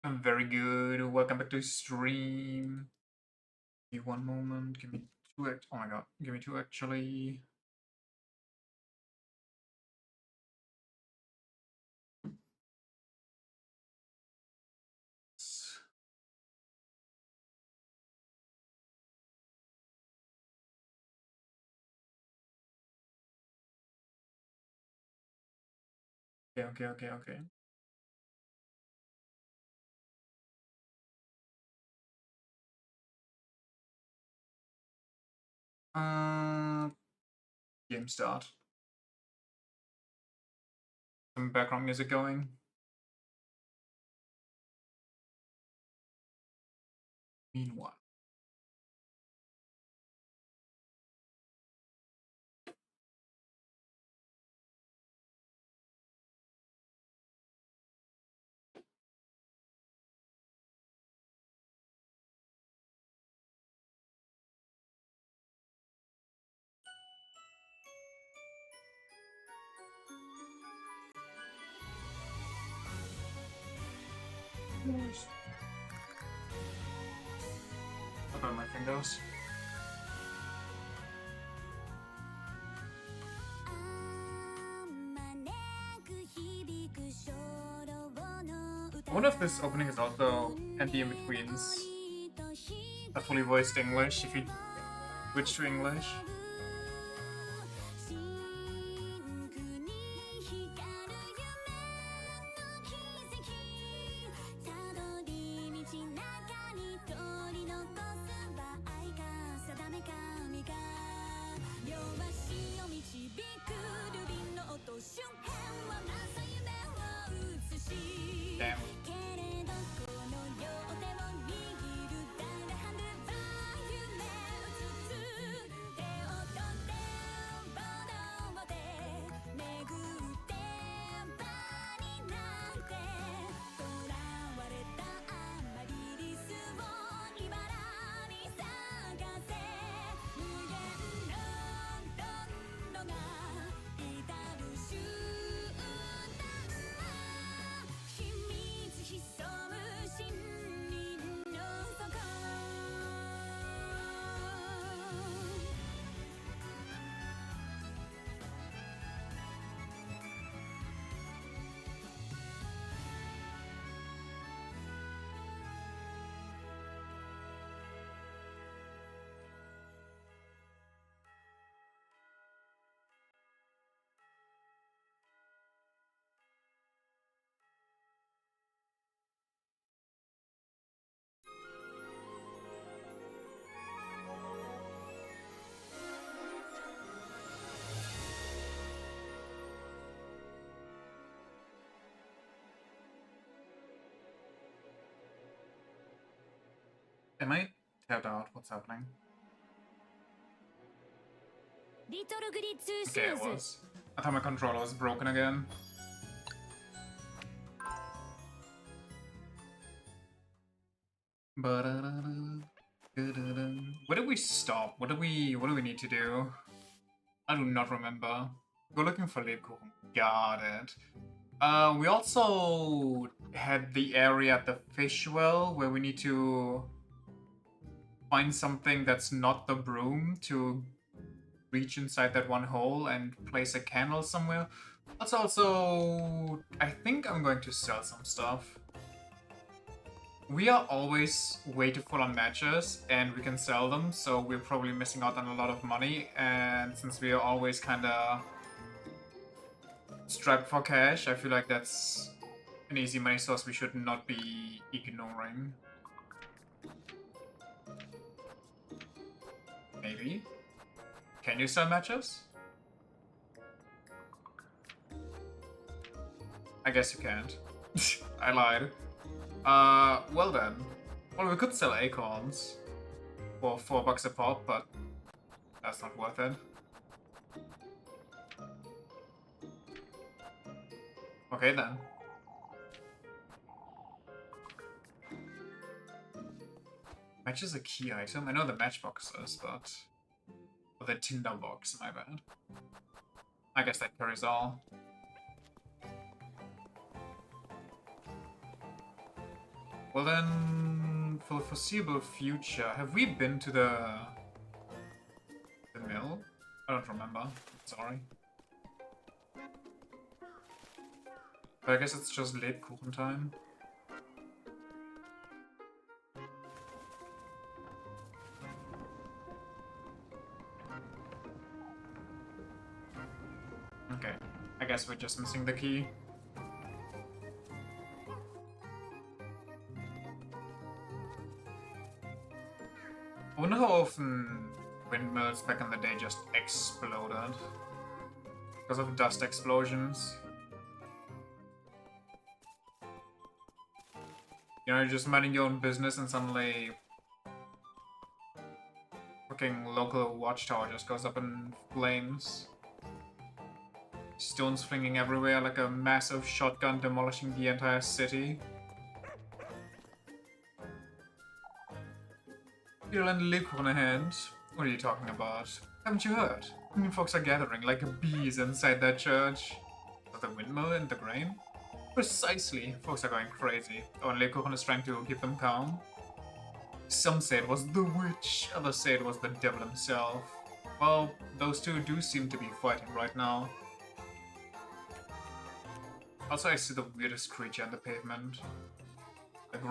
I'm very good. Welcome back to stream. Give me one moment. Give me two. Oh my god. Give me two actually. Okay. Uh, Game start. Some background music going. Meanwhile. I'll burn my fingers. I wonder if this opening is also and the in-betweens are fully voiced English if you switch to English. Damn. Am I tapped out? What's happening? Okay, it was. I thought my controller was broken again. Where did we stop? What do we need to do? I do not remember. Go looking for Lebkuchen. Got it. We also had the area at the fish well where we need to find something that's not the broom to reach inside that one hole and place a candle somewhere. That's also... I think I'm going to sell some stuff. We are always way too full on matches, and we can sell them, so we're probably missing out on a lot of money, and since we are always kinda strapped for cash, I feel like that's an easy money source we should not be ignoring. Maybe? Can you sell matches? I guess you can't. I lied. Well then. Well, we could sell acorns for $4 a pop, but that's not worth it. Okay then. Match is a key item? I know the matchbox is, but... Or the tinder box, my bad. I guess that carries all. Well then, for the foreseeable future, have we been to the mill? I don't remember. Sorry. But I guess it's just late Kuchen time. Okay. I guess we're just missing the key. I wonder how often windmills back in the day just exploded. Because of dust explosions. You know, you're just minding your own business and suddenly fucking local watchtower just goes up in flames. Stones flinging everywhere like a massive shotgun demolishing the entire city. You'll end Lebkuchen ahead. What are you talking about? Haven't you heard? I mean, folks are gathering like bees inside that church. Is the windmill in the grain? Precisely. Folks are going crazy. Oh, and Lebkuchen is trying to keep them calm. Some say it was the witch, others say it was the devil himself. Well, those two do seem to be fighting right now. Also, I see the weirdest creature on the pavement. Like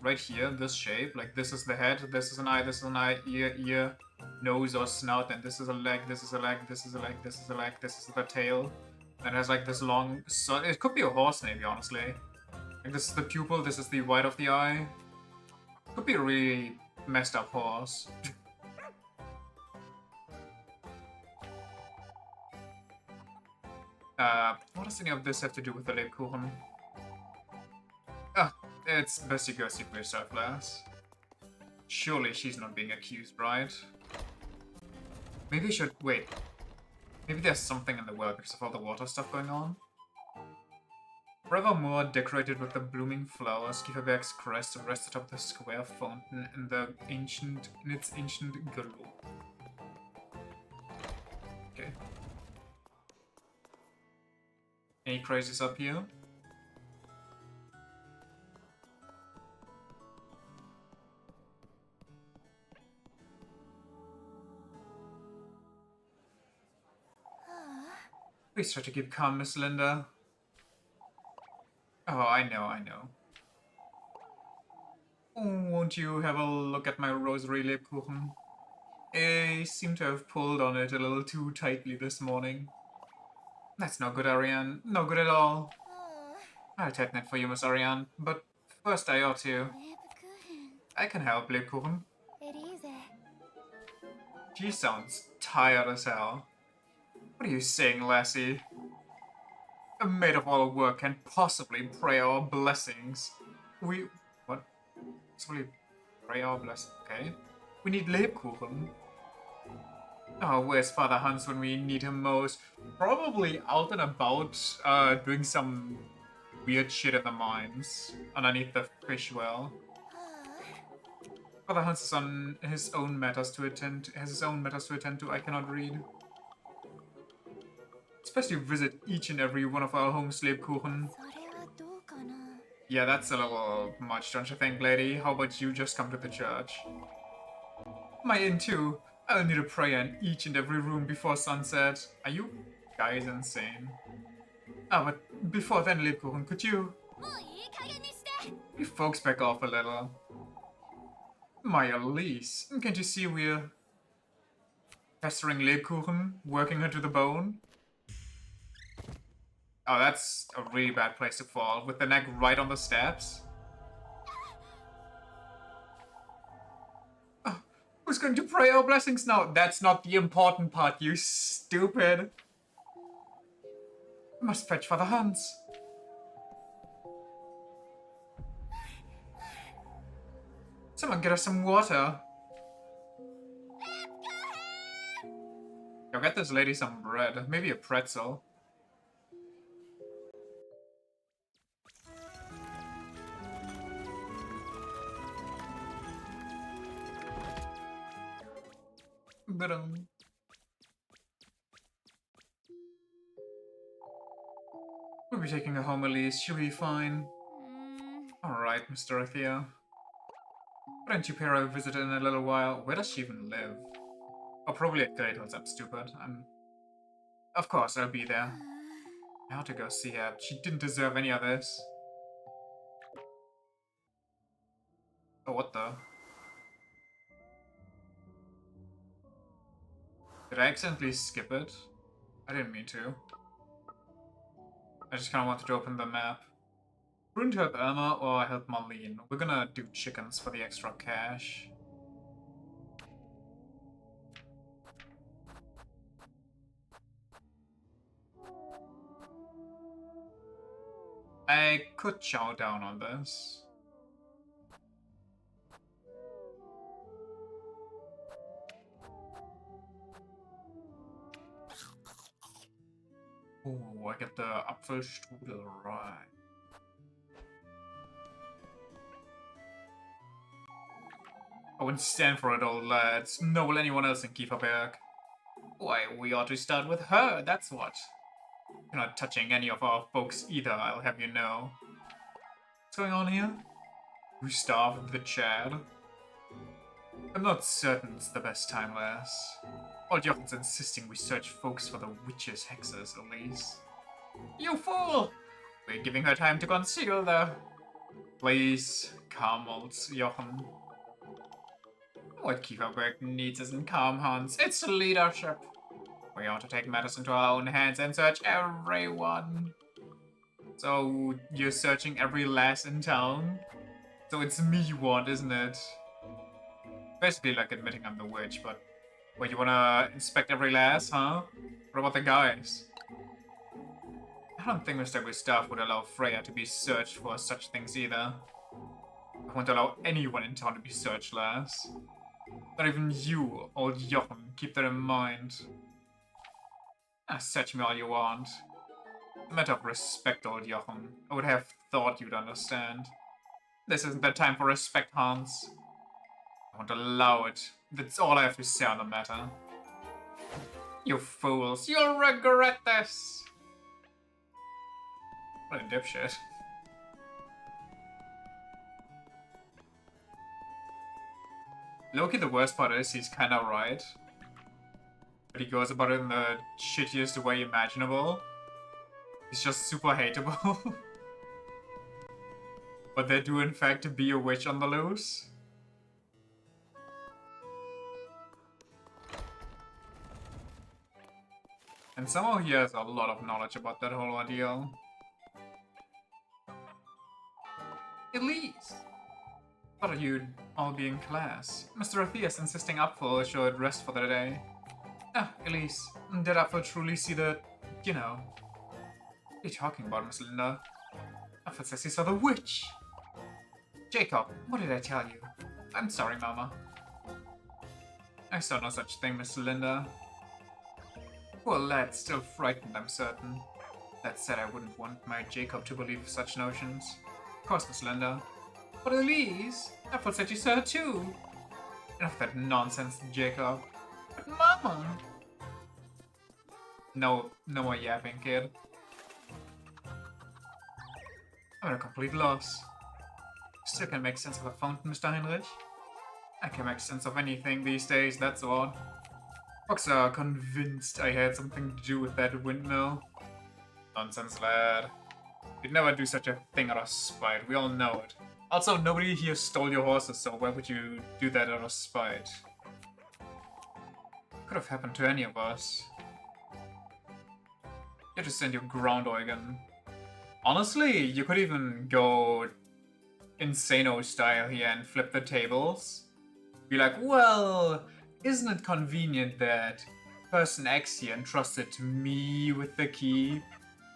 right here, this shape. Like this is the head, this is an eye, this is an eye, ear, nose or snout, and this is a leg, this is a leg, this is a leg, this is a leg, this is the tail. And it has like this long, it could be a horse maybe, honestly. Like this is the pupil, this is the white of the eye. Could be a really messed up horse. What does any of this have to do with the Lebkuchen? Ah, it's best you go see for yourself, lass. Surely she's not being accused, right? Maybe I should... wait. Maybe there's something in the well because of all the water stuff going on? Forevermore, decorated with the blooming flowers, Kieferberg's crest rests atop the square fountain in its ancient glow. Okay. Any crazies up here? Please try to keep calm, Miss Linda. Oh, I know. Oh, won't you have a look at my rosary Lebkuchen? I seem to have pulled on it a little too tightly this morning. That's no good, Ariane. No good at all. I'll tighten it for you, Miss Ariane, but first I ought to. I can help, Lebkuchen. She sounds tired as hell. What are you saying, lassie? A maid of all work can't possibly pray our blessings. What? Possibly pray our blessings, okay. We need Lebkuchen. Oh, where's Father Hans when we need him most? Probably out and about, doing some weird shit in the mines underneath the fish well. Father Hans is on his own matters to attend. Has his own matters to attend to. I cannot read. Especially visit each and every one of our homes, Lebkuchen. Yeah, that's a little much, don't you think, lady? How about you just come to the church? My inn too. I'll need a prayer in each and every room before sunset. Are you guys insane? Ah, but before then, Lebkuchen, could you folks back off a little? My Elise, can't you see we're pestering Lebkuchen, working her to the bone? Oh, that's a really bad place to fall, with the neck right on the steps. Oh, who's going to pray our blessings now? That's not the important part, you stupid. Must fetch Father Hans. Someone get us some water. Go get this lady some bread, maybe a pretzel. We'll be taking her home, Elise. She'll be fine. All Alright, Mr. Althea. Why don't you pay her a visit in a little while? Where does she even live? Oh, probably at Gretel's, I'm stupid. Of course, I'll be there. I ought to go see her. She didn't deserve any of this. Oh, what the? Did I accidentally skip it? I didn't mean to. I just kind of wanted to open the map. Prune to help Irma or help Marlene? We're gonna do chickens for the extra cash. I could chow down on this. Ooh, I get the Apfelstrudel, right. I wouldn't stand for it, old lads. Nor will anyone else in Kieferberg. Why, we ought to start with her, that's what. You're not touching any of our folks either, I'll have you know. What's going on here? We starved the Chad. I'm not certain it's the best time, lass. Old Jochen's insisting we search folks for the witches' hexes, at least. You fool! We're giving her time to conceal the... Please, calm, old Jochen. What Kieferberg needs isn't calm, Hans. It's leadership. We ought to take matters into our own hands and search everyone. So, you're searching every lass in town? So it's me you want, isn't it? Basically like admitting I'm the witch, but... Wait, you wanna inspect every lass, huh? What about the guys? I don't think Mr. Gustav would allow Freya to be searched for such things either. I won't allow anyone in town to be searched, lass. Not even you, old Jochen, keep that in mind. Search me all you want. A matter of respect, old Jochen. I would have thought you'd understand. This isn't the time for respect, Hans. I won't allow it. That's all I have to say on the matter. You fools, you'll regret this! What a dipshit. Loki, the worst part is he's kinda right. But he goes about it in the shittiest way imaginable. He's just super hateable. But there do in fact be a witch on the loose. And somehow he has a lot of knowledge about that whole ordeal. Elise! Thought you'd all be in class. Mr. Althea's insisting Apfel should rest for the day. Ah, Elise, did Apfel truly see the... you know... What are you talking about, Miss Linda? Apfel says he saw the witch! Jacob, what did I tell you? I'm sorry, Mama. I saw no such thing, Miss Linda. Poor lad's still frightened, I'm certain. That said, I wouldn't want my Jacob to believe such notions. Of course, Miss Linda. But Elise, Apfel said you saw her too. Enough of that nonsense, Jacob. But Mama! No more yapping, kid. I'm at a complete loss. Still can make sense of a fountain, Mr. Heinrich? I can make sense of anything these days, that's all. Folks are convinced I had something to do with that windmill. Nonsense, lad. You'd never do such a thing out of spite, we all know it. Also, nobody here stole your horses, so why would you do that out of spite? Could have happened to any of us. You just send your ground organ. Honestly, you could even go Insano style here and flip the tables. Be like, well, isn't it convenient that person X here entrusted me with the key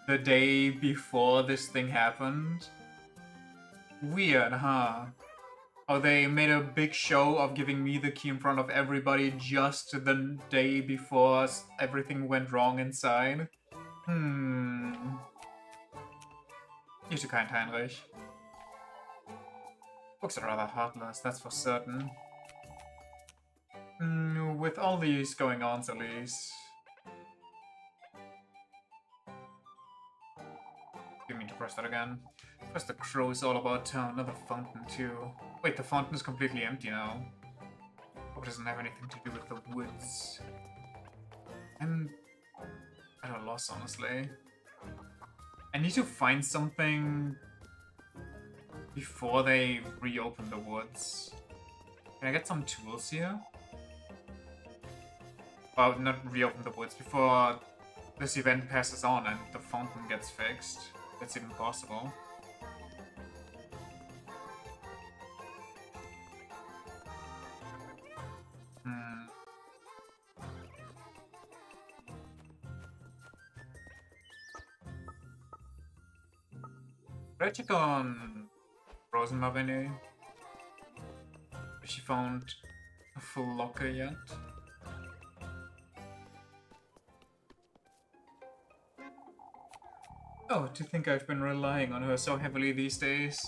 the day before this thing happened? Weird, huh? How they made a big show of giving me the key in front of everybody just the day before everything went wrong inside? You're too kind, Heinrich. Books are rather heartless, that's for certain. With all these going on, at least. Didn't mean to press that again. First the crows all about town, another fountain too. Wait, the fountain is completely empty now. Hope it doesn't have anything to do with the woods. I'm at a loss, honestly. I need to find something before they reopen the woods. Can I get some tools here? Well, not reopen the woods, before this event passes on and the fountain gets fixed. That's even possible. Should I check on Rosenmarine? Has she found a full locker yet? Oh, to think I've been relying on her so heavily these days.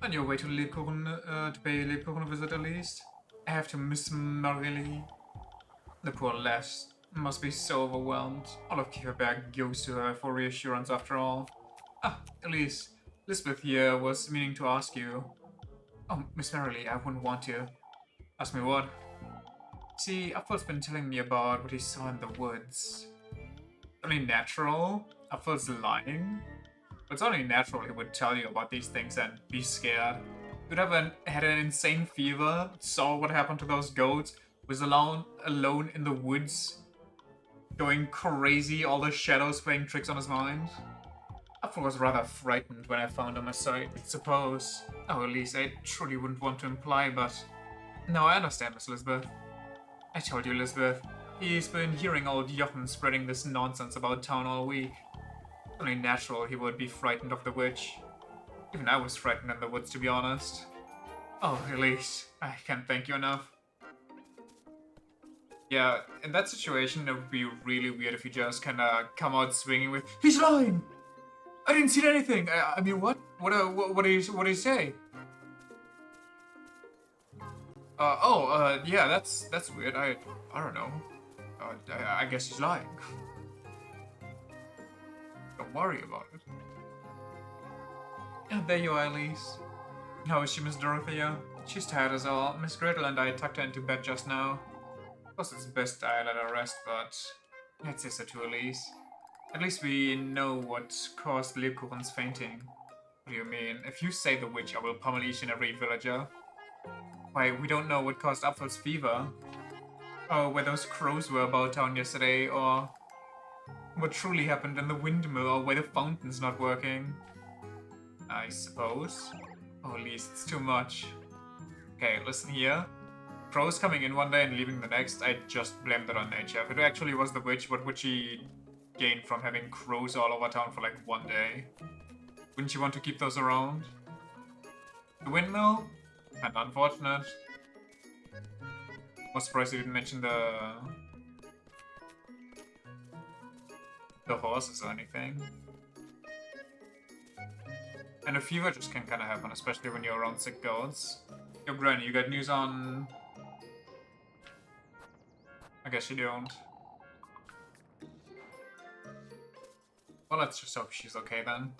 On your way to Lebkuchen, to pay Lebkuchen a visit at least? I have to miss Marilyn. The poor lass must be so overwhelmed. All of Kieferberg goes to her for reassurance after all. Ah, Elise. Lisbeth here was meaning to ask you. Oh, Miss Merrily, I wouldn't want to. Ask me what? See, Apfel's been telling me about what he saw in the woods. Only natural? Apfel's lying? It's only natural he would tell you about these things and be scared. You'd have had an insane fever, saw what happened to those goats, was alone in the woods, going crazy, all the shadows playing tricks on his mind. I was rather frightened when I found him, I suppose. Oh, at least I truly wouldn't want to imply, but... No, I understand, Miss Lisbeth. I told you, Lisbeth. He's been hearing old Jochen spreading this nonsense about town all week. It's only natural he would be frightened of the witch. Even I was frightened in the woods, to be honest. Oh, Elise, I can't thank you enough. Yeah, in that situation, it would be really weird if you just kinda come out swinging with, "He's lying! I didn't see anything. I mean, what? What did he say?" Yeah, that's weird. I don't know. I guess he's lying. Don't worry about it. Yeah, there you are, Elise. How is she, Miss Dorothea? She's tired as all. Miss Gretel and I tucked her into bed just now. Of course, it's best I let her rest, but I'd say so too, Elise. At least we know what caused Lebkuchen's fainting. What do you mean? If you say the witch, I will pummel each and every villager. Why, we don't know what caused Apfel's fever. Or where those crows were about town yesterday, or what truly happened in the windmill, or why the fountain's not working. I suppose. Oh, at least it's too much. Okay, listen here. Crows coming in one day and leaving the next, I just blamed it on nature. If it actually was the witch, what would she gain from having crows all over town for like one day? Wouldn't you want to keep those around? The windmill? Kinda unfortunate. Was surprised you didn't mention the horses or anything. And a fever just can kinda happen, especially when you're around sick goats. Yo, Granny, you got news on... I guess you don't. Well, let's just hope she's okay then.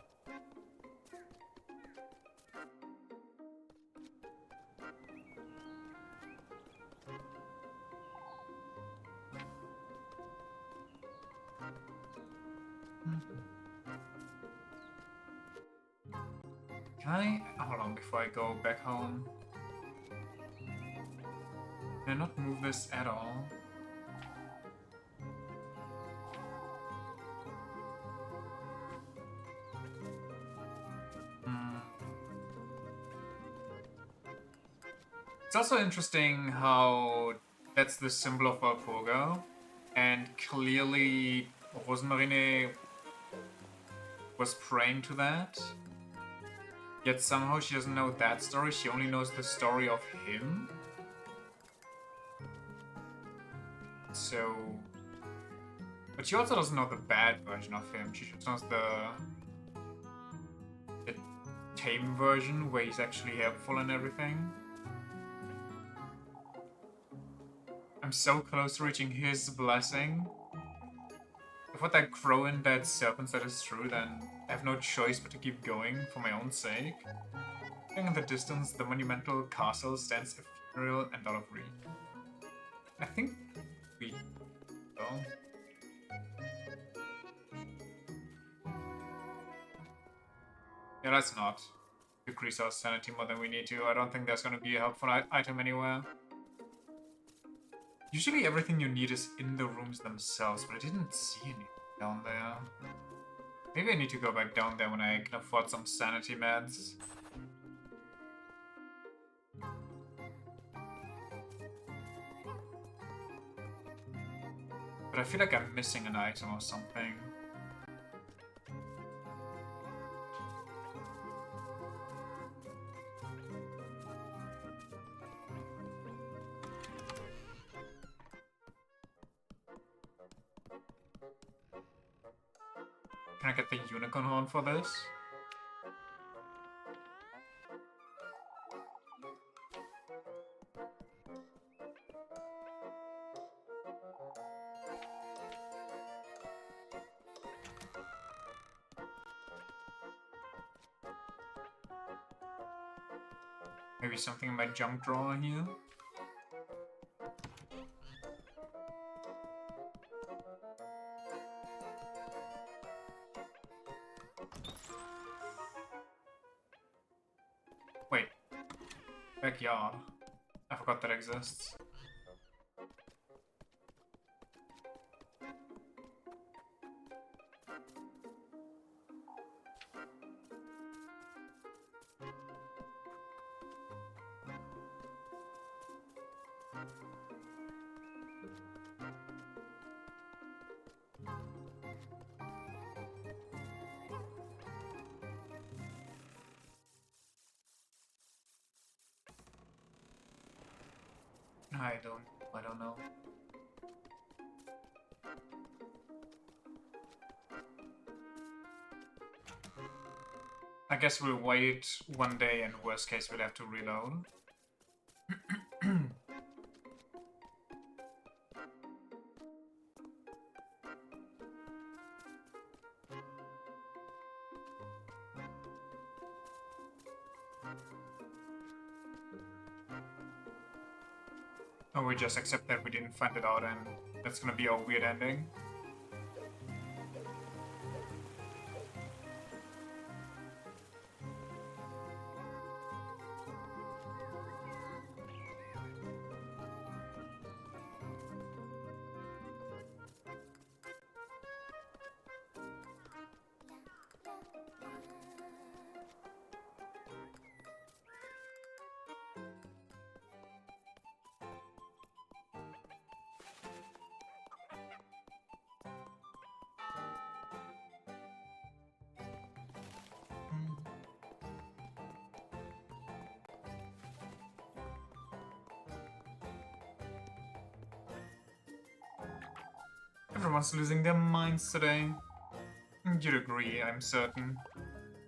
Can I... Hold on, before I go back home. Can I not move this at all? It's also interesting how that's the symbol of Walpurga, and clearly Rosenmarine was praying to that. Yet somehow she doesn't know that story, she only knows the story of him. So... But she also doesn't know the bad version of him, she just knows the tame version, where he's actually helpful and everything. I'm so close to reaching his blessing. If what that crow and that serpent said is true, then I have no choice but to keep going for my own sake. In the distance, the monumental castle stands ephemeral and out of reach. I think we go. Yeah, let's not decrease our sanity more than we need to. I don't think there's gonna be a helpful item anywhere. Usually everything you need is in the rooms themselves, but I didn't see anything down there. Maybe I need to go back down there when I can afford some sanity meds. But I feel like I'm missing an item or something. Can I get the unicorn horn for this? Maybe something in my junk drawer here? Wait. Backyard. I forgot that exists. I don't know. I guess we'll wait one day and worst case we'll have to reload. Or we just accept that we didn't find it out and that's gonna be our weird ending. Everyone's losing their minds today. You'd agree, I'm certain.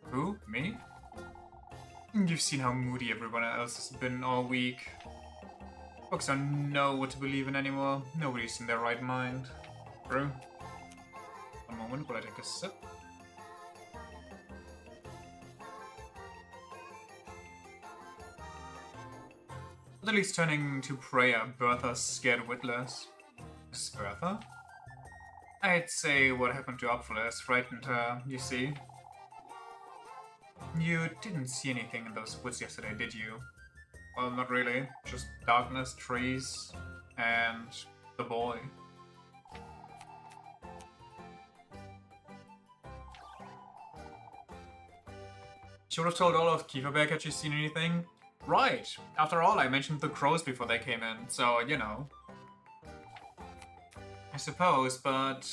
Who? Me? You've seen how moody everyone else has been all week. Folks don't know what to believe in anymore. Nobody's in their right mind. True. One moment while I take a sip. At least turning to prayer, Bertha's scared witless. Is Bertha? I'd say what happened to Ophelia frightened her, you see. You didn't see anything in those woods yesterday, did you? Well, not really. Just darkness, trees, and the boy. She would have told Olaf Kieferberg had she seen anything. Right! After all, I mentioned the crows before they came in, so, you know. I suppose, but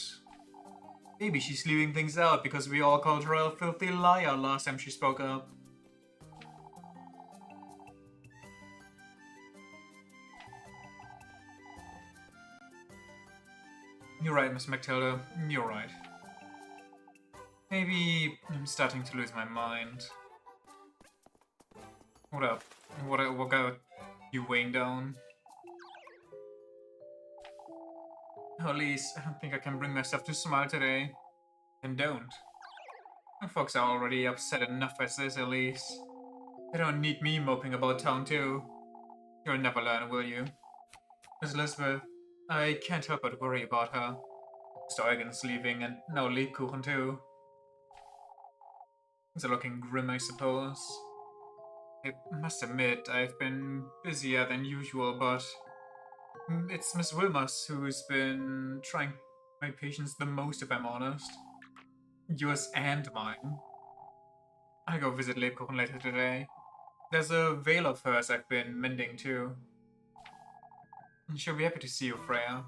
maybe she's leaving things out because we all called her a filthy liar last time she spoke up. You're right, Miss McTilda. You're right. Maybe I'm starting to lose my mind. What up? What got you weighing down? At least, I don't think I can bring myself to smile today. Then don't. Folks are already upset enough as is, Elise. They don't need me moping about town too. You'll never learn, will you? Miss Elizabeth, I can't help but worry about her. Mr. Eugen's leaving, and now Lebkuchen too. Things are looking grim, I suppose. I must admit, I've been busier than usual, but it's Miss Wilmers who's been trying my patience the most, if I'm honest. Yours and mine. I go visit Lebkuchen later today. There's a veil of hers I've been mending too. She'll be happy to see you, Freya.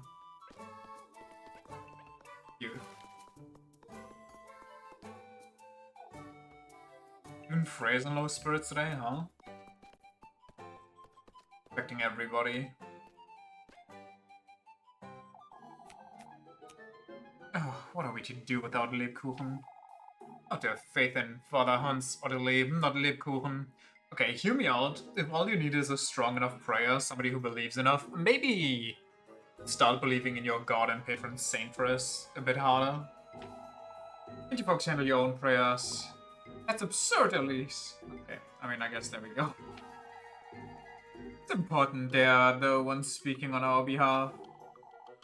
You. Even Freya's in low spirits today, huh? Affecting everybody. Oh, what are we to do without Lebkuchen? Not to have faith in Father Hans or the Leben, not Lebkuchen. Okay, hear me out. If all you need is a strong enough prayer, somebody who believes enough, maybe start believing in your god and patron saint for us a bit harder. Can't you folks handle your own prayers? That's absurd, at least. Okay, I mean, I guess there we go. It's important they are the ones speaking on our behalf.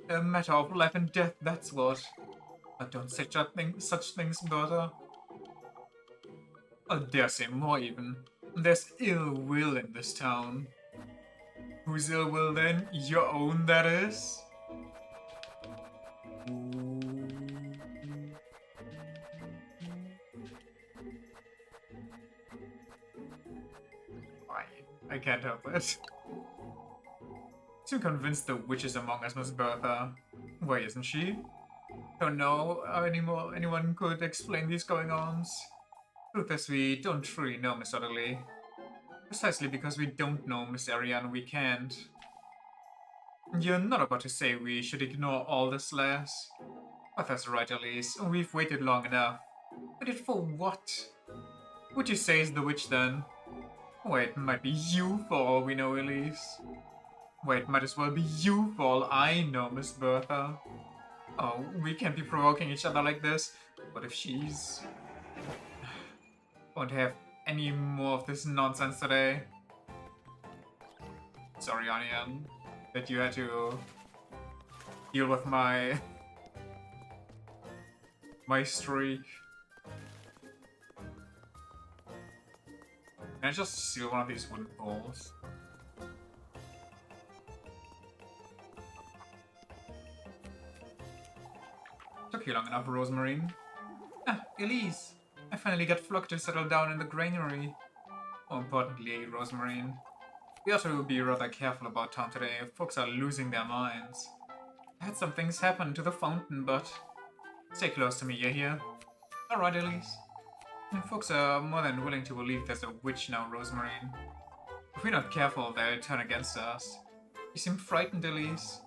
A matter of life and death, that's what. But don't say such things, Bertha. I dare say more, even. There's ill will in this town. Whose ill will, then? Your own, that is? I can't help it. To convince the witches among us, Miss Bertha. Why isn't she? Don't know anyone could explain these going-ons. Truth is, we don't truly know Miss Otterly. Precisely because we don't know Miss Ariane, we can't. You're not about to say we should ignore all this, lass. Arthur's right, Elise. We've waited long enough. Waited for what? Would you say is the witch, then? Wait, it might be you for all we know, Elise. Wait, might as well be you for all I know, Miss Bertha. Oh, we can't be provoking each other like this. What if she's... Won't have any more of this nonsense today. Sorry, Onion, that you had to deal with my streak. Can I just steal one of these wooden poles? Took you long enough, Rosemarine. Ah, Elise! I finally got Flock to settle down in the granary. More importantly, Rosemarine, we ought to be rather careful about town today. Folks are losing their minds. I had some things happen to the fountain, but stay close to me, you hear? Alright, Elise. And folks are more than willing to believe there's a witch now, Rosemarine. If we're not careful, they'll turn against us. You seem frightened, Elise.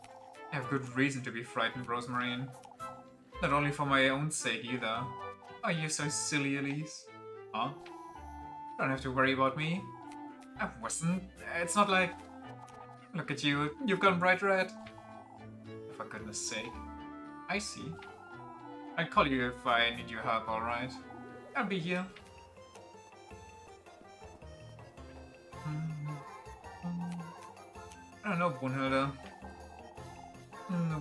I have good reason to be frightened, Rosemarine. Not only for my own sake, either. Oh, you're so silly, Elise. Huh? Don't have to worry about me. I wasn't. It's not like... Look at you. You've gone bright red. For goodness sake. I see. I'll call you if I need your help, alright? I'll be here. I don't know, Brunhilde.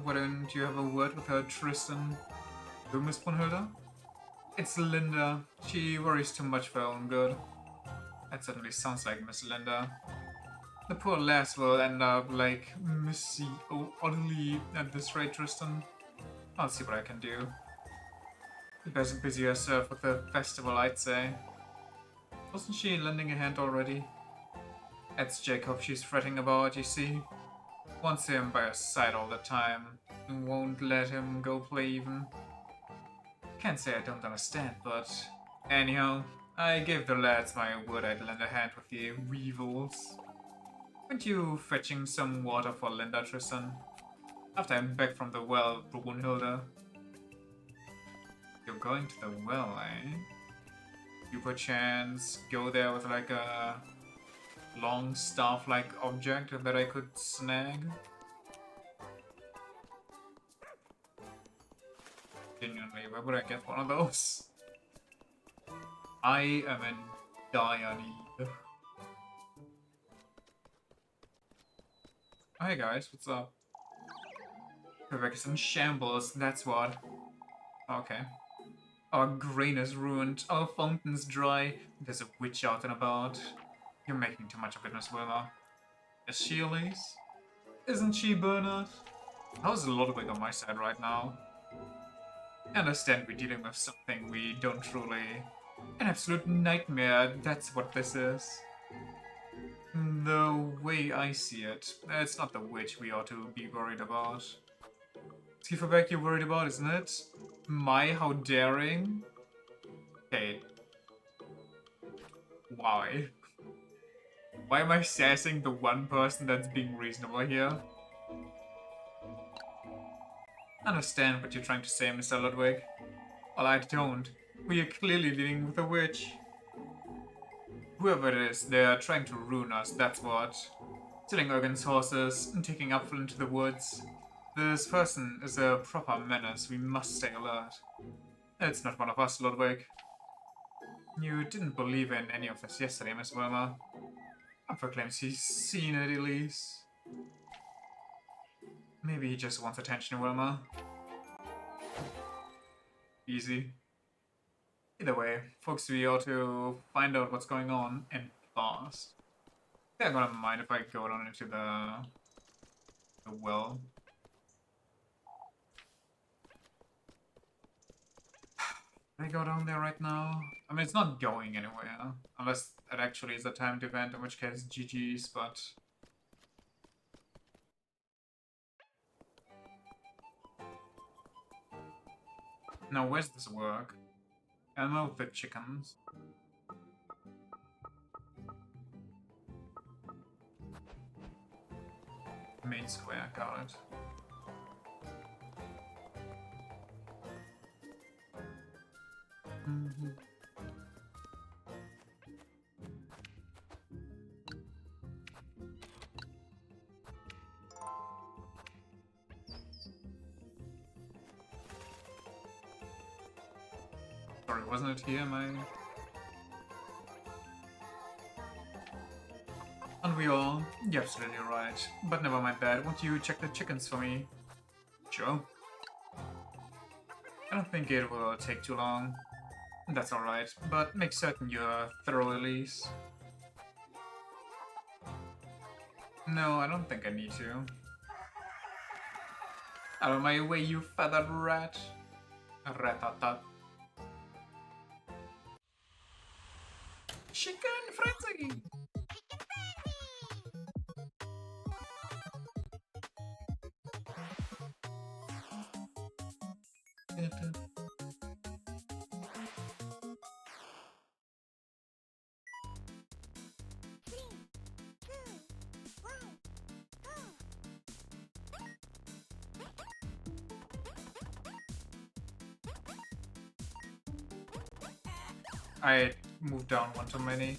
Why don't you have a word with her, Tristan? Who, Miss Brunhilde? It's Linda. She worries too much for her own good. That certainly sounds like Miss Linda. The poor lass will end up like Missy Oddly at this rate, Tristan. I'll see what I can do. You best busy yourself with the festival, I'd say. Wasn't she lending a hand already? That's Jacob she's fretting about, you see. Wants him by her side all the time. And won't let him go play even. Can't say I don't understand, but... Anyhow, I gave the lads my word I'd lend a hand with the weevils. Aren't you fetching some water for Linda, Tristan? After I'm back from the well, Brunhilde. You're going to the well, eh? You perchance go there with like a long staff-like object that I could snag? Genuinely, where would I get one of those? I am in dire need. Hey guys, what's up? Quebec is in shambles, that's what. Okay. Our grain is ruined, our fountain's dry, there's a witch out and about. You're making too much of it, Miss Wilma. Is she Elise? Isn't she Bernard? How's Ludwig on my side right now? I understand we're dealing with something we don't truly... An absolute nightmare, that's what this is. The way I see it, it's not the witch we ought to be worried about. Skifferbeck you're worried about, isn't it? My, how daring? Okay. Why? Why am I sassing the one person that's being reasonable here? I understand what you're trying to say, Mr. Ludwig. Well, I don't. We are clearly dealing with a witch. Whoever it is, they're trying to ruin us, that's what. Stealing Ergen's horses and taking Apfel into the woods. This person is a proper menace, we must stay alert. It's not one of us, Ludwig. You didn't believe in any of this yesterday, Miss Wilma. Apfel claims he's seen it, Elise. Maybe he just wants attention, Wilma. Easy. Either way, folks, we ought to find out what's going on and fast. I think I'm gonna mind if I go down into the well. Can I go down there right now? I mean, it's not going anywhere. Unless it actually is a timed event, in which case GG's, but... Now, where's this work? I know the chickens. Main square, got it. Sorry, wasn't it here, my... And we all... You're absolutely right. But never mind that, won't you check the chickens for me? Sure. I don't think it will take too long. That's alright, but make certain you're thorough, Elise. No, I don't think I need to. Out of my way, you feathered rat. Ratatat. Chicken frenzy! I moved down one too many.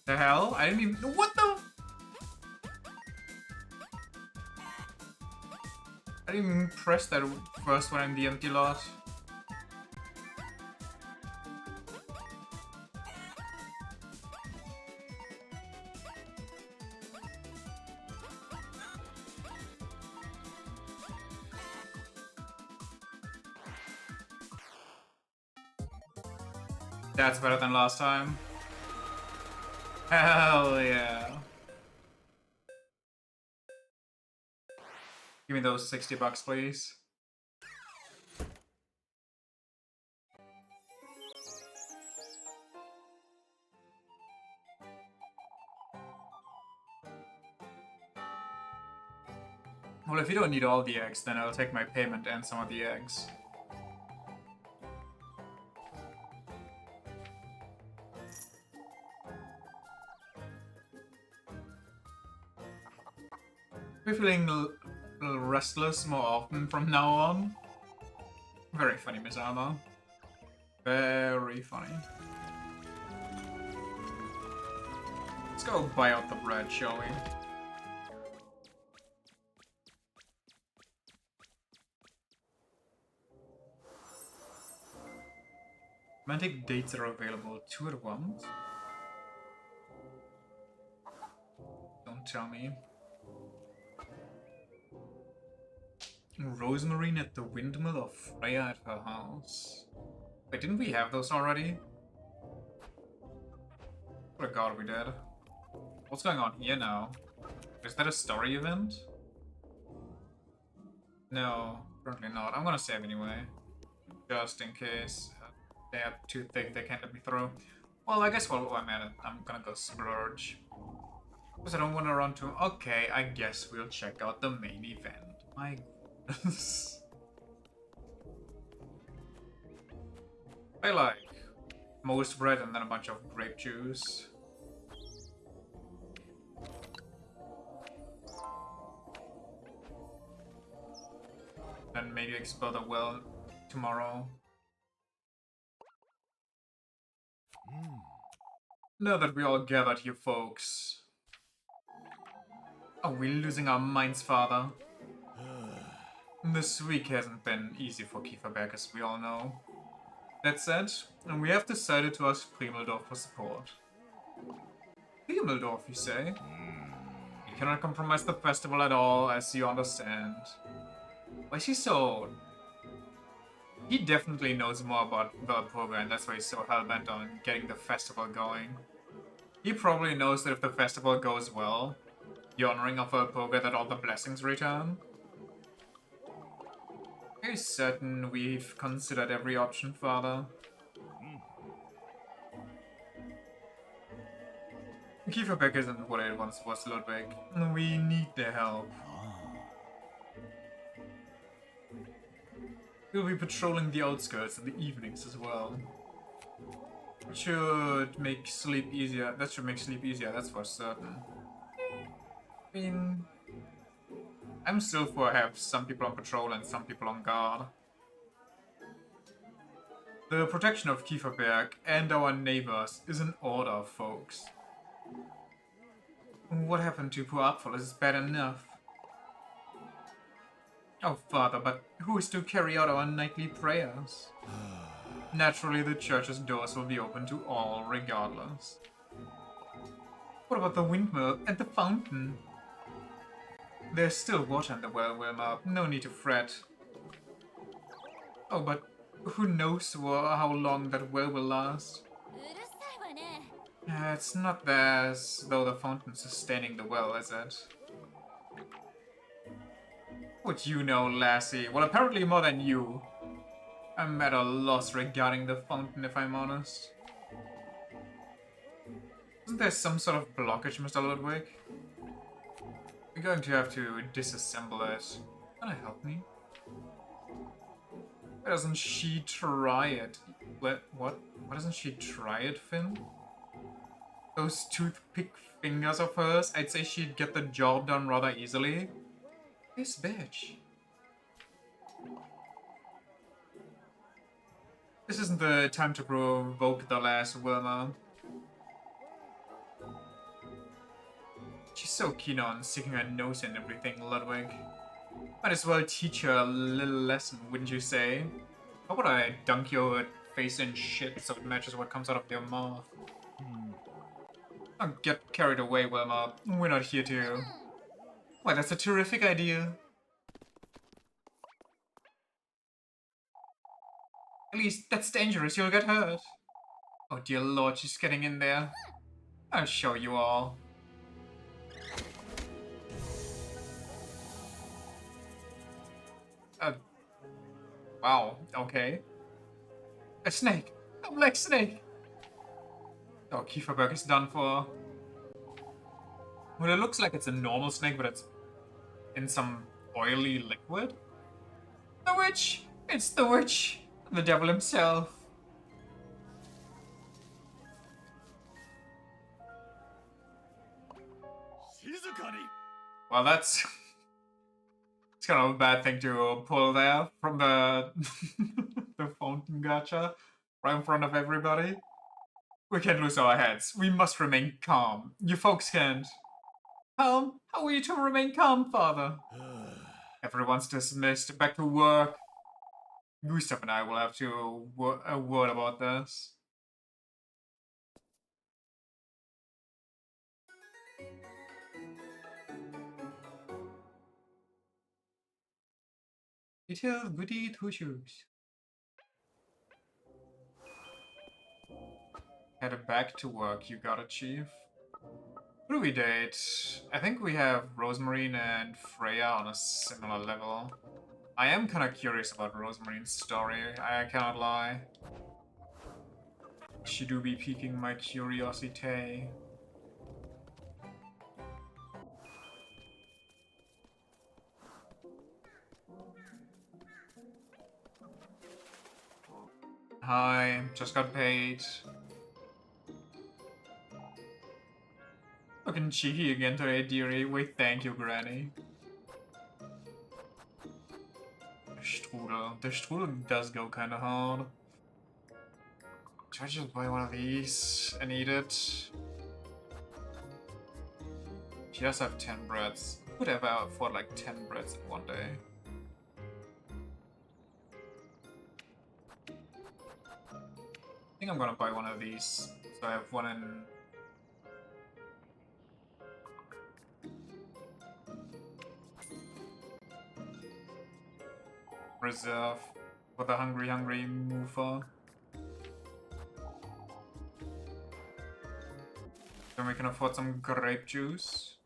The hell? I didn't even... What the... I didn't even press that first one in the empty lot. That's better than last time. Hell yeah. Give me those 60 bucks, please. Well, if you don't need all the eggs, then I'll take my payment and some of the eggs. We're feeling a little restless more often from now on. Very funny, Miss Alma. Very funny. Let's go buy out the bread, shall we? Romantic dates are available 2 at once. Don't tell me. Rosemary at the windmill or Freya at her house. Wait, didn't we have those already? Oh god, we did. What's going on here now? Is that a story event? No, currently not. I'm gonna save anyway. Just in case they are too thick, they can't let me through. Well, I guess while I'm at it, I'm gonna go splurge. Because I don't want to run to... Okay, I guess we'll check out the main event. My goodness. I like most bread and then a bunch of grape juice. And maybe explore the well tomorrow. Now that we all gathered here, folks. Are we losing our minds, Father? This week hasn't been easy for Kieferberg, as we all know. That said, we have decided to ask Primeldorf for support. Primeldorf, you say? You cannot compromise the festival at all, as you understand. Why is he so... He definitely knows more about Valpurga, and that's why he's so hell-bent on getting the festival going. He probably knows that if the festival goes well, the honoring of Valpurga, that all the blessings return. Are you certain we've considered every option, Father? Kieferbeck isn't what it once was, Ludwig. We need their help. We'll be patrolling the outskirts in the evenings as well. It should make sleep easier. That should make sleep easier, that's for certain. I mean... I'm still for have some people on patrol and some people on guard. The protection of Kieferberg and our neighbors is an order, folks. What happened to poor Apfel is bad enough. Oh, Father, but who is to carry out our nightly prayers? Naturally, the church's doors will be open to all, regardless. What about the windmill and the fountain? There's still water in the well, Wilma. No need to fret. Oh, but who knows how long that well will last? It's not as though the fountain's sustaining the well, is it? What you know, lassie? Well, apparently more than you. I'm at a loss regarding the fountain, if I'm honest. Isn't there some sort of blockage, Mr. Ludwig? We're going to have to disassemble it. Can I help me? Why doesn't she try it? What? Why doesn't she try it, Finn? Those toothpick fingers of hers, I'd say she'd get the job done rather easily. This bitch. This isn't the time to provoke the lass, Wilma. She's so keen on sticking her nose in everything, Ludwig. Might as well teach her a little lesson, wouldn't you say? How about I dunk your face in shit so it matches what comes out of your mouth? Don't get carried away, Wilma. We're not here to... Why, that's a terrific idea. At least, that's dangerous, you'll get hurt. Oh dear lord, she's getting in there. I'll show you all. Wow, okay. A snake! A black snake! Oh, Kieferberg is done for. Well, it looks like it's a normal snake, but it's in some oily liquid? The witch! It's the witch! The devil himself. Well, that's it's kind of a bad thing to pull there from the the fountain gacha right in front of everybody. We can't lose our heads. We must remain calm. You folks can't. Calm? How are you to remain calm, father? Everyone's dismissed. Back to work. Gustav and I will have to a word about this. Details, Goody, two shoes. Headed back to work, you got it, Chief. Who do we date? I think we have Rosemary and Freya on a similar level. I am kind of curious about Rosemary's story, I cannot lie. She do be piquing my curiosity. Hi, just got paid. Looking cheeky again today, dearie. Wait, thank you, Granny. Strudel. The strudel does go kinda hard. Should I just buy one of these and eat it? She does have 10 breads. Could ever afford like 10 breads in one day. I think I'm gonna buy one of these. So I have one in... reserve for the hungry Moofy. Then we can afford some grape juice.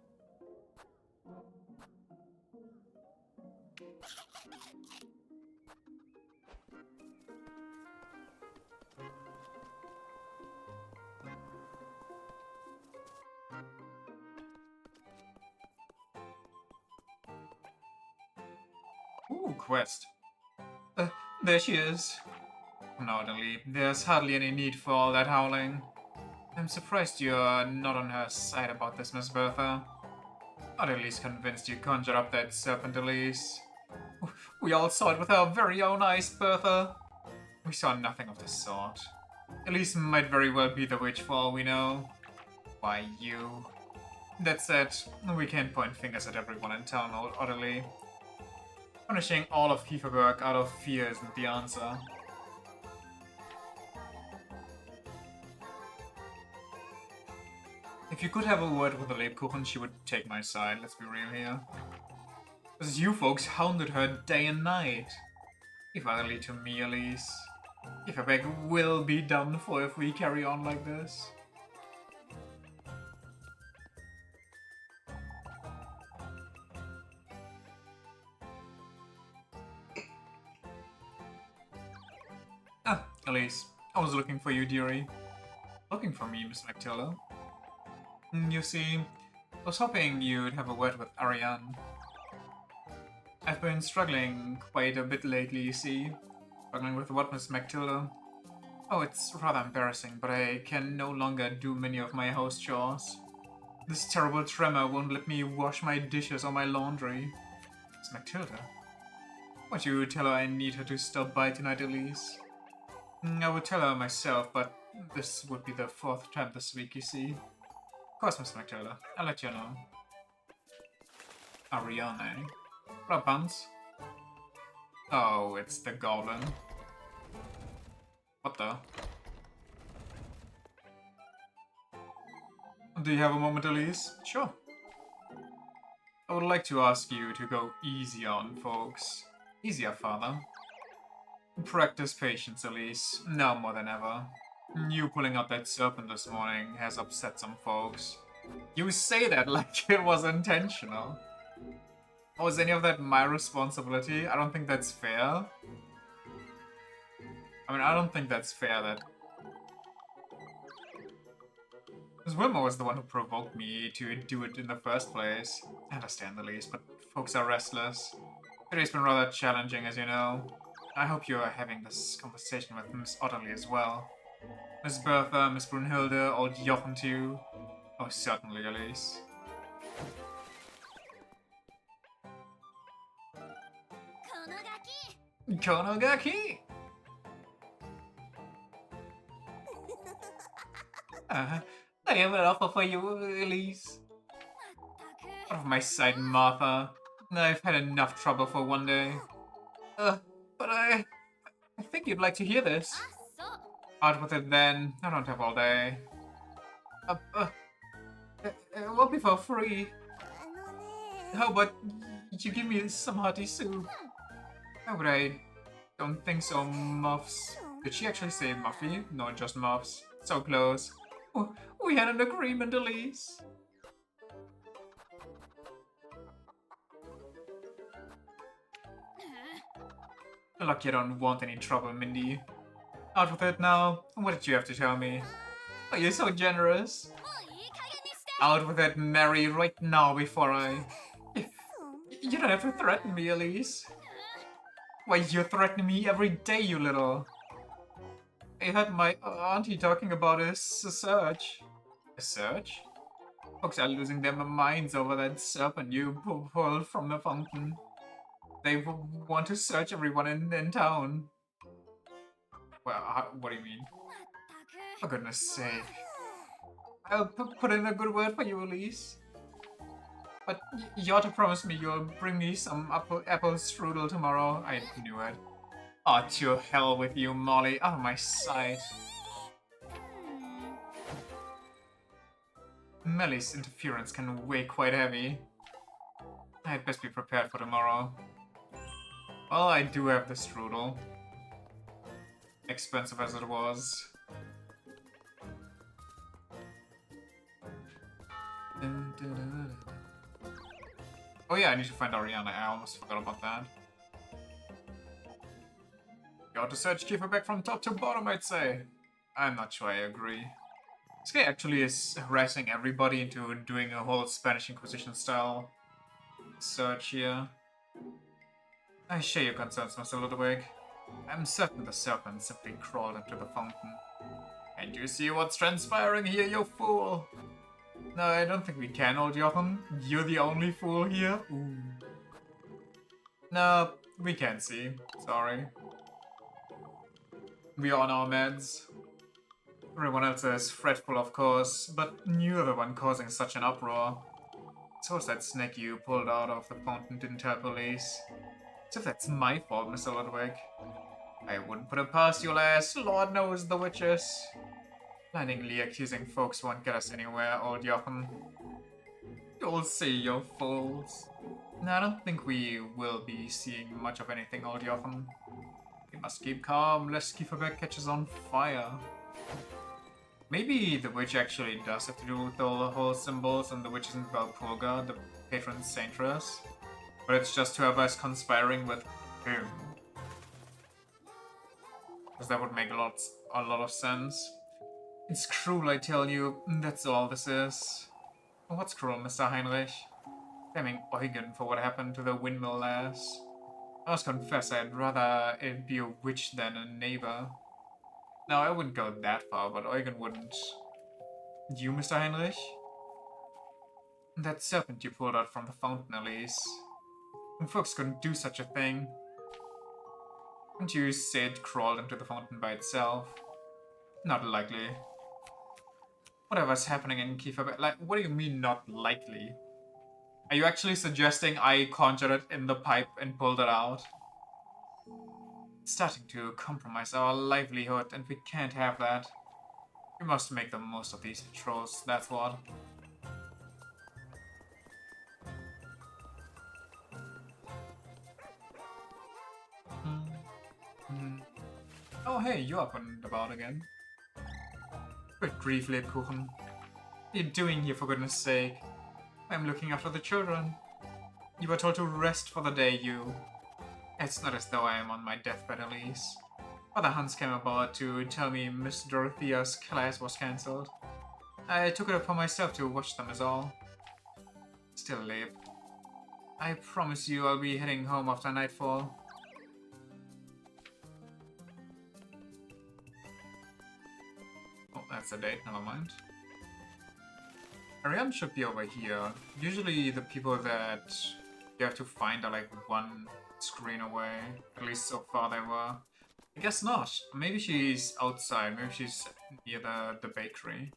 Ooh, quest. There she is. No, Delete. There's hardly any need for all that howling. I'm surprised you're not on her side about this, Miss Bertha. Not at least convinced you conjured up that serpent, Elise. We all saw it with our very own eyes, Bertha. We saw nothing of the sort. Elise might very well be the witch for all we know. Why, you. That said, we can't point fingers at everyone in town, utterly. Punishing all of Kieferberg out of fear isn't the answer. If you could have a word with the Lebkuchen, she would take my side, let's be real here. Because you folks hounded her day and night. If only to me, Elise. Kieferberg will be done for if we carry on like this. Ah, Elise. I was looking for you, dearie. Looking for me, Miss Matilda. You see, I was hoping you'd have a word with Ariane. I've been struggling quite a bit lately, you see. Struggling with what, Miss Matilda? Oh, it's rather embarrassing, but I can no longer do many of my house chores. This terrible tremor won't let me wash my dishes or my laundry. Miss Matilda? Won't you tell her I need her to stop by tonight, Elise? I would tell her myself, but this would be the 4th time this week, you see. Of course, Miss Matilda. I'll let you know. Ariane. What up, Buns? Oh, it's the goblin. What the? Do you have a moment, Elise? Sure. I would like to ask you to go easy on folks. Easier, father. Practice patience, Elise. Now more than ever. You pulling out that serpent this morning has upset some folks. You say that like it was intentional. Oh, is any of that my responsibility? I don't think that's fair. I mean, I don't think that's fair that... Because Wilma was the one who provoked me to do it in the first place. I understand the least, but folks are restless. Today's been rather challenging, as you know. I hope you are having this conversation with Miss Otterly as well. Miss Bertha, Miss Brunhilde, old Jochen too. Oh, certainly, Elise. Konogaki! I have an offer for you, Elise. Out of my sight, Martha. I've had enough trouble for one day. But I think you'd like to hear this. Out with it then. I don't have all day. It won't be for free. How about you give me some hearty soup? How would I? Don't think so, Muffs. Did she actually say Muffy? No, just Muffs. So close. Oh, we had an agreement, Elise. Lucky I don't want any trouble, Mindy. Out with it now. What did you have to tell me? Oh, you're so generous. Out with it, Mary, right now before I... You don't have to threaten me, Elise. Why, you threaten me every day, you little... I heard my auntie talking about a search. A search? Folks are losing their minds over that serpent you pulled from the fountain. They want to search everyone in town. Well, what do you mean? For goodness sake. I'll put in a good word for you, Elise. But you ought to promise me you'll bring me some apple strudel tomorrow. I knew it. Oh, to hell with you, Molly. Out of my sight. Melly's interference can weigh quite heavy. I'd best be prepared for tomorrow. Well, I do have the strudel. Expensive as it was. Oh yeah, I need to find Ariana. I almost forgot about that. You ought to search Kiefer back from top to bottom, I'd say. I'm not sure I agree. This guy actually is harassing everybody into doing a whole Spanish Inquisition style search here. I share your concerns, Mr. Ludwig. I'm certain the serpent simply crawled into the fountain. And you see what's transpiring here, you fool? No, I don't think we can, old Jochen. You're the only fool here? Ooh. No, we can't see. Sorry. We are on our meds. Everyone else is fretful, of course, but you're the one causing such an uproar. So was that snake you pulled out of the fountain didn't tell police. So if that's my fault, Mr. Ludwig. I wouldn't put it past you, lass. Lord knows the witches. Blindingly accusing folks won't get us anywhere, old Jochen. You'll see, you fools. No, I don't think we will be seeing much of anything, old Jochen. We must keep calm, lest Kieferbeck catches on fire. Maybe the witch actually does have to do with all the whole symbols, and the witch isn't Valpurga, the patron saintress. But it's just whoever is conspiring with him. Because that would make a lot of sense. It's cruel, I tell you. That's all this is. What's cruel, Mr. Heinrich? Blaming Eugen for what happened to the windmill lass. I must confess I'd rather it be a witch than a neighbor. Now, I wouldn't go that far, but Eugen wouldn't. You, Mr. Heinrich? That serpent you pulled out from the fountain, Elise. And folks couldn't do such a thing. Wouldn't you say it crawled into the fountain by itself? Not likely. Whatever's happening in Kiefer... Like, what do you mean, not likely? Are you actually suggesting I conjured it in the pipe and pulled it out? It's starting to compromise our livelihood, and we can't have that. We must make the most of these patrols, that's what. Oh hey, you're up and about again. Good grief, Lebkuchen. What are you doing here, for goodness sake? I'm looking after the children. You were told to rest for the day, you. It's not as though I am on my deathbed, Elise. Father Hans came aboard to tell me Miss Dorothea's class was cancelled. I took it upon myself to watch them is all. Still late. I promise you I'll be heading home after nightfall. Oh, that's a date, never mind. Ariane should be over here. Usually the people that you have to find are like one screen away. At least so far they were. I guess not. Maybe she's outside. Maybe she's near the bakery.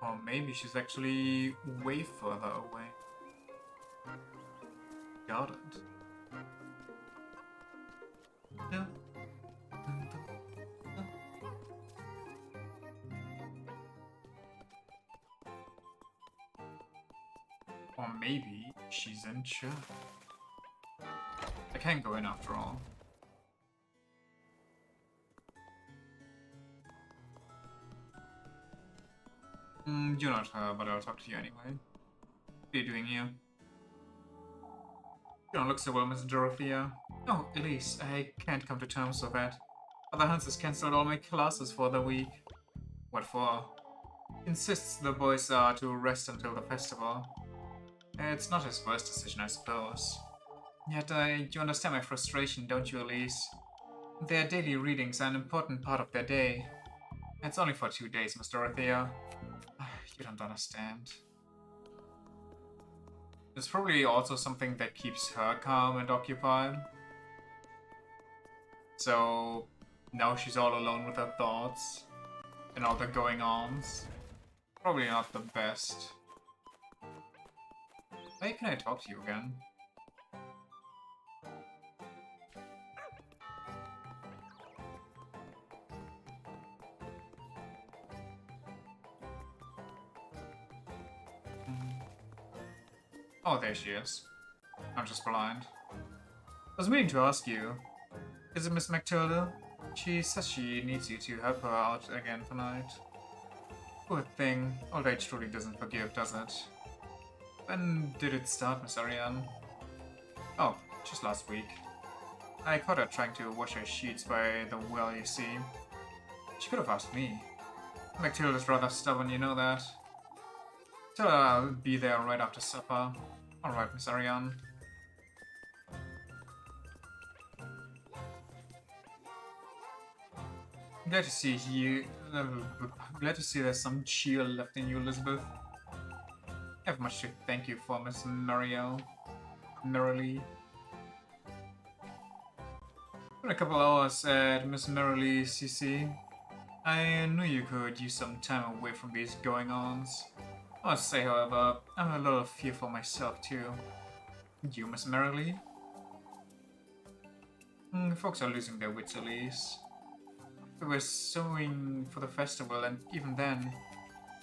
Or maybe she's actually way further away. Got it. Yeah. Or maybe she's in church. I can't go in after all. You're not her, but I'll talk to you anyway. What are you doing here? You don't look so well, Miss Dorothea. Oh, Elise, I can't come to terms with that. Father Hans has cancelled all my classes for the week. What for? He insists the boys are to rest until the festival. It's not his first decision, I suppose. Yet, you understand my frustration, don't you, Elise? Their daily readings are an important part of their day. It's only for 2 days, Miss Dorothea. You don't understand. There's probably also something that keeps her calm and occupied. So now she's all alone with her thoughts and all the going-ons. Probably not the best. Why can I talk to you again? Oh, there she is. I'm just blind. I was meaning to ask you, is it Miss McTilda? She says she needs you to help her out again tonight. Poor thing. Old age truly doesn't forgive, does it? When did it start, Miss Ariane? Oh, just last week. I caught her trying to wash her sheets by the well, you see. She could have asked me. McTilda's rather stubborn, you know that. Tell her I'll be there right after supper. Alright, Miss Ariane. Glad to see you. Glad to see there's some cheer left in you, Elizabeth. I have much to thank you for, Miss Merrill. Merrily. For a couple hours at Miss Merrily's, you see. I knew you could use some time away from these going-ons. I must say, however, I'm a little fearful myself, too. You, Miss Merrily? Folks are losing their wits, Elise. We were sewing for the festival, and even then,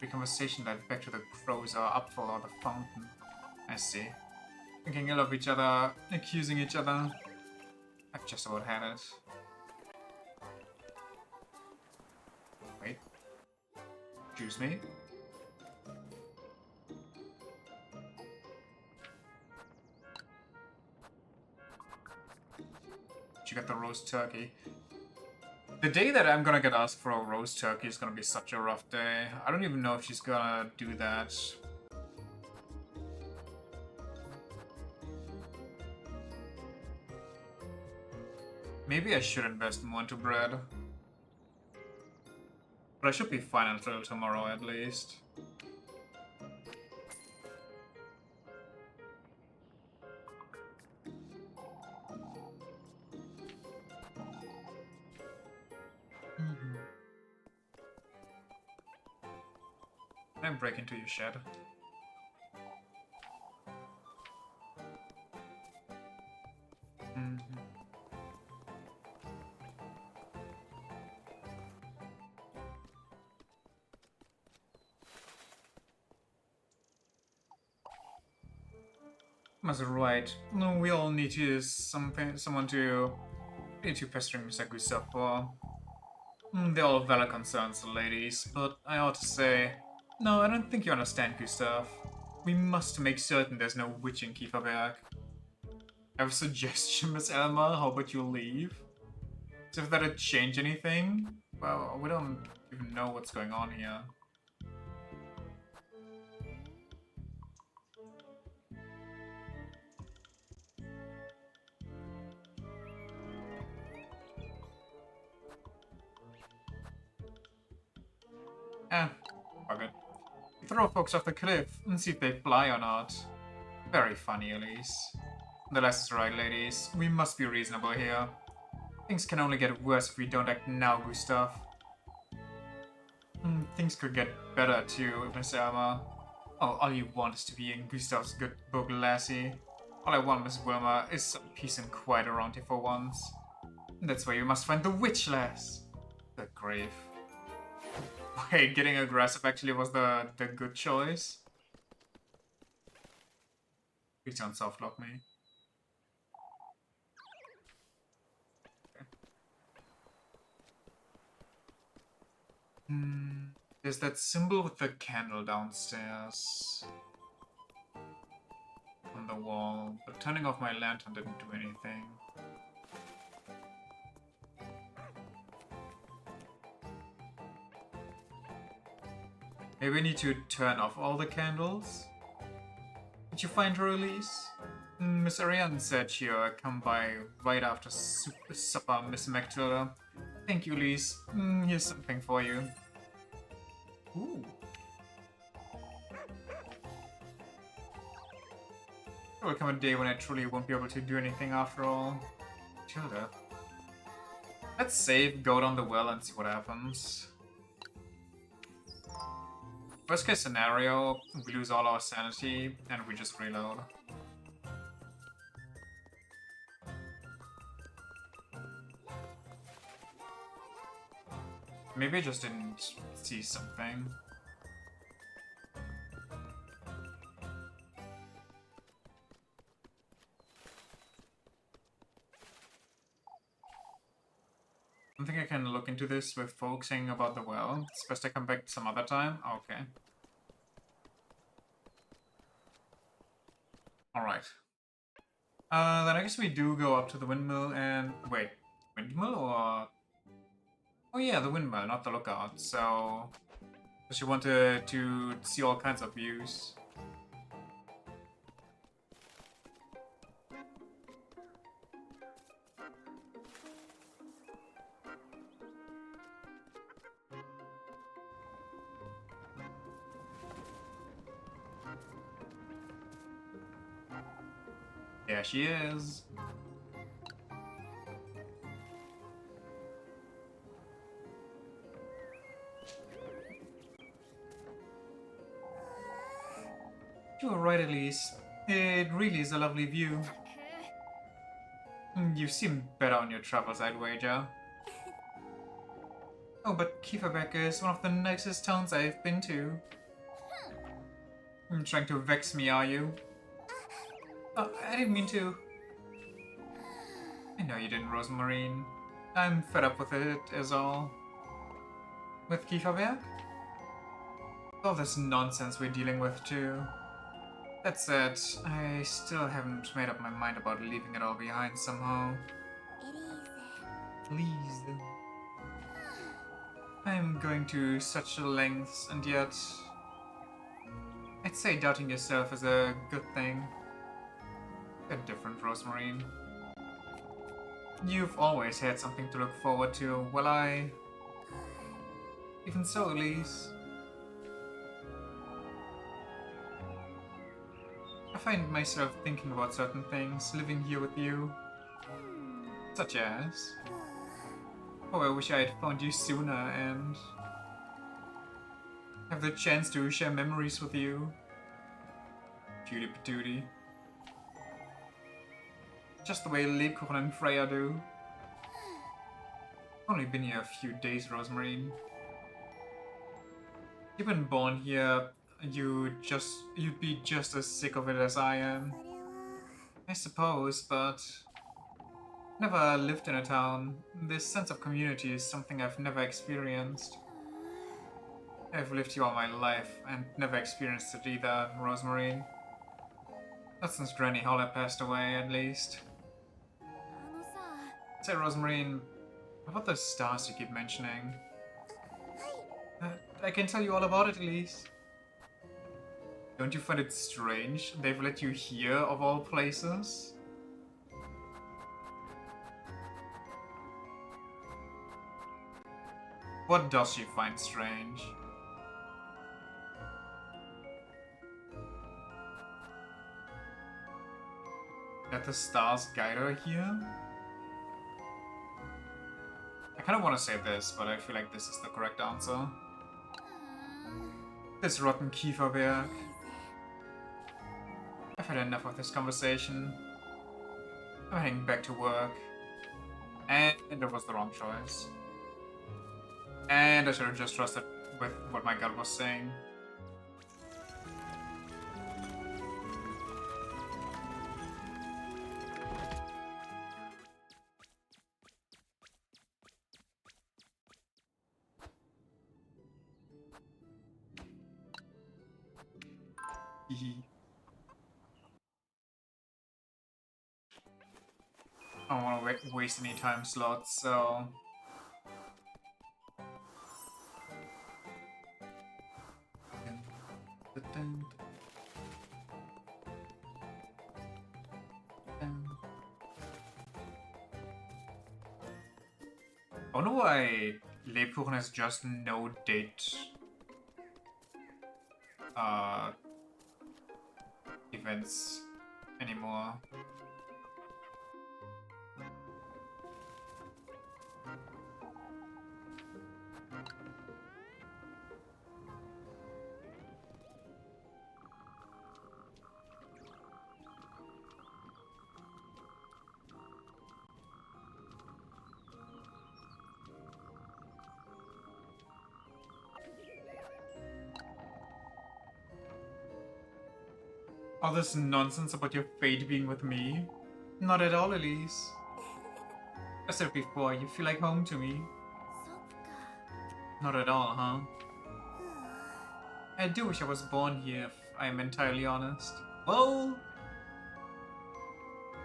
the conversation led back to the crows or apfel or the fountain. I see. Thinking ill of each other, accusing each other. I've just about had it. Wait. Excuse me? She got the roast turkey. The day that I'm gonna get asked for a roast turkey is gonna be such a rough day. I don't even know if she's gonna do that. Maybe I should invest more into bread. But I should be fine until tomorrow at least. Can I break into your shed? That's right. No, we all need to use someone to pestering Mr. Gustav for. They're all valid concerns, ladies, but I ought to say, no, I don't think you understand, Gustav. We must make certain there's no witch in Kieferberg. I have a suggestion, Miss Elma. How about you leave? So if that'd change anything? Well, we don't even know what's going on here. Fuck it. Throw folks off the cliff and see if they fly or not. Very funny, Elise. The less is right, ladies. We must be reasonable here. Things can only get worse if we don't act now, Gustav. Things could get better too, Miss Elma. Oh, all you want is to be in Gustav's good book, lassie. All I want, Miss Wilma, is some peace and quiet around here for once. And that's why you must find the witch, lass. Good grief. Wait, getting aggressive actually was the good choice? Please don't softlock me. There's that symbol with the candle downstairs on the wall, but turning off my lantern didn't do anything. Maybe we need to turn off all the candles? Did you find her, Elise? Miss Ariane said she'll come by right after supper, Miss Matilda. Thank you, Elise. Here's something for you. Ooh. There will come a day when I truly won't be able to do anything after all. Matilda. Let's save, go down the well and see what happens. Worst case scenario, we lose all our sanity and we just reload. Maybe I just didn't see something. I don't think I can look into this with focusing about the well. It's best I come back some other time. Okay. Alright. Then I guess we do go up to the windmill and... Wait. Windmill or... Oh yeah, the windmill, not the lookout. So... She wanted to see all kinds of views. There she is. You were right, Elise. It really is a lovely view. You seem better on your travels, I'd wager. Oh, but Kieferbeck is one of the nicest towns I've been to. Trying to vex me, are you? Oh, I didn't mean to. I know you didn't, Rosemarine. I'm fed up with it, is all. With Kieferberg? All this nonsense we're dealing with, too. That said, I still haven't made up my mind about leaving it all behind somehow. Please. I'm going to such lengths, and yet... I'd say doubting yourself is a good thing. You're different, Rosemarine. You've always had something to look forward to, while I... Even so, Elise. I find myself thinking about certain things, living here with you. Such as... Oh, I wish I had found you sooner and... have the chance to share memories with you. Cutie patootie. Just the way Lebkuchen and Freya do. Only been here a few days, Rosemarine. You've been born here, you'd be just as sick of it as I am. I suppose, but... Never lived in a town. This sense of community is something I've never experienced. I've lived here all my life and never experienced it either, Rosemary. Not since Granny Holler passed away, at least. Say, Rosemary, what about those stars you keep mentioning? I can tell you all about it, at least. Don't you find it strange they've let you here, of all places? What does she find strange? That the stars guide her here? I kind of want to say this, but I feel like this is the correct answer. This rotten Kieferberg. I've had enough of this conversation. I'm heading back to work. And it was the wrong choice. And I should have just trusted with what my gut was saying. Hehe. I don't want to waste any time slots, so... I wonder why Lebkuchen has just no date events anymore. All this nonsense about your fate being with me? Not at all, Elise. I said before, you feel like home to me. Not at all, huh? I do wish I was born here, if I'm entirely honest. Well...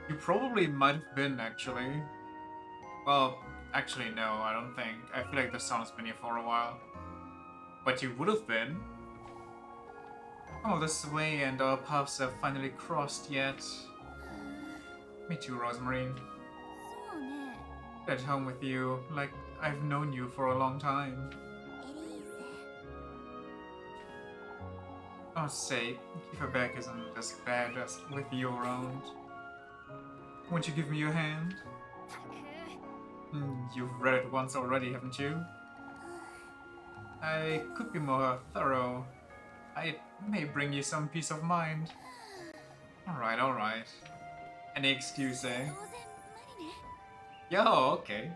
you probably might have been, actually. Well, actually no, I don't think. I feel like this town has been here for a while. But you would have been. All this way and our paths have finally crossed yet. Me too, Rosemary. At home with you, like I've known you for a long time. Oh, say, Kieferberg isn't as bad as with you around. Won't you give me your hand? You've read it once already, haven't you? I could be more thorough. I may bring you some peace of mind. Alright, alright. Any excuse, eh? Yo, okay.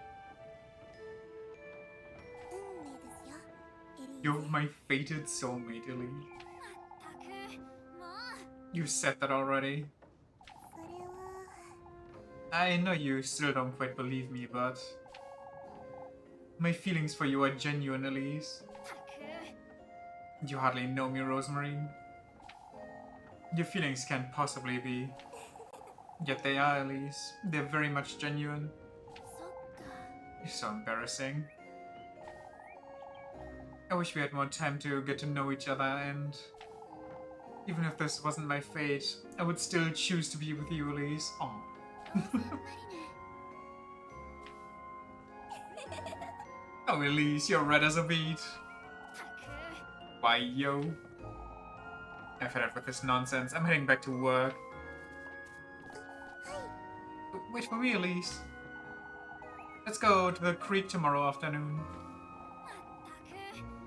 You're my fated soulmate, Ellie. You said that already. I know you still don't quite believe me, but... my feelings for you are genuine, Elise. You hardly know me, Rosemary. Your feelings can't possibly be. Yet they are, Elise. They're very much genuine. You're so embarrassing. I wish we had more time to get to know each other, and... even if this wasn't my fate, I would still choose to be with you, Elise. Aw. Oh, Elise, you're red as a beet. Why, yo. I'm fed up with this nonsense. I'm heading back to work. Wait for me, Elise. Let's go to the creek tomorrow afternoon.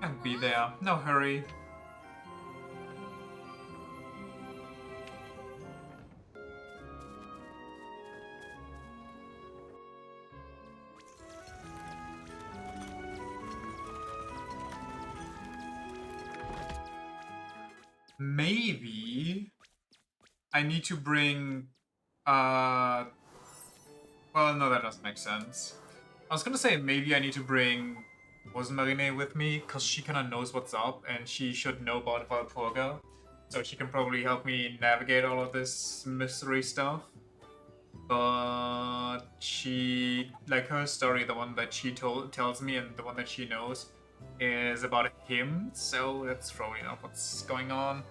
I'll be there. No hurry. Maybe I need to bring, well, no, that doesn't make sense. I was gonna say maybe I need to bring Rosemary with me, because she kind of knows what's up, and she should know about Valpurga. So she can probably help me navigate all of this mystery stuff. But she, like her story, the one that she tells me and the one that she knows, is about him, so that's probably not what's going on.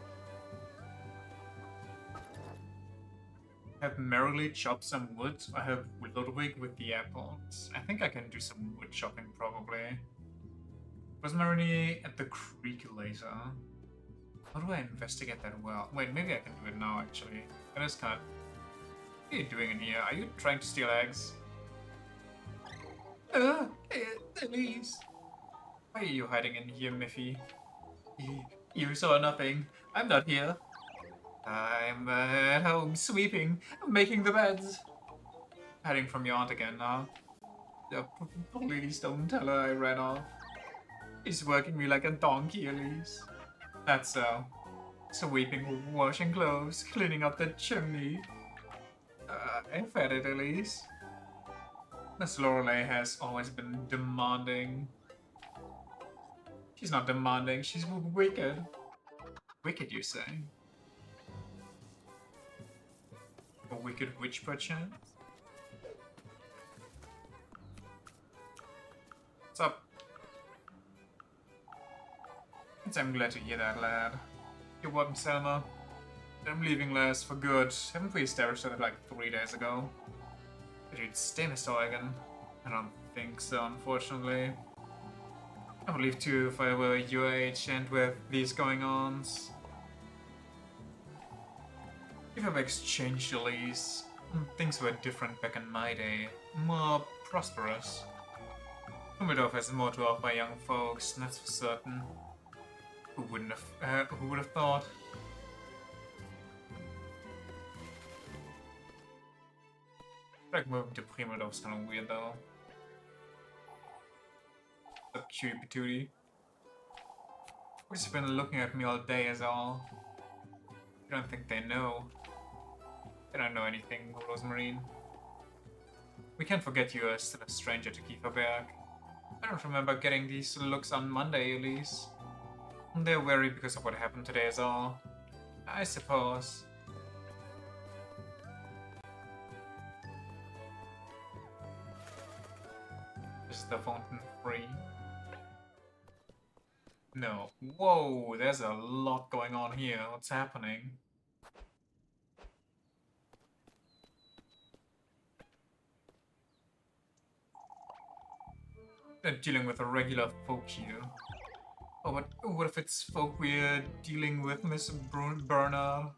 Have merrily chopped some wood. I have Ludwig with the apples. I think I can do some wood chopping probably. Rosemary at the creek later. How do I investigate that well? Wait, maybe I can do it now actually. That is kind of... What are you doing in here? Are you trying to steal eggs? Elise! Why are you hiding in here, Miffy? You saw nothing. I'm not here. I'm at home sweeping, making the beds. Hiding from your aunt again now. Please don't tell her I ran off. She's working me like a donkey, Elise. That's so. Sweeping, washing clothes, cleaning up the chimney. I fed it, Elise. Miss Lorelei has always been demanding. She's not demanding, she's wicked. Wicked, you say? A wicked witch, perchance? What's up? I'm glad to hear that, lad. You're welcome, Selma. I'm leaving Les for good. Haven't we established that like 3 days ago? But you'd stay, Mr. Eugen? I don't think so, unfortunately. I would leave too if I were your age and with these going-ons. If I've exchanged the lease, things were different back in my day. More prosperous. Humidorf has more to offer young folks, that's for certain. Who would have thought? Like moving to Primadorf's kind of weird though. A cutie patootie. Just been looking at me all day is all. You don't think they know? They don't know anything, Rosemarine. We can't forget you are still a stranger to Kieferberg. I don't remember getting these looks on Monday, Elise. They're wary because of what happened today is all. I suppose. Is the fountain free? No. Whoa, there's a lot going on here. What's happening? They're dealing with a regular folk here. Oh, what if it's folk we're dealing with, Miss Bernard?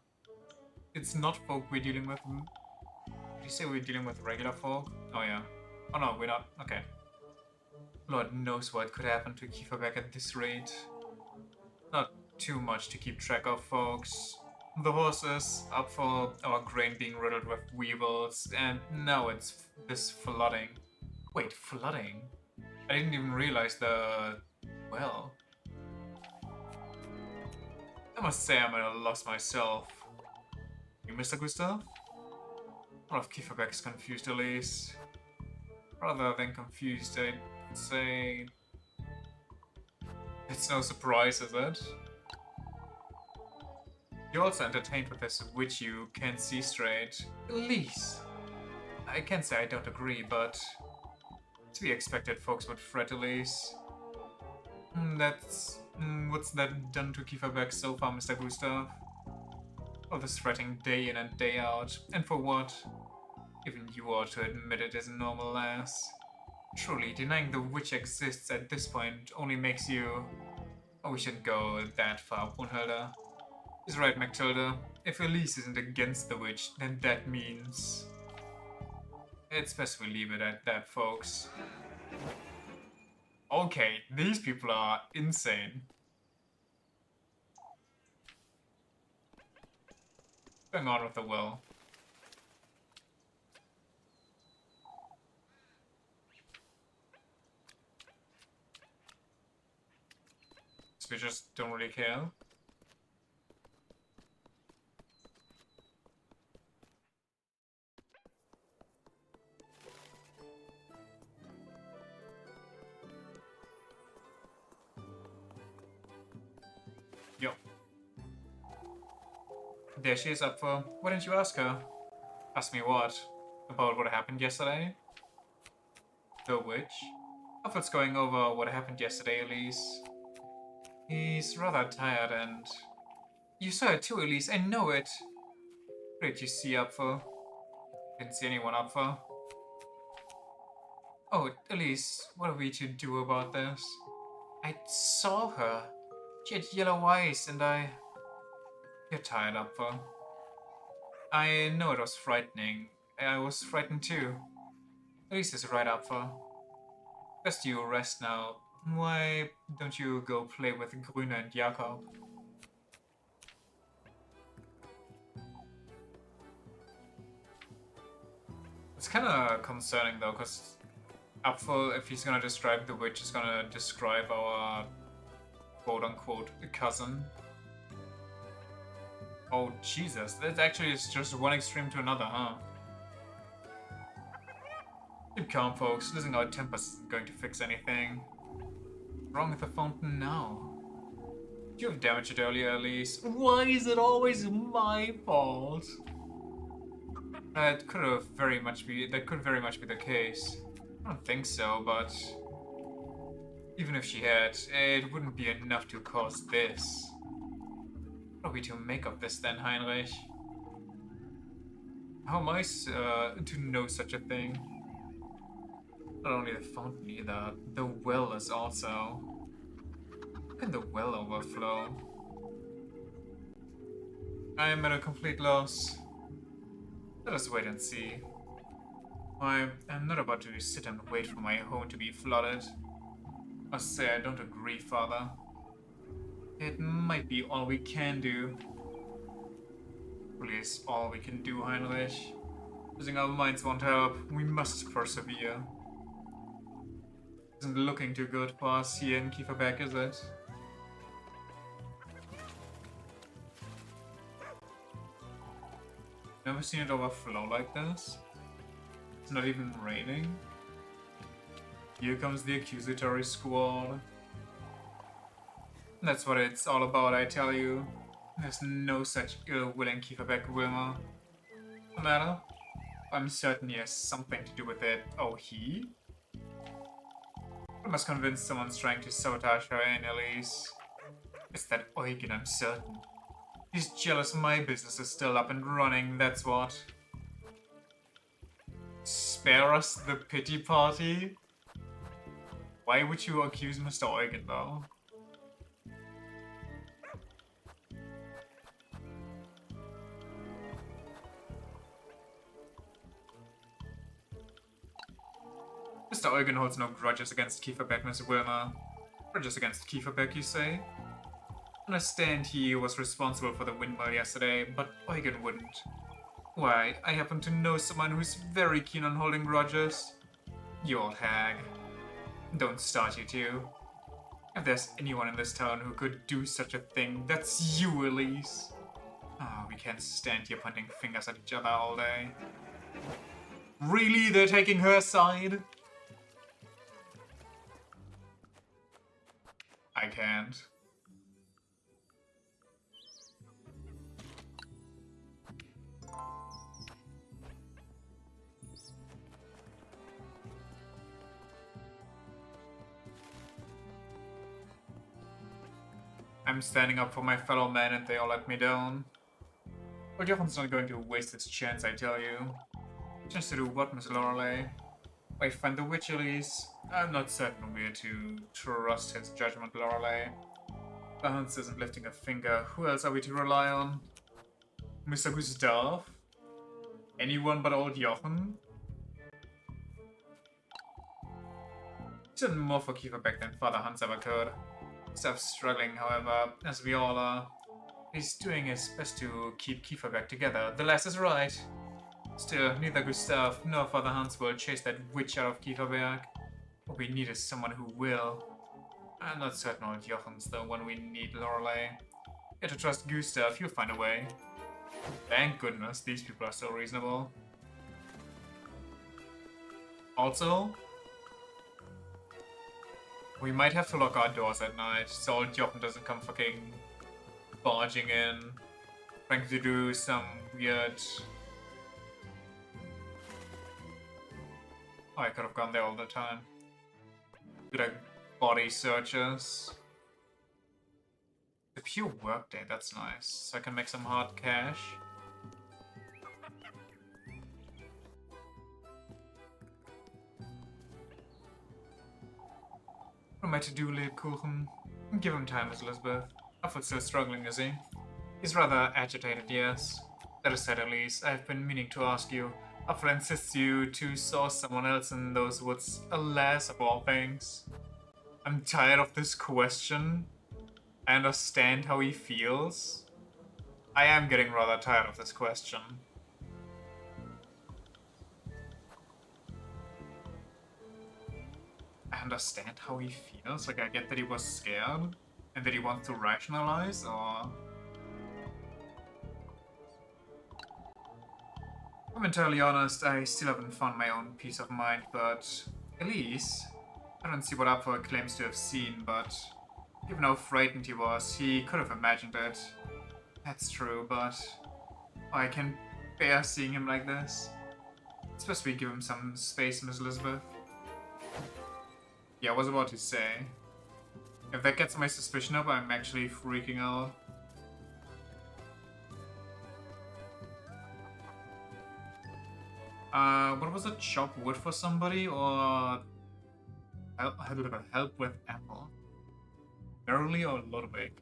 It's not folk we're dealing with. Did you say we're dealing with regular folk? Oh yeah. Oh no, we're not. Okay. Lord knows what could happen to Kieferbeck at this rate. Not too much to keep track of, folks. The horses up for our grain being riddled with weevils, and now it's this flooding. Wait, flooding? I didn't even realize the... well... I must say I'm at a loss myself. You, Mr. Gustav? All of Kieferbeck is confused, Elise. Rather than confused, I'd say... it's no surprise, is it? You're also entertained with this witch you can't see straight. Elise! I can't say I don't agree, but... to be expected, folks would fret, Elise. That's... what's that done to Kieferbeck so far, Mr. Gustav? All this fretting day in and day out. And for what? Even you ought to admit it isn't normal, lass. Truly, denying the witch exists at this point only makes you... oh, we shouldn't go that far, Brunhilde. He's right, Matilda. If Elise isn't against the witch, then that means... it's best we leave it at that, folks. Okay, these people are insane. What's going on with the well? So we just don't really care. there she is up for. Why didn't you ask her? Ask me what? About what happened yesterday? The witch? Alfred's going over what happened yesterday, Elise. He's rather tired and... You saw it too, Elise, I know it! What did you see up for? Didn't see anyone up for. Oh, Elise, what are we to do about this? I saw her. She had yellow eyes and You're tired, up for. I know it was frightening. I was frightened too. Elise is right, up for. Best you rest now. Why don't you go play with Grüne and Jakob? It's kind of concerning though, because Apfel, if he's gonna describe the witch, is gonna describe our quote-unquote cousin. Oh Jesus, that actually is just one extreme to another, huh? Keep calm, folks. Losing our tempers isn't going to fix anything. What's wrong with the fountain now? You have damaged it earlier, Elise. Why is it always my fault? That could very much be the case. I don't think so, but even if she had, it wouldn't be enough to cause this. What are we to make of this then, Heinrich? How am I to know such a thing? Not only the fountain either, the well is also. How can the well overflow? I am at a complete loss. Let us wait and see. I'm not about to sit and wait for my home to be flooded. Must say I don't agree, Father. It might be all we can do. Please, all we can do, Heinrich. Losing our minds won't help. We must persevere. Isn't looking too good for us here in Kieferberg, is it? Never seen it overflow like this. It's not even raining. Here comes the accusatory squad. That's what it's all about, I tell you. There's no such ill will in Kieferberg, Wilma. No matter. I'm certain he has something to do with it. Oh, he? I must convince someone's trying to sabotage her in, Elise. It's that Eugen, I'm certain. He's jealous my business is still up and running, that's what. Spare us the pity party? Why would you accuse Mr. Eugen, though? Mr. Eugen holds no grudges against Kieferbeck, Miss Wilma. Grudges against Kieferbeck, you say? Understand he was responsible for the windmill yesterday, but Eugen wouldn't. Why, I happen to know someone who's very keen on holding grudges. You old hag. Don't start, you two. If there's anyone in this town who could do such a thing, that's you, Elise. Oh, we can't stand here pointing fingers at each other all day. Really? They're taking her side? I can't. I'm standing up for my fellow men and they all let me down. But Jochen's not going to waste his chance, I tell you. Chance to do what, Miss Lorelei? Why find the witch, Elise? I'm not certain we're to trust his judgment, Lorelei. Hans isn't lifting a finger. Who else are we to rely on? Mr. Gustav? Anyone but old Jochen? He's done more for Kieferbeck than Father Hans ever could. Gustav's struggling, however, as we all are. He's doing his best to keep Kieferbeck together. The lass is right. Still, neither Gustav nor Father Hans will chase that witch out of Kieferberg. What we need is someone who will. I'm not certain old Jochen's the one we need, Lorelei. You have to trust Gustav, he'll find a way. Thank goodness these people are so reasonable. Also, we might have to lock our doors at night so old Jochen doesn't come fucking barging in. trying to do some weird... Oh, I could have gone there all the time. Do like body searches. The pure workday, that's nice. So I can make some hard cash. What am I to do, Lebkuchen? Give him time, Miss Elizabeth. Alfred's still struggling, is he? He's rather agitated, yes. That is said, at least. I've been meaning to ask you. Alfred insists you to saw someone else in those woods. Alas, of all things. I'm tired of this question. I understand how he feels. I am getting rather tired of this question. I understand how he feels. Like, I get that he was scared and that he wants to rationalize, or... If I'm entirely honest, I still haven't found my own peace of mind, but Elise, I don't see what Alfred claims to have seen, but given how frightened he was, he could have imagined it. That's true, but I can bear seeing him like this. It's best we give him some space, Miss Elizabeth. Yeah, I was about to say. If that gets my suspicion up, I'm actually freaking out. What was it? Chop wood for somebody, or help with apple? Merrily or Ludwig?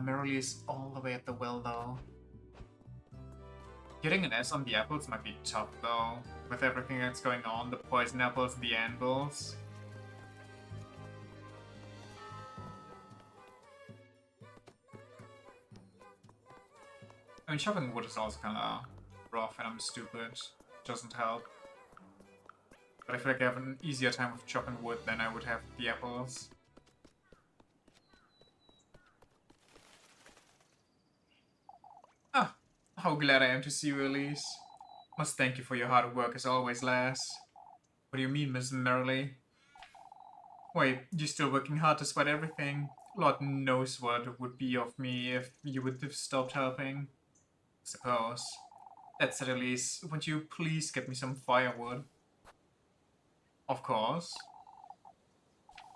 Merrily is all the way at the well, though. Getting an S on the apples might be tough, though. With everything that's going on, the poison apples, the anvils. I mean, chopping wood is also kinda rough and I'm stupid. Doesn't help. But I feel like I have an easier time with chopping wood than I would have the apples. Ah, how glad I am to see you, Elise. Must thank you for your hard work as always, lass. What do you mean, Miss Merrily? Wait, you're still working hard despite everything? Lord knows what it would be of me if you would have stopped helping. Suppose. That said, Elise, would you please get me some firewood? Of course.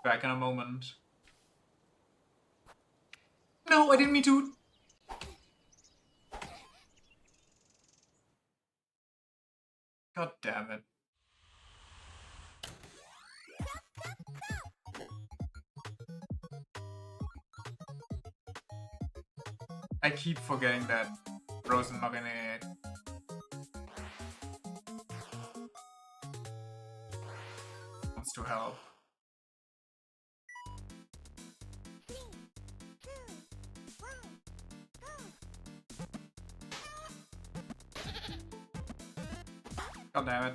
Back in a moment. No, I didn't mean to... God damn it. I keep forgetting that frozen marinade. Wants to help. God damn it.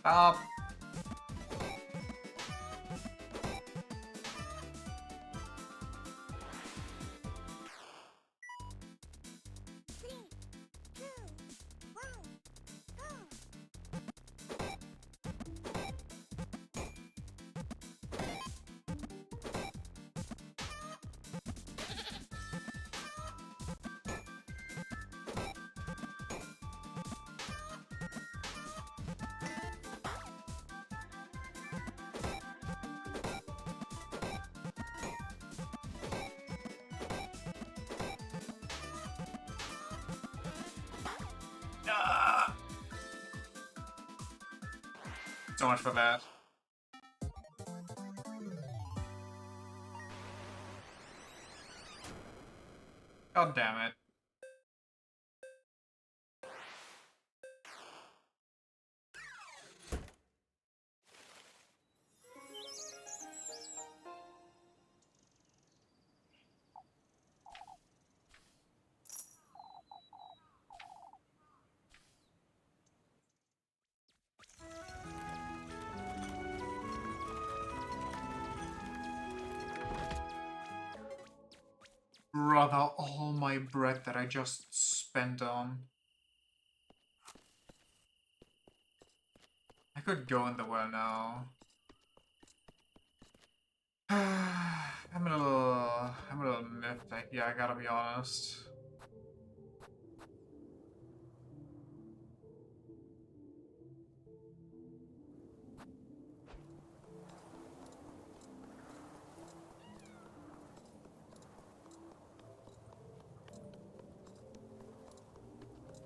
Stop. So much for that. God damn it. Brother, all my bread that I just spent on. I could go in the well now. I'm a little miffed. Yeah, I gotta be honest.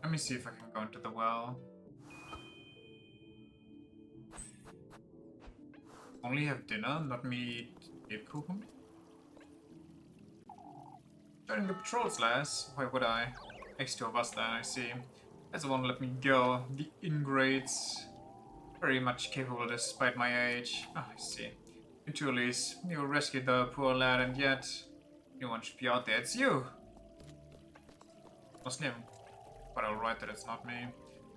Let me see if I can go into the well. Only have dinner, not meat, Lebkuchen? Joining the patrols, lass. Why would I? Next two of us then, I see. That's won't let me go. The ingrates. Very much capable despite my age. Oh, I see. You two, Elise. You rescued the poor lad, and yet anyone should be out there. It's you! Muslim. But I'll write that it's not me.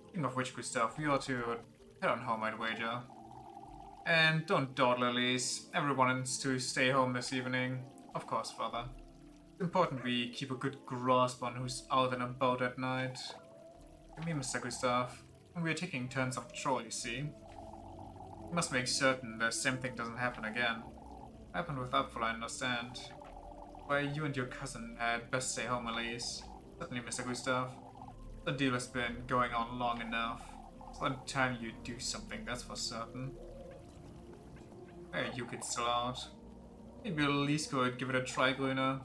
Speaking of which, Gustav, we ought to head on home, I'd wager. And don't dawdle, Elise. Everyone wants to stay home this evening. Of course, father. It's important we keep a good grasp on who's out and about at night. You mean, Mr. Gustav? We are taking turns on patrol, you see. We must make certain the same thing doesn't happen again. Happened with Apfel, I understand. Why, you and your cousin had best stay home, Elise. Certainly, Mr. Gustav. The deal has been going on long enough. It's about time you do something, that's for certain. Hey, you kids still out. Maybe Elise could give it a try, Grüner.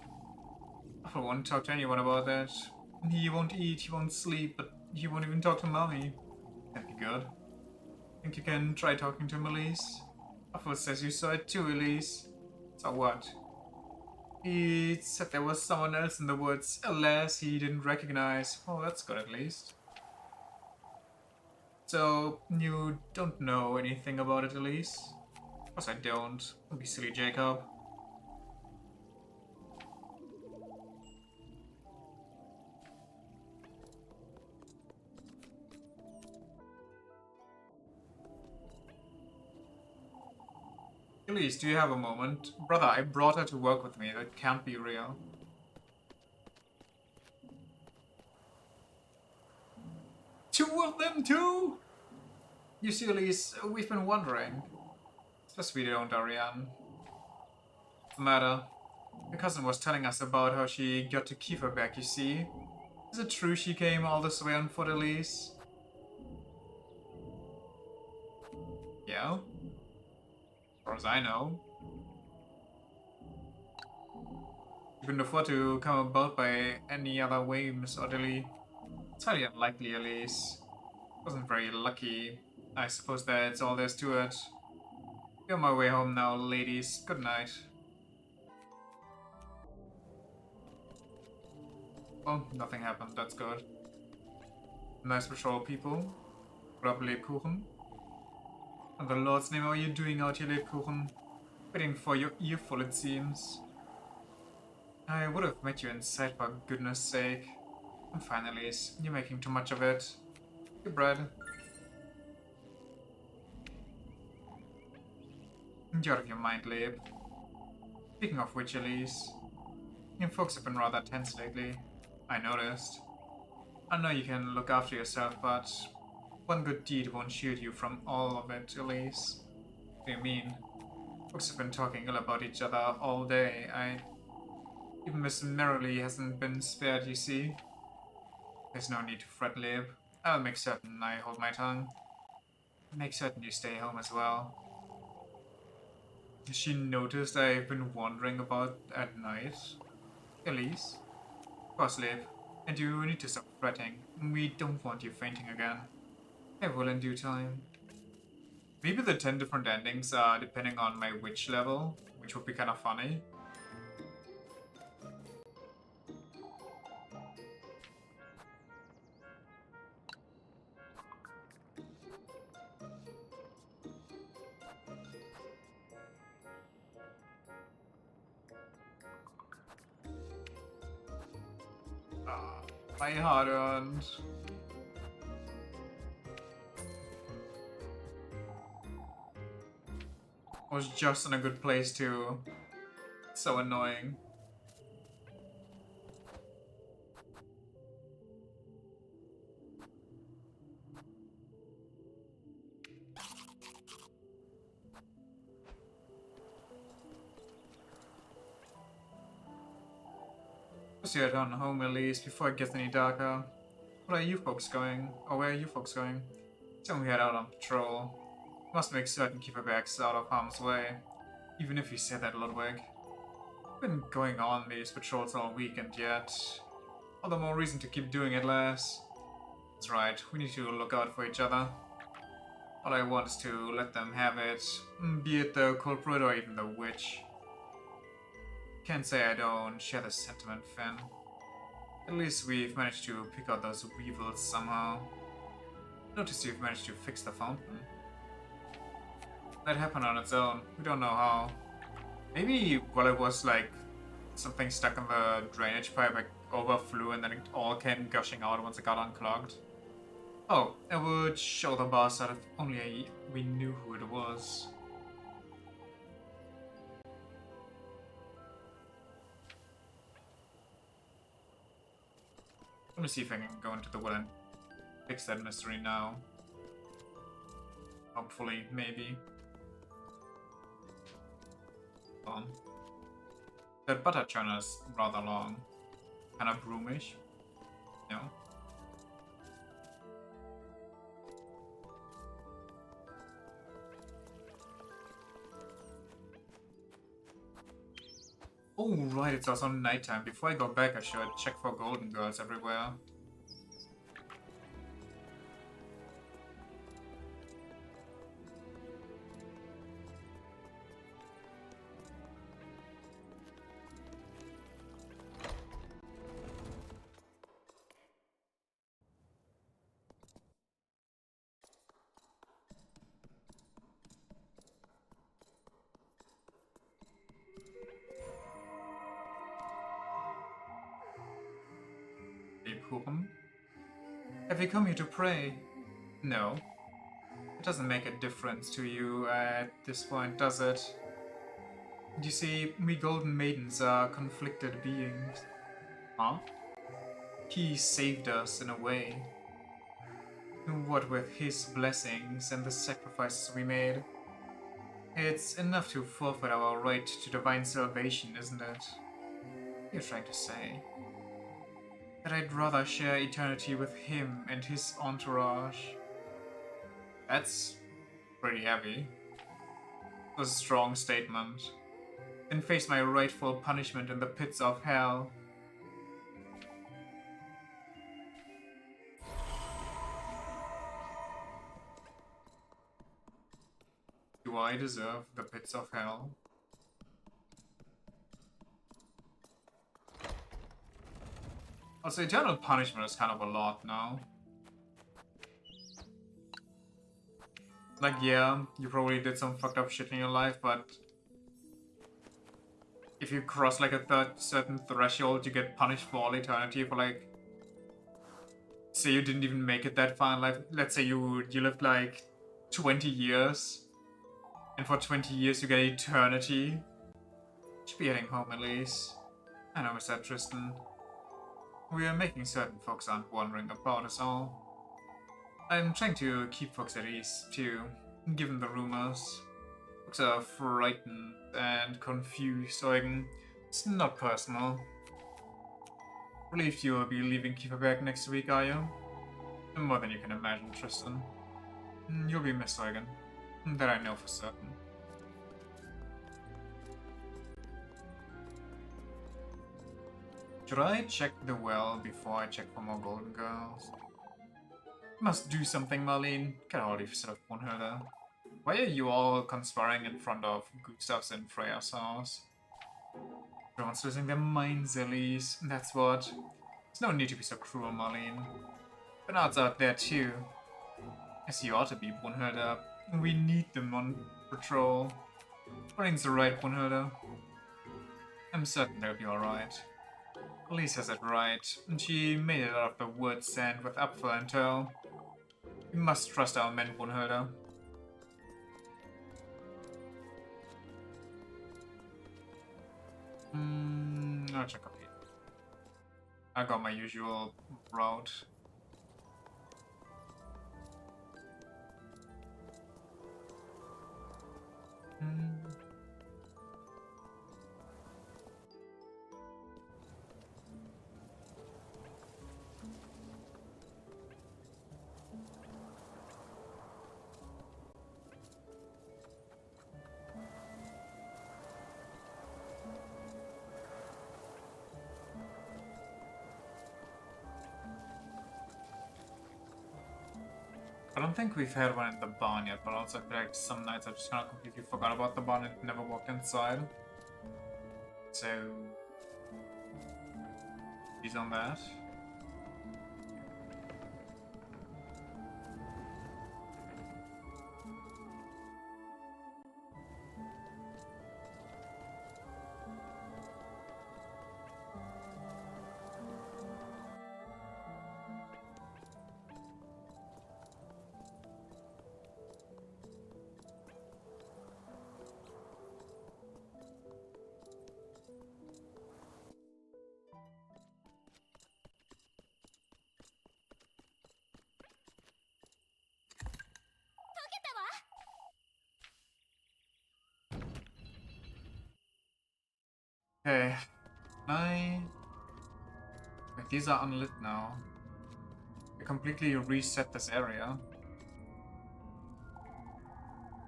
I won't talk to anyone about that. He won't eat, he won't sleep, but he won't even talk to Mommy. That'd be good. Think you can try talking to him, Elise? Apfel says you saw it too, Elise. So what? He said there was someone else in the woods. Alas, he didn't recognize. Oh, that's good at least. So, you don't know anything about it, Elise? Of course I don't. Don't be silly, Jacob. Elise, do you have a moment? Brother, I brought her to work with me. That can't be real. Two of them too? You see, Elise, we've been wondering. Just we don't, Ariane. What's the matter? My cousin was telling us about how she got to keep her back, you see. Is it true she came all this way on foot, Elise? Yeah? As far as I know. You couldn't afford to come about by any other way, Miss Ottilie. It's highly unlikely, Elise. Wasn't very lucky. I suppose that's all there's to it. Be on my way home now, ladies. Good night. Well, nothing happened. That's good. Nice patrol, people. What up, Lebkuchen? What the Lord's name are you doing out here, Lebkuchen? Waiting for your earful, it seems. I would have met you inside, for goodness sake. And finally, you're making too much of it. Your bread. You're out of your mind, Lib. Speaking of which, Elise, you folks have been rather tense lately. I noticed. I know you can look after yourself, but one good deed won't shield you from all of it, Elise. What do you mean? Folks have been talking ill about each other all day. Even Miss Merrily hasn't been spared, you see. There's no need to fret, Lib. I'll make certain I hold my tongue. Make certain you stay home as well. Has she noticed I've been wandering about at night? Elise? Of course, Lib. And you need to stop fretting. We don't want you fainting again. I will in due time. Maybe the 10 different endings are depending on my witch level, which would be kind of funny. My hard-earned. Was just in a good place too. So annoying. must head on home at least before it gets any darker. What are you folks going? Or where are you folks going? Tell me head out on patrol. Must make certain keep our backs out of harm's way. Even if you said that, Ludwig. We've been going on these patrols all weekend yet. All the more reason to keep doing it, lass. That's right, we need to look out for each other. All I want is to let them have it, be it the culprit or even the witch. Can't say I don't share the sentiment, Finn. At least we've managed to pick out those weevils somehow. Notice you've managed to fix the fountain. That happened on its own. We don't know how. Maybe while it was like something stuck in the drainage pipe, like overflew and then it all came gushing out once it got unclogged. Oh, it would show the boss that if only we knew who it was. Let me see if I can go into the wood and fix that mystery now. Hopefully, maybe. That butter churner is rather long. Kind of broomish. No. Oh, right, it's also nighttime. Before I go back, I should check for golden girls everywhere. Have you come here to pray? No. It doesn't make a difference to you at this point, does it? You see, we golden maidens are conflicted beings. Huh? He saved us in a way. What with his blessings and the sacrifices we made. It's enough to forfeit our right to divine salvation, isn't it? You're trying to say that I'd rather share eternity with him and his entourage. That's pretty heavy. A strong statement. And face my rightful punishment in the pits of hell. Do I deserve the pits of hell? Also, eternal punishment is kind of a lot now. Like, yeah, you probably did some fucked up shit in your life, but if you cross like a certain threshold, you get punished for all eternity for like, say you didn't even make it that far in life. Let's say you lived like 20 years, and for 20 years you get eternity. Should be heading home at least. I know, Mr. Tristan. We are making certain folks aren't wondering about us all. I'm trying to keep folks at ease, too, given the rumors. Folks are frightened and confused, so it's not personal. Relieved you will be leaving Kieferberg next week, are you? More than you can imagine, Tristan. You'll be missed, Eugen. That I know for certain. Should I check the well before I check for more golden girls? Must do something, Marlene. Can hardly set up one her there. Why are you all conspiring in front of Gustav's and Freya's house? Everyone's losing their minds, Elise. That's what. There's no need to be so cruel, Marlene. Bernard's out there too. As he ought to be, Brunhilde. We need them on patrol. Marlene's the right Brunhilde. I'm certain they'll be alright. Elise has it right. She made it out of the woods and with Apfel in tow. We must trust our men, Brunhilde. I'll check up here. I got my usual route. I don't think we've had one in the barn yet, but also I feel like some nights I just kind of completely forgot about the barn and never walked inside. So, he's on that. Okay, Wait, these are unlit now. I completely reset this area.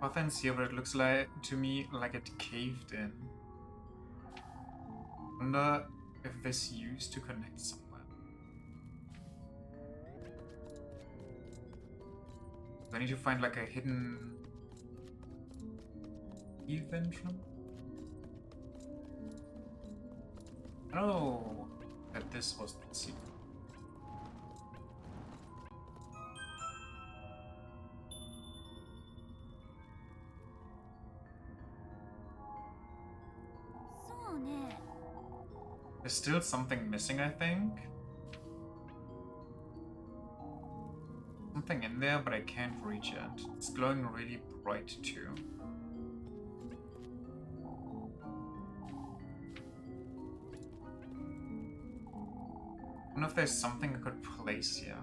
Nothing's here, but it looks like to me like it caved in. Wonder if this used to connect somewhere. Do I need to find like a hidden cave entrance? I know that this was the secret. There's still something missing, I think. Something in there, but I can't reach it. It's glowing really bright too. I don't know if there's something I could place here.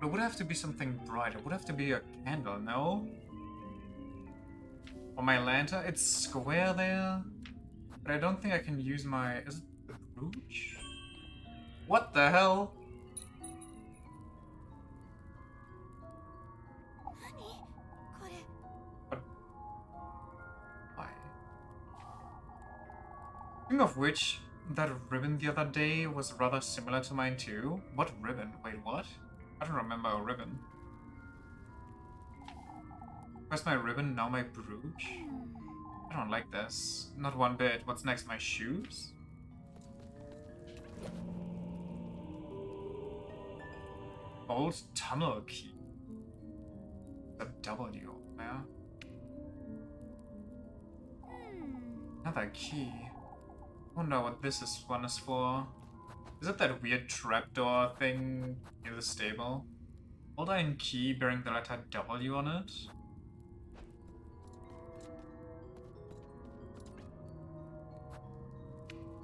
But it would have to be something bright. It would have to be a candle, no? Or my lantern? It's square there. But I don't think I can use my... Is it the brooch? What the hell? But why? Speaking of which, that ribbon the other day was rather similar to mine too. What ribbon? Wait, what? I don't remember a ribbon. First my ribbon, now my brooch? I don't like this. Not one bit. What's next? My shoes? Old tunnel key. The W, yeah. Another key. Wonder what one is for. Is it that weird trapdoor thing near the stable? Old iron key bearing the letter W on it?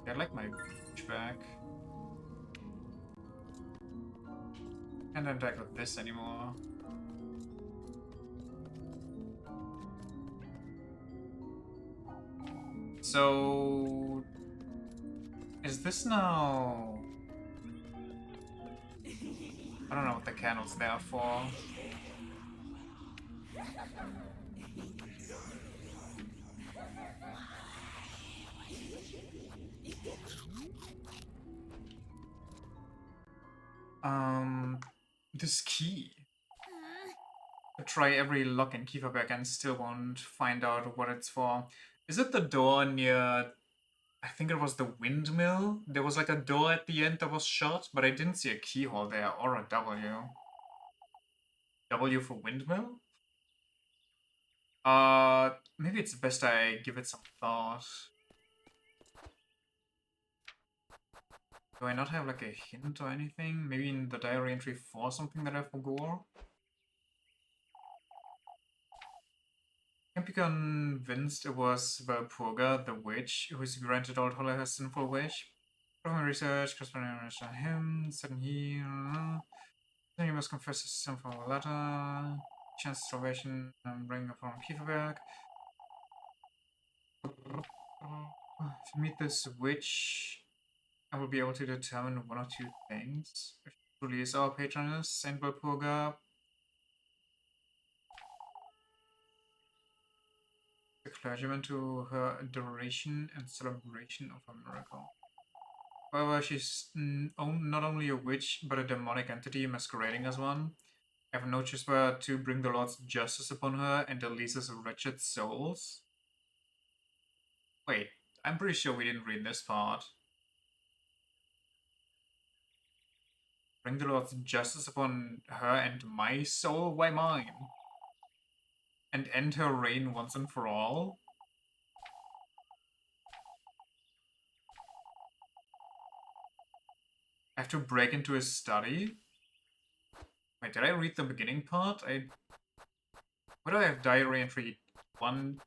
Yeah, I'd like my brooch back. Can't interact with this anymore. So... Is this now... I don't know what the candle's there for. This key. I try every lock and keeper back and still won't find out what it's for. Is it the door near... I think it was the windmill? There was like a door at the end that was shut, but I didn't see a keyhole there or a W. W for windmill? Maybe it's best I give it some thought. Do I not have like a hint or anything? Maybe in the diary entry 4 something that I forgot? Can't be convinced it was Valpurga, the witch, who's granted old Holler her sinful wish. From my research, corresponding on him, said he... Then you must confess his sinful letter. Chance salvation and bring upon Kieferberg. If you meet this witch, I will be able to determine one or two things. If she truly is our patroness, Saint Valpurga, the clergyman to her adoration and celebration of her miracle. However, she's not only a witch, but a demonic entity masquerading as one. I have no choice but to bring the Lord's justice upon her and Elisa's wretched souls. Wait, I'm pretty sure we didn't read this part. Bring the Lord's justice upon her and my soul? Why mine? And end her reign once and for all? I have to break into his study? Wait, did I read the beginning part? Where do I have diary entry 1,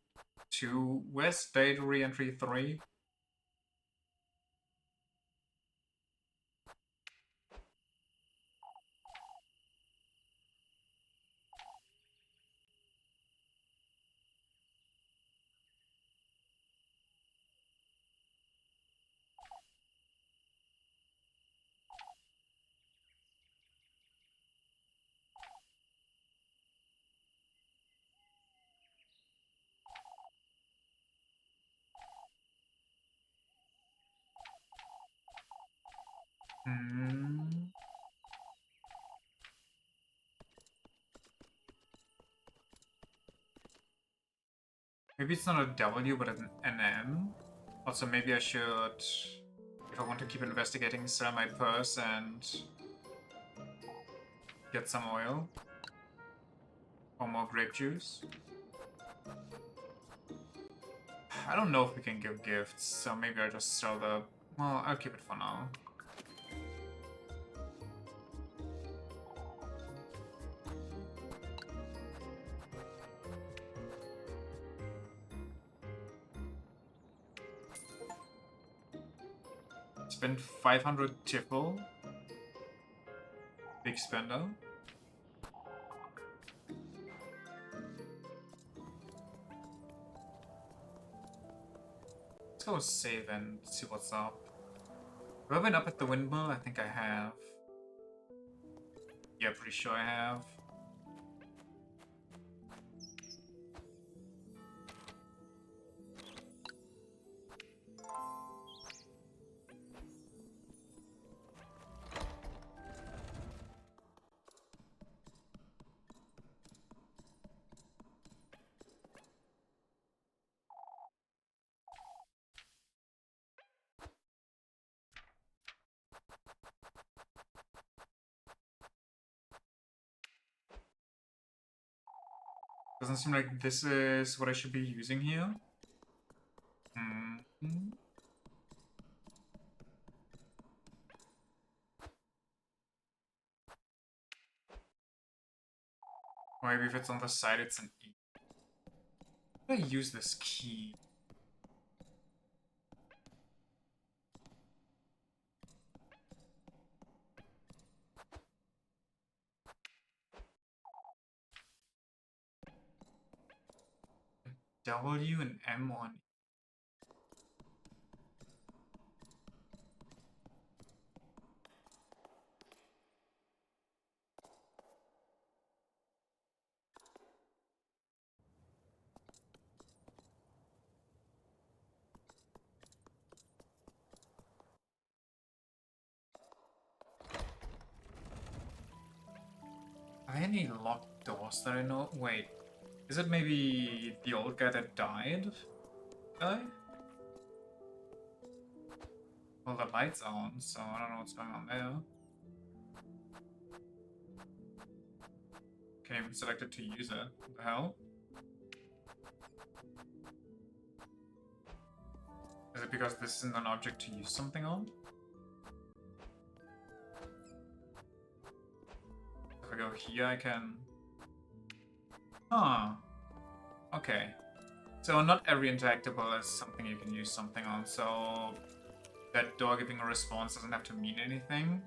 2? Where's diary entry 3? Hmm. Maybe it's not a W, but an M. Also, maybe I should, if I want to keep investigating, sell my purse and get some oil. Or more grape juice. I don't know if we can give gifts, so maybe I'll just sell the... Well, I'll keep it for now. Spend 500 tipple. Big spender. Let's go save and see what's up. Have I been up at the windmill? I think I have. Yeah, pretty sure I have. Doesn't seem like this is what I should be using here. Hmm. Or maybe if it's on the side, it's an E. How do I use this key? W and M on E. Are there any locked doors that I know? Wait, is it maybe the old guy that died? Guy? Well, the light's on, so I don't know what's going on there. Can't even select it to use it. What the hell? Is it because this isn't an object to use something on? If I go here, I can... Huh. Okay. So not every interactable is something you can use something on, so... That door giving a response doesn't have to mean anything.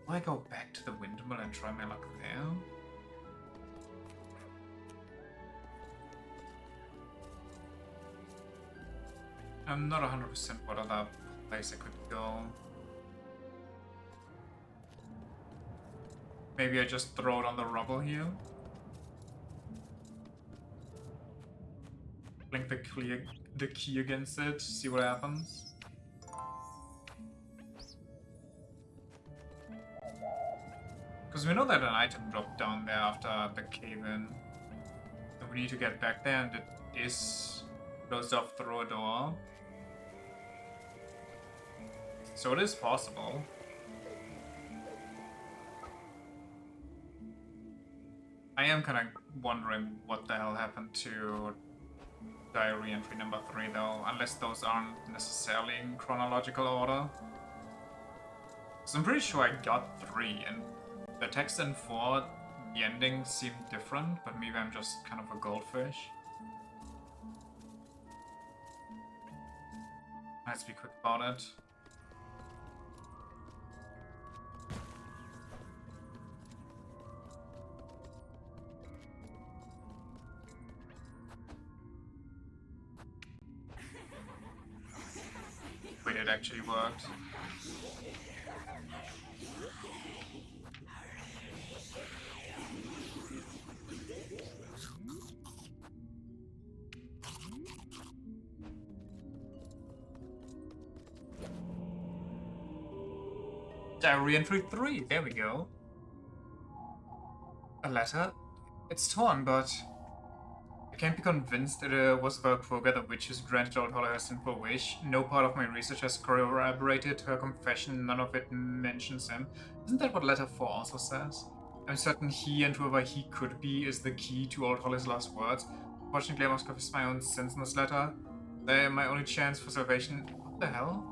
Will I go back to the windmill and try my luck there? I'm not 100% what other place I could go. Maybe I just throw it on the rubble here. Blink the key against it, see what happens. Because we know that an item dropped down there after the cave-in. And we need to get back there, and it is closed off through a door. So it is possible. I am kind of wondering what the hell happened to diary entry number 3 though, unless those aren't necessarily in chronological order. So I'm pretty sure I got 3, and the text in 4, the ending seemed different, but maybe I'm just kind of a goldfish. Let's be quick about it. Wait, it actually worked. Diary entry 3, there we go. A letter? It's torn, but I can't be convinced that it was about Kroger the witch who's granted Old Hollow her sinful wish. No part of my research has corroborated her confession, none of it mentions him. Isn't that what letter 4 also says? I'm certain he and whoever he could be is the key to Old Hollow's last words. Fortunately, I must confess my own sins in this letter. They're my only chance for salvation. What the hell?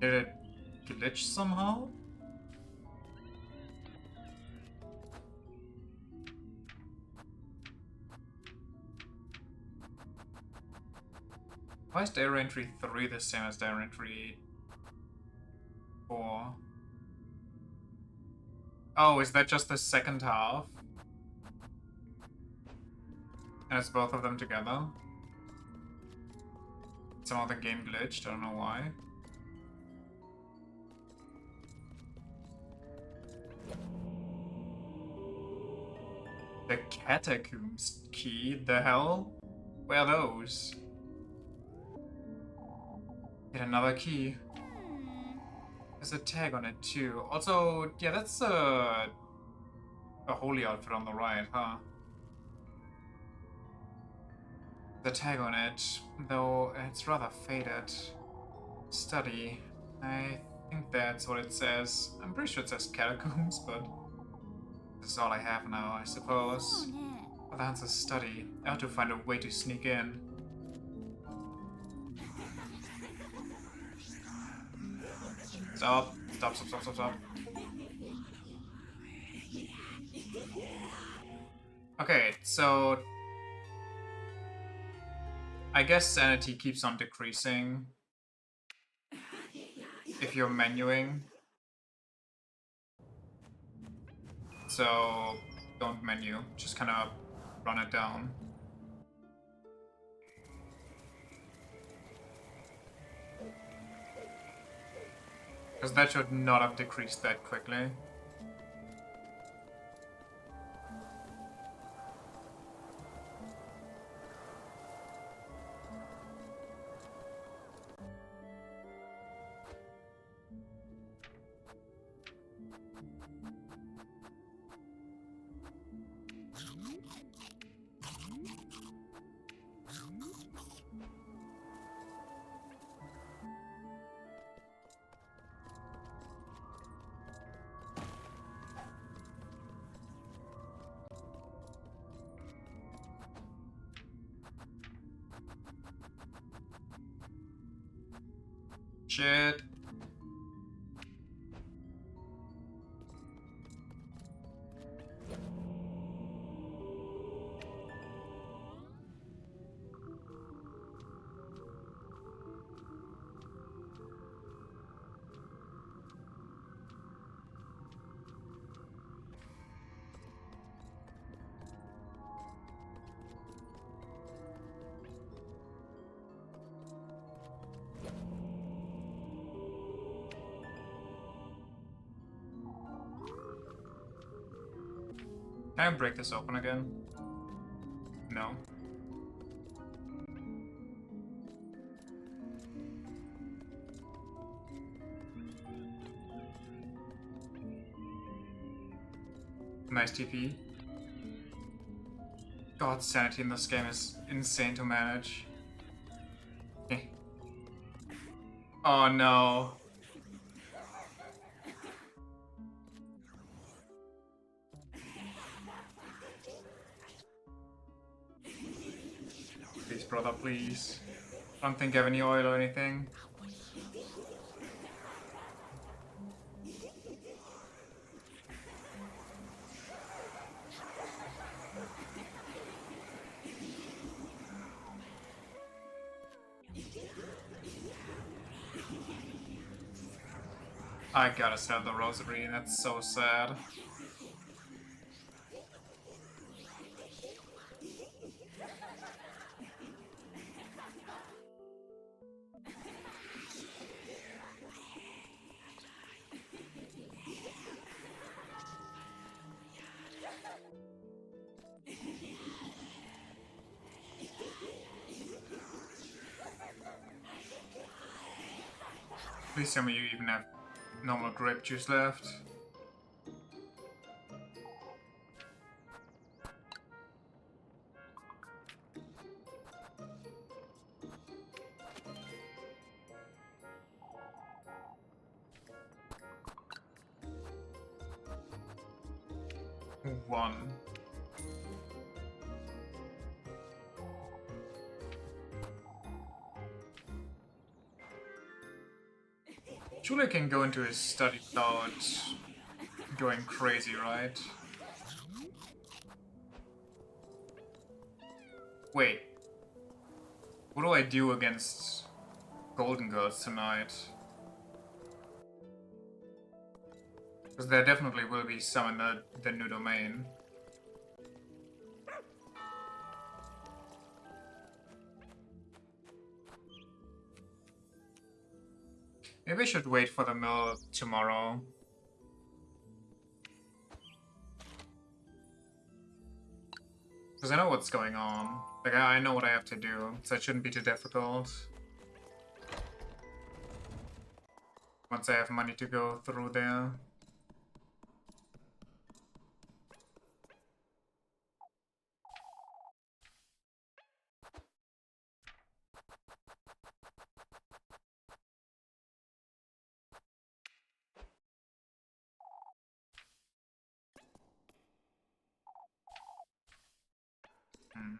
Did it glitch somehow? Why is diary entry 3 the same as diary entry 4? Oh, is that just the second half? And it's both of them together? Somehow the game glitched, I don't know why. The catacombs key? The hell? Where are those? Get another key. There's a tag on it too. Also, yeah, that's a holy outfit on the right, huh? The tag on it, though it's rather faded. Study. I think that's what it says. I'm pretty sure it says catacombs, but this is all I have now, I suppose. Well, that's a study. I have to find a way to sneak in. Stop. Stop, stop, stop, stop, stop. Okay, so I guess sanity keeps on decreasing if you're menuing. So don't menu, just kind of run it down. Because that should not have decreased that quickly. Shit. Can I break this open again? No. Nice TP. God, sanity in this game is insane to manage. Oh no. Please, brother, please. I don't think I have any oil or anything. I gotta sell the rosary, that's so sad. Please tell me you even have normal grape juice left. One. Surely I can go into his study without going crazy, right? Wait. What do I do against Golden Girls tonight? Because there definitely will be some in the new domain. Maybe I should wait for the mill tomorrow. Because I know what's going on. Like, I know what I have to do, so it shouldn't be too difficult. Once I have money to go through there. Hmm.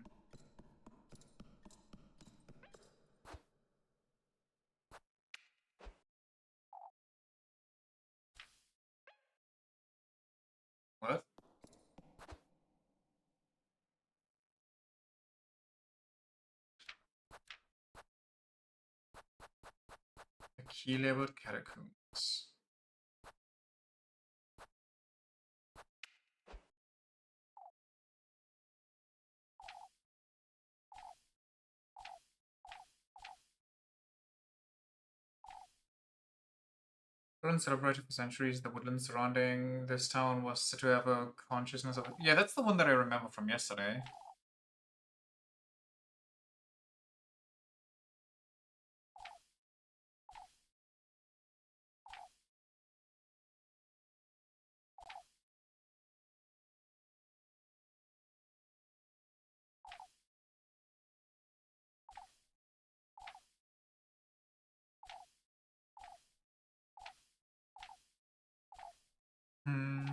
What? A key-labeled catacombs. Been celebrated for centuries. The woodlands surrounding this town was said to have a consciousness of... Yeah, that's the one that I remember from yesterday. Hmm.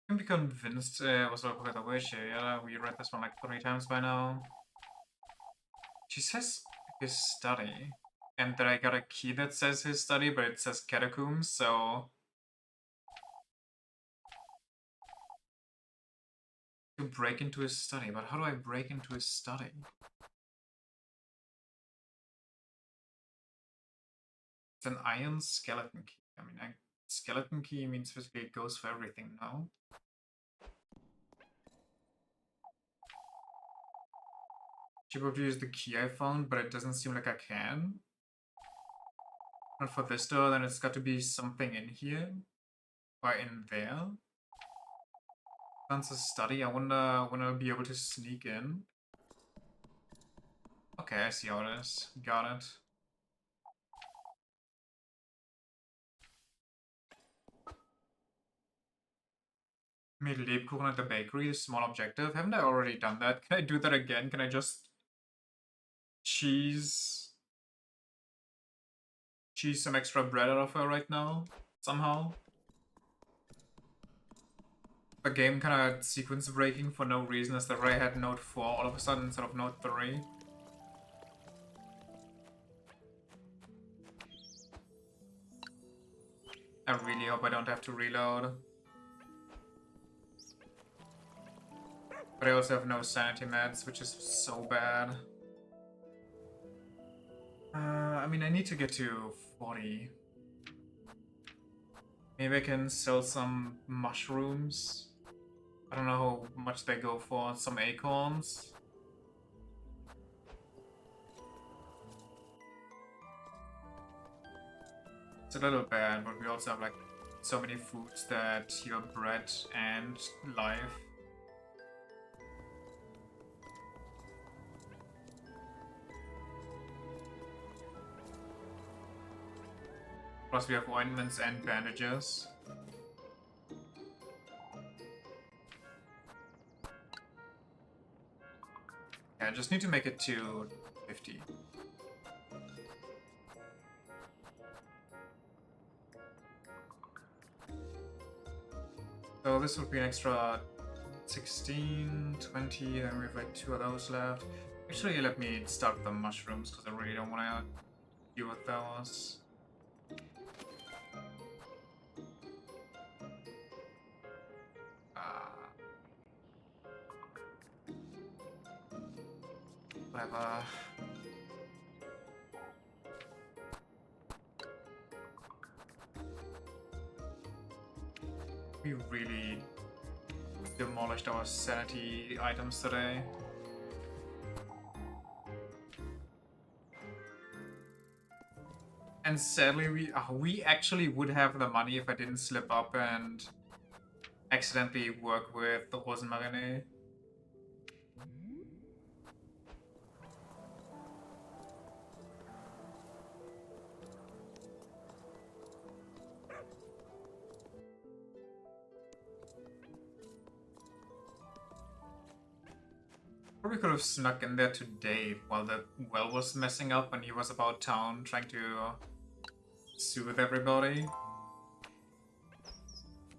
Can be convinced was a the wish. Yeah, we read this one like 3 times by now. She says his study. And that I got a key that says his study, but it says catacombs, so... To break into his study, but how do I break into his study? It's an iron skeleton key. I mean, skeleton key means physically it goes for everything now. Should probably use the key I found, but it doesn't seem like I can. Not for this door, then it's got to be something in here. Or in there. Sounds a study. I wonder when I'll be able to sneak in. Okay, I see how it is. Got it. Made Lebkuchen at the bakery, small objective. Haven't I already done that? Can I do that again? Can I just cheese some extra bread out of her right now? Somehow? The game kind of sequence breaking for no reason as the I had note 4 all of a sudden instead of note 3. I really hope I don't have to reload. But I also have no sanity meds, which is so bad. I mean, I need to get to 40. Maybe I can sell some mushrooms. I don't know how much they go for. Some acorns. It's a little bad, but we also have like so many foods that heal bread and life. Plus we have ointments and bandages. Yeah, I just need to make it to 50. So this would be an extra 16, 20, then we have like 2 of those left. Actually, let me start with the mushrooms, because I really don't want to deal with those. Clever. We really demolished our sanity items today. And sadly, we actually would have the money if I didn't slip up and accidentally work with the Rosenmarine. Probably could have snuck in there today while the well was messing up and he was about town trying to soothe everybody.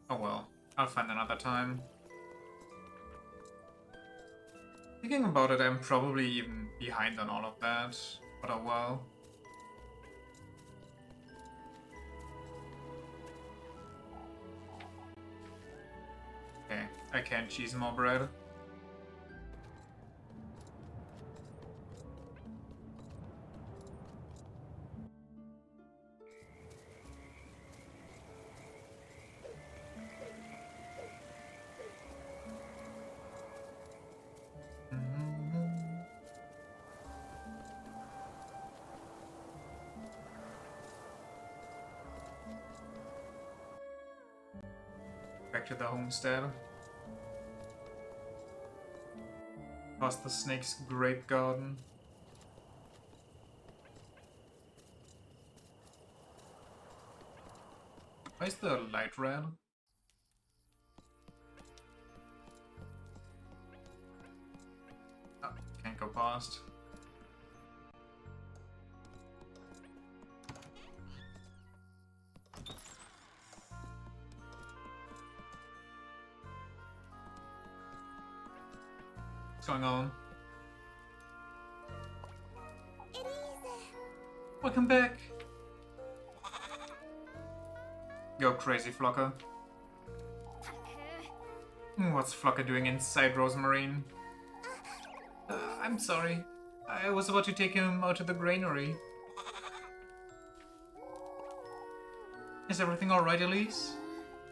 Oh well, I'll find another time. Thinking about it, I'm probably even behind on all of that, but oh well. Okay, I can't cheese more bread. Back to the homestead. Past the snake's grape garden. Why is the light red? Oh, can't go past. What's going on? Welcome back! Go crazy, Flocker. What's Flocker doing inside Rosemarine? I'm sorry. I was about to take him out to the granary. Is everything alright, Elise?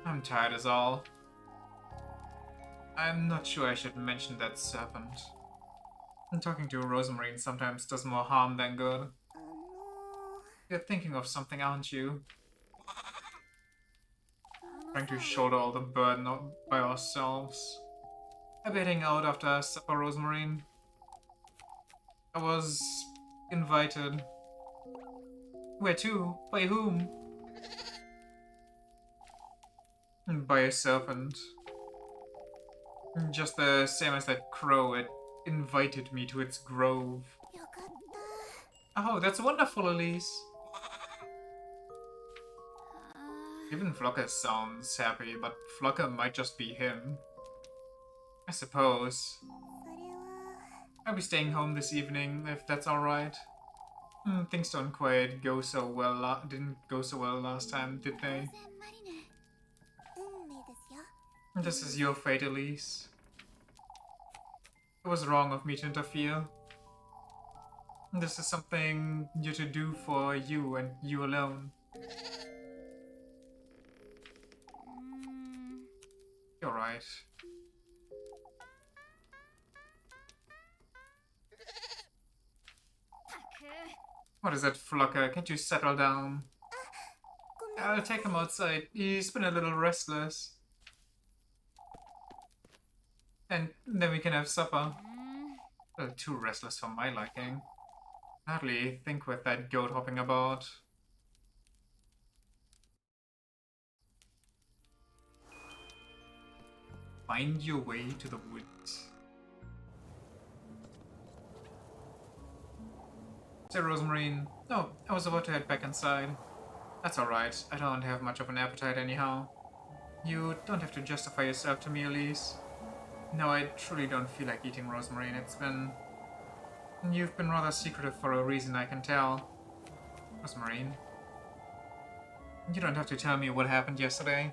I'm tired as all. I'm not sure I should mention that serpent. Talking to Rosemary sometimes does more harm than good. You're thinking of something, aren't you? Trying to shoulder all the burden by ourselves. I'm heading out after supper, Rosemary. I was invited. Where to? By whom? By a serpent. Just the same as that crow, it invited me to its grove. Oh, that's wonderful, Elise. Even Flocker sounds happy, but Flocker might just be him. I suppose. I'll be staying home this evening, if that's alright. Things don't quite go so well, didn't go so well last time, did they? This is your fate, Elise. It was wrong of me to interfere. This is something you're to do for you and you alone. You're right. What is that, Flocker? Can't you settle down? I'll take him outside. He's been a little restless. And then we can have supper. A little too restless for my liking. Hardly think with that goat hopping about. Find your way to the woods. Say, Rosemary. No, I was about to head back inside. That's alright. I don't have much of an appetite anyhow. You don't have to justify yourself to me, Elise. No, I truly don't feel like eating, Rosemary. You've been rather secretive for a reason, I can tell. Rosemary. You don't have to tell me what happened yesterday.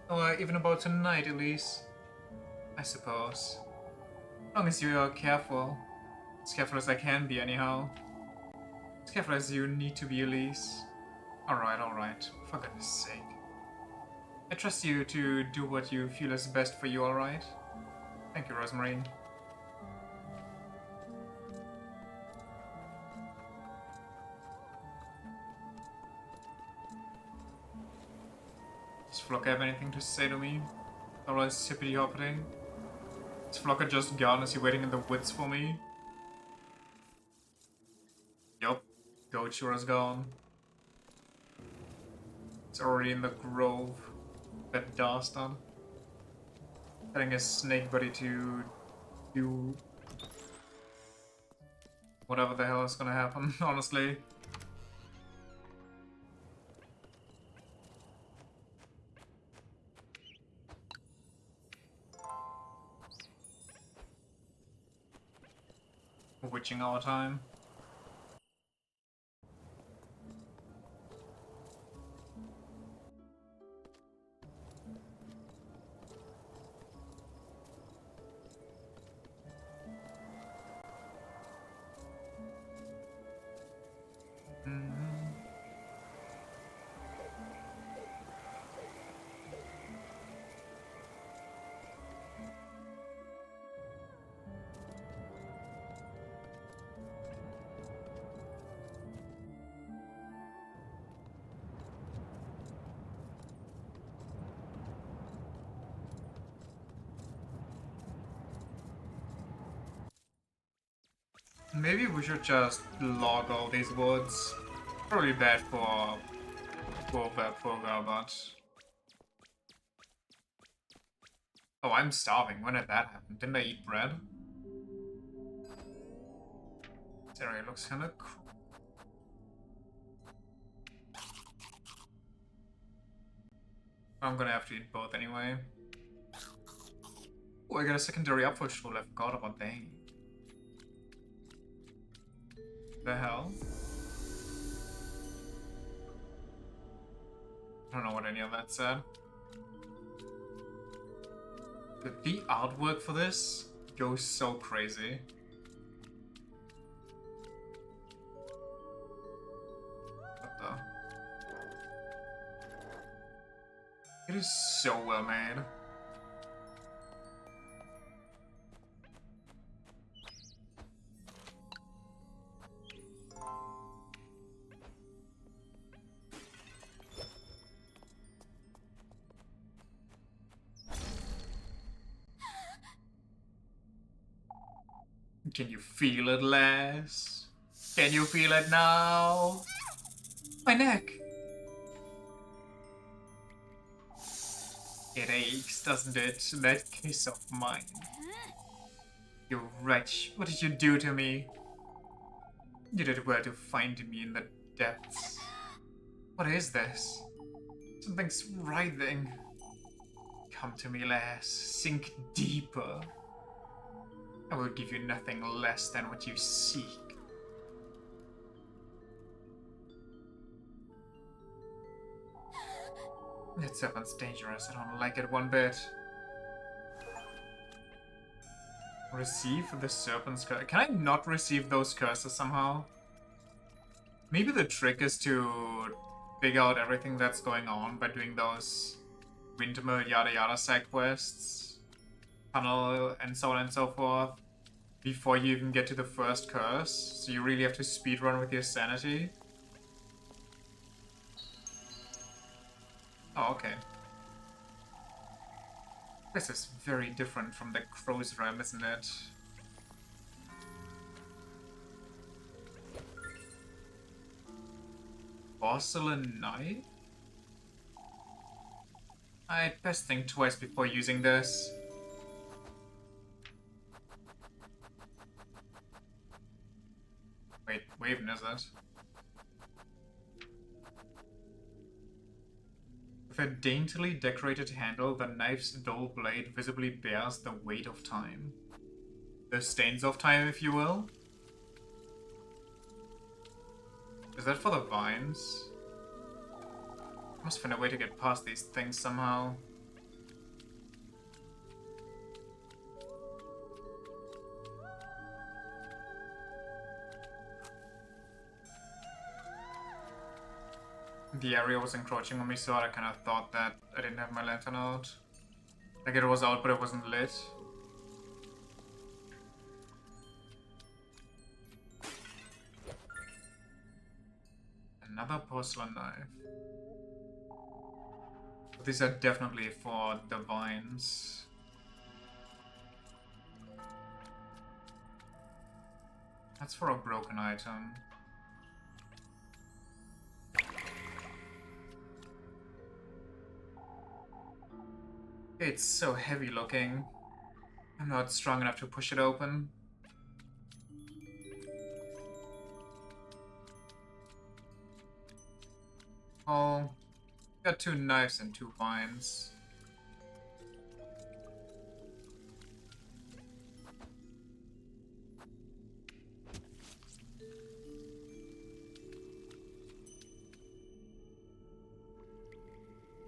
Or even about tonight, Elise. I suppose. As long as you're careful. As careful as I can be, anyhow. As careful as you need to be, Elise. Alright. For goodness sake. I trust you to do what you feel is best for you, alright? Thank you, Rosemary. Does Flocker have anything to say to me? Or is hippity hoppity? Is Flocker just gone? Is he waiting in the woods for me? Yup. Goat sure is gone. It's already in the grove. That dastard. Telling his snake buddy to do whatever the hell is gonna happen, honestly. Witching our time. Maybe we should just log all these woods. Probably bad for that poor girl, but... Oh, I'm starving. When did that happen? Didn't I eat bread? This area looks kinda cool. I'm gonna have to eat both anyway. Oh, I got a secondary upward tool. I forgot about that. The hell? I don't know what any of that said. The artwork for this goes so crazy. What the? It is so well made. Can you feel it, Les? Can you feel it now? My neck! It aches, doesn't it? That kiss of mine. You wretch, what did you do to me? You did well to find me in the depths. What is this? Something's writhing. Come to me, lass. Sink deeper. I will give you nothing less than what you seek. That serpent's dangerous. I don't like it one bit. Receive the serpent's curse. Can I not receive those curses somehow? Maybe the trick is to figure out everything that's going on by doing those windmill yada yada side quests, tunnel, and so on and so forth, before you even get to the first curse. So you really have to speedrun with your sanity. Oh, okay. This is very different from the Crow's Realm, isn't it? Porcelain knife? I'd best think twice before using this. Wait, Waven is it? With a daintily decorated handle, the knife's dull blade visibly bears the weight of time. The stains of time, if you will. Is that for the vines? I must find a way to get past these things somehow. The area was encroaching on me, so I kind of thought that I didn't have my lantern out. Like it was out, but it wasn't lit. Another porcelain knife. But these are definitely for the vines. That's for a broken item. It's so heavy looking. I'm not strong enough to push it open. Oh, got 2 knives and 2 vines.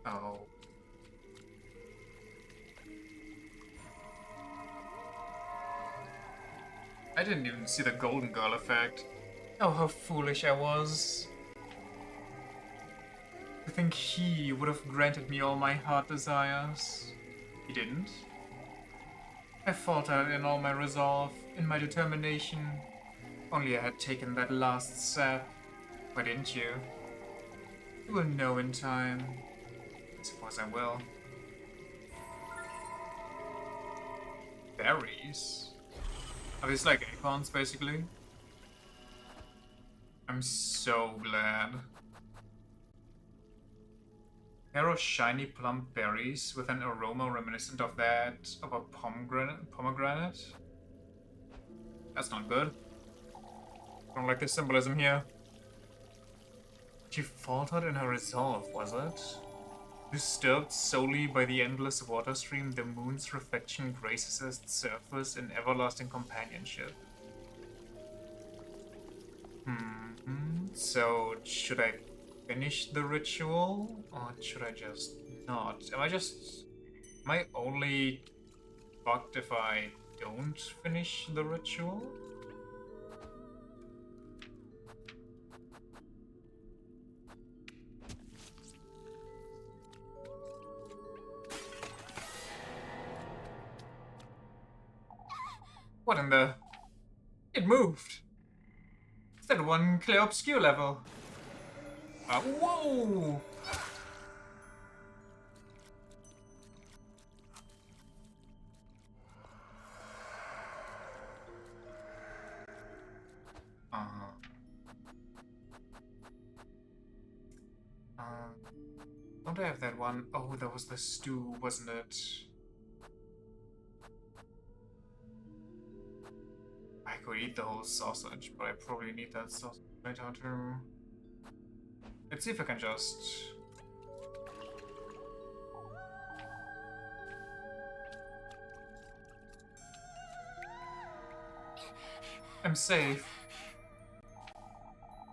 Oh. I didn't even see the Golden Girl effect. Oh, how foolish I was. I think he would have granted me all my heart desires. He didn't. I faltered in all my resolve, in my determination. Only I had taken that last step. Why didn't you? You will know in time. I suppose I will. Berries? Are these like acorns, basically? I'm so glad. Pair of shiny plump berries with an aroma reminiscent of that of a pomegranate? That's not good. I don't like the symbolism here. She faltered in her resolve, was it? Disturbed solely by the endless water stream, the moon's reflection graces its surface in everlasting companionship. So, should I finish the ritual? Or should I just not? Am I only fucked if I don't finish the ritual? What in the... It moved! Is that one clear obscure level? Whoa! Don't I have that one? Oh, that was the stew, wasn't it? I could eat the whole sausage, but I probably need that sausage later too. Let's see if I can just... I'm safe.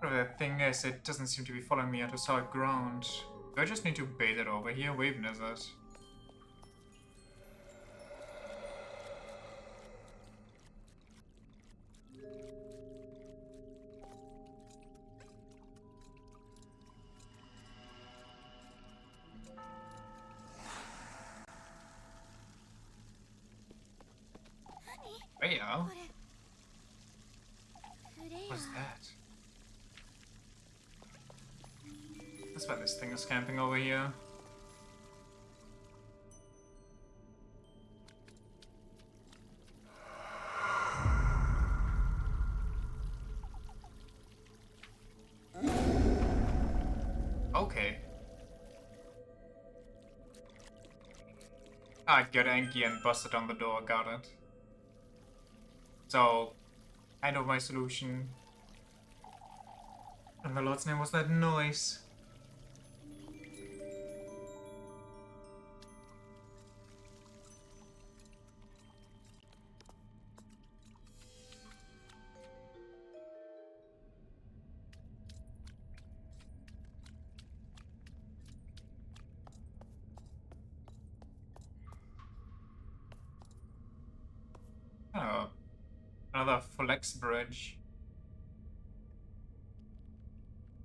Whatever that thing is, it doesn't seem to be following me onto solid ground. Do I just need to bait it over here? Waving is it? Hey, yeah. What's that? That's why this thing is camping over here. Okay. I got Anki and busted on the door, got it. So, kind of my solution. And the Lord's name was that noise. Oh, another flex bridge.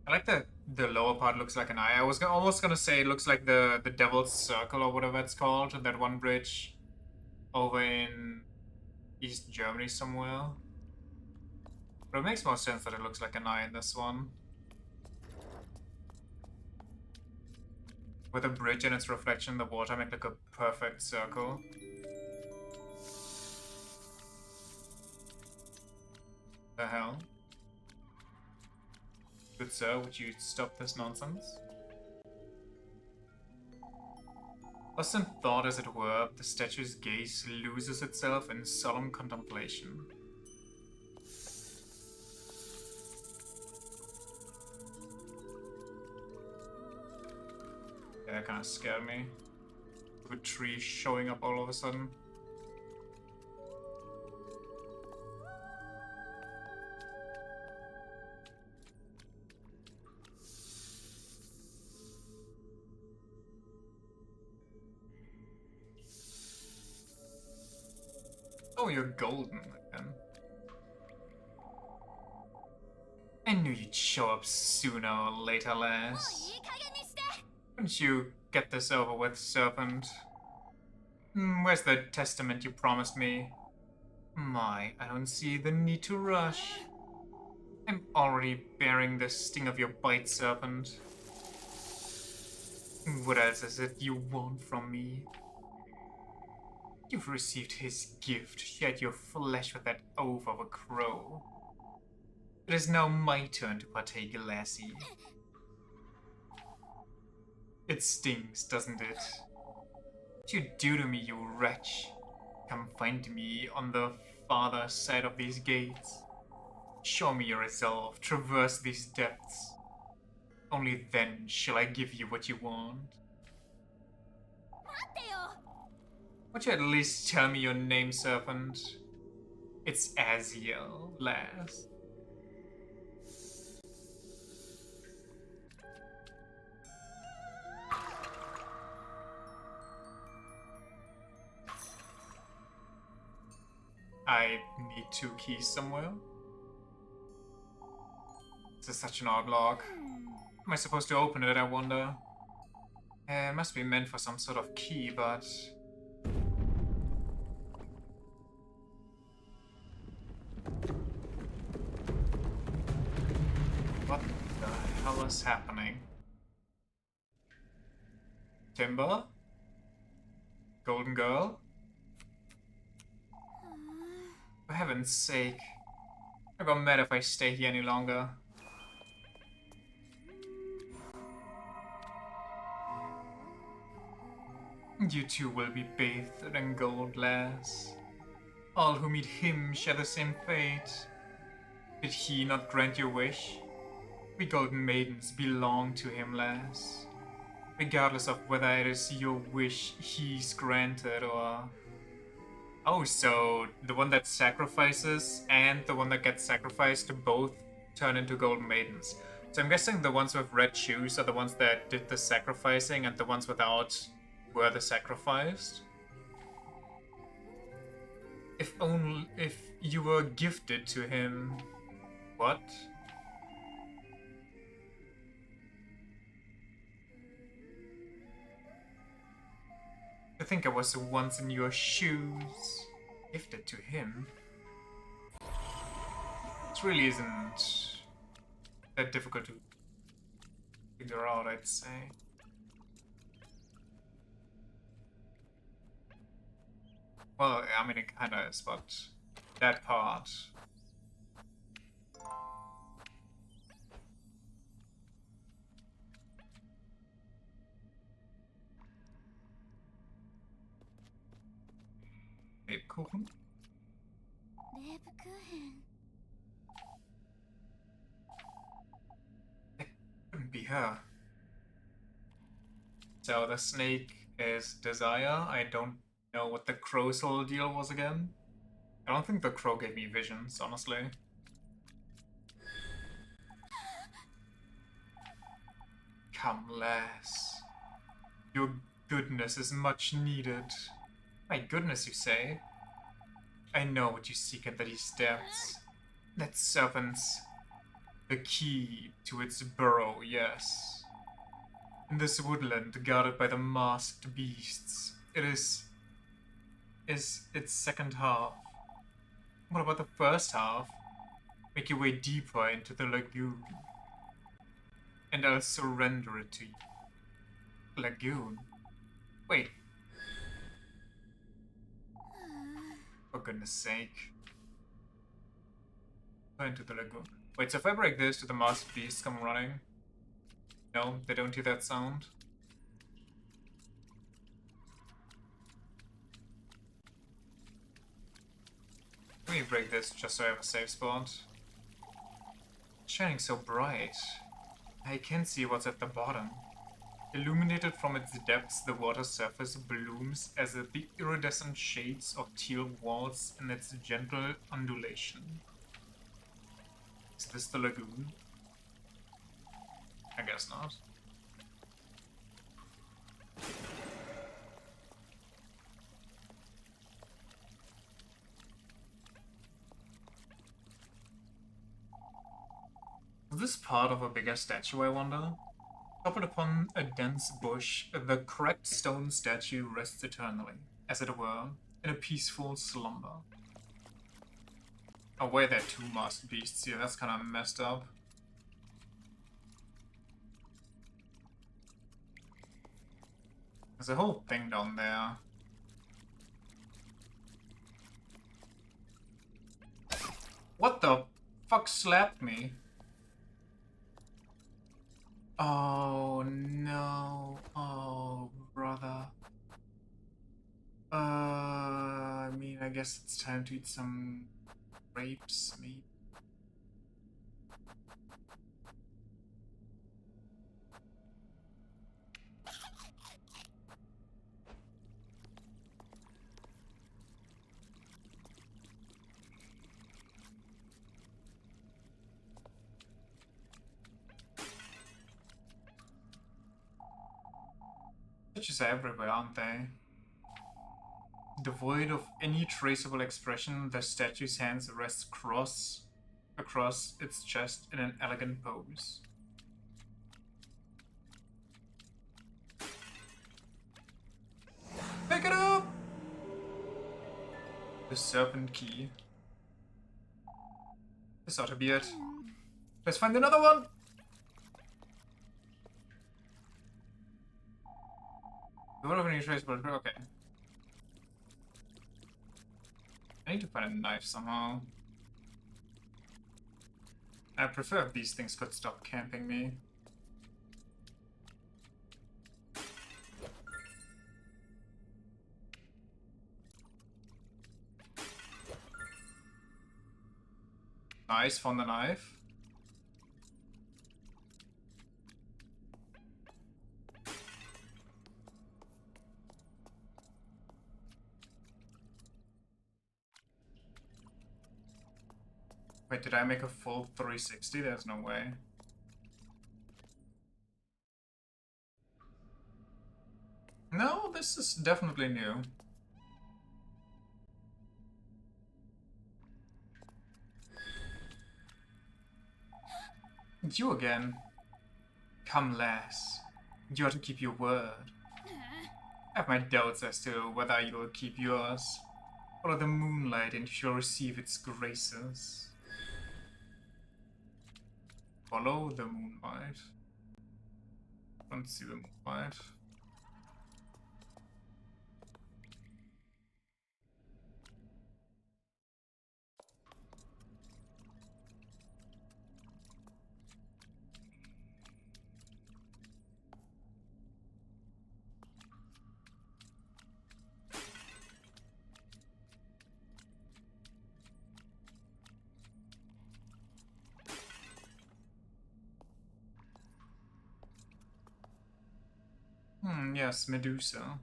I like that the lower part looks like an eye. I was almost gonna say it looks like the Devil's Circle or whatever it's called, that one bridge over in East Germany somewhere. But it makes more sense that it looks like an eye in this one. With a bridge and its reflection in the water make like a perfect circle. The hell? Good sir, would you stop this nonsense? Lost in thought as it were, the statue's gaze loses itself in solemn contemplation. Yeah, that kinda scared me. With a tree showing up all of a sudden. Oh, you're golden again. I knew you'd show up sooner or later, lass. Wouldn't you get this over with, serpent? Where's the testament you promised me? My, I don't see the need to rush. I'm already bearing the sting of your bite, serpent. What else is it you want from me? You've received his gift, shed your flesh with that oath of a crow. It is now my turn to partake, lassie. It stings, doesn't it? What you do to me, you wretch? Come find me on the farther side of these gates. Show me your resolve, traverse these depths. Only then shall I give you what you want. Won't you at least tell me your name, serpent? It's Aziel, lass. I need 2 keys somewhere. This is such an odd lock. Am I supposed to open it, I wonder? It must be meant for some sort of key, but... hell is happening? Timber? Golden girl? For heaven's sake. I got mad if I stay here any longer. You too will be bathed in gold, lass. All who meet him share the same fate. Did he not grant your wish? We golden maidens belong to him, lass. Regardless of whether it is your wish he's granted or... Oh, so the one that sacrifices and the one that gets sacrificed both turn into golden maidens. So I'm guessing the ones with red shoes are the ones that did the sacrificing and the ones without were the sacrificed. If you were gifted to him... What? I think I was once in your shoes. Gifted to him? It really isn't that difficult to figure out, I'd say. Well, I mean, it kinda is, but that part... Lebkuchen? Lebkuchen. It couldn't be her. So the snake is Desire. I don't know what the crow's whole deal was again. I don't think the crow gave me visions, honestly. Come, lass. Your goodness is much needed. My goodness, you say? I know what you seek at these depths. That serpent's the key to its burrow, yes. In this woodland guarded by the masked beasts, it is its second half. What about the first half? Make your way deeper into the lagoon. And I'll surrender it to you. Lagoon? Wait. For goodness sake. Go into the lagoon. Wait, so if I break this, do the masked beasts come running? No, they don't hear that sound. Let me break this just so I have a safe spot. It's shining so bright. I can't see what's at the bottom. Illuminated from its depths, the water surface blooms as the iridescent shades of teal waltz in its gentle undulation. Is this the lagoon? I guess not. Is this part of a bigger statue, I wonder? Toppled upon a dense bush, the cracked stone statue rests eternally, as it were, in a peaceful slumber. Oh wait, there are two masked beasts here, that's kinda messed up. There's a whole thing down there. What the fuck slapped me? Oh no. Oh, brother. I mean, I guess it's time to eat some grapes, maybe. Statues are everywhere, aren't they? Devoid of any traceable expression, the statue's hands rest across its chest in an elegant pose. Pick it up! The serpent key. This ought to be it. Let's find another one! What have any traceable? Okay. I need to find a knife somehow. I prefer if these things could stop camping me. Nice, found the knife. Wait, did I make a full 360? There's no way. No, this is definitely new. You again. Come, lass. You ought to keep your word. I have my doubts as to whether you will keep yours. Follow the moonlight and you shall receive its graces. Follow the moonlight. Don't see the moonlight. Yes, Medusa.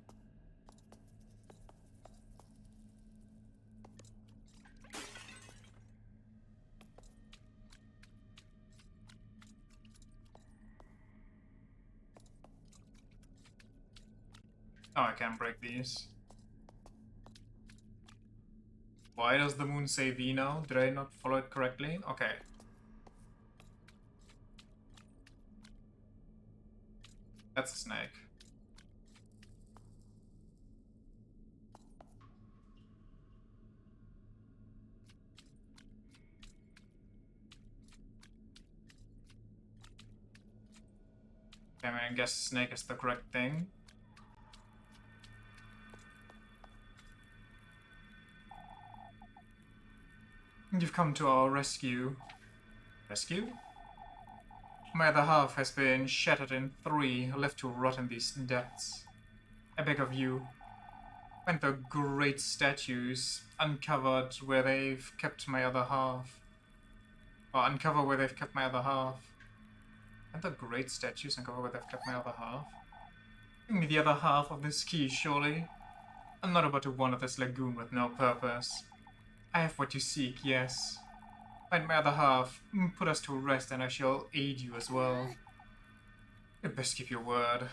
Oh, I can't break these. Why does the moon say V now? Did I not follow it correctly? Okay. That's a snake. Okay, I guess snake is the correct thing. You've come to our rescue. Rescue? My other half has been shattered in 3, left to rot in these depths. I beg of you, find the great statues uncovered where they've kept my other half. Or uncover where they've kept my other half. And the great statues uncover where they've kept my other half? Bring me the other half of this key, surely. I'm not about to wander this lagoon with no purpose. I have what you seek, yes. Find my other half, put us to rest, and I shall aid you as well. You'd best keep your word.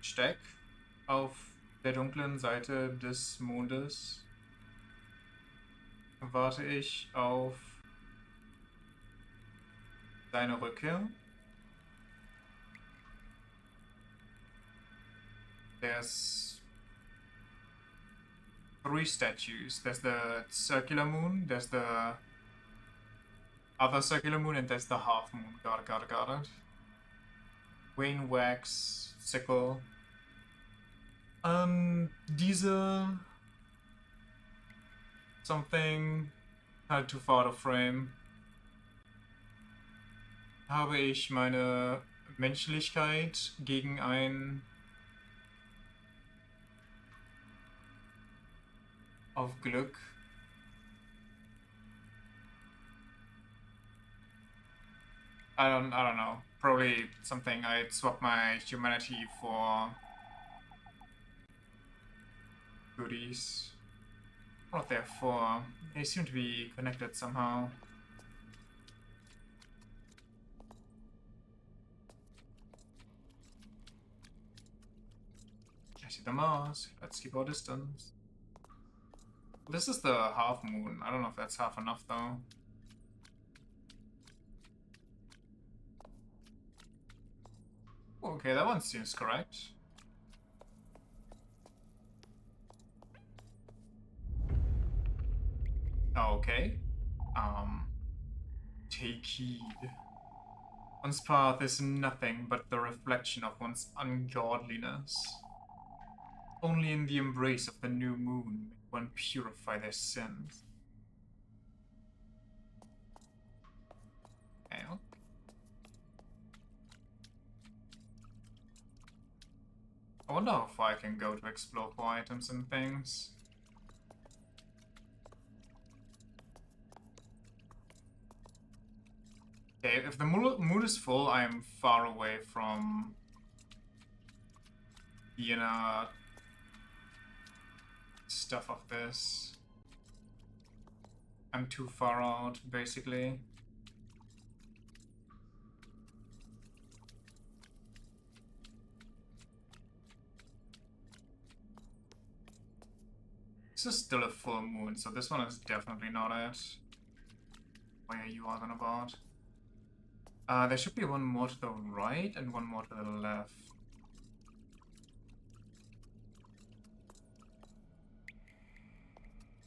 Versteck auf der dunklen Seite des Mondes warte ich auf deine Rückkehr. There's 3 statues. There's the circular moon, there's the other circular moon, and there's the half moon. Got it. Wayne Wax, Sickle. Diese something halt too far out of frame. Habe ich meine Menschlichkeit gegen ein auf Glück. I don't know. Probably something I'd swap my humanity for goodies. What they're for. They seem to be connected somehow. I see the Mars. Let's keep our distance. This is the half moon. I don't know if that's half enough though. Okay, that one seems correct. Okay. Take heed. One's path is nothing but the reflection of one's ungodliness. Only in the embrace of the new moon may one purify their sins. Okay. I wonder how far I can go to explore for items and things. Okay, if the mood is full, I am far away from the inner stuff of this. I'm too far out, basically. This is still a full moon, so this one is definitely not it. What are you talking about? There should be one more to the right and one more to the left.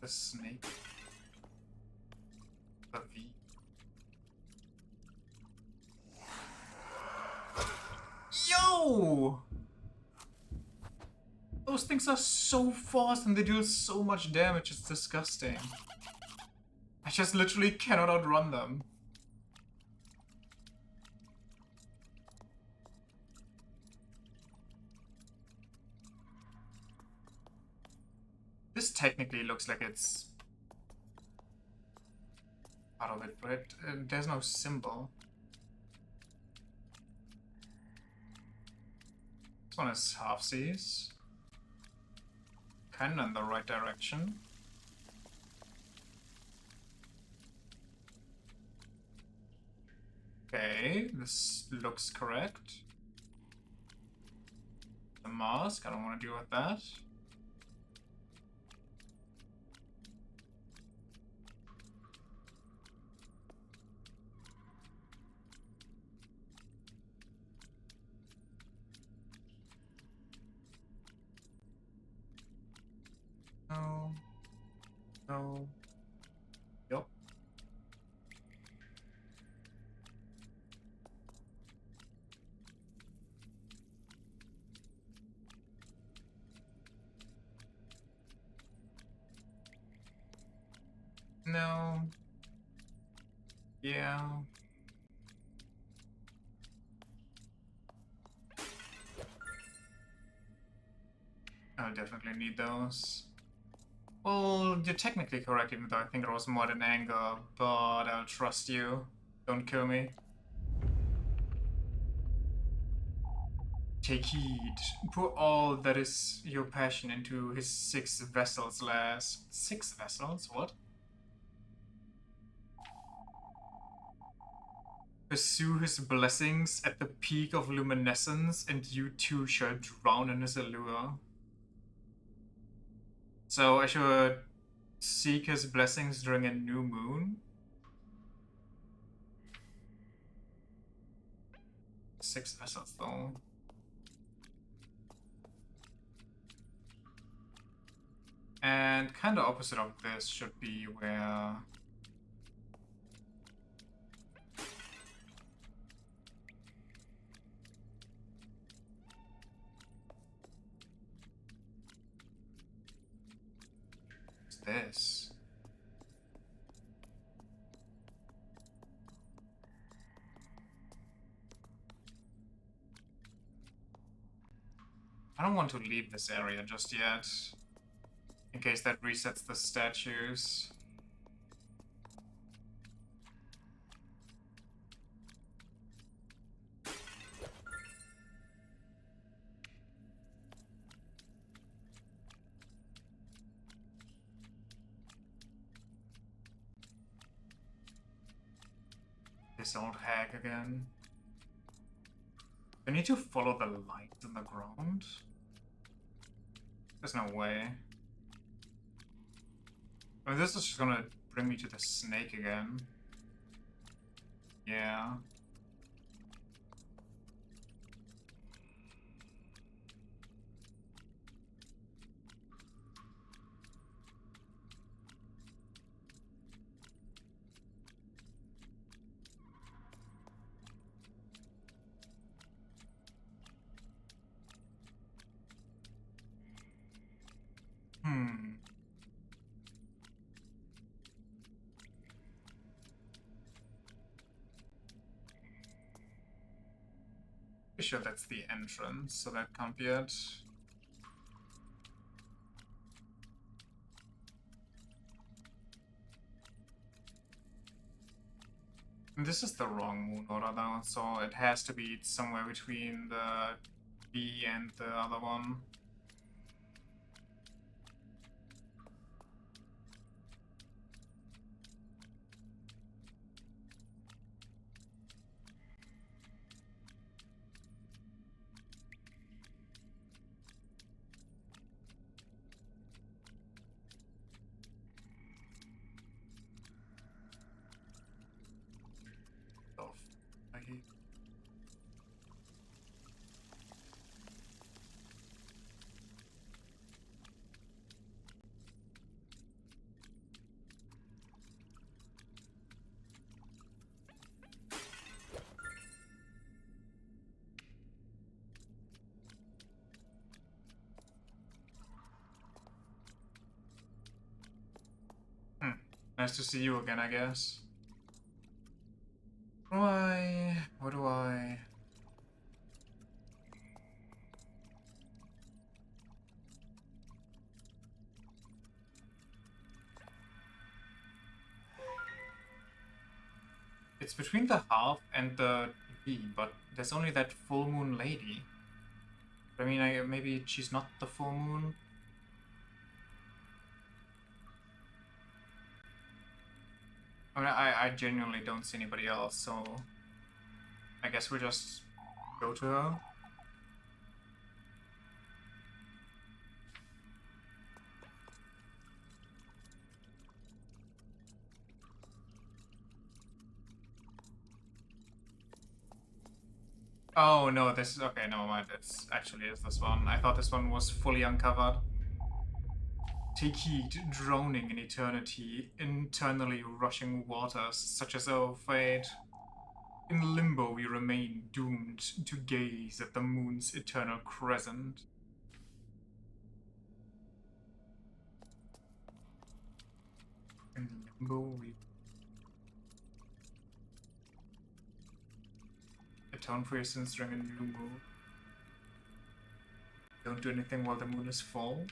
The snake. The V. Yo! Those things are so fast and they deal so much damage, it's disgusting. I just literally cannot outrun them. This technically looks like it's part of it, but there's no symbol. This one is half-seas. Kinda in the right direction. Okay, this looks correct. The mask, I don't want to deal with that. No. No. Yup. No. Yeah. I'll definitely need those. Well, you're technically correct, even though I think it was more than anger, but I'll trust you. Don't kill me. Take heed. Pour all that is your passion into his 6 vessels, lass. 6 vessels? What? Pursue his blessings at the peak of luminescence, and you too shall drown in his allure. So I should seek his blessings during a new moon? 6 vessels, though. And kind of opposite of this should be where... What's this? I don't want to leave this area just yet. In case that resets the statues. This old hag again. I need to follow the light in the ground? There's no way. I mean, this is just gonna bring me to the snake again. Yeah. Pretty sure that's the entrance, so that can't be it. And this is the wrong moon order though, so it has to be somewhere between the B and the other one. Oh, I hate. Nice to see you again, I guess. What do I... It's between the half and the B, but there's only that full moon lady. I mean, maybe she's not the full moon. I mean, I genuinely don't see anybody else, so I guess we just go to her. Oh no, this is okay, never mind. It's actually is this one. I thought this one was fully uncovered. Take heed, drowning in eternity, internally rushing waters, such as our fate. In limbo we remain, doomed to gaze at the moon's eternal crescent. In limbo we... Atone for your sins during a new moon. Don't do anything while the moon is full.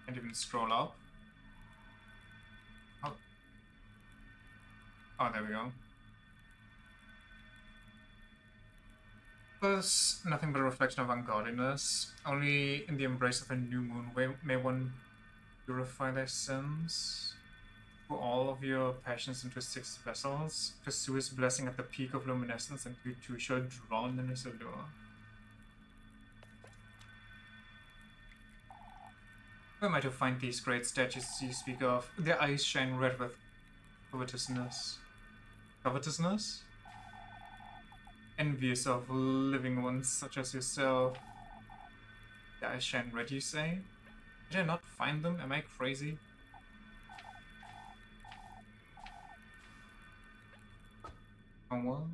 Can't even scroll up. Oh, oh there we go. First, nothing but a reflection of ungodliness. Only in the embrace of a new moon may one purify their sins. For all of your passions into 6 vessels, pursue his blessing at the peak of luminescence, and you too shall drown in his allure. Where am I to find these great statues you speak of? Their eyes shine red with covetousness. Covetousness? Envious of living ones such as yourself. Their eyes shine red, you say? Did I not find them? Am I crazy? Oh well.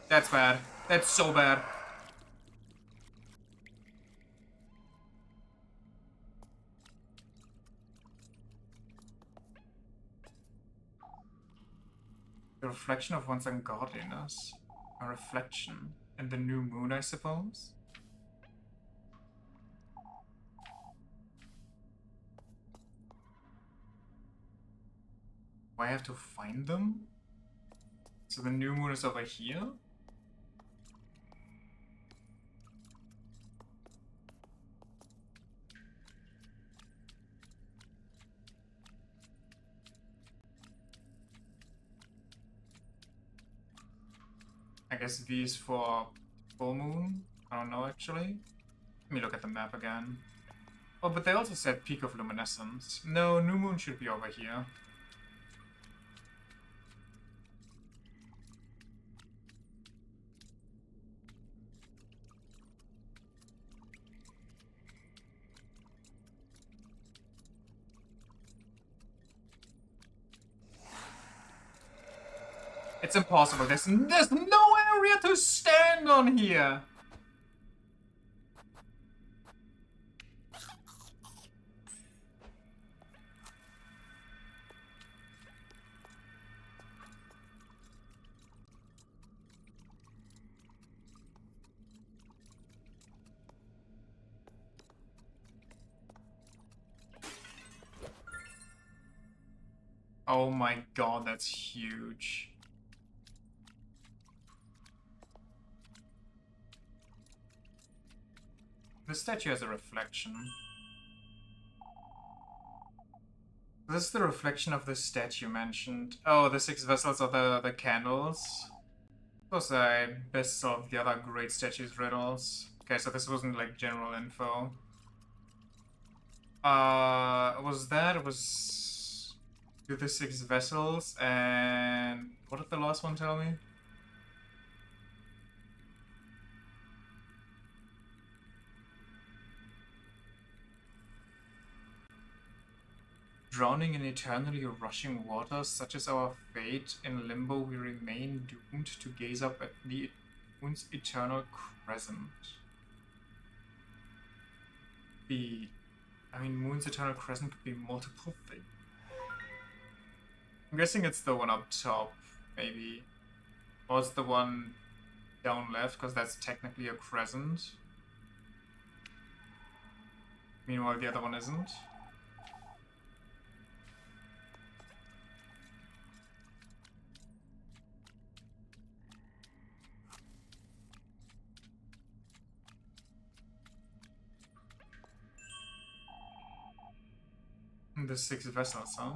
That's bad. That's so bad. The reflection of one's ungodliness. A reflection in the new moon, I suppose? Do I have to find them? So the new moon is over here? I guess V is for full moon? I don't know actually. Let me look at the map again. Oh, but they also said peak of luminescence. No, new moon should be over here. It's impossible. There's no area to stand on here. Oh my god, that's huge. The statue has a reflection. This is the reflection of the statue mentioned. Oh, the 6 vessels are the candles. Of course, I best solve the other great statues riddles. Okay, so this wasn't like general info. It was do the 6 vessels, and what did the last one tell me? Drowning in eternally rushing waters, such as our fate, in limbo we remain doomed to gaze up at the moon's eternal crescent. Moon's eternal crescent could be multiple things. I'm guessing it's the one up top, maybe. Or it's the one down left, because that's technically a crescent. Meanwhile, the other one isn't. The 6 vessels, huh?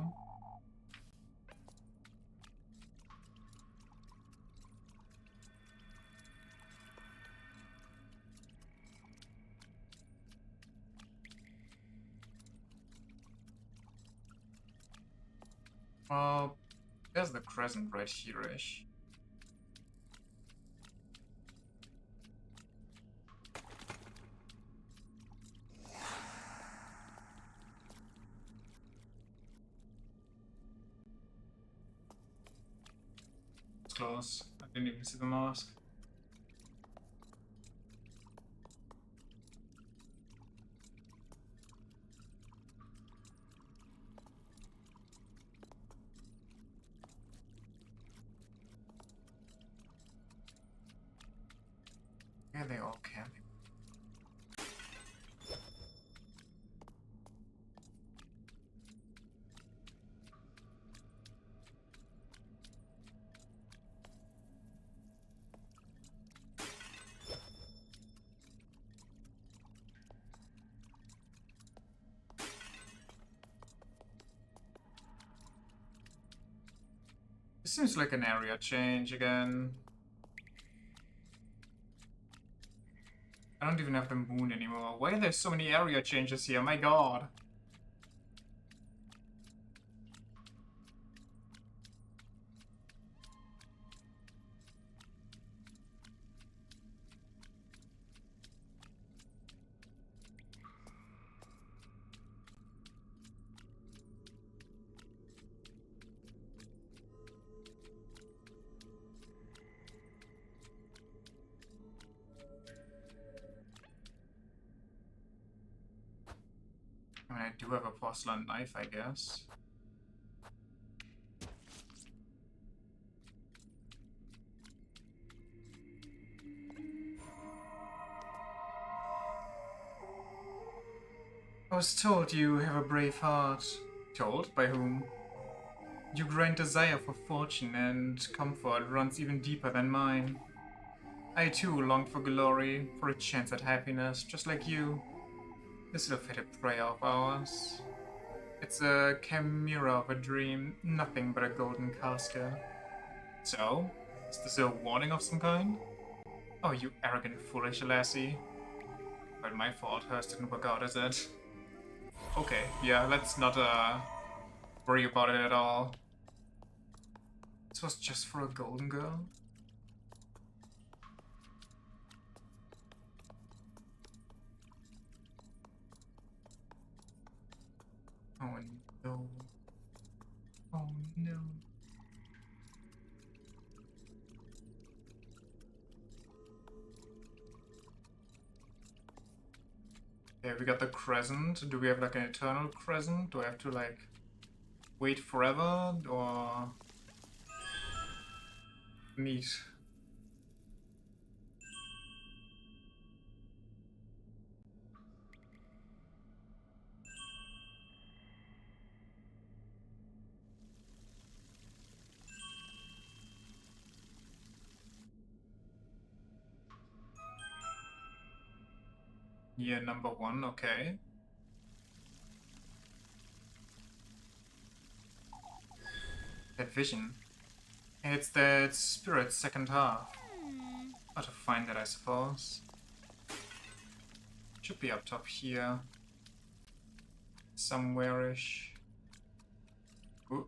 Well, there's the crescent right here-ish. It's close. I didn't even see the mask. Yeah, they all can be. This seems like an area change again. I don't even have the moon anymore. Why are there so many area changes here? My god. I mean, I do have a porcelain knife, I guess. I was told you have a brave heart. Told? By whom? Your grand desire for fortune and comfort runs even deeper than mine. I too long for glory, for a chance at happiness, just like you. This little faded prayer of ours. It's a chimera of a dream, nothing but a golden casket. So, is this a warning of some kind? Oh, you arrogant, foolish lassie. But my fault, hers didn't work out, is it? Okay, yeah, let's not worry about it at all. This was just for a golden girl? Oh no. Oh no. Okay, we got the crescent. Do we have like an eternal crescent? Do I have to like wait forever or meet? Year number 1, okay. That vision. It's that spirit's second half. How to find it, I suppose. Should be up top here. Somewhere-ish. Ooh.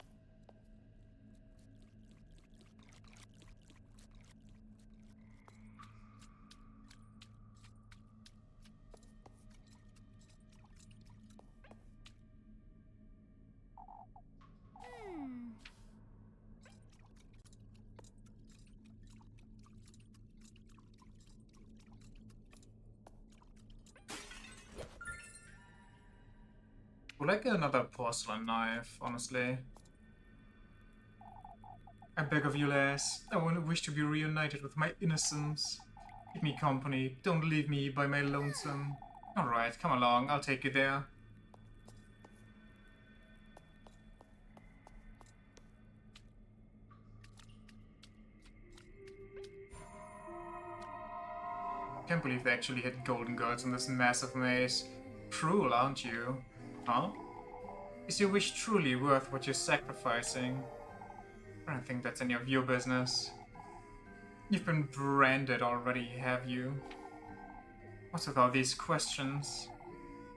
Would like another porcelain knife, honestly. I beg of you, lass. I wish to be reunited with my innocence. Keep me company. Don't leave me by my lonesome. Alright, come along. I'll take you there. Can't believe they actually hid golden girls in this massive maze. Cruel, aren't you? Huh? Is your wish truly worth what you're sacrificing? I don't think that's any of your business. You've been branded already, have you? What's with all these questions?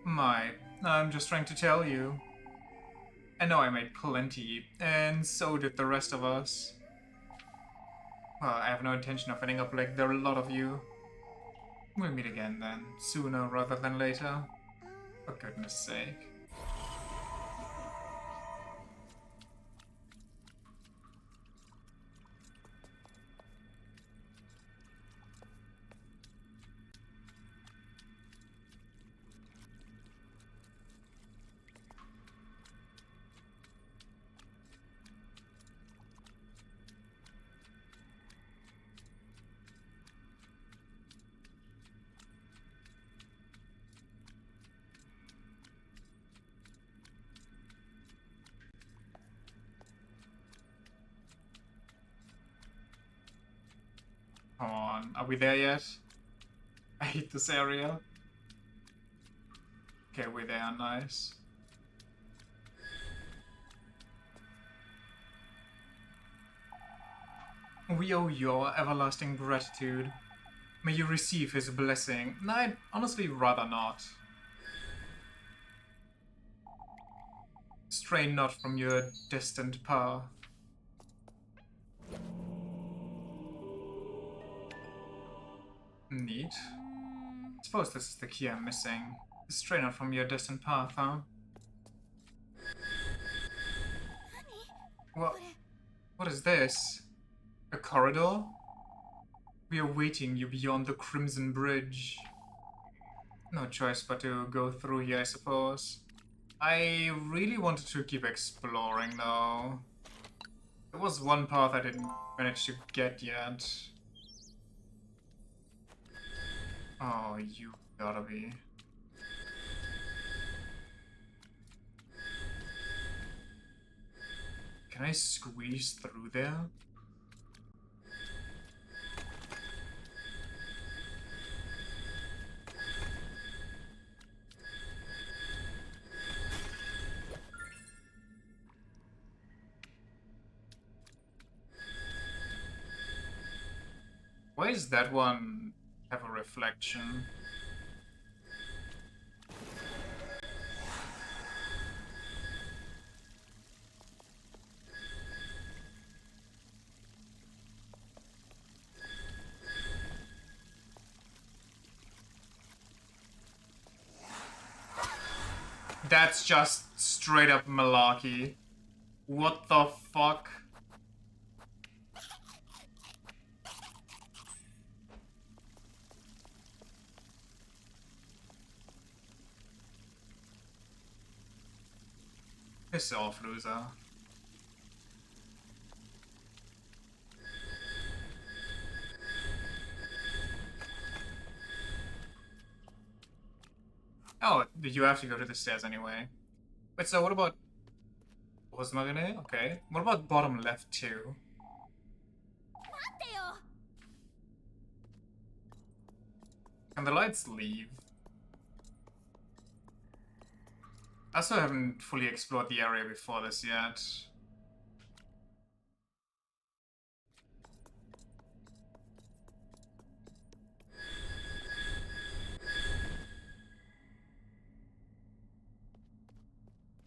My, I'm just trying to tell you. I know I made plenty, and so did the rest of us. Well, I have no intention of ending up like there are a lot of you. We'll meet again then, sooner rather than later. For goodness sake. Come on, are we there yet? I hate this area. Okay, we're there, nice. We owe you our everlasting gratitude. May you receive his blessing. No, I'd honestly rather not. Stray not from your distant path. Neat. Suppose this is the key I'm missing. Stray not from your distant path, huh? What is this? A corridor? We are waiting you beyond the Crimson Bridge. No choice but to go through here, I suppose. I really wanted to keep exploring, though. There was one path I didn't manage to get yet. Oh, you gotta be. Can I squeeze through there? Why does that one have a reflection? That's just straight up malarkey. What the fuck? Piss off, loser. Oh, you have to go to the stairs anyway. Wait, so what about... Rosmarine? Okay. What about bottom left, too? Can the lights leave? I also haven't fully explored the area before this yet.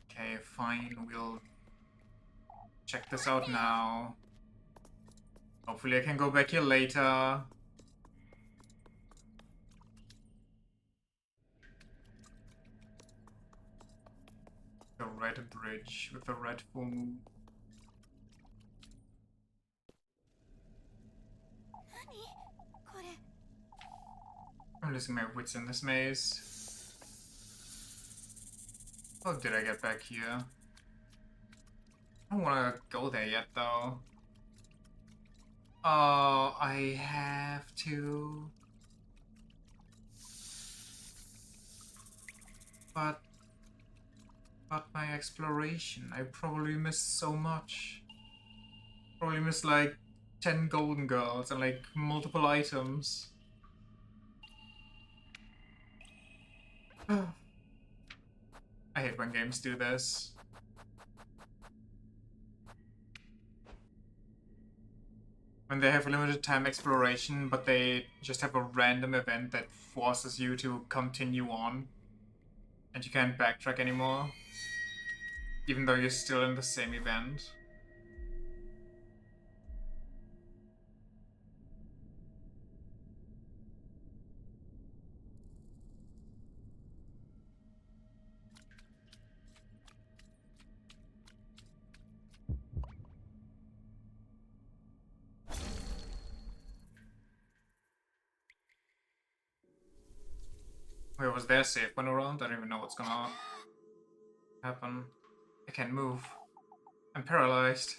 Okay, fine, we'll check this out now. Hopefully I can go back here later. The red bridge with the red full moon. I'm losing my wits in this maze. How did I get back here? I don't want to go there yet, though. Oh, I have to. But my exploration, I probably missed so much. Probably missed like 10 golden girls and like multiple items. I hate when games do this. When they have limited time exploration, but they just have a random event that forces you to continue on. And you can't backtrack anymore. Even though you're still in the same event. Where was their safe one around? I don't even know what's gonna happen. I can't move. I'm paralyzed.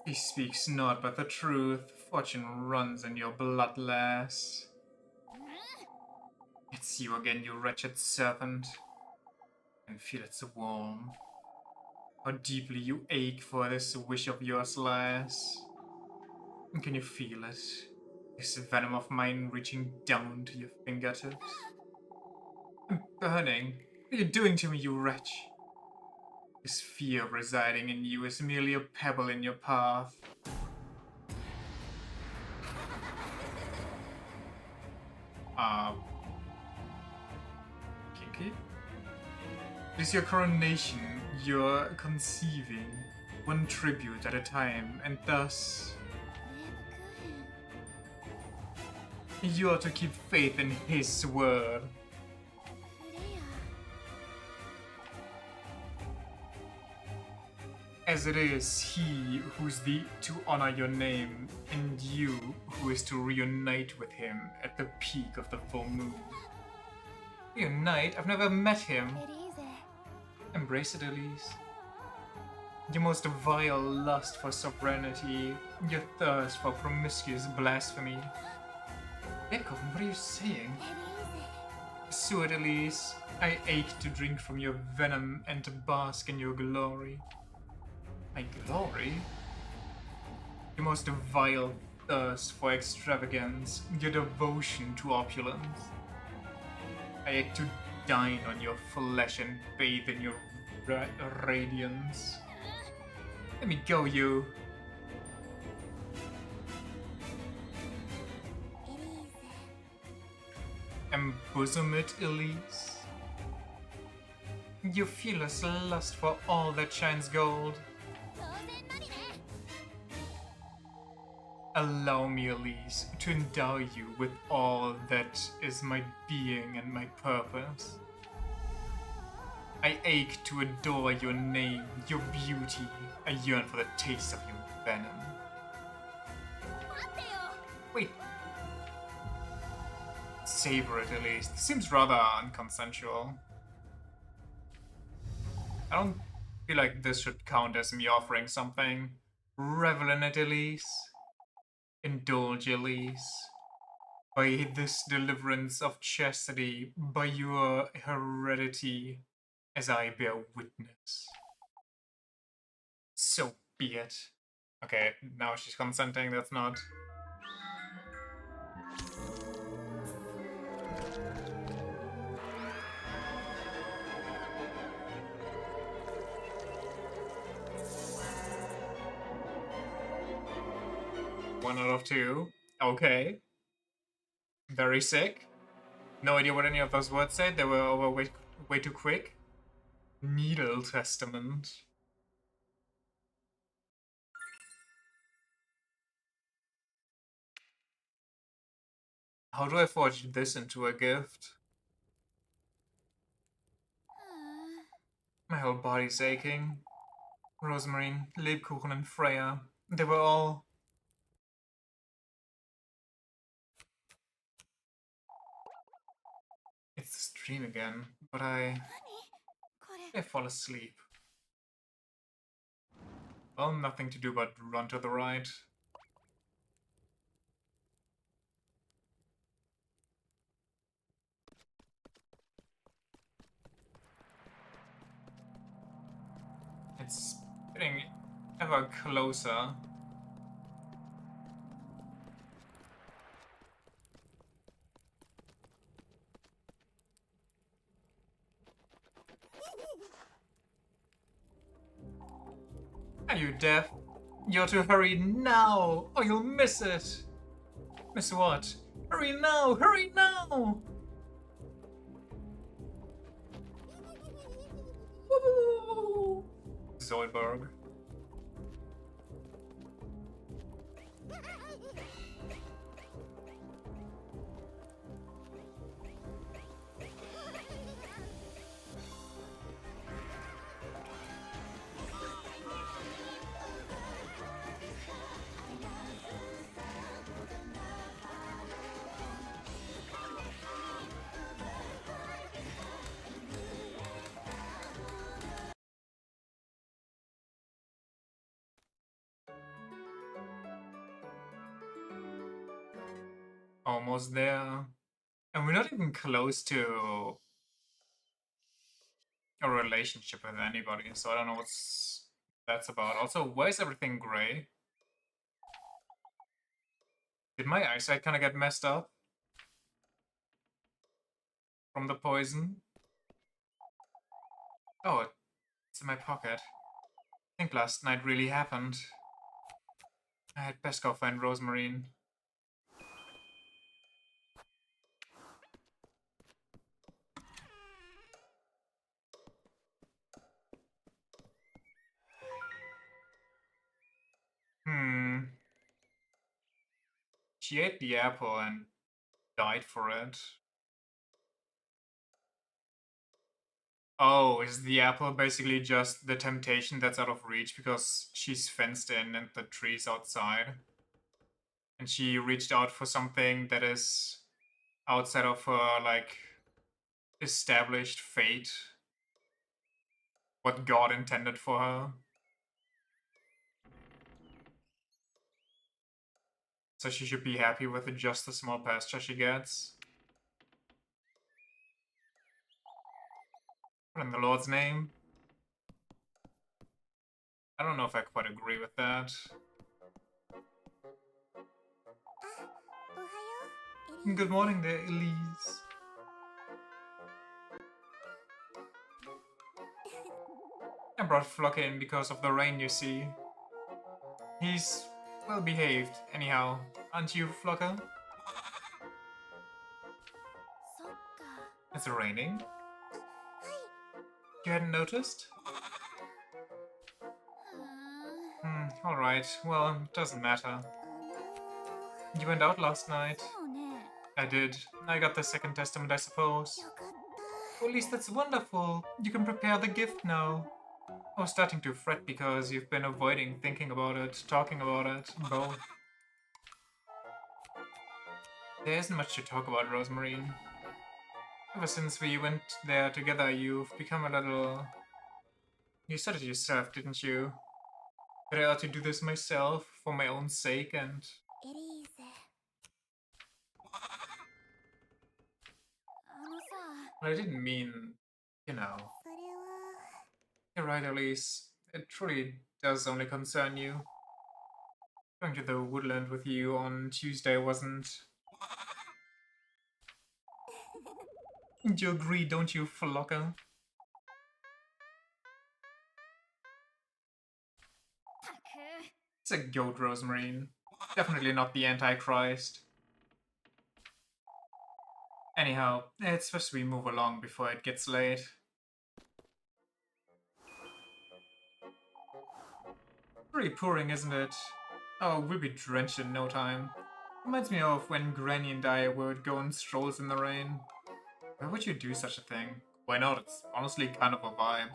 He speaks not but the truth. Fortune runs in your blood, lass. It's you again, you wretched serpent. I can feel its warmth. How deeply you ache for this wish of yours, lass. Can you feel it? This venom of mine reaching down to your fingertips. I'm burning. What are you doing to me, you wretch? This fear residing in you is merely a pebble in your path. Kinky? It is your coronation you're conceiving, one tribute at a time, and thus you are to keep faith in his word. As it is he who's to honor your name, and you who is to reunite with him at the peak of the full moon. Reunite? I've never met him. Embrace it, Elise. Your most vile lust for sovereignty, your thirst for promiscuous blasphemy. Beethoven, what are you saying? Pursue it, Elise. I ache to drink from your venom and to bask in your glory. My glory? Your most vile thirst for extravagance, your devotion to opulence. I ache to dine on your flesh and bathe in your radiance. Let me go, you. Embosom it, Elise. You fearless lust for all that shines gold. Allow me, Elise, to endow you with all that is my being and my purpose. I ache to adore your name, your beauty. I yearn for the taste of your venom. Wait. Savor it, at least. Seems rather unconsensual. I don't feel like this should count as me offering something. Revel in it, Elise. Indulge, Elise. By this deliverance of chastity, by your heredity, as I bear witness. So be it. Okay, now she's consenting, that's not... 1 out of 2. Okay. Very sick. No idea what any of those words said. They were over way too quick. Needle Testament. How do I forge this into a gift? My whole body's aching. Rosmarin, Lebkuchen, and Freya. They were all... It's the stream again, but I fall asleep. Well, nothing to do but run to the right. It's getting ever closer. Are you deaf? You're to hurry now, or you'll miss it. Miss what? Hurry now! Hurry now! Woo! Zoidberg. Almost there. And we're not even close to a relationship with anybody, so I don't know what's that's about. Also, why is everything gray? Did my eyesight kind of get messed up from the poison? Oh, it's in my pocket. I think last night really happened. I had best go find Rosmarin. She ate the apple and died for it. Oh, is the apple basically just the temptation that's out of reach because she's fenced in and the tree's outside? And she reached out for something that is outside of her, like, established fate. What God intended for her. So she should be happy with just the small pasture she gets. But in the Lord's name? I don't know if I quite agree with that. Good morning there, Elise. I brought Flock in because of the rain, you see. He's well behaved, anyhow. Aren't you, Flocker? It's raining? You hadn't noticed? Alright. Well, doesn't matter. You went out last night. I did. I got the second testament, I suppose. Well, at least that's wonderful. You can prepare the gift now. I was starting to fret because you've been avoiding thinking about it, talking about it, both. There isn't much to talk about, Rosemarie. Ever since we went there together, you've become a little... You said it yourself, didn't you? That I ought to do this myself, for my own sake, and... Well, I didn't mean, you know... You're right, Elise. It truly does only concern you. Going to the woodland with you on Tuesday wasn't... You agree, don't you, Flocker? It's a goat, Rosemarie. Definitely not the Antichrist. Anyhow, it's best we move along before it gets late. Pretty pouring, isn't it? Oh, we'll be drenched in no time. Reminds me of when Granny and I would go on strolls in the rain. Why would you do such a thing? Why not? It's honestly kind of a vibe.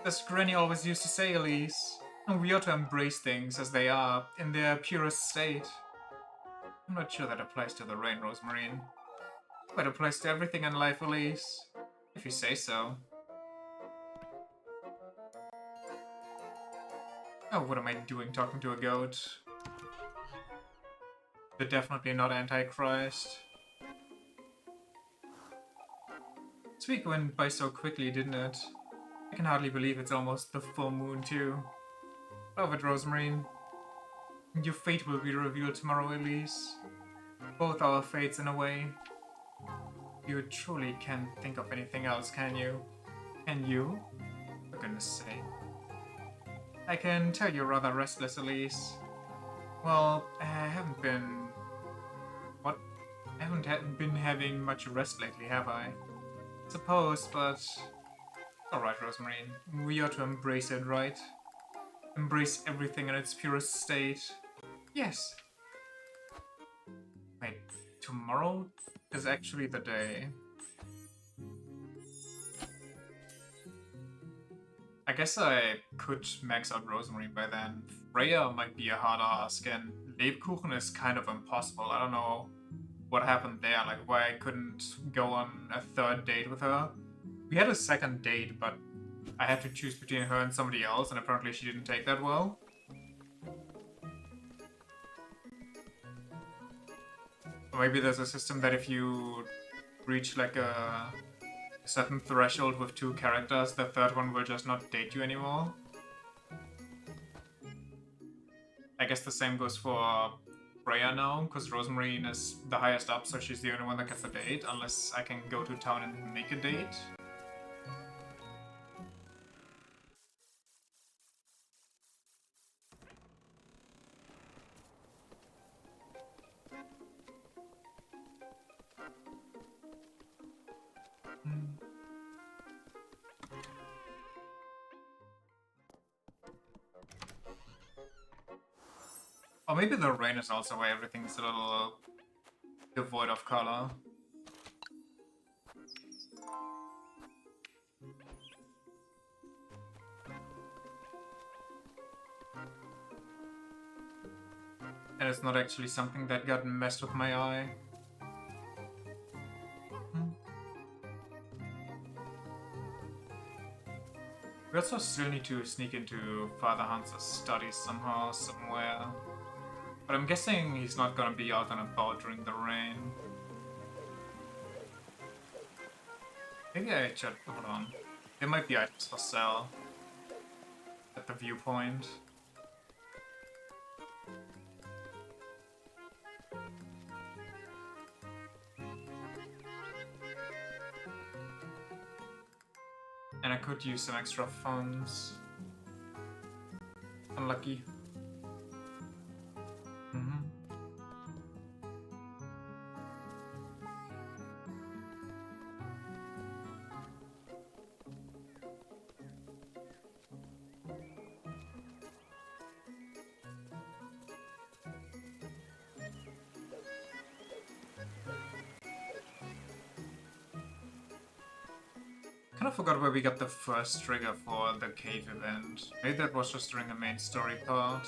As Granny always used to say, Elise, and we ought to embrace things as they are, in their purest state. I'm not sure that applies to the rain, Rosemarine. But it applies to everything in life, Elise. If you say so. Oh, what am I doing talking to a goat? They're definitely not Antichrist. This week went by so quickly, didn't it? I can hardly believe it's almost the full moon, too. Love it, Rosemarine. Your fate will be revealed tomorrow, Elise. Both our fates, in a way. You truly can't think of anything else, can you? Can you? For goodness sake. I can tell you're rather restless, Elise. Well, I haven't been... What? I haven't been having much rest lately, have I? Suppose, but... Alright, Rosemarine. We ought to embrace it, right? Embrace everything in its purest state. Yes. Wait, tomorrow is actually the day. I guess I could max out Rosemarine by then. Freya might be a hard ask, and Lebkuchen is kind of impossible. I don't know what happened there, like why I couldn't go on a third date with her. We had a second date, but I had to choose between her and somebody else, and apparently she didn't take that well. Or maybe there's a system that if you reach like a certain threshold with two characters, the third one will just not date you anymore. I guess the same goes for Freya now, because Rosemarine is the highest up, so she's the only one that gets a date, unless I can go to town and make a date. Or maybe the rain is also why everything's a little devoid of color. And it's not actually something that got messed with my eye. We also still need to sneak into Father Hans's studies somehow, somewhere. But I'm guessing he's not gonna be out and about during the rain. Maybe I should... hold on. There might be items for sale at the viewpoint. And I could use some extra funds. Unlucky. Kind of forgot where we got the first trigger for the cave event. Maybe that was just during the main story part.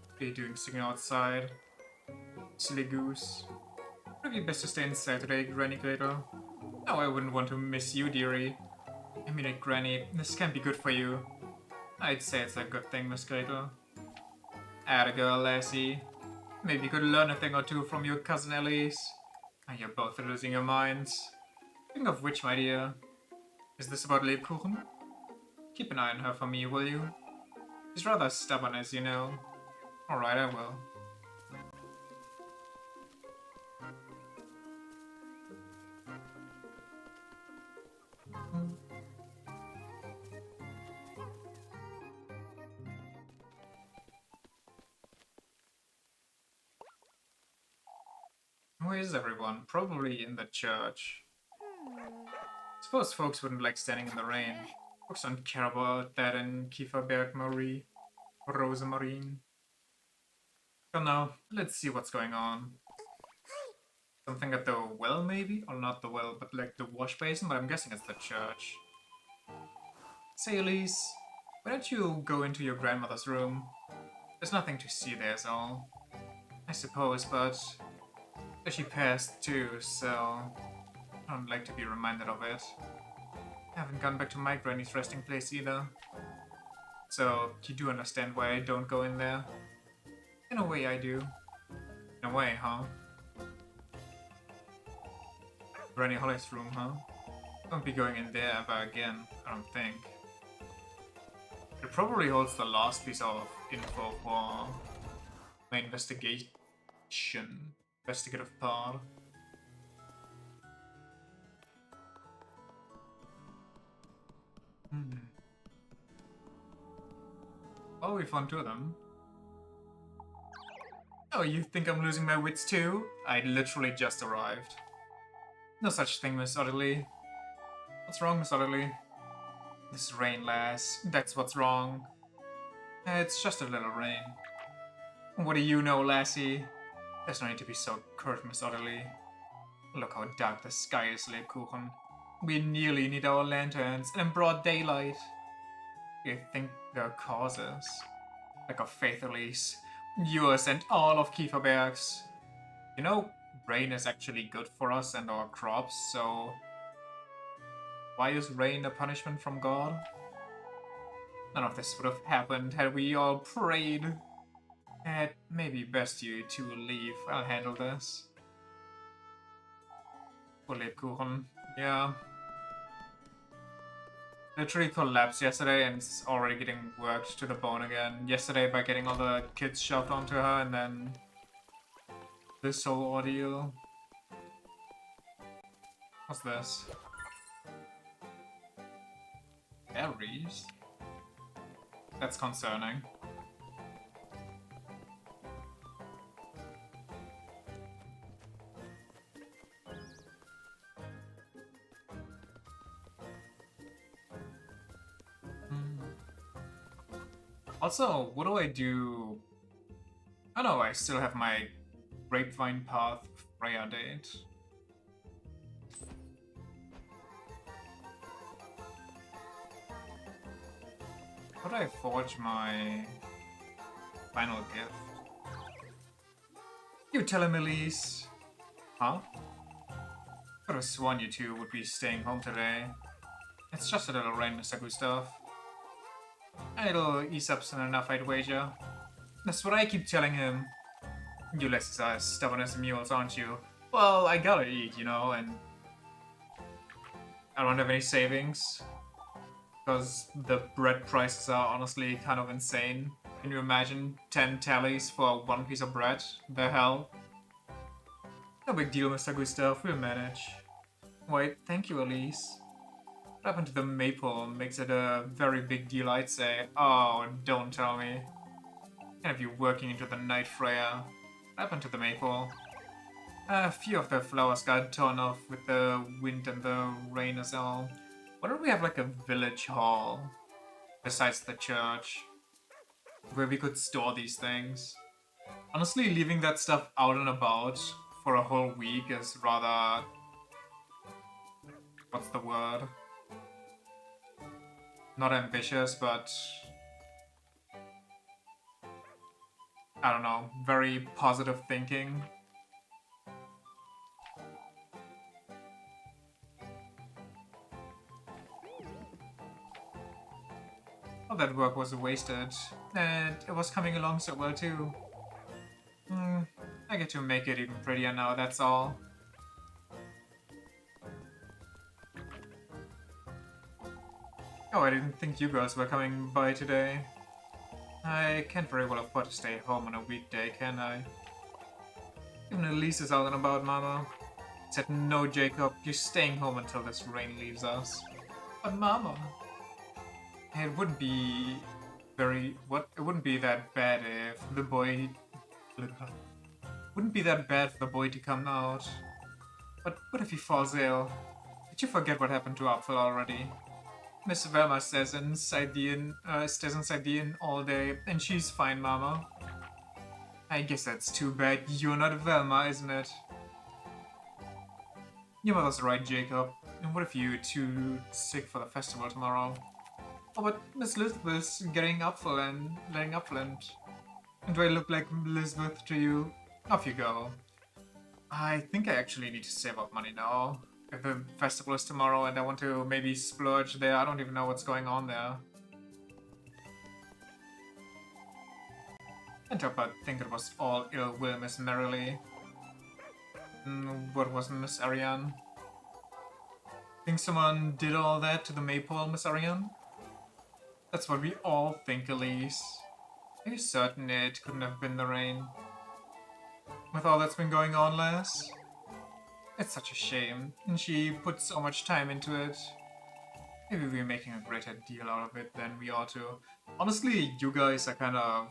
What are you doing sitting outside? Silly goose. Would it be best to stay inside today, Granny Gretel? No, I wouldn't want to miss you, dearie. I mean it, Granny. This can't be good for you. I'd say it's a good thing, Miss Gretel. Atta girl, lassie. Maybe you could learn a thing or two from your cousin Elise. And you're both losing your minds. Speaking of which, my dear, is this about Lebkuchen? Keep an eye on her for me, will you? She's rather stubborn, as you know. Alright, I will. Where is everyone? Probably in the church. Suppose folks wouldn't like standing in the rain. Folks don't care about that in Kieferberg Marie. Rosemarine. Don't know. Let's see what's going on. Something at the well, maybe? Or not the well, but like the wash basin, but I'm guessing it's the church. Say, Elise, why don't you go into your grandmother's room? There's nothing to see there, is all. I suppose, but she passed too, so I don't like to be reminded of it. I haven't gone back to my granny's resting place either. So, you do understand why I don't go in there? In a way, I do. In a way, huh? Granny Holly's room, huh? Won't be going in there ever again, I don't think. It probably holds the last piece of info for my investigative part. Oh, we found two of them. Oh, you think I'm losing my wits too? I literally just arrived. No such thing, Miss Otterly. What's wrong, Miss Otterly? This rain, lass. That's what's wrong. It's just a little rain. What do you know, lassie? There's no need to be so curt, Miss Otterly. Look how dark the sky is, Lebkuchen. We nearly need our lanterns, and in broad daylight. You think there are causes? Like a faith, Elise. Yours and all of Kieferberg's. You know, rain is actually good for us and our crops, so why is rain a punishment from God? None of this would have happened had we all prayed. It may be best you two leave. I'll handle this. Poor Lebkuchen. Yeah. Literally collapsed yesterday and it's already getting worked to the bone again. Yesterday by getting all the kids shoved onto her and then this whole ordeal. What's this? Berries? That's concerning. Also, what do I do? Oh no, I still have my Grapevine Path Freya date. How do I forge my final gift? You tell him, Elise. Huh? Could have sworn you two would be staying home today. It's just a little rain, Mr. Gustav. It'll ease up soon enough, I'd wager. That's what I keep telling him. You lasses are as stubborn as mules, aren't you? Well, I gotta eat, you know, and I don't have any savings. Because the bread prices are honestly kind of insane. Can you imagine 10 tallies for one piece of bread? The hell? No big deal, Mr. Gustav, we'll manage. Wait, thank you, Elise. What happened to the maple makes it a very big deal, I'd say. Oh, don't tell me. Can't have you working into the night, Freya. What happened to the maple? A few of the flowers got torn off with the wind and the rain as well. Why don't we have like a village hall besides the church where we could store these things? Honestly, leaving that stuff out and about for a whole week is rather... what's the word? Not ambitious, but... I don't know, very positive thinking. All that work was wasted, and it was coming along so well too. I get to make it even prettier now, that's all. Oh, I didn't think you girls were coming by today. I can't very well afford to stay home on a weekday, can I? Even Elise is out and about, Mama. Said, no, Jacob, you're staying home until this rain leaves us. But Mama... It wouldn't be very... It wouldn't be that bad if the boy... Wouldn't be that bad for the boy to come out. But what if he falls ill? Did you forget what happened to Apfel already? Miss Velma stays inside the inn all day, and she's fine, Mama. I guess that's too bad. You're not Velma, isn't it? Your mother's right, Jacob. And what if you're too sick for the festival tomorrow? Oh, but Miss Elizabeth's getting Apfel and letting Apfel and... Do I look like Elizabeth to you? Off you go. I think I actually need to save up money now. If the festival is tomorrow and I want to maybe splurge there, I don't even know what's going on there. Can't help but think it was all ill will, Miss Merrily. What was Miss Ariane? Think someone did all that to the maypole, Miss Ariane? That's what we all think, Elise. Are you certain it couldn't have been the rain? With all that's been going on, lass? It's such a shame, and she put so much time into it. Maybe we're making a greater deal out of it than we ought to. Honestly, you guys are kind of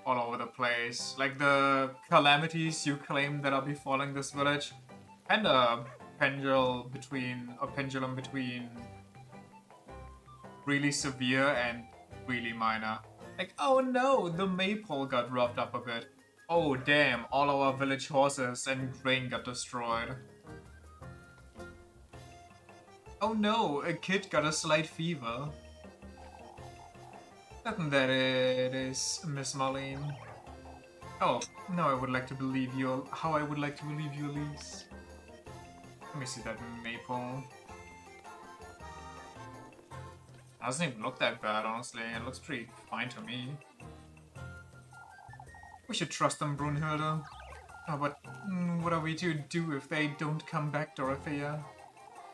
all over the place. Like the calamities you claim that are befalling this village, and a pendulum between really severe and really minor. Like, oh no, the maypole got roughed up a bit. Oh damn, all our village horses and grain got destroyed. Oh no, a kid got a slight fever. Nothing that it is, Miss Marlene. Oh, now I would like to believe you. How I would like to believe you, Elise. Let me see that maple. It doesn't even look that bad, honestly. It looks pretty fine to me. We should trust them, Brunhilde. Oh, but what are we to do if they don't come back, Dorothea?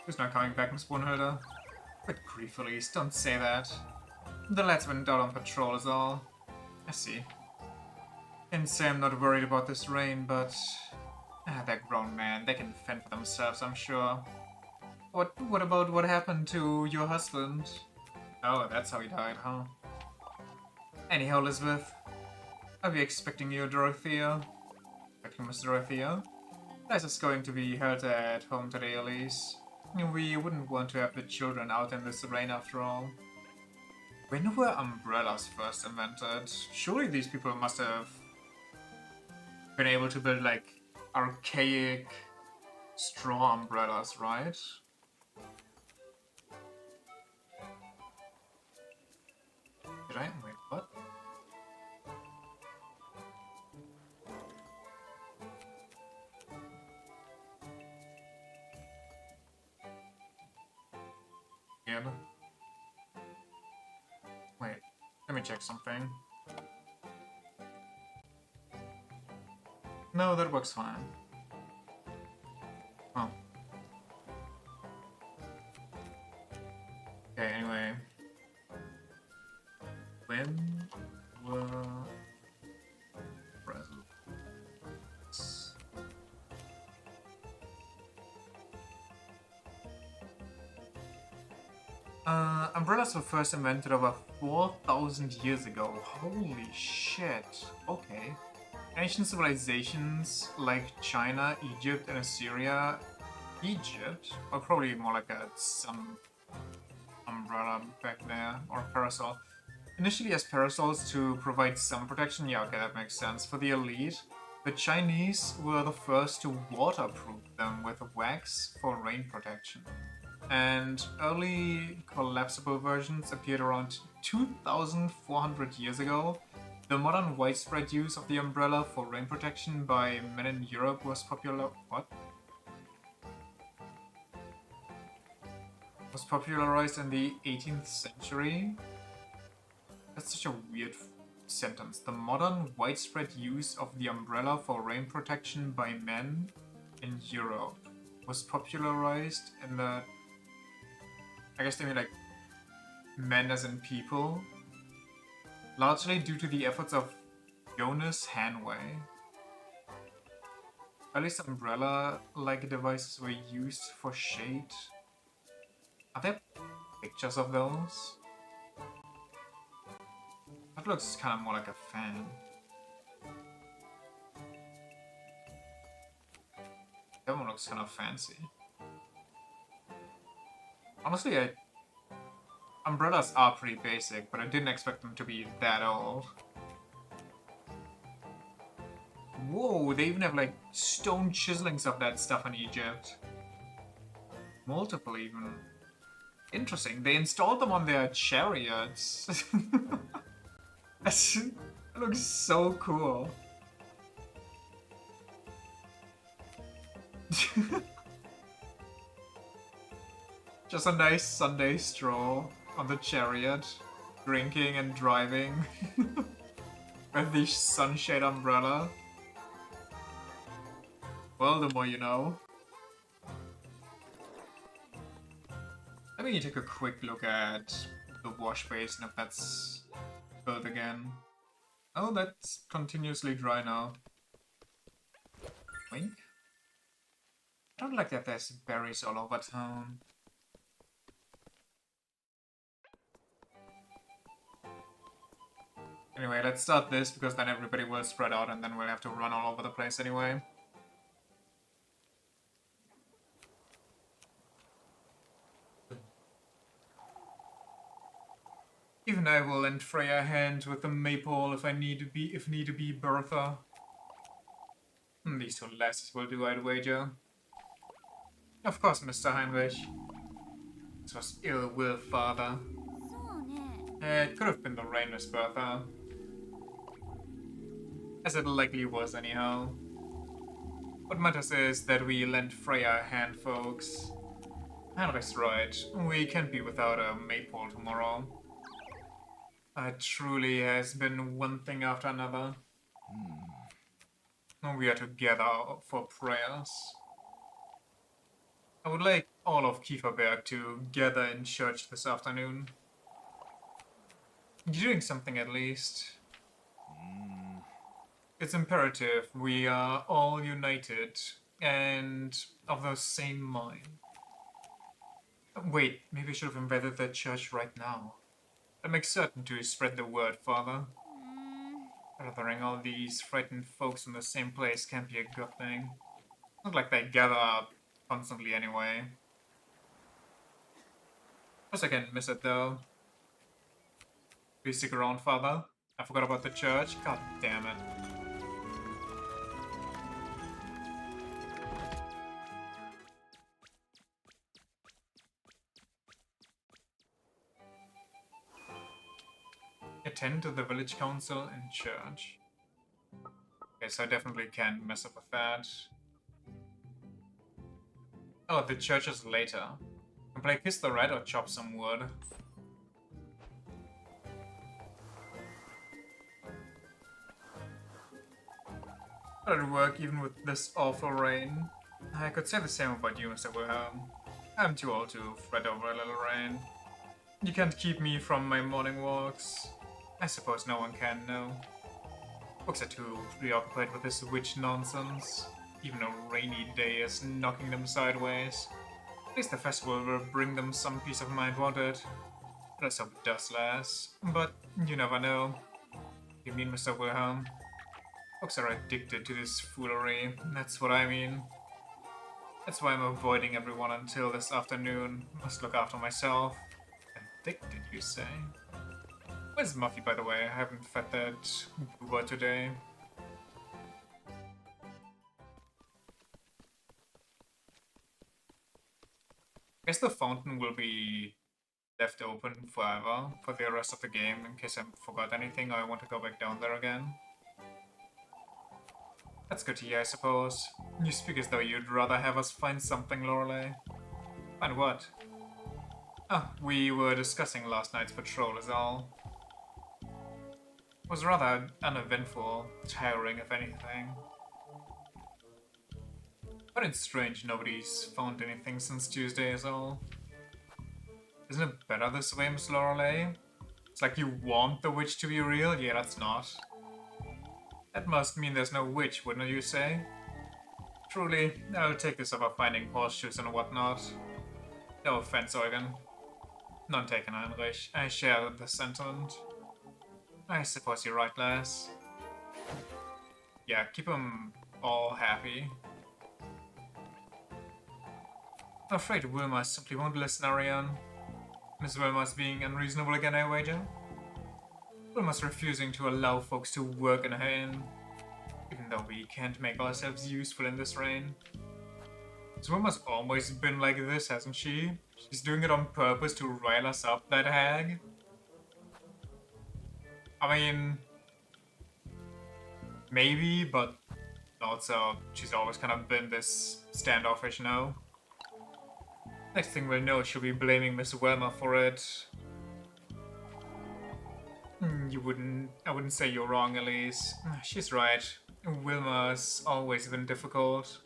Who's not coming back, Miss Brunhilde? But grief, Elise, don't say that. The lads went out on patrol is all. I see. And say I'm not worried about this rain, but... they're grown men. They can fend for themselves, I'm sure. What about what happened to your husband? Oh, that's how he died, huh? Anyhow, Elizabeth. I'll be expecting you, Dorothea. Expecting Miss Dorothea? Liz is going to be held at home today, Elise. We wouldn't want to have the children out in this rain after all. When were umbrellas first invented? Surely these people must have been able to build, like, archaic straw umbrellas, right? Did I? Wait, what? Yeah. Wait, let me check something. No, that works fine. Oh. Okay, anyway. When were Pretzels? Umbrellas were first invented over 4,000 years ago. Holy shit. Okay. Ancient civilizations like China, Egypt, and Assyria. Egypt? Or probably more like some umbrella back there, or parasol. Initially as parasols to provide some protection, yeah, okay, that makes sense. For the elite, the Chinese were the first to waterproof them with wax for rain protection. And early collapsible versions appeared around 2,400 years ago. The modern widespread use of the umbrella for rain protection by men in Europe was popularized in the 18th century. That's such a weird sentence. The modern widespread use of the umbrella for rain protection by men in Europe was popularized in the... I guess they mean like men as in people. Largely due to the efforts of Jonas Hanway. Early umbrella-like devices were used for shade. Are there pictures of those? That looks kind of more like a fan. That one looks kind of fancy. Honestly, umbrellas are pretty basic, but I didn't expect them to be that old. Whoa, they even have like stone chiselings of that stuff in Egypt. Multiple even. Interesting, they installed them on their chariots. That looks so cool. Just a nice Sunday stroll on the chariot, drinking and driving with the sunshade umbrella. Well, the more you know. Let me take a quick look at the wash basin if that's filled again. Oh, that's continuously dry now. Wink? I don't like that there's berries all over town. Anyway, let's start this because then everybody will spread out and then we'll have to run all over the place anyway. Even I will lend Freya a hand with the maypole if need to be Bertha. These two lasses will do, I'd wager. Of course, Mr. Heinrich. This was ill will, father. It could have been the rain, Miss Bertha. As it likely was anyhow. What matters is that we lent Freya a hand, folks. Heinrich's right. We can't be without a maypole tomorrow. It truly has been one thing after another. We are together for prayers. I would like all of Kieferberg to gather in church this afternoon. You're doing something at least. It's imperative we are all united and of the same mind. Wait, maybe I should have invited the church right now. I'll make certain to spread the word, Father. Gathering all these frightened folks in the same place can't be a good thing. Not like they gather up constantly anyway. Plus I can't miss it though. Please stick around, Father. I forgot about the church. God damn it. Attend to the village council and church. Okay, so I definitely can't mess up with that. Oh, the church is later. Can play Kiss the Rat or chop some wood. That'll work even with this awful rain. I could say the same about you, Mr. Wilhelm. I'm too old to fret over a little rain. You can't keep me from my morning walks. I suppose no one can, no. Folks are too preoccupied with this witch nonsense. Even a rainy day is knocking them sideways. At least the festival will bring them some peace of mind, won't it? Let's hope it does, lass. But you never know. You mean, Mr. Wilhelm? Folks are addicted to this foolery. That's what I mean. That's why I'm avoiding everyone until this afternoon. Must look after myself. Addicted, you say? Where's Muffy, by the way? I haven't fed that booba today. I guess the fountain will be left open forever for the rest of the game in case I forgot anything or I want to go back down there again. That's good to hear, I suppose. You speak as though you'd rather have us find something, Lorelei. Find what? Ah, we were discussing last night's patrol is all. It was rather uneventful, tiring if anything. But it's strange nobody's found anything since Tuesday is all. Isn't it better this way, Miss Lorelei? It's like you want the witch to be real? Yeah, that's not. That must mean there's no witch, wouldn't you say? Truly, I'll take this over finding horseshoes and whatnot. No offense, Eugen. None taken, Heinrich. I share the sentiment. I suppose you're right, lass. Yeah, keep them all happy. I'm afraid Wilma simply won't listen, Ariane. Miss Wilma's being unreasonable again, I wager? Wilma's refusing to allow folks to work in her inn, even though we can't make ourselves useful in this rain. So Wilma's always been like this, hasn't she? She's doing it on purpose to rile us up, that hag. I mean, maybe, but also she's always kind of been this standoffish, no? Next thing we'll know, she'll be blaming Miss Wilma for it. I wouldn't say you're wrong, Elise. She's right. Wilma's always been difficult.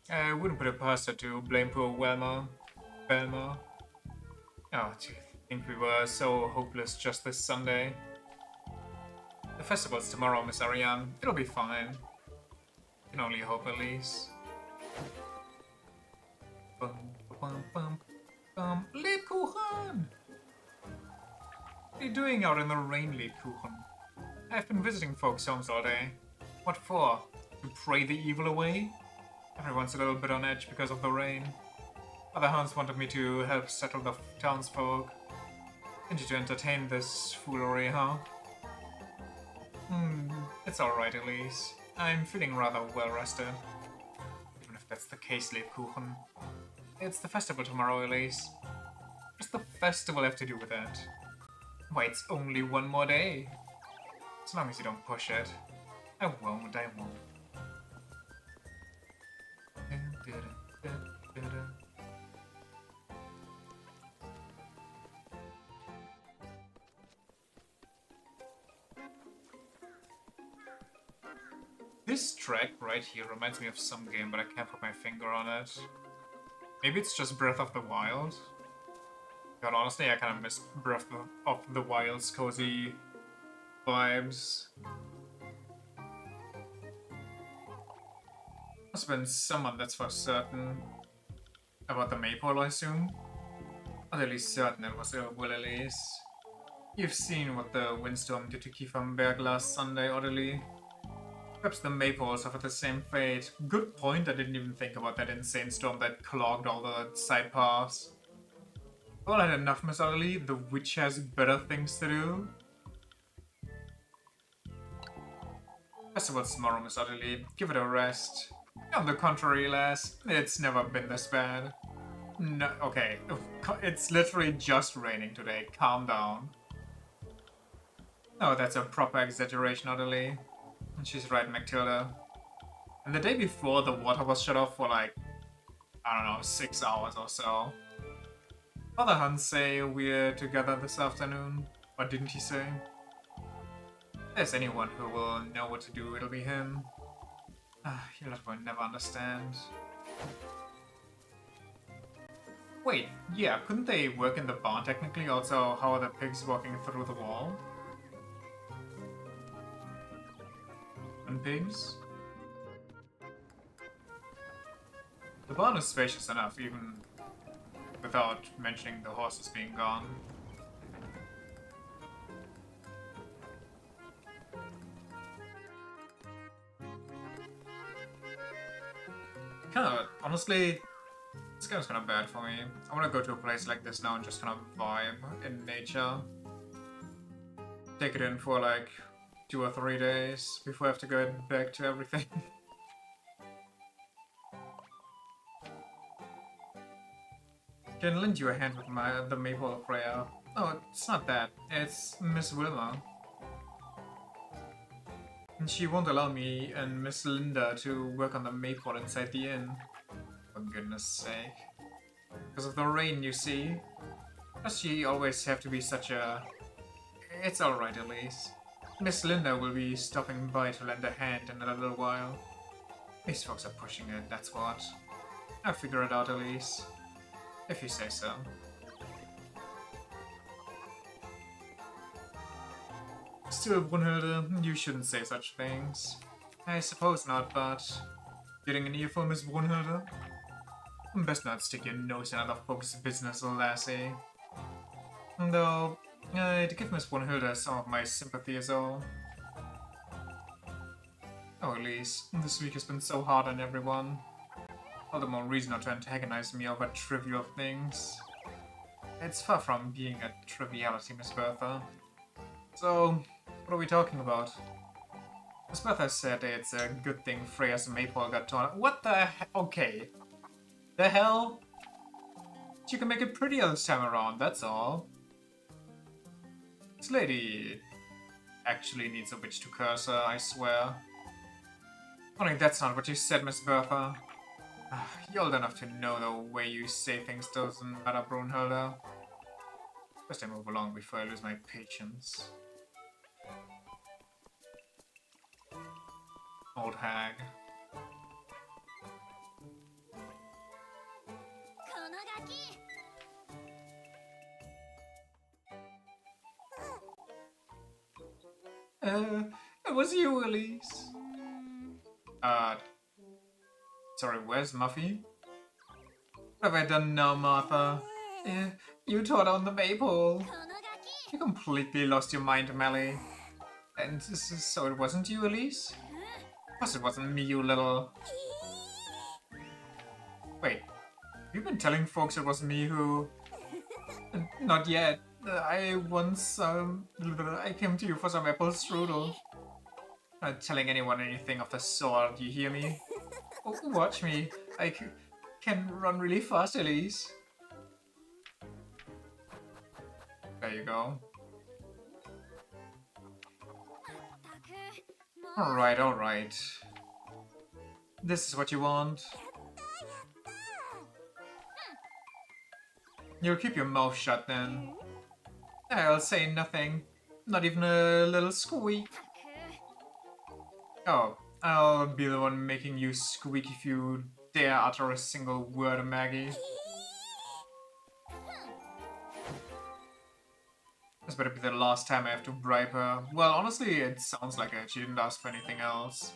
I wouldn't put it past her to blame poor Wilma. Oh, to think we were so hopeless just this Sunday. The festival's tomorrow, Miss Ariane. It'll be fine. Can only hope, Elise. Bum, bum, bum, bum. Lebkuchen! What are you doing out in the rain, Lebkuchen? I've been visiting folks' homes all day. What for? To pray the evil away? Everyone's a little bit on edge because of the rain. Other hounds wanted me to help settle the townsfolk. And you to entertain this foolery, huh? It's alright, Elise. I'm feeling rather well rested. Even if that's the case, Lebkuchen. It's the festival tomorrow, Elise. What does the festival have to do with that? Why, it's only one more day. As long as you don't push it. I won't. This track right here reminds me of some game, but I can't put my finger on it. Maybe it's just Breath of the Wild? God, honestly, I kind of miss Breath of the Wild's cozy vibes. Must have been someone that's for certain about the maypole, I assume. Or at least certain it was Will Elise. You've seen what the windstorm did to Kiefernberg last Sunday, Orderly. Perhaps the maypoles suffered the same fate. Good point, I didn't even think about that insane storm that clogged all the side paths. Well, I had enough, Miss Orderly. The witch has better things to do. Festival's tomorrow, Miss Orderly. Give it a rest. On the contrary, lass, it's never been this bad. No, okay, it's literally just raining today. Calm down. Oh, that's a proper exaggeration, Orderly. She's right, Matilda. And the day before, the water was shut off for like, I don't know, 6 hours or so. Other Huns say we're together this afternoon. What didn't he say? If there's anyone who will know what to do, it'll be him. He'll never understand. Wait, yeah, couldn't they work in the barn technically? Also, how are the pigs walking through the wall? And pigs? The barn is spacious enough, even without mentioning the horses being gone. Honestly, this game's kind of bad for me. I want to go to a place like this now and just kind of vibe in nature. Take it in for like 2 or 3 days before I have to go back to everything. Can lend you a hand with the maple prayer. Oh, it's not that. It's Miss Wilma. And she won't allow me and Miss Linda to work on the maypole inside the inn. For goodness sake. Because of the rain, you see. Does she always have to be such a... It's alright, Elise. Miss Linda will be stopping by to lend a hand in a little while. These folks are pushing it, that's what. I'll figure it out, Elise. If you say so. Still, Brunhilde, you shouldn't say such things. I suppose not, but... Getting an earful, Miss Brunhilde? Best not stick your nose in other folks' business, lassie. Though, to give Miss Brunhilde some of my sympathy is all. Oh, Elise, this week has been so hard on everyone. All the more reason not to antagonize me over trivial things. It's far from being a triviality, Miss Bertha. So, what are we talking about? Miss Bertha said it's a good thing Freya's maypole got torn. What the okay. The hell? She can make it prettier this time around, that's all. This lady actually needs a witch to curse her, I swear. Only that's not what you said, Miss Bertha. You're old enough to know the way you say things doesn't matter, Brunhilde. First I move along before I lose my patience. Old hag. It was you, Elise. Sorry, where's Muffy? What have I done now, Martha? You tore down the maypole. You completely lost your mind, Melly. And so it wasn't you, Elise? Of course it wasn't me, you little... Wait, you've been telling folks it was me who... Not yet. I once, I came to you for some apple strudel. Not telling anyone anything of the sort, you hear me? Oh, watch me. I can run really fast, Elise. There you go. Alright, alright. This is what you want. You'll keep your mouth shut then. I'll say nothing. Not even a little squeak. Oh, I'll be the one making you squeak if you dare utter a single word, Maggie. This better be the last time I have to bribe her. Well, honestly, it sounds like it. She didn't ask for anything else.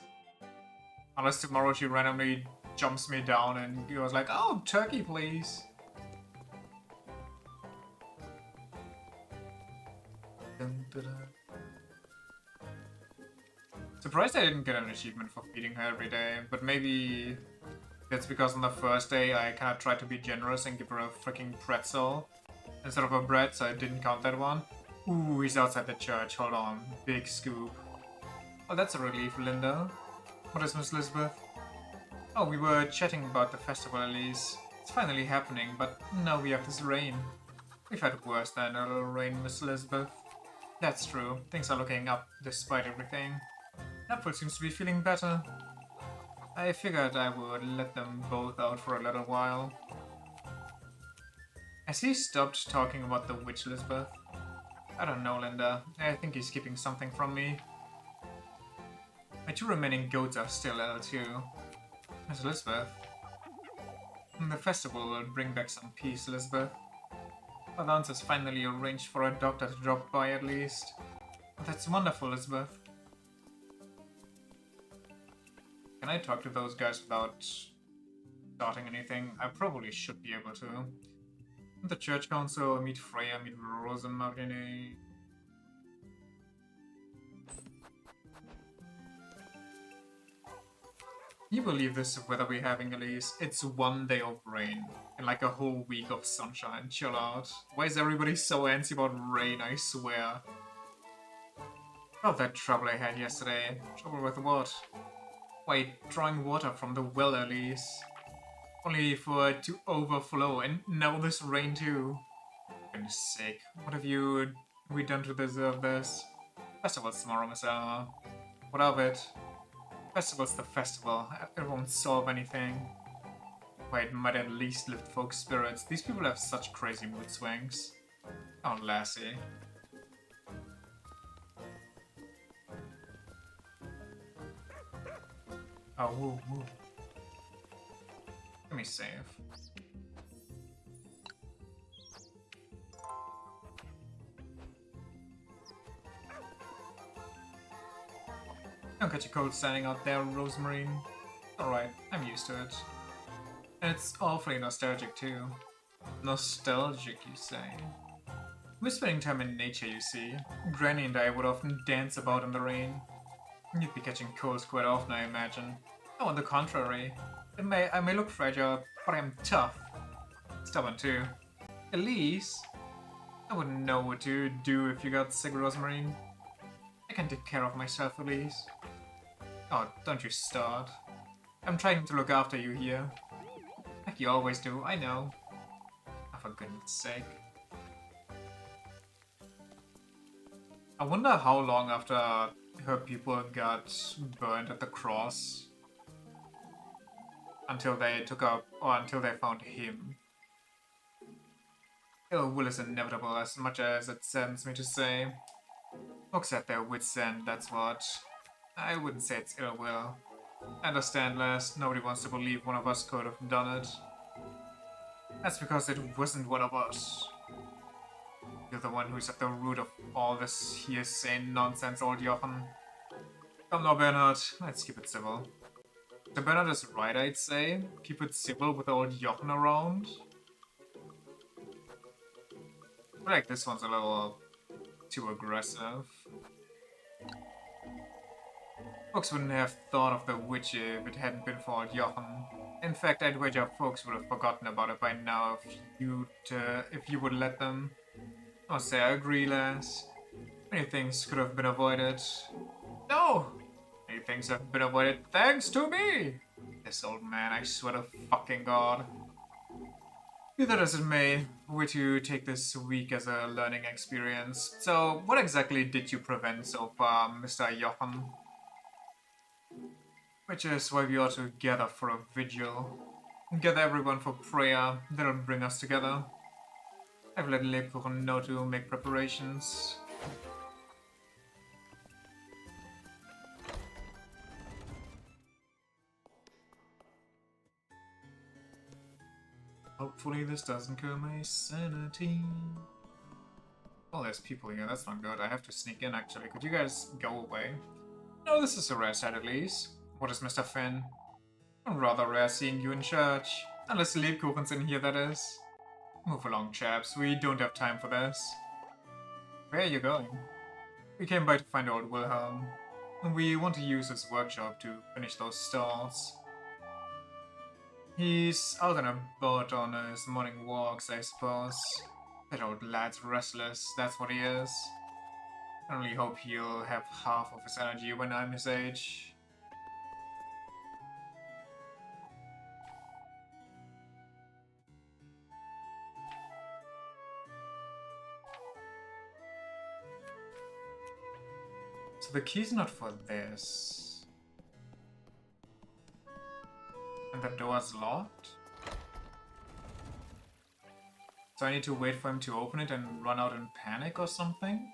Unless tomorrow she randomly jumps me down and goes like, oh, turkey, please. Surprised I didn't get an achievement for feeding her every day, but maybe that's because on the first day I kinda tried to be generous and give her a freaking pretzel instead of a bread, so I didn't count that one. Ooh, he's outside the church, hold on. Big scoop. Oh, that's a relief, Linda. What is Miss Elizabeth? Oh, we were chatting about the festival, Elise. It's finally happening, but now we have this rain. We've had worse than a little rain, Miss Elizabeth. That's true. Things are looking up despite everything. Apple seems to be feeling better. I figured I would let them both out for a little while. Has he stopped talking about the witch, Elizabeth? I don't know, Linda. I think he's keeping something from me. My 2 remaining goats are still ill too. Miss Elizabeth. The festival will bring back some peace, Elizabeth. Father Hans has finally arranged for a doctor to drop by at least. That's wonderful, Elizabeth. Can I talk to those guys without starting anything? I probably should be able to. The church council, meet Freya, meet Rosemarine. You believe this weather we're having, Elise? It's 1 day of rain and like a whole week of sunshine. Chill out. Why is everybody so antsy about rain, I swear? Oh, that trouble I had yesterday. Trouble with what? Why, drawing water from the well, Elise. Only for it to overflow, and now this rain too. For goodness sake, what have we done to deserve this? Festival's tomorrow, Miss Elma. What of it? Festival's the festival. It won't solve anything. Why, it might at least lift folks' spirits. These people have such crazy mood swings. Oh, lassie. Oh, woo, woo. Let me save. Don't get you cold standing out there, Rosemarine. Alright, I'm used to it. And it's awfully nostalgic too. Nostalgic, you say? We're spending time in nature, you see. Granny and I would often dance about in the rain. You'd be catching colds quite often, I imagine. Oh, on the contrary. I may look fragile, but I'm tough. Stubborn too. Elise? I wouldn't know what to do if you got sick, Rosemary. I can take care of myself, Elise. Oh, don't you start. I'm trying to look after you here. Like you always do, I know. Oh, for goodness sake. I wonder how long after her people got burned at the cross until they took up, or until they found him. Ill will is inevitable, as much as it saddens me to say. Folks at their wits' end, that's what. I wouldn't say it's ill will. I understand, Les. Nobody wants to believe one of us could have done it. That's because it wasn't one of us. You're the one who's at the root of all this hearsay nonsense, old Jochen. Come now, Bernard. Let's keep it civil. So Bernard is right, I'd say. Keep it civil with old Jochen around. I feel like this one's a little too aggressive. Folks wouldn't have thought of the witch if it hadn't been for old Jochen. In fact, I'd wager folks would have forgotten about it by now if you would let them. I must say I agree, Les. Many things could have been avoided. No! Many things have been avoided thanks to me! This old man, I swear to fucking God. Be that as it may, we're to take this week as a learning experience. So, what exactly did you prevent so far, Mr. Jochen? Which is why we ought to gather for a vigil. Gather everyone for prayer, that'll bring us together. I've let Lebkuchen know to make preparations. Hopefully this doesn't kill my sanity. Oh, there's people here, that's not good. I have to sneak in actually. Could you guys go away? No, this is a rare sight at least. What is Mr. Finn? Rather rare seeing you in church. Unless Lebkuchen's in here, that is. Move along, chaps. We don't have time for this. Where are you going? We came by to find old Wilhelm. We want to use his workshop to finish those stalls. He's out on a boat on his morning walks, I suppose. That old lad's restless, that's what he is. I only hope he'll have half of his energy when I'm his age. So the key's not for this. And the door's locked? So I need to wait for him to open it and run out in panic or something?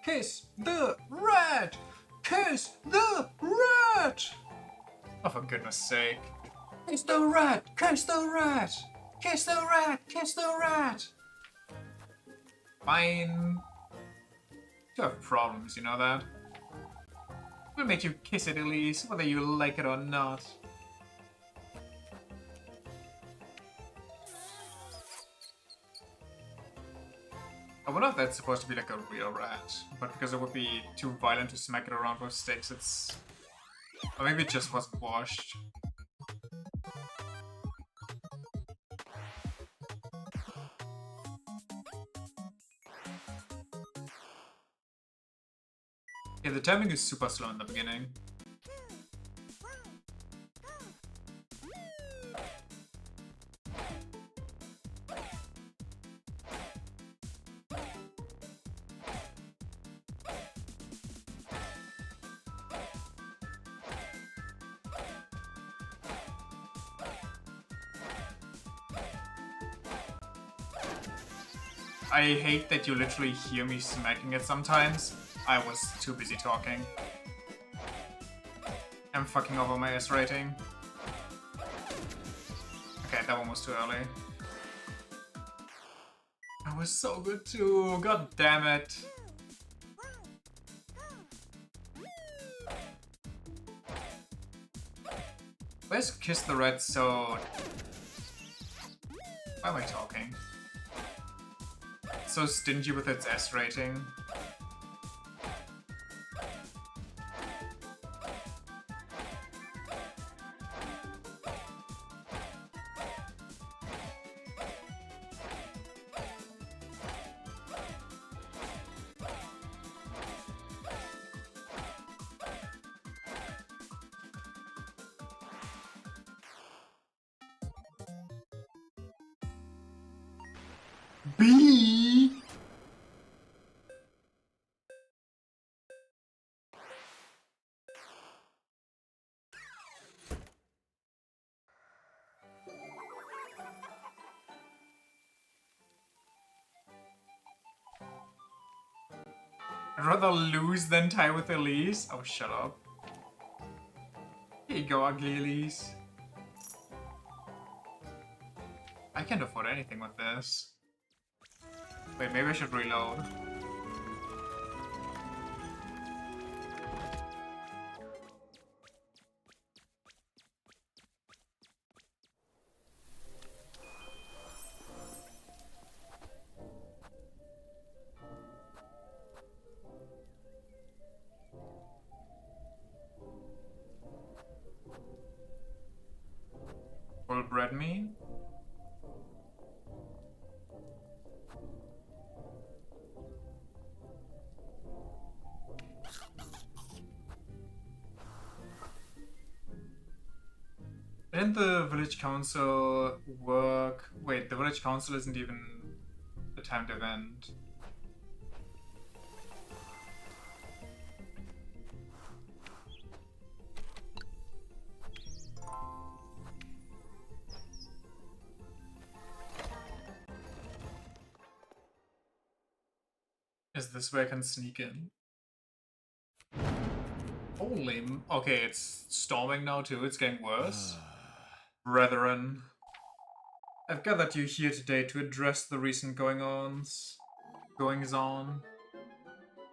Kiss the rat! Kiss the rat! Oh, for goodness sake. Kiss the rat! Kiss the rat! Kiss the rat! Kiss the rat! Fine. You have problems, you know that? We'll make you kiss it, Elise, whether you like it or not. I wonder if that's supposed to be like a real rat, but because it would be too violent to smack it around with sticks, it's... Or maybe it just wasn't washed. Yeah, the timing is super slow in the beginning. I hate that you literally hear me smacking it sometimes. I was too busy talking. I'm fucking over my S rating. Okay, that one was too early. I was so good too, god damn it. Where's Kiss the Red so... Why am I talking? So stingy with its S rating. B? I'd rather lose than tie with Elise. Oh, shut up. Here you go, ugly Elise. I can't afford anything with this. Wait, maybe I should reload. Full bread meat? Didn't the village council work? Wait, the village council isn't even the timed event. Is this where I can sneak in? Holy... Okay, it's storming now too, it's getting worse. Brethren, I've gathered you here today to address the recent goings-on.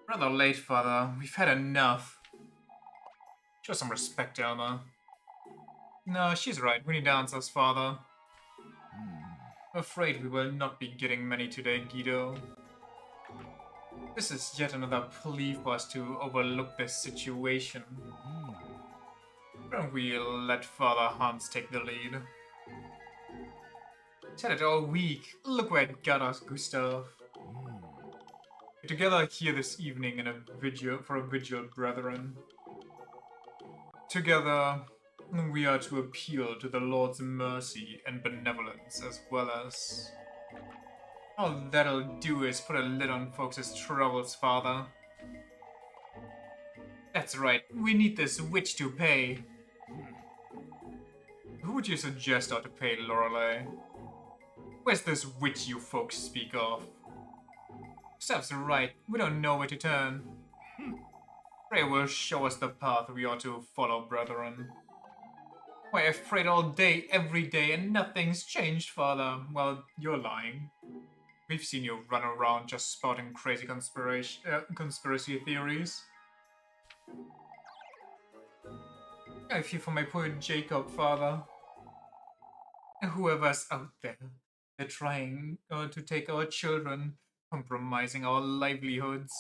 Rather late, Father. We've had enough. Show some respect, Elma. No, she's right. We need answers, Father. I'm afraid we will not be getting many today, Guido. This is yet another plea for us to overlook this situation. Don't we let Father Hans take the lead? Said it all week. Look where it got us, Gustav. We're together here this evening in a vigil, brethren. Together, we are to appeal to the Lord's mercy and benevolence, as well as... All that'll do is put a lid on folks' troubles, Father. That's right, we need this witch to pay. Who would you suggest ought to pay, Lorelei? Where's this witch you folks speak of? Gustav's right, we don't know where to turn. Pray will show us the path we ought to follow, brethren. Why, I've prayed all day, every day, and nothing's changed, Father. Well, you're lying. We've seen you run around just spouting crazy conspiracy theories. I feel for my poor Jacob, Father. And whoever's out there, they're trying to take our children, compromising our livelihoods.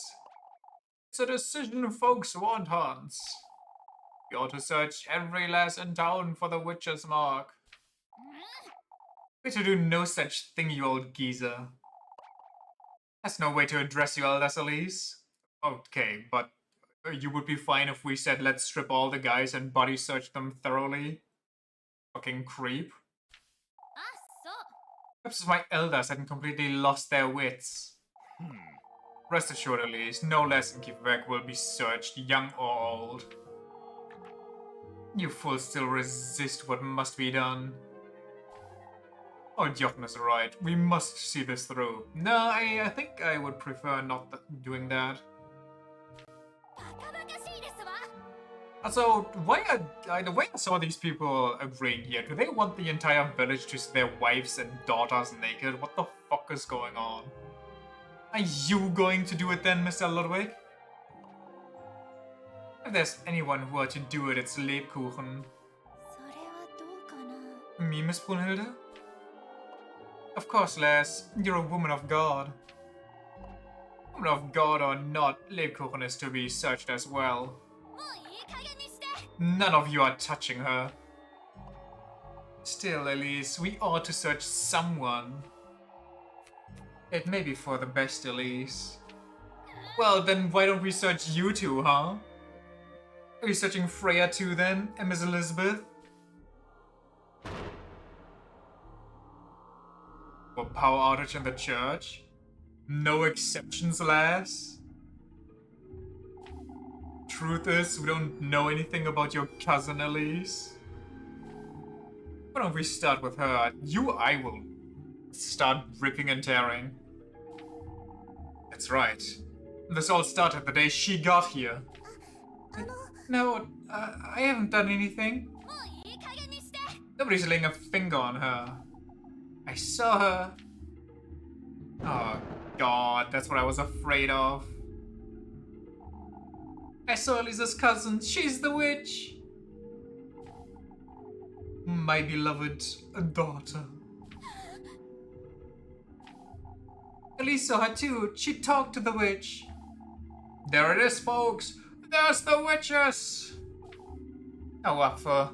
It's a decision folks want, Hans. We ought to search every lass in town for the witch's mark. We're to do no such thing, you old geezer. That's no way to address you, Eldest Elise. Okay, but you would be fine if we said let's strip all the guys and body search them thoroughly? Fucking creep. Perhaps my elders hadn't completely lost their wits. Rest assured, Elise, no less in Quebec will be searched, young or old. You fools still resist what must be done. Oh, Jochen is right. We must see this through. No, I think I would prefer not doing that. Also, the way I saw these people agreeing here, do they want the entire village to see their wives and daughters naked? What the fuck is going on? Are you going to do it then, Mr. Ludwig? If there's anyone who are to do it, it's Lebkuchen. Me, Miss Brunhilde? Of course, lass. You're a woman of God. Woman of God or not, Lebkuchen is to be searched as well. None of you are touching her. Still, Elise, we ought to search someone. It may be for the best, Elise. Well, then why don't we search you two, huh? Are you searching Freya too, then, Miss Elizabeth? For power outage in the church? No exceptions, lass? Truth is, we don't know anything about your cousin, Elise. Why don't we start with her? I will start ripping and tearing. That's right. This all started the day she got here. No, I haven't done anything. Nobody's laying a finger on her. I saw her. Oh, God, that's what I was afraid of. I saw Elisa's cousin. She's the witch. My beloved daughter. Elise saw her too. She talked to the witch. There it is, folks. There's the witches. Oh, up for.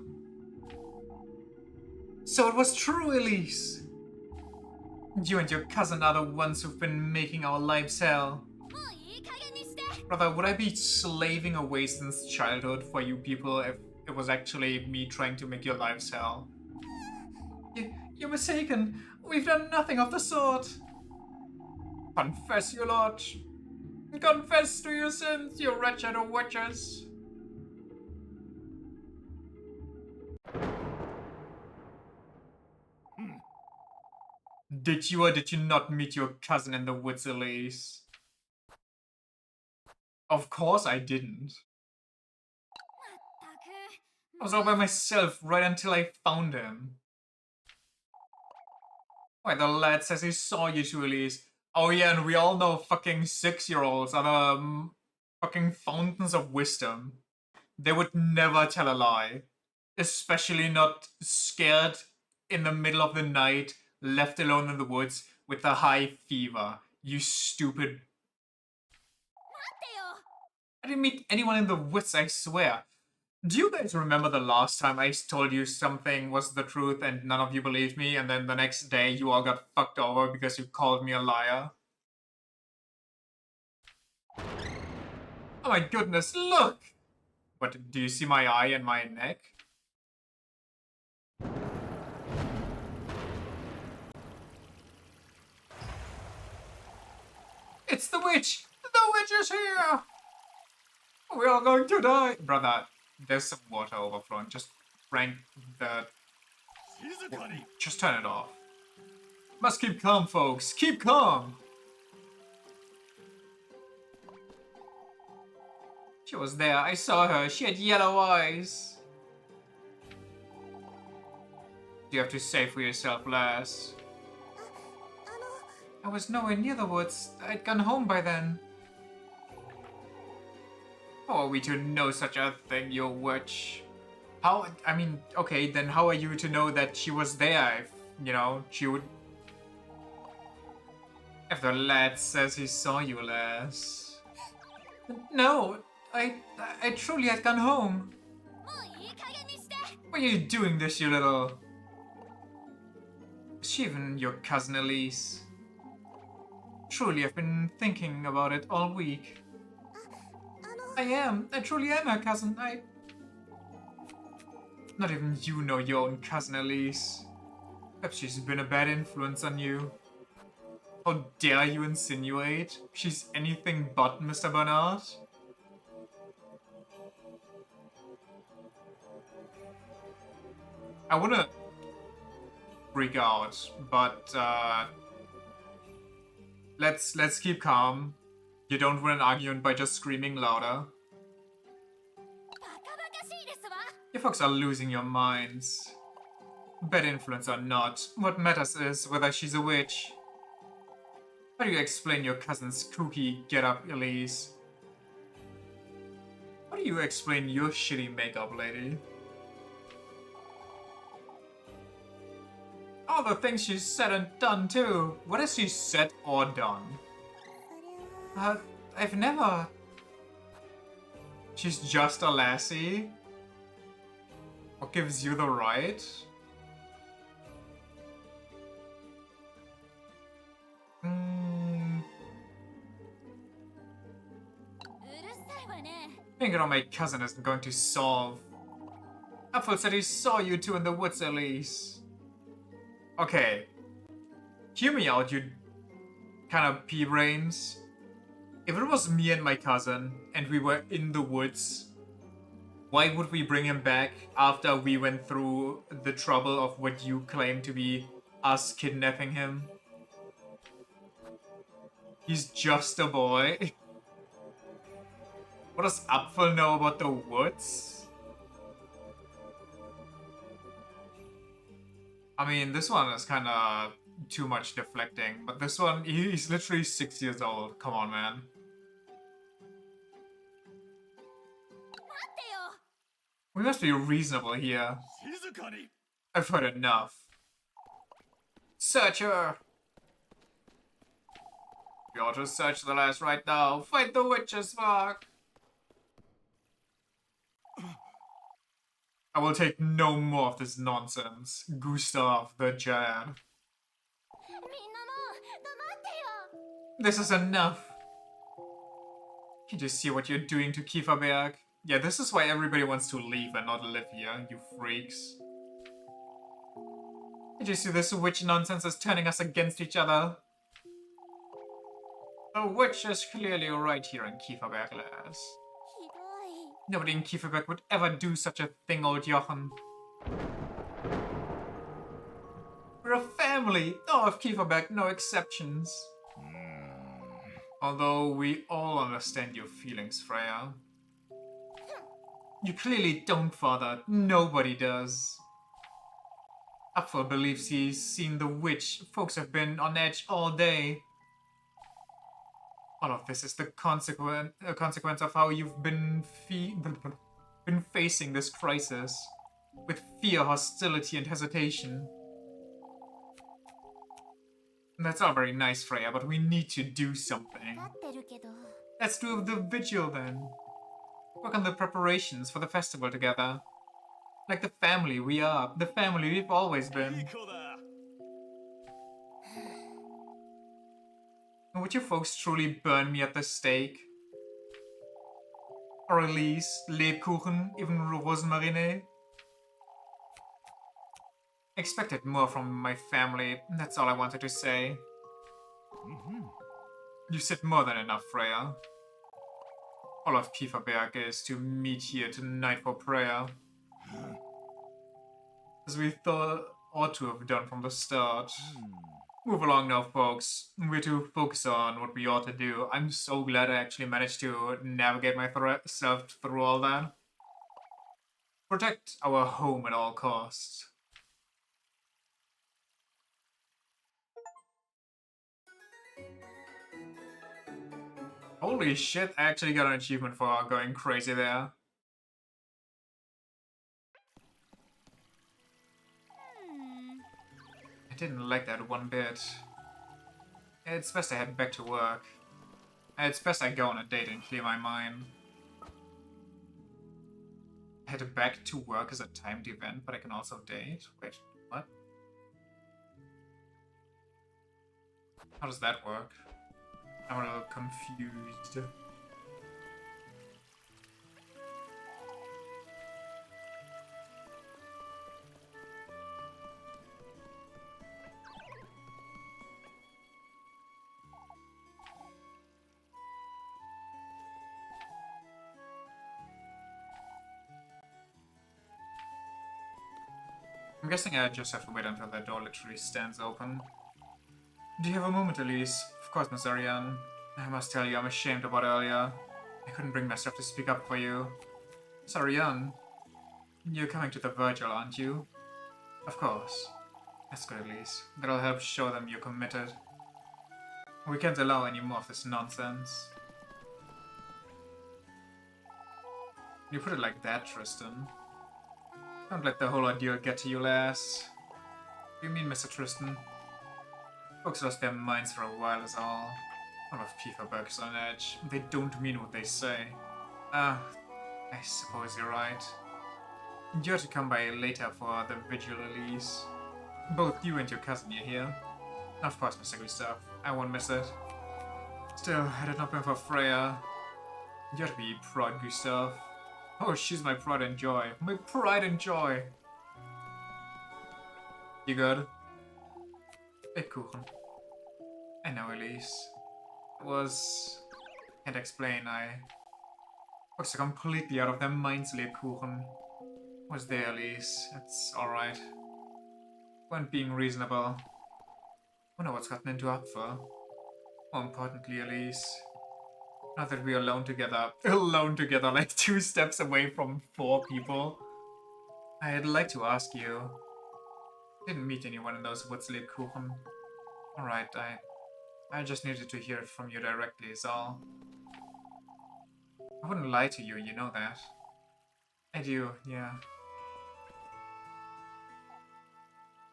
So it was true, Elise. You and your cousin are the ones who've been making our lives hell. Brother, would I be slaving away since childhood for you people if it was actually me trying to make your lives hell? You're mistaken. We've done nothing of the sort. Confess, your lord. Confess to your sins, you wretched witches. Did you or did you not meet your cousin in the woods, Elise? Of course I didn't. I was all by myself right until I found him. Why, the lad says he saw you two, Elise. Oh yeah, and we all know fucking 6-year-olds are the fucking fountains of wisdom. They would never tell a lie. Especially not scared in the middle of the night, left alone in the woods with a high fever. You stupid. I didn't meet anyone in the woods, I swear. Do you guys remember the last time I told you something was the truth and none of you believed me, and then the next day you all got fucked over because you called me a liar? Oh my goodness, look! What, do you see my eye and my neck? It's the witch! The witch is here! We're all going to die! Brother, there's some water overflowing. Just crank the... Just turn it off. Must keep calm, folks. Keep calm! She was there. I saw her. She had yellow eyes. You have to say for yourself, lass. I was nowhere near the woods. I'd gone home by then. How are we to know such a thing, you witch? How, I mean, okay, then how are you to know that she was there if, you know, she would... If the lad says he saw you, lass. No, I truly had gone home. Why are you doing this, you little... Is she even your cousin, Elise? Truly, I've been thinking about it all week. I truly am her cousin. Not even you know your own cousin, Elise. Perhaps she's been a bad influence on you. How dare you insinuate she's anything but Mr. Bernard? I wanna freak out, but let's keep calm. You don't win an argument by just screaming louder. You folks are losing your minds. Bad influence or not, what matters is whether she's a witch. How do you explain your cousin's kooky get-up, Elise? How do you explain your shitty makeup, lady? All the things she's said and done, too. What has she said or done? I've never... She's just a lassie? What gives you the right? Thinking on my cousin isn't going to solve. Apple said he saw you two in the woods, Elise. Okay. Hear me out, you kind of pea brains. If it was me and my cousin, and we were in the woods, why would we bring him back after we went through the trouble of what you claim to be us kidnapping him? He's just a boy. What does Apfel know about the woods? I mean, this one is kind of too much deflecting, but this one, he's literally 6 years old. Come on, man. We must be reasonable here. I've heard enough. Searcher! We ought to search the last right now. Fight the witches, fuck! I will take no more of this nonsense. Gustav the Giant. This is enough. Can't you see what you're doing to Kieferberg? Yeah, this is why everybody wants to leave and not live here, you freaks. Did you see this witch nonsense is turning us against each other? The witch is clearly right here in Kieferberg, lass. Nobody in Kieferberg would ever do such a thing, old Jochen. We're a family, all of Kieferberg, no exceptions. Although we all understand your feelings, Freya. You clearly don't, father. Nobody does. Apfel believes he's seen the witch. Folks have been on edge all day. All of this is the consequence of how you've been facing this crisis. With fear, hostility, and hesitation. That's all very nice, Freya, but we need to do something. Let's do the vigil then. Work on the preparations for the festival together. Like the family we are. The family we've always been. Would you folks truly burn me at the stake? Or at least Lebkuchen, even Rosmarine? Expected more from my family, that's all I wanted to say. You said more than enough, Freya. All of Kieferberg is to meet here tonight for prayer. As we ought to have done from the start. Move along now, folks. We're to focus on what we ought to do. I'm so glad I actually managed to navigate myself through all that. Protect our home at all costs. Holy shit, I actually got an achievement for going crazy there. I didn't like that one bit. It's best I head back to work. It's best I go on a date and clear my mind. Head back to work is a timed event, but I can also date? Wait, what? How does that work? I'm a little confused. I'm guessing I just have to wait until that door literally stands open. Do you have a moment, Elise? Of course, Miss Ariane. I must tell you, I'm ashamed about earlier. I couldn't bring myself to speak up for you. Miss Ariane, you're coming to the Virgil, aren't you? Of course. That's good, Elise. That'll help show them you're committed. We can't allow any more of this nonsense. You put it like that, Tristan. Don't let the whole ordeal get to you, lass. What do you mean, Mr. Tristan? Folks lost their minds for a while is all. All of Kieferberg's on edge. They don't mean what they say. I suppose you're right. You're to come by later for the vigil, Elise. Both you and your cousin are here. Of course, Mr. Gustav. I won't miss it. Still, had it not been for Freya, you're to be proud, Gustav. Oh, she's my pride and joy. My pride and joy. You good? Lebkuchen. I know, Elise. It was... Can't explain, I was completely out of their minds, Lebkuchen. Was there, Elise. It's alright. Weren't being reasonable. Wonder what's gotten into Apfel. More importantly, Elise. Now that we're alone together, like 2 steps away from 4 people, I'd like to ask you. Didn't meet anyone in those woods, Lebkuchen. Alright, I just needed to hear it from you directly, is all. I wouldn't lie to you, you know that. I do, yeah.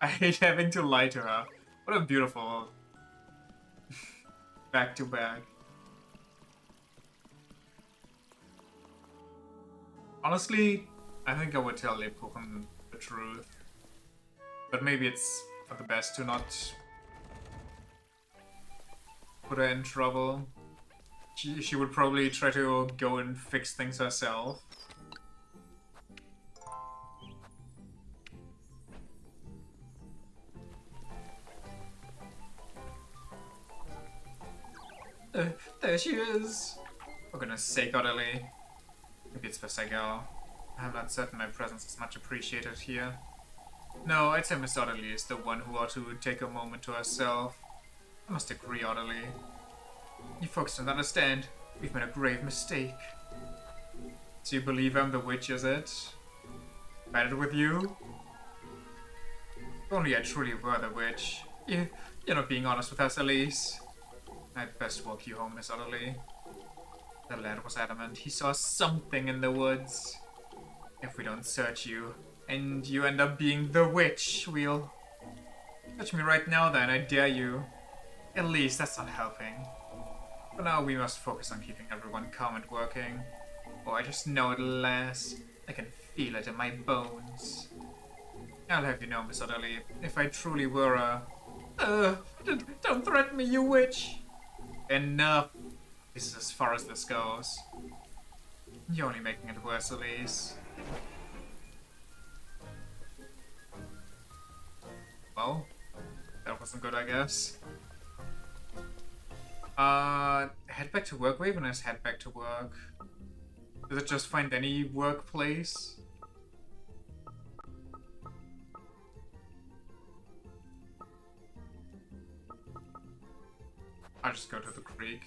I hate having to lie to her. What a beautiful... back-to-back. Honestly, I think I would tell Lebkuchen the truth. But maybe it's for the best to not put her in trouble. She would probably try to go and fix things herself. There she is! For goodness sake, Ottilie. Maybe it's best I go. I'm not certain my presence is much appreciated here. No, I'd say Miss Ottilie is the one who ought to take a moment to herself. I must agree, Ottilie. You folks don't understand. We've made a grave mistake. Do you believe I'm the witch, is it? Batted with you? If only I truly were the witch. You're not being honest with us, Elise. I'd best walk you home, Miss Ottilie. The lad was adamant. He saw something in the woods. If we don't search you, and you end up being the witch, we'll... Touch me right now then, I dare you. At least that's not helping. For now, we must focus on keeping everyone calm and working. Oh, I just know it'll last. I can feel it in my bones. I'll have you know, Miss Ottilie, if I truly were a... don't threaten me, you witch! Enough! This is as far as this goes. You're only making it worse, Elise. Well, that wasn't good, I guess. Head back to work? Ravenous, head back to work. Does it just find any workplace? I'll just go to the creek.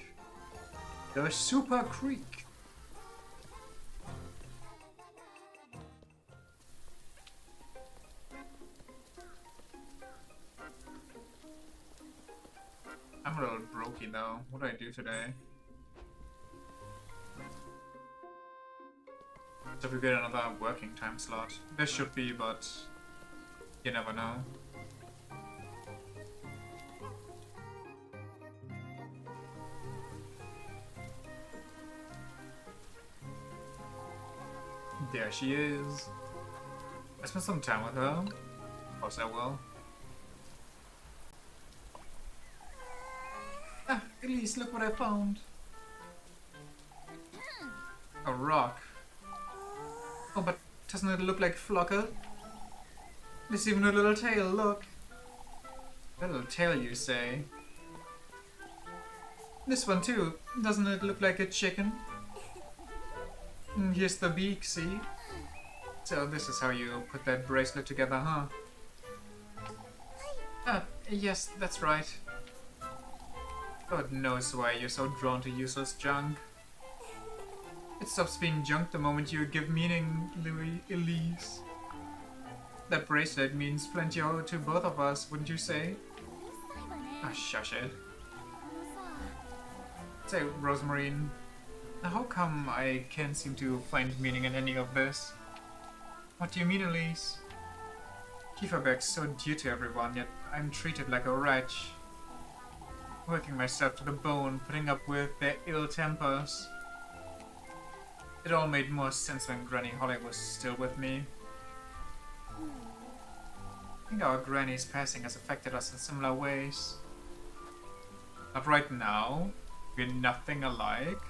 The Super Creek. I'm a little brokey though. What do I do today? So we get another working time slot. There should be, but you never know. There she is. I spent some time with her. Of course I will. Ah, Elise, look what I found. A rock. Oh, but doesn't it look like Flocker? There's even a little tail, look. A little tail, you say? This one too. Doesn't it look like a chicken? Here's the beak, see? So this is how you put that bracelet together, huh? Ah, yes, that's right. God knows why you're so drawn to useless junk. It stops being junk the moment you give meaning, Elise. That bracelet means plenty to both of us, wouldn't you say? Ah, shush it. Say, Rosemarine, how come I can't seem to find meaning in any of this? What do you mean, Elise? Kieferberg's so dear to everyone, yet I'm treated like a wretch. Working myself to the bone, putting up with their ill tempers. It all made more sense when Granny Holly was still with me. I think our Granny's passing has affected us in similar ways. But right now, we're nothing alike.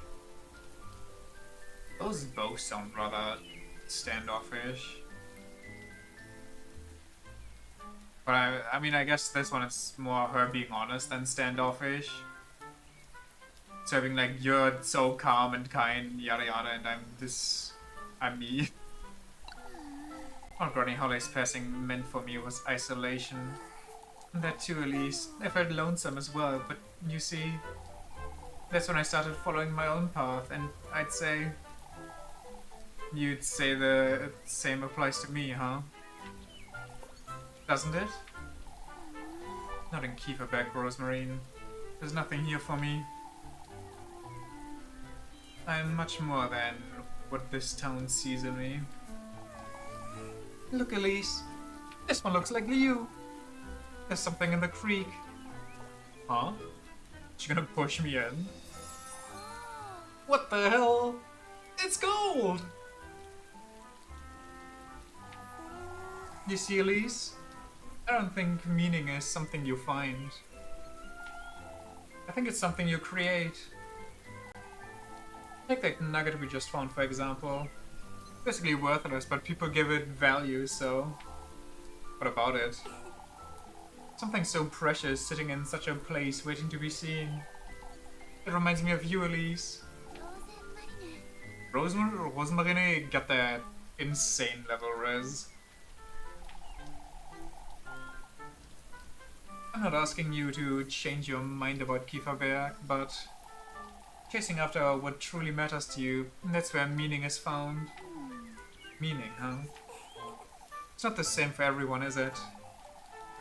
Those both sound rather standoffish. But I mean, I guess this one is more her being honest than standoffish. So being like, you're so calm and kind, yada yada, and I'm me. Not running holidays passing meant for me was isolation. And that too, Elise. I felt lonesome as well, but you see, that's when I started following my own path, and you'd say the same applies to me, huh? Doesn't it? Not in Kieferberg, Rosemarine. There's nothing here for me. I'm much more than what this town sees in me. Look, Elise. This one looks like you. There's something in the creek. Huh? She's gonna push me in? What the hell? It's gold! You see, Elise? I don't think meaning is something you find. I think it's something you create. Take that nugget we just found, for example. Basically worthless, but people give it value, so... What about it? Something so precious sitting in such a place waiting to be seen. It reminds me of you, Elise. Rosemarine got that insane level res. I'm not asking you to change your mind about Kieferberg, but chasing after what truly matters to you, that's where meaning is found. Meaning, huh? It's not the same for everyone, is it?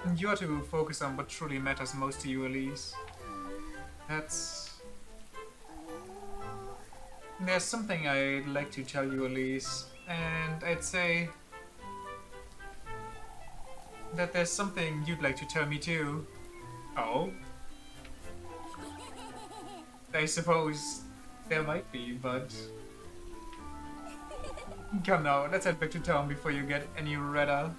And you are to focus on what truly matters most to you, Elise. There's something I'd like to tell you, Elise, and I'd say that there's something you'd like to tell me too. Oh? I suppose there might be, but... Come now, let's head back to town before you get any redder.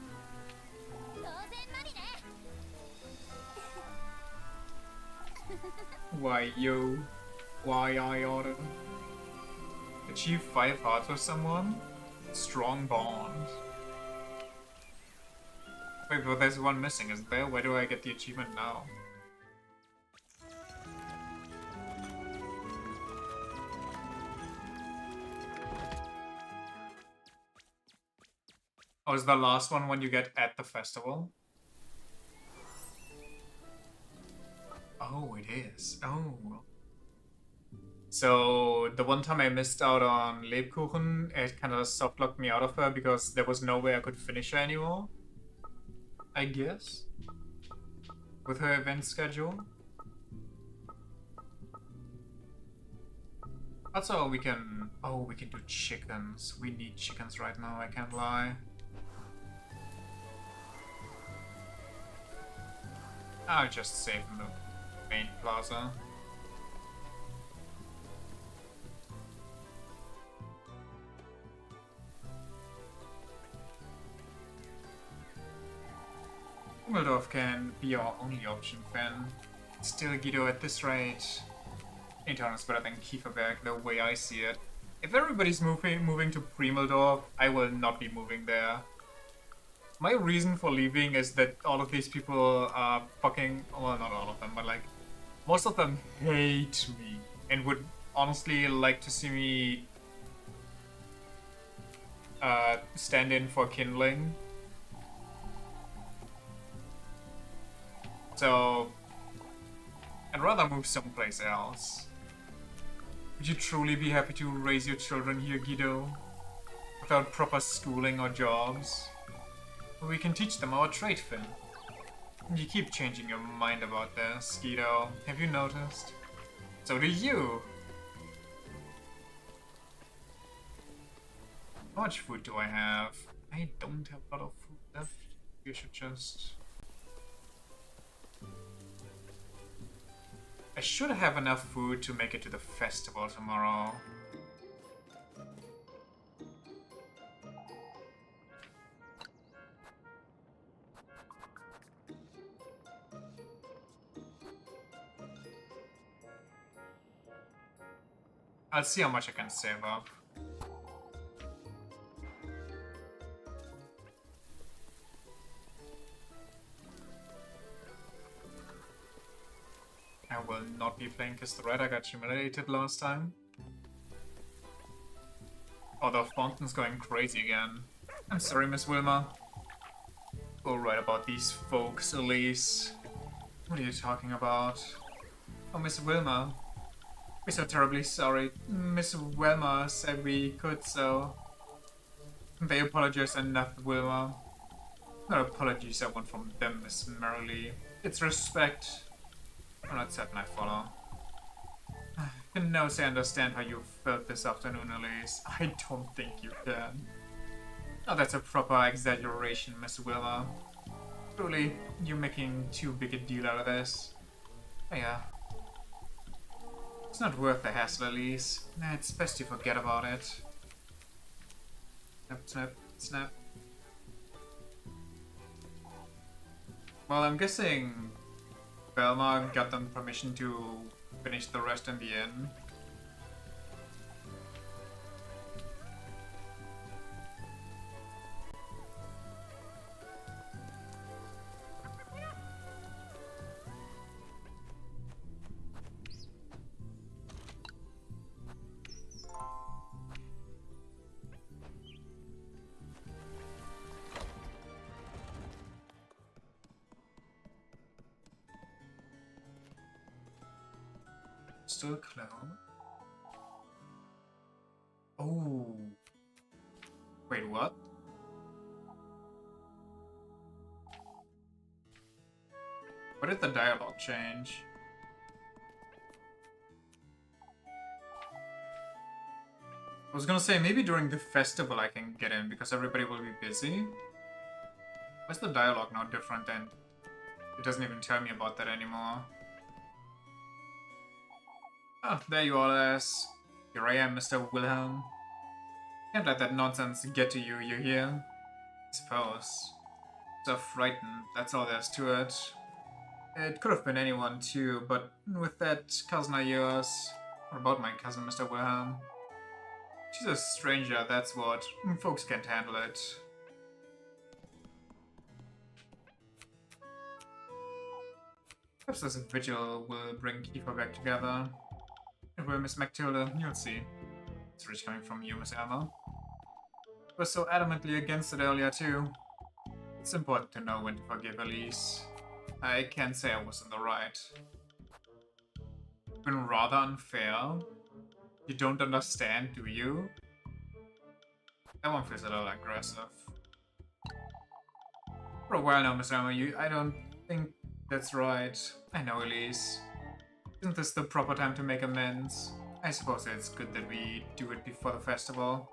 Why, yo? Why I oughta? Achieve 5 hearts with someone? Strong bond. Wait, but there's one missing, isn't there? Where do I get the achievement now? Oh, is the last one when you get at the festival? Oh, it is. Oh. So, the one time I missed out on Lebkuchen, it kind of soft-locked me out of her because there was no way I could finish her anymore. I guess. With her event schedule. Also, we can... Oh, we can do chickens. We need chickens right now, I can't lie. I'll just save the main plaza. Waldorf can be our only option, Fen. Still, Guido, at this rate, Intown is better than Kieferberg, the way I see it. If everybody's moving to Primeldorf, I will not be moving there. My reason for leaving is that all of these people are fucking... Well, not all of them, but like... Most of them hate me and would honestly like to see me stand in for kindling. So, I'd rather move someplace else. Would you truly be happy to raise your children here, Guido? Without proper schooling or jobs? We can teach them our trade, Finn. You keep changing your mind about this, Guido. Have you noticed? So do you! How much food do I have? I don't have a lot of food left. You should just... I should have enough food to make it to the festival tomorrow. I'll see how much I can save up. I will not be playing Kiss the Red. I got humiliated last time. Oh, the fountain's going crazy again. I'm sorry, Miss Wilma. Go right about these folks, Elise. What are you talking about? Oh, Miss Wilma. We're so terribly sorry. Miss Wilma said we could, so... They apologize enough, Wilma. No apologies I want from them, Miss Merrily. It's respect. I'm not certain I follow. I can now say I understand how you felt this afternoon, Elise. I don't think you can. Oh, that's a proper exaggeration, Miss Wilma. Truly, you're making too big a deal out of this. Oh, yeah. It's not worth the hassle, Elise. It's best you forget about it. Snap, snap, snap. Well, I'm guessing Velma got them permission to finish the rest in the inn. Still close. Oh. Wait, what? What did the dialogue change? I was gonna say, maybe during the festival I can get in, because everybody will be busy. Why's the dialogue now different then? It doesn't even tell me about that anymore. Ah, there you are, lass. Here I am, Mr. Wilhelm. Can't let that nonsense get to you, you hear? I suppose. So frightened, that's all there's to it. It could have been anyone too, but with that cousin of yours... What about my cousin, Mr. Wilhelm? She's a stranger, that's what. Folks can't handle it. Perhaps this vigil will bring Kiefer back together. It will, Miss Matilda, you'll see. It's rich coming from you, Miss Elmo. You were so adamantly against it earlier, too. It's important to know when to forgive Elise. I can't say I was in the right. It's been rather unfair. You don't understand, do you? That one feels a little aggressive. For a while now, Miss Elmo, I don't think that's right. I know, Elise. Isn't this the proper time to make amends? I suppose it's good that we do it before the festival.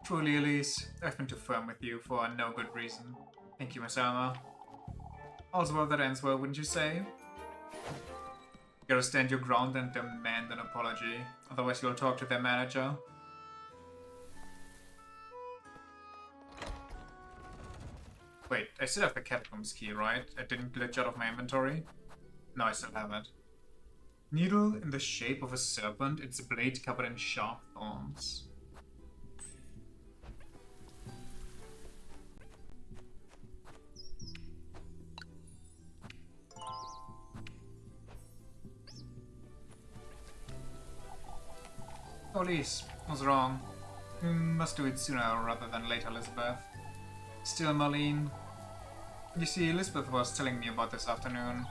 Truly, Elise, I've been too firm with you for no good reason. Thank you, Miss Alma. All's well that ends well, wouldn't you say? You gotta stand your ground and demand an apology. Otherwise you'll talk to their manager. Wait, I still have the catacombs key, right? It didn't glitch out of my inventory? No, I still have it. Needle in the shape of a serpent, its blade covered in sharp thorns. Oh, Lise, what's wrong? We must do it sooner rather than later, Elizabeth. Still, Marlene. You see, Elizabeth was telling me about this afternoon.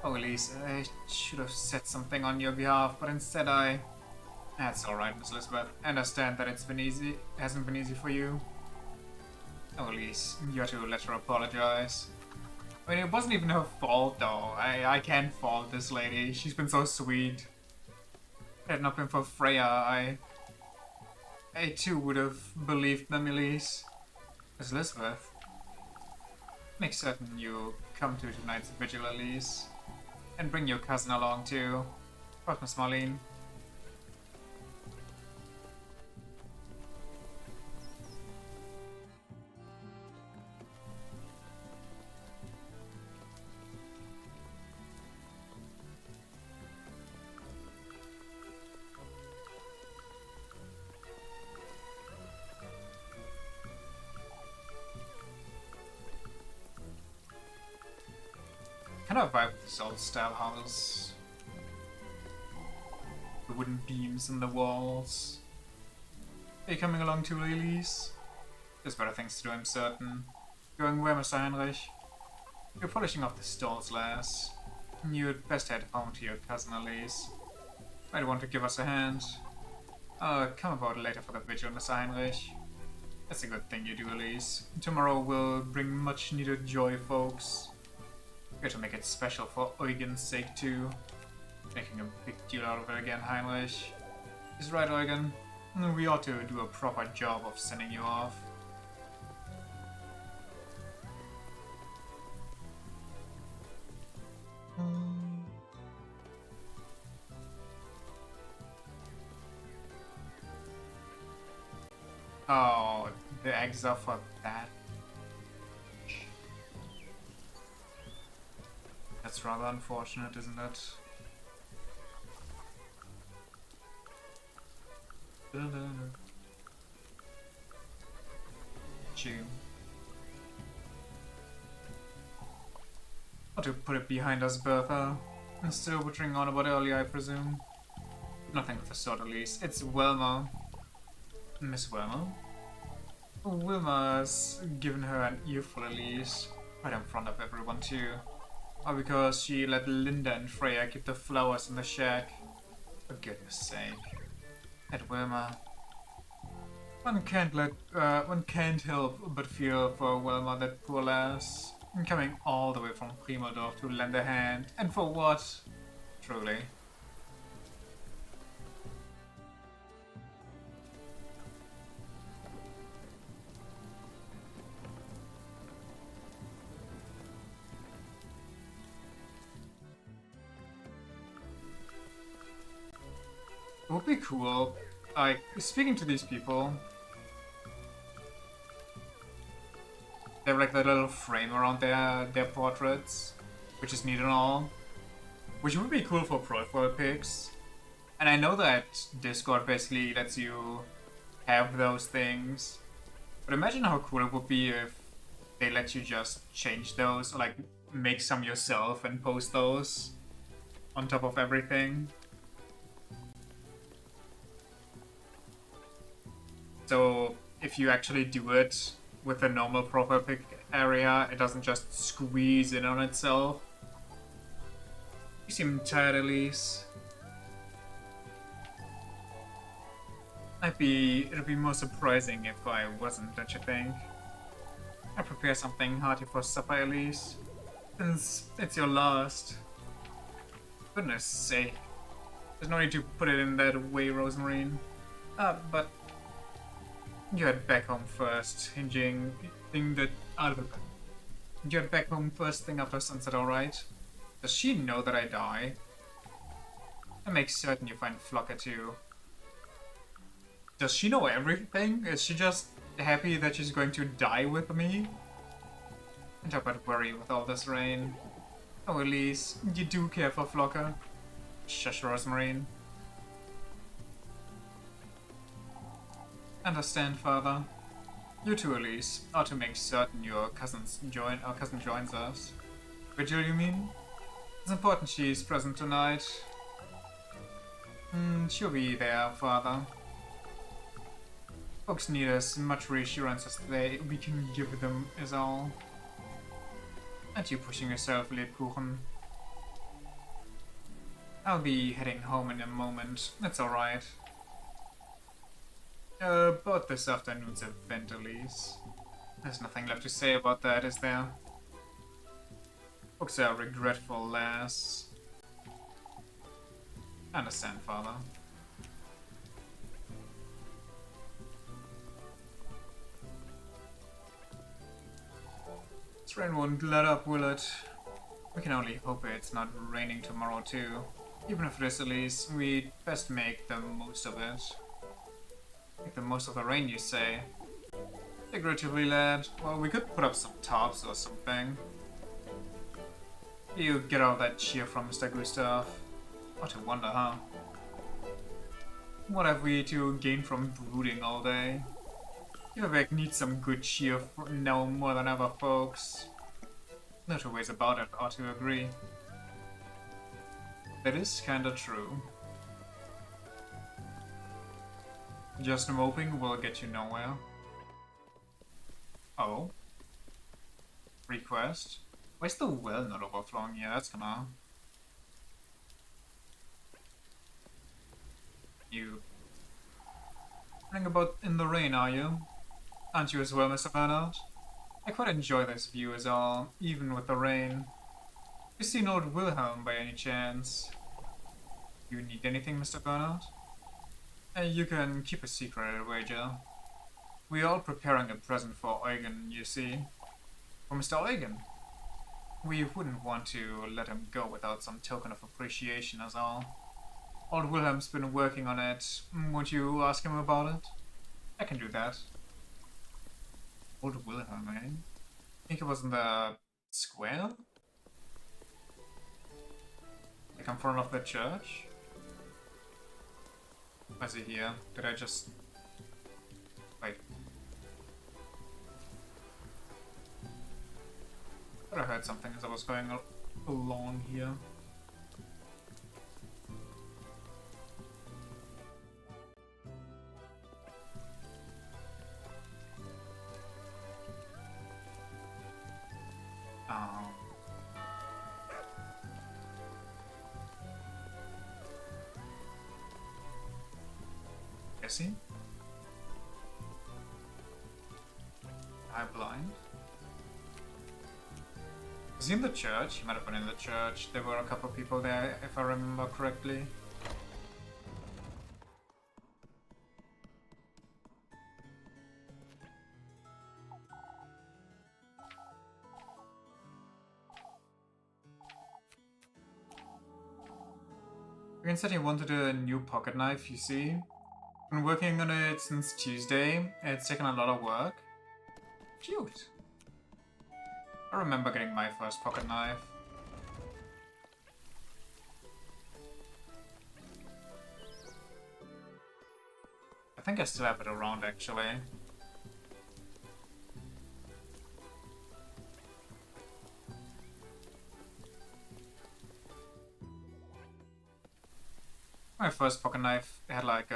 Oh, Elise, I should have said something on your behalf, but instead That's alright, Miss Elizabeth. I understand that it hasn't been easy for you. Oh, Elise, you have to let her apologize. I mean, it wasn't even her fault, though. I can't fault this lady. She's been so sweet. Had it not been for Freya, I too would have believed them, Elise. Miss Elizabeth, make certain you come to tonight's vigil, Elise. And bring your cousin along, too. What, Miss Marlene? Kind of vibe with this old style house. wooden beams in the walls. Are you coming along too, Elise? There's better things to do, I'm certain. Going where, Mr. Heinrich? You're polishing off the stalls, lass. You'd best head home to your cousin, Elise. Might want to give us a hand. Come about later for the vigil, Mr. Heinrich. That's a good thing you do, Elise. Tomorrow will bring much needed joy, folks. We got to make it special for Eugen's sake, too. Making a big deal out of it again, Heinrich. He's right, Eugen. We ought to do a proper job of sending you off. Oh, the eggs are for that. That's rather unfortunate, isn't it? June. Ought to put it behind us, Bertha. I'm still butchering on about earlier, I presume. Nothing of the sort, at least. It's Wilma. Miss Wilma? Wilma's given her an earful, at least. Right in front of everyone, too. Or because she let Linda and Freya keep the flowers in the shack. For goodness sake. That Wilma. One can't help but feel for Wilma, that poor lass. Coming all the way from Primordorf to lend a hand. And for what? Truly. It would be cool, like, speaking to these people, they have like that little frame around their portraits, which is neat and all, which would be cool for profile pics. And I know that Discord basically lets you have those things, but imagine how cool it would be if they let you just change those, or like make some yourself and post those on top of everything. So if you actually do it with a normal profile pic area, it doesn't just squeeze in on itself. You seem tired, Elise. It'd be more surprising if I wasn't, don't you think? I prepare something hearty for supper, Elise, since it's your last. Goodness sake. There's no need to put it in that way, Rosemarine. But you head back home first, You head back home first thing after sunset, alright? Does she know that I die? I make certain you find Flocker too. Does she know everything? Is she just happy that she's going to die with me? And talk about worry with all this rain. Oh, Elise, you do care for Flocker. Shush, Rosemarine. Understand, Father. You too, Elise, are to make certain our cousin joins us. Vigil, you mean? It's important she's present tonight. She'll be there, Father. Folks need as much reassurance as we can give them, is all. Aren't you pushing yourself, Lebkuchen? I'll be heading home in a moment. That's alright. About this afternoon's event, Elise. There's nothing left to say about that, is there? Folks are regretful, lass. I understand, Father. This rain won't let up, will it? We can only hope it's not raining tomorrow, too. Even if it is, Elise, we'd best make the most of it. Make the most of the rain, you say? Figuratively, lad. Well, we could put up some tarps or something. You get all that cheer from Mr. Gustav. What a wonder, huh? What have we to gain from brooding all day? Uberbeck needs some good cheer now more than ever, folks. No two ways about it, ought to agree. That is kinda true. Just moping will get you nowhere. Oh. Request. Why is the well not overflowing? Yeah, that's gonna... You... running about in the rain, are you? Aren't you as well, Mr. Bernard? I quite enjoy this view as all, even with the rain. You seen old Wilhelm by any chance? You need anything, Mr. Bernard? You can keep a secret, I wager. We're all preparing a present for Eugen, you see. For Mr. Eugen. We wouldn't want to let him go without some token of appreciation as all. Old Wilhelm's been working on it. Won't you ask him about it? I can do that. Old Wilhelm, eh? I think it was in the square? Like in front of the church? Was he here? Did I just... Wait. I thought I heard something as I was going along here. Is he? Am I blind? Is he in the church? He might have been in the church. There were a couple of people there, if I remember correctly. Green said he wanted a new pocket knife, you see. Been working on it since Tuesday. It's taken a lot of work. Cute. I remember getting my first pocket knife. I think I still have it around, actually. My first pocket knife had like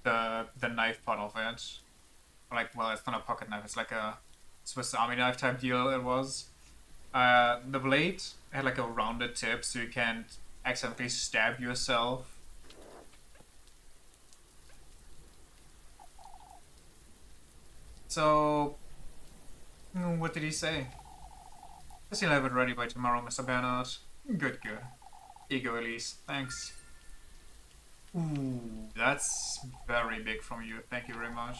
the knife part of it. Like, well, it's not a pocket knife, it's like a Swiss Army knife type deal it was. The blade had like a rounded tip so you can't accidentally stab yourself. So, what did he say? Guess he'll have it ready by tomorrow, Mr. Bernard. Good, good. Ego, Elise. Thanks. Ooh, that's very big from you. Thank you very much.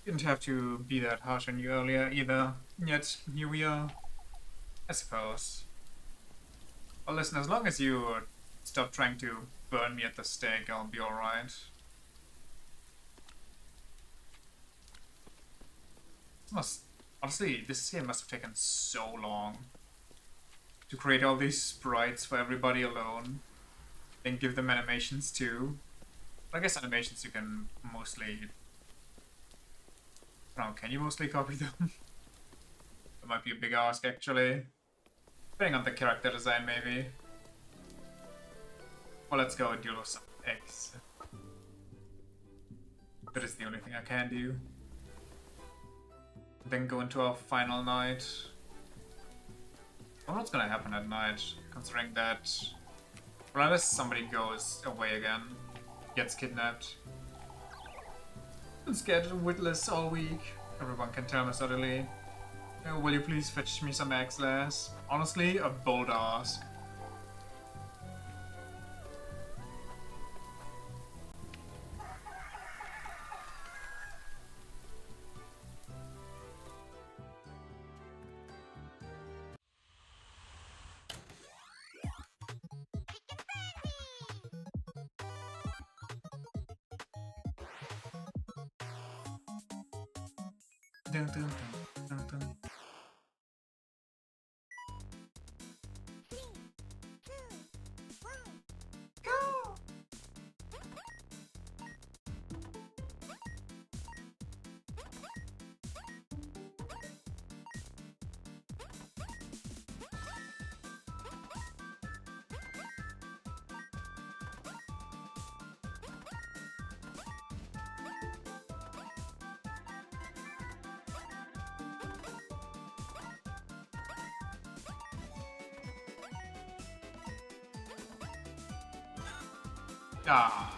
Didn't have to be that harsh on you earlier either. Yet, here we are. I suppose. Well, listen, as long as you stop trying to burn me at the stake, I'll be alright. Honestly, this game must have taken so long to create all these sprites for everybody alone. And give them animations too. I guess animations you can mostly... I don't know, can you mostly copy them? That might be a big ask actually. Depending on the character design maybe. Well, let's go and deal with some eggs. That is the only thing I can do. Then go into our final night. I don't know what's gonna happen at night, considering that... Well, unless somebody goes away again, gets kidnapped. Been scared witless all week. Everyone can tell me suddenly. Will you please fetch me some eggs, lass? Honestly, a bold ask. Dun, dun, dun, dun, dun. Ah.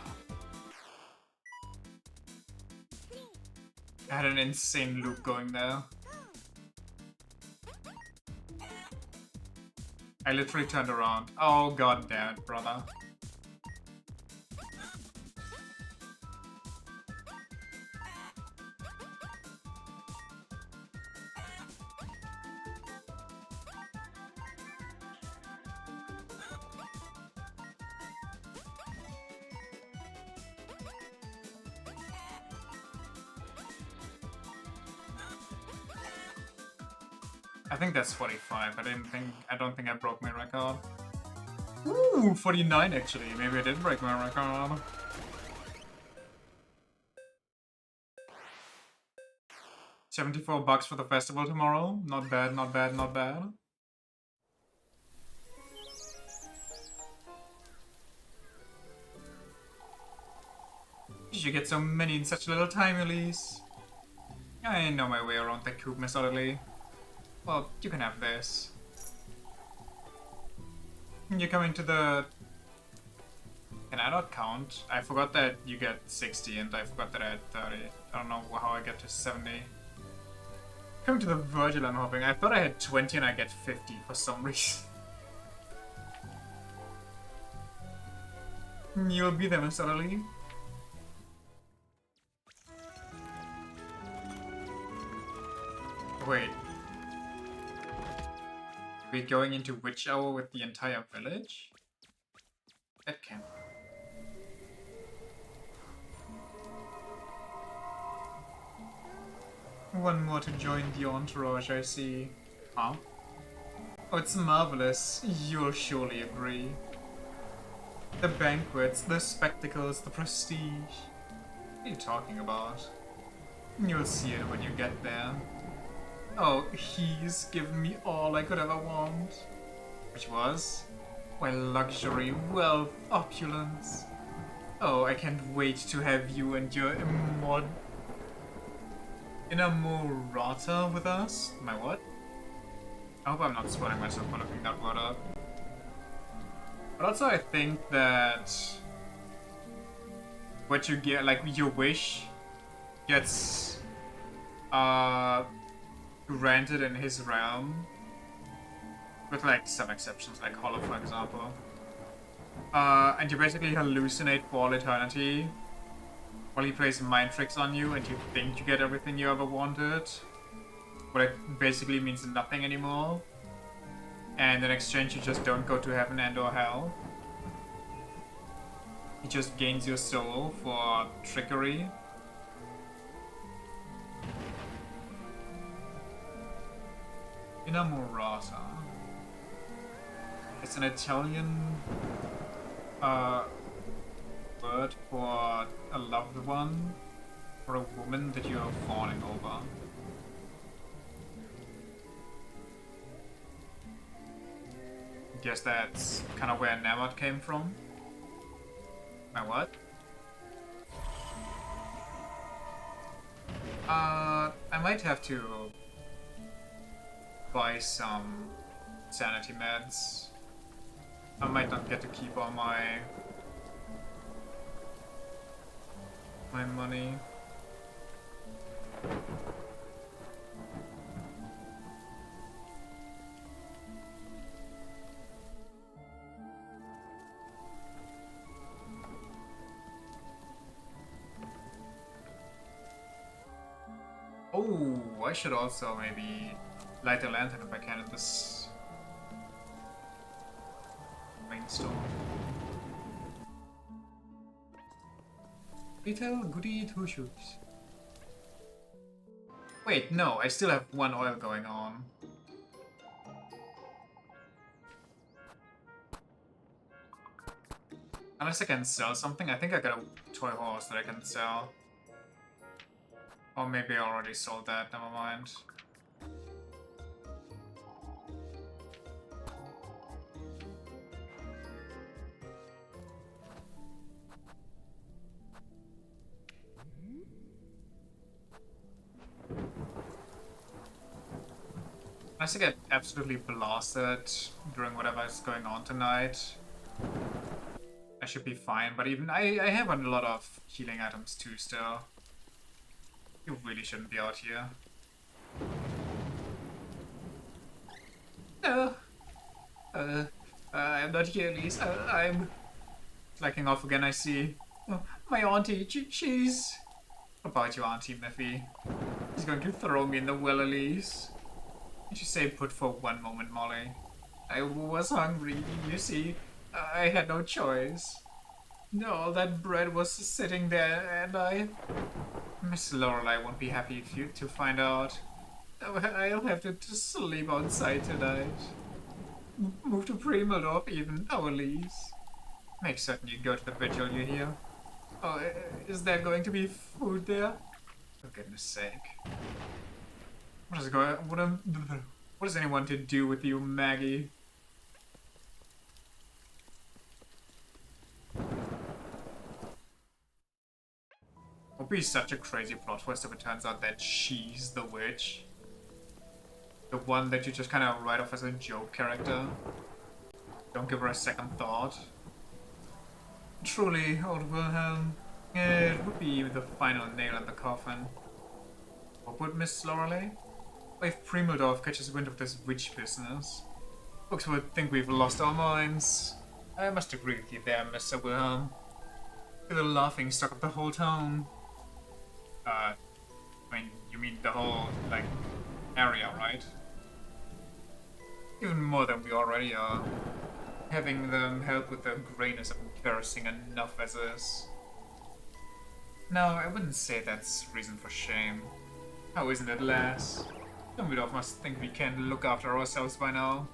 I had an insane loop going there. I literally turned around. Oh god damn it, brother. I think that's 45. I don't think I broke my record. Ooh, 49 actually. Maybe I did break my record. $74 for the festival tomorrow. Not bad, not bad, not bad. You get so many in such little time, Elise. I know my way around the coop methodically. Well, you can have this. You're coming to the... Can I not count? I forgot that you get 60 and I forgot that I had 30. I don't know how I get to 70. Coming to the Virgil I'm hoping. I thought I had 20 and I get 50 for some reason. You'll be there, Mr. Ali. Wait. We're going into which hour with the entire village? That can't. One more to join the entourage, I see. Huh? Oh, it's marvelous. You'll surely agree. The banquets, the spectacles, the prestige. What are you talking about? You'll see it when you get there. Oh, he's given me all I could ever want. Which was? Well, luxury, wealth, opulence. Oh, I can't wait to have you and your inamorata with us? My what? I hope I'm not spoiling myself by looking that word up. But also I think that what you get, like your wish, gets granted in his realm. With like some exceptions, like Hollow for example. And you basically hallucinate for all eternity while he plays mind tricks on you and you think you get everything you ever wanted. But it basically means nothing anymore. And in exchange you just don't go to heaven and or hell. He just gains your soul for trickery. Inamorata. It's an Italian word for a loved one, for a woman that you are falling over. Guess that's kind of where Namot came from. My what? I might have to buy some sanity meds. I might not get to keep all my money. Oh, I should also maybe light a lantern if I can at this rainstorm. Pretzel, Goody, 2 shoots. Wait, no, I still have 1 oil going on. Unless I can sell something, I think I got a toy horse that I can sell. Or maybe I already sold that, never mind. Unless I get absolutely blasted during whatever is going on tonight, I should be fine, but even I have a lot of healing items too still. You really shouldn't be out here. No. I'm not here, Elise. I'm slacking off again, I see. Oh, my auntie, she's... What about your auntie, Miffy? She's going to throw me in the well, Elise. Did you say put for one moment, Molly? I was hungry, you see. I had no choice. No, that bread was sitting there, and I... Miss Lorelei won't be happy if you to find out. I'll have to sleep outside tonight. Move to Primeldorf even, oh Elise. Make certain you go to the vigil, you hear? Oh, is there going to be food there? For goodness sake. What is going? What is anyone to do with you, Maggie? It would be such a crazy plot twist if it turns out that she's the witch. The one that you just kind of write off as a joke character. Don't give her a second thought. Truly, old Wilhelm, it would be the final nail in the coffin. What would Miss Lorelei? If Primeldorf catches wind of this witch business, folks would think we've lost our minds. I must agree with you there, Mr. Wilhelm. You're the laughing stock of the whole town. I mean, you mean the whole, like, area, right? Even more than we already are. Having them help with the grain is embarrassing enough as is. No, I wouldn't say that's reason for shame. How isn't it, lass? Dumbledore must think we can look after ourselves by now.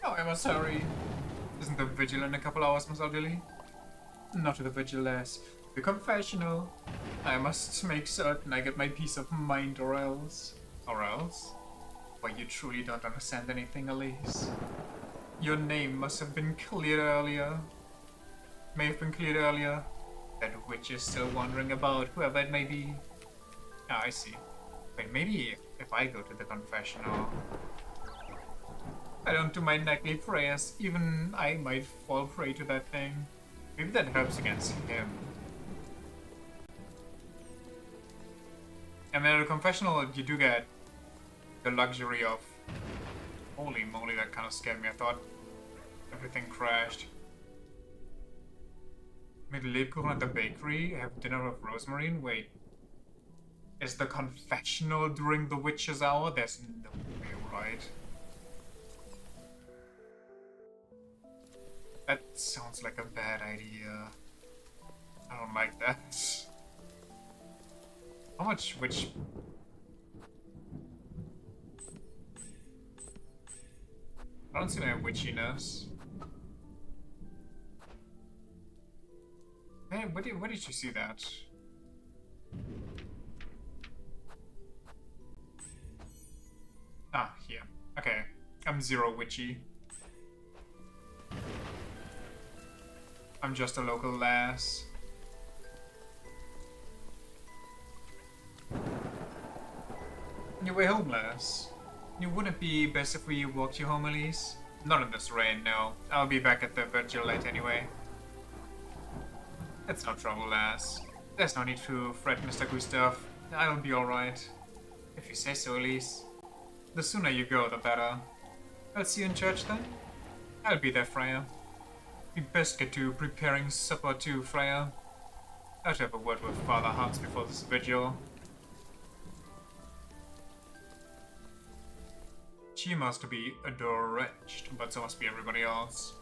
Oh, I must hurry. Isn't the vigil in a couple hours, Miss Ardilly? Not to the vigil, lass. The confessional. I must make certain I get my peace of mind or else. Or else? Why, you truly don't understand anything, Elise. Your name must have been cleared earlier. May have been cleared earlier. That witch is still wandering about, whoever it may be. Ah, I see. Wait, maybe if I go to the confessional... I don't do my nightly prayers, even I might fall prey to that thing. Maybe that helps against him. And then at a confessional, you do get the luxury of... Holy moly, that kind of scared me. I thought everything crashed. Made Lebkuchen at the bakery, have dinner with Rosemary. Wait. Is the confessional during the witch's hour? There's no way, right? That sounds like a bad idea. I don't like that. How much witch... I don't see my witchiness. Hey, where did you see that? Ah, here. Okay. I'm zero witchy. I'm just a local lass. Your way home, lass. You wouldn't be best if we walked you home, Elise? Not in this rain, no. I'll be back at the vigil late anyway. It's no trouble, lass. There's no need to fret, Mr. Gustav. I'll be alright. If you say so, Elise. The sooner you go, the better. I'll see you in church then? I'll be there, Freya. We best get to preparing supper too, Freya. I'll have a word with Father Hans before this vigil. She must be drenched, but so must be everybody else.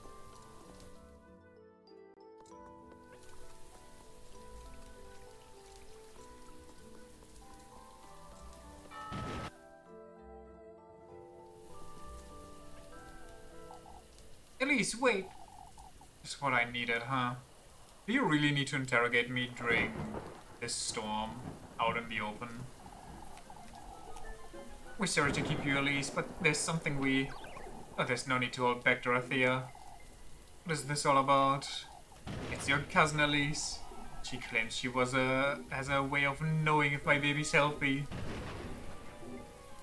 Elise, wait! That's what I needed, huh? Do you really need to interrogate me during this storm out in the open? We're sorry to keep you, Elise, but there's something we... Oh, there's no need to hold back, Dorothea. What is this all about? It's your cousin, Elise. She claims she has a way of knowing if my baby's healthy.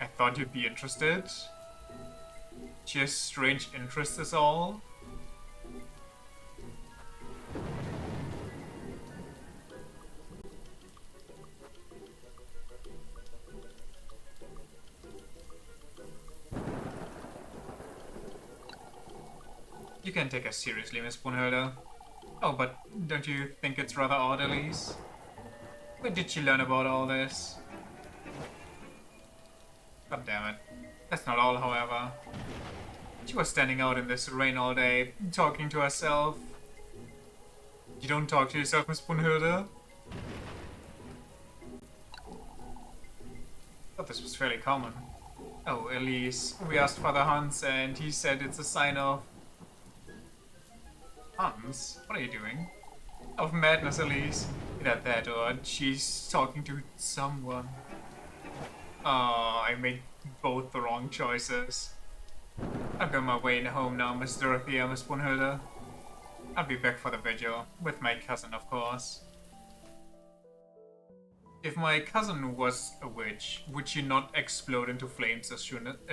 I thought you'd be interested. She has strange interests is all. You can take us seriously, Miss Brunhilde. Oh, but don't you think it's rather odd, Elise? Where did she learn about all this? God damn it. That's not all, however. She was standing out in this rain all day, talking to herself. You don't talk to yourself, Miss Brunhilde? Thought this was fairly common. Oh, Elise, we asked Father Hans and he said it's a sign of... Hans? What are you doing? Of madness, Elise. Either that or she's talking to someone. Oh, I made both the wrong choices. I'll go my way home now, Miss Dorothea, Miss Brunhilde. I'll be back for the vigil, with my cousin, of course. If my cousin was a witch, would she not explode into flames as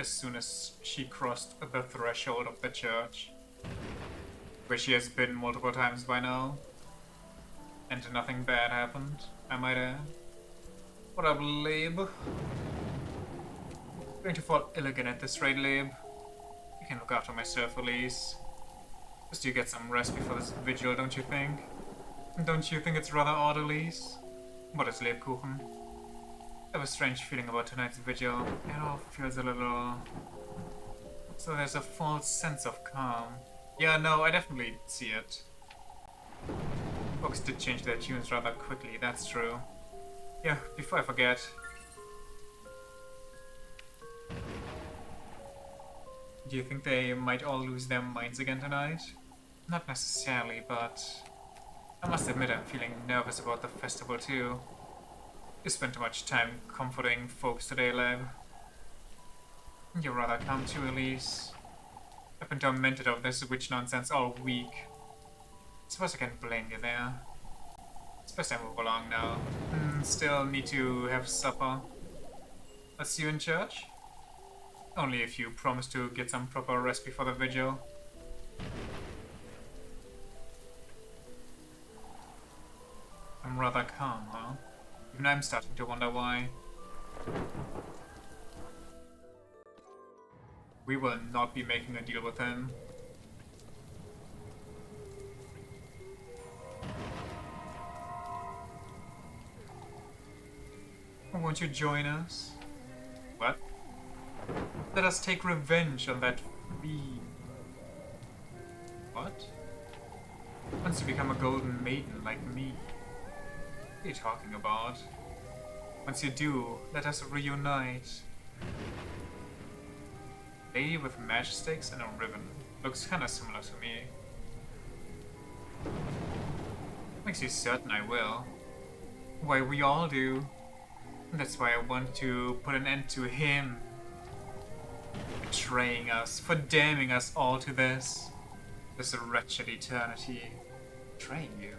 soon as she crossed the threshold of the church? Where she has been multiple times by now. And nothing bad happened, I might add. What up, Lib? Going to fall ill again at this rate, Lib. You can look after myself, Elise. Just you get some rest before this vigil, don't you think? Don't you think it's rather odd, Elise? What is Lebkuchen? I have a strange feeling about tonight's vigil. It all feels a little... So there's a false sense of calm. Yeah, no, I definitely see it. Folks did change their tunes rather quickly, that's true. Yeah, before I forget... Do you think they might all lose their minds again tonight? Not necessarily, but... I must admit I'm feeling nervous about the festival too. You spent too much time comforting folks today, Leb. You're rather calm too, Elise. I've been tormented of this witch nonsense all week. Suppose I can't blame you there. It's best I move along now. Still need to have supper. I'll see you in church? Only if you promise to get some proper rest before the vigil. I'm rather calm, huh? Even I'm starting to wonder why. We will not be making a deal with him. Won't you join us? What? Let us take revenge on that fiend. What? Once you become a golden maiden like me. What are you talking about? Once you do, let us reunite. Lady with matchsticks and a ribbon. Looks kinda similar to me. Makes you certain I will. Why, we all do. That's why I want to put an end to him. Betraying us, for damning us all to this. This wretched eternity. Betraying you.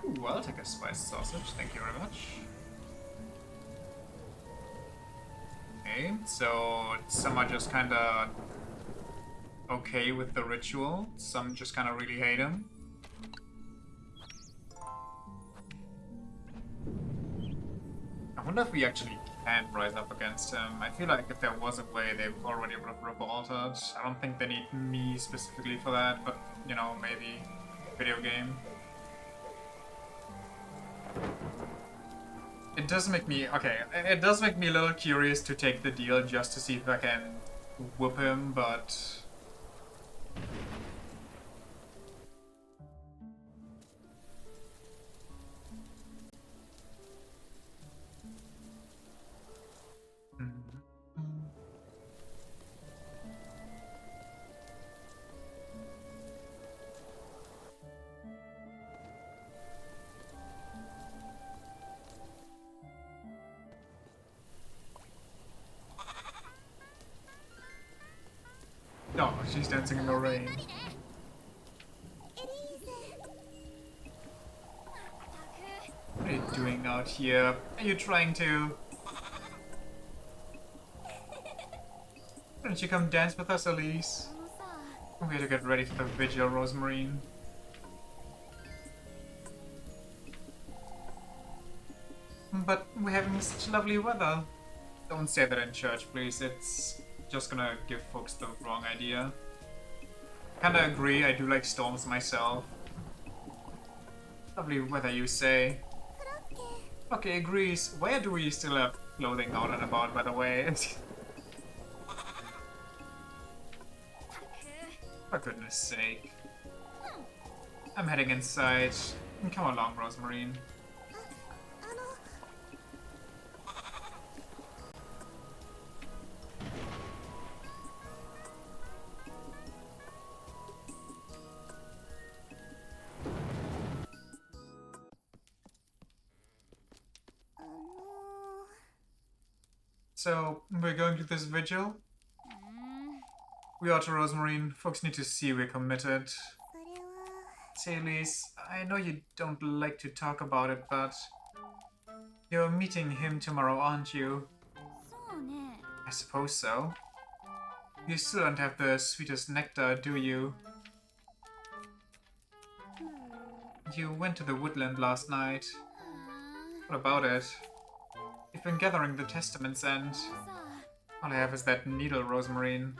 Ooh, I'll take a spiced sausage, thank you very much. Okay, so some are just kinda okay with the ritual, some just kinda really hate him. I wonder if we actually can rise up against him. I feel like if there was a way, they already would have revolted. I don't think they need me specifically for that, but, you know, maybe video game. It does make me, okay, it does make me a little curious to take the deal just to see if I can whoop him, but... She's dancing in the rain. What are you doing out here? Are you trying to... Why don't you come dance with us, Elise? We have to get ready for the vigil, Rosemarine. But we're having such lovely weather. Don't say that in church, please. It's just gonna give folks the wrong idea. Kinda agree, I do like storms myself. Lovely weather, you say. Okay, agrees. Where do we still have clothing out and about, by the way? For goodness sake. I'm heading inside. Come along, Rosemarine. So, we're going to this vigil? We are to Rosemarine. Folks need to see we're committed. Say, Elise, I know you don't like to talk about it, but... You're meeting him tomorrow, aren't you? I suppose so. You still don't have the sweetest nectar, do you? You went to the woodland last night. What about it? You've been gathering the testaments and... All I have is that needle, Rosemarine.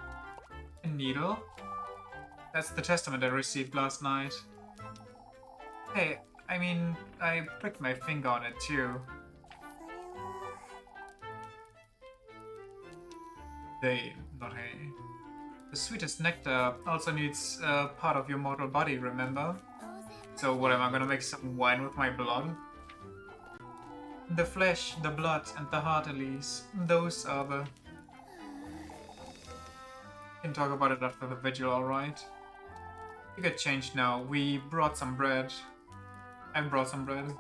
A needle? That's the testament I received last night. Hey, I mean, I pricked my finger on it too. They, not he. The sweetest nectar also needs part of your mortal body, remember? So what, am I gonna make some wine with my blood? The flesh, the blood, and the heart, Elise. Those are the... We can talk about it after the vigil, alright? You get changed now. We brought some bread. I brought some bread.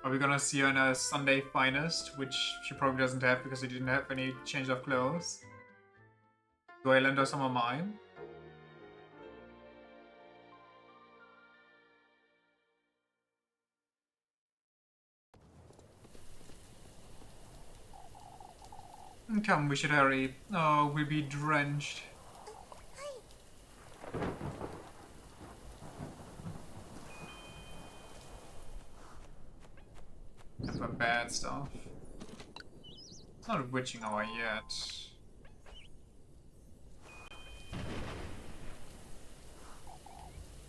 Are we gonna see her in a Sunday finest, which she probably doesn't have because she didn't have any change of clothes? Do I lend her some of mine? Come, we should hurry. Oh, we'll be drenched. That's the bad stuff. It's not a witching hour yet.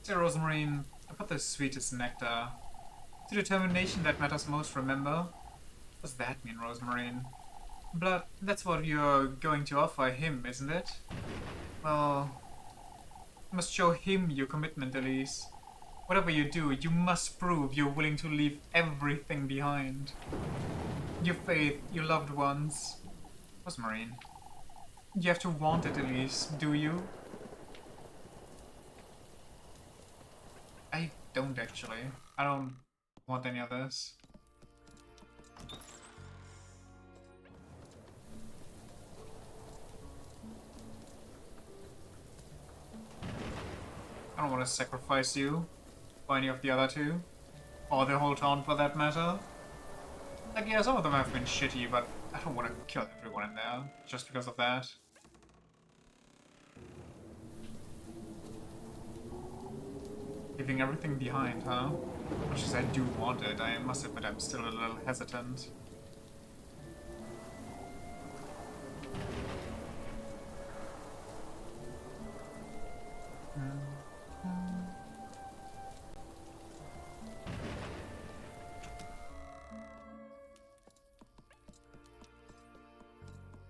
Say, Rosemarine, about the sweetest nectar. It's the determination that matters most, remember? What does that mean, Rosemarine? Blood, that's what you're going to offer him, isn't it? Well, you must show him your commitment, Elise. Whatever you do, you must prove you're willing to leave everything behind. Your faith, your loved ones. Rosemarine, you have to want it, Elise, do you? I don't actually. I don't want any of this. I don't want to sacrifice you, or any of the other two, or the whole town for that matter. Like, yeah, some of them have been shitty, but I don't want to kill everyone in there, just because of that. Leaving everything behind, huh? Much as I do want it, I must admit I'm still a little hesitant.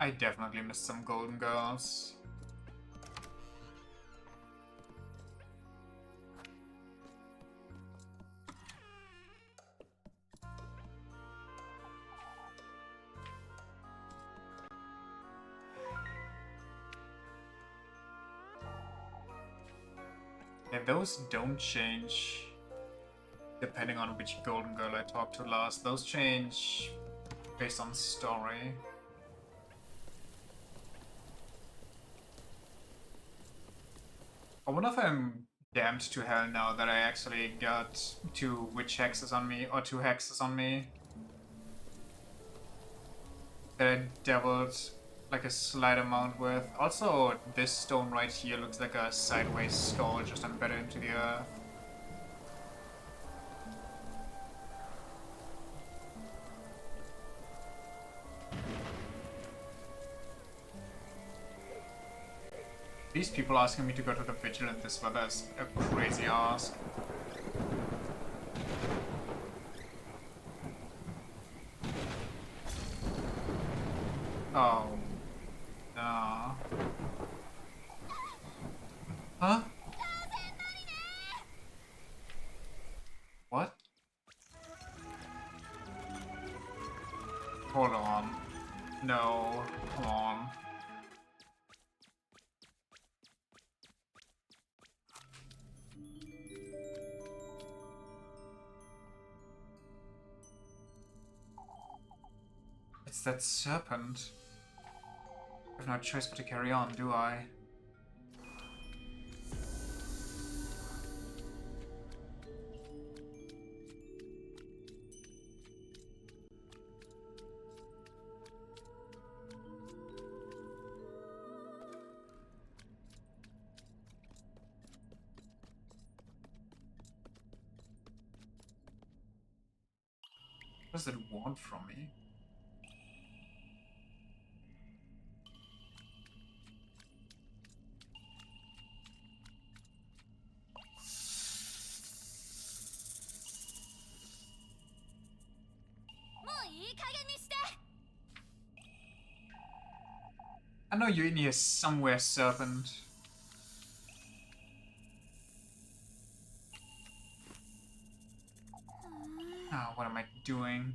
I definitely missed some golden girls. Yeah, those don't change depending on which golden girl I talk to last. Those change based on story. I wonder if I'm damned to hell now that I actually got 2 witch hexes on me, or 2 hexes on me. That I deviled like a slight amount with. Also, this stone right here looks like a sideways skull just embedded into the earth. These people asking me to go to the vigil in this weather is a crazy ask. Oh. Nah. Huh? What? Hold on. No. Come on. It's that serpent. I have no choice but to carry on, do I? What does it want from me? I know you're in here somewhere, serpent. Ah, what am I doing?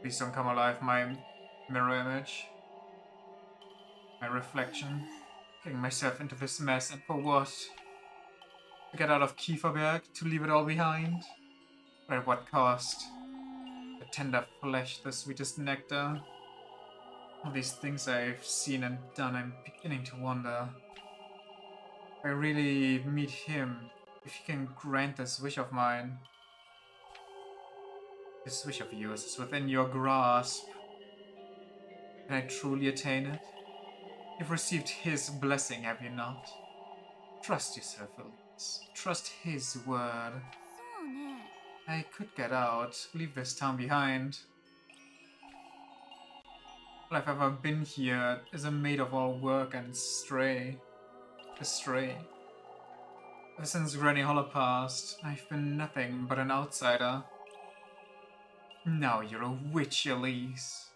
Please don't come alive, my mirror image. My reflection. Getting myself into this mess, and for what? To get out of Kieferberg? To leave it all behind? But at what cost? The tender flesh, the sweetest nectar. All these things I've seen and done, I'm beginning to wonder. If I really meet him, if he can grant this wish of mine. This wish of yours is within your grasp. Can I truly attain it? You've received his blessing, have you not? Trust yourself, Elise. Trust his word. I could get out, leave this town behind. All I've ever been here is a maid of all work and astray. Ever since Granny Holler passed, I've been nothing but an outsider. Now you're a witch, Elise.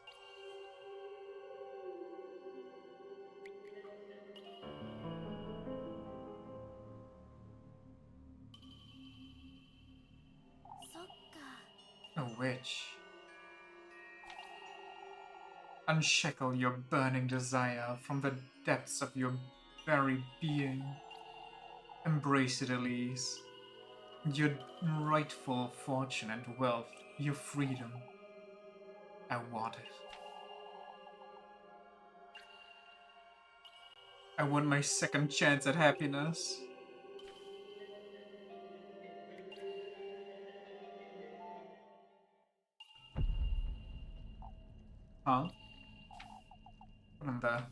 A witch. Unshackle your burning desire from the depths of your very being. Embrace it, Elise. Your rightful fortune and wealth, your freedom. I want it. I want my second chance at happiness. Huh? Put him there.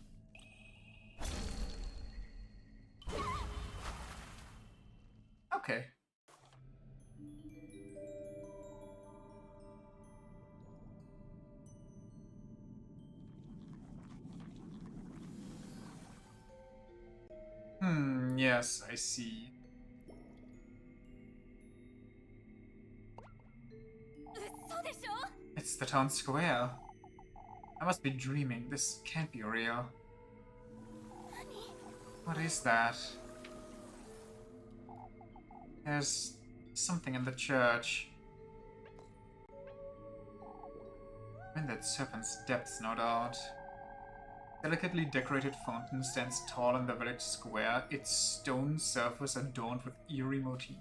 Okay. Yes, I see. It's the town square. I must be dreaming. This can't be real. What is that? There's something in the church. In that serpent's depths, no doubt. Delicately decorated fountain stands tall in the village square, its stone surface adorned with eerie motifs.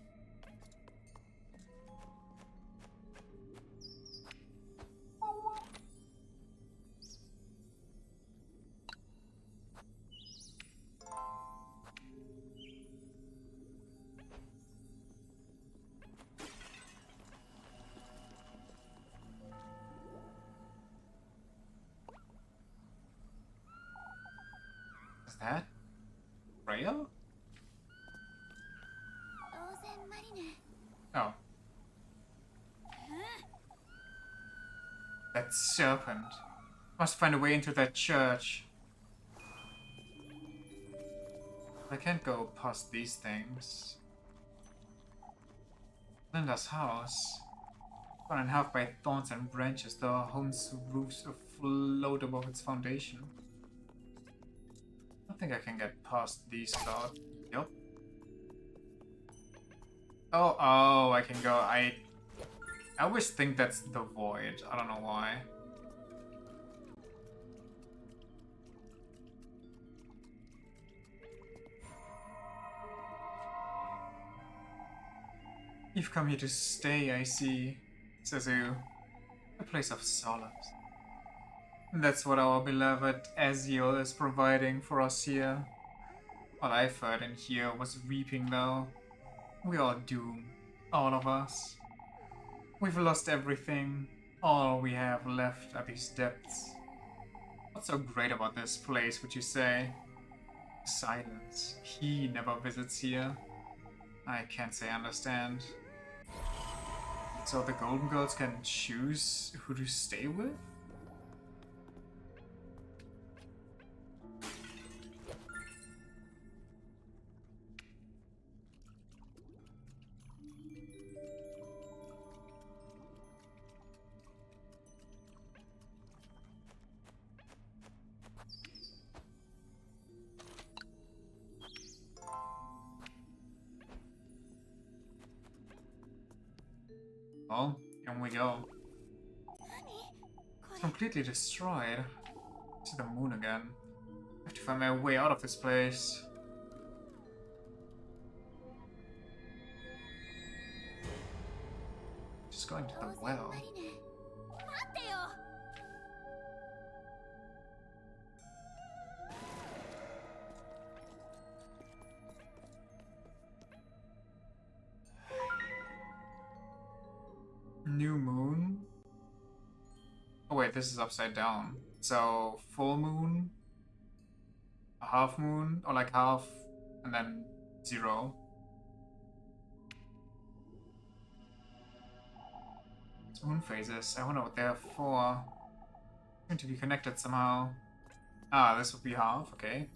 Was that Freya? Oh. That serpent. Must find a way into that church. I can't go past these things. Linda's house. Torn in half by thorns and branches, the home's roofs afloat above its foundation. I think I can get past these clouds. Yup. Oh, I can go. I always think that's the void. I don't know why. You've come here to stay, I see, says you. A place of solace. That's what our beloved Aziel is providing for us here. What I've heard in here was weeping though. We are doomed. All of us. We've lost everything. All we have left are these depths. What's so great about this place, would you say? Silence. He never visits here. I can't say I understand. So the Golden Girls can choose who to stay with? Well, in we go. It's completely destroyed. To the moon again. I have to find my way out of this place. Just going to the well. New moon? Oh wait, this is upside down. So, full moon, a half moon, or like half, and then 0. It's moon phases. I wonder what they're for. Going to be connected somehow. Ah, this would be half, okay.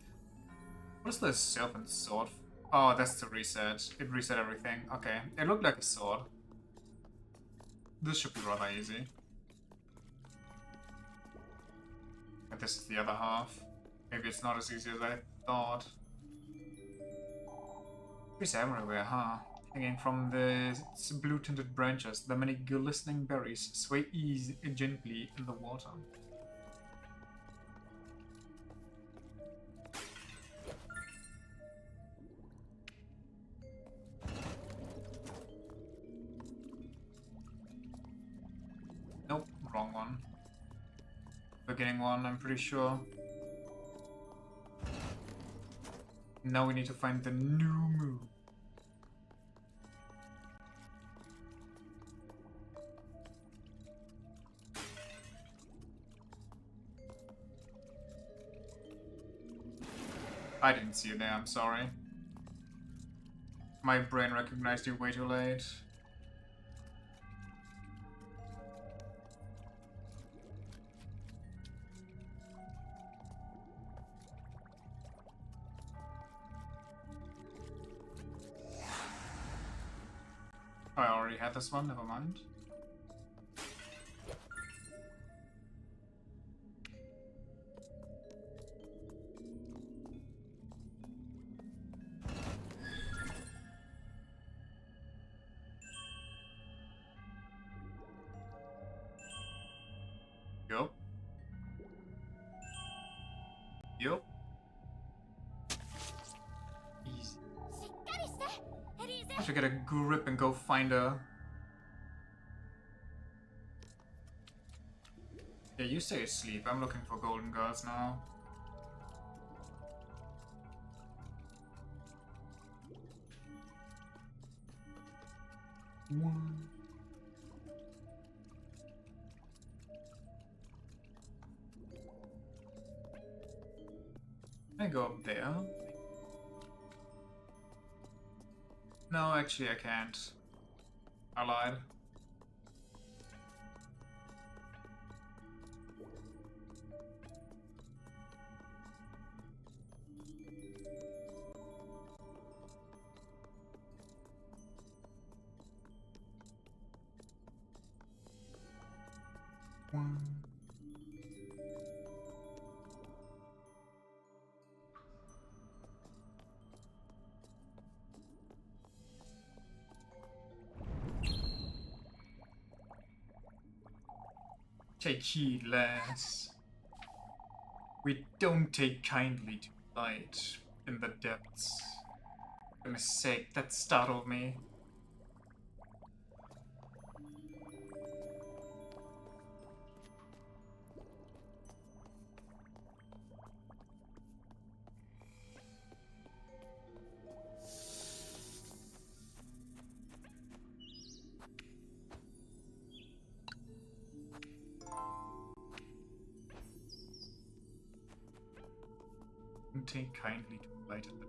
What is the serpent sword? Oh, that's the reset. It reset everything. Okay, it looked like a sword. This should be rather easy. But this is the other half. Maybe it's not as easy as I thought. Trees everywhere, huh? Hanging from the blue-tinted branches, the many glistening berries sway gently in the water. Nope, wrong one. Beginning one, I'm pretty sure. Now we need to find the new moon. I didn't see you there, I'm sorry. My brain recognized you way too late. I already had this one, never mind. Yup. Yup. Easy. I have to get a grip and go find her. Yeah, you stay asleep. I'm looking for golden girls now. One. Can I go up there? No, actually I can't. I lied. One. Take heed, lads. We don't take kindly to light in the depths. For goodness sake, that startled me. Don't take kindly to light in the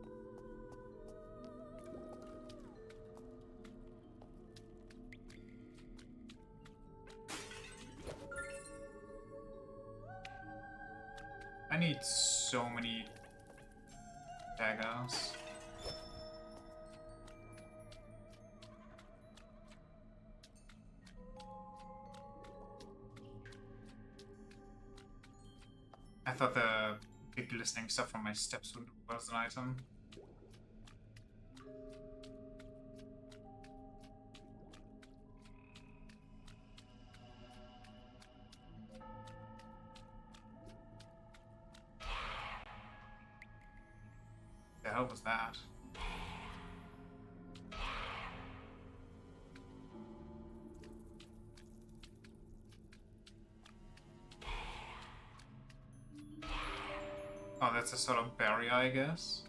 I need so many daggers. I thought the big glistening stuff from my steps would work as an item. The hell was that? Oh, that's a sort of barrier, I guess.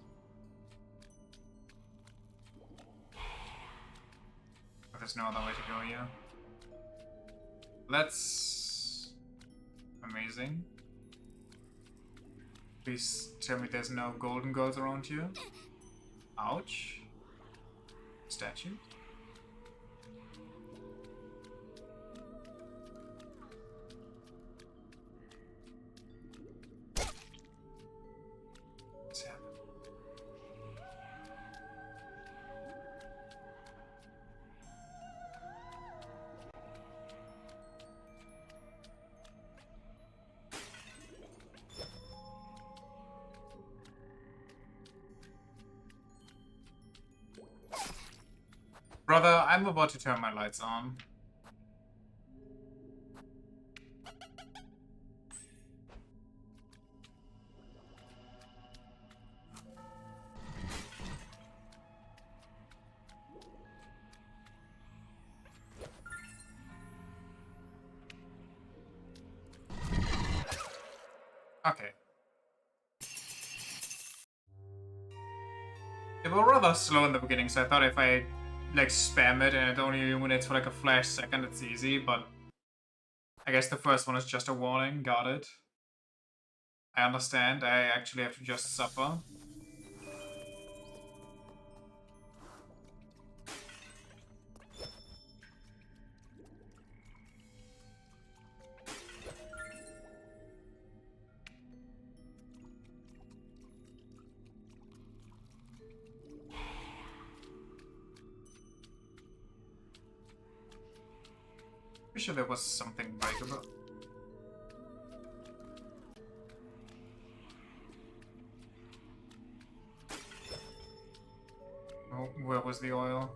But there's no other way to go here. That's amazing. Please tell me there's no golden girls around here. Ouch. Statue. What's happening? Brother, I'm about to turn my lights on. Okay. They were rather slow in the beginning, so I thought if I like spam it and it only illuminates for like a flash second, it's easy, but I guess the first one is just a warning. Got it. I understand. I actually have to just suffer. Pretty sure there was something breakable. Oh, where was the oil?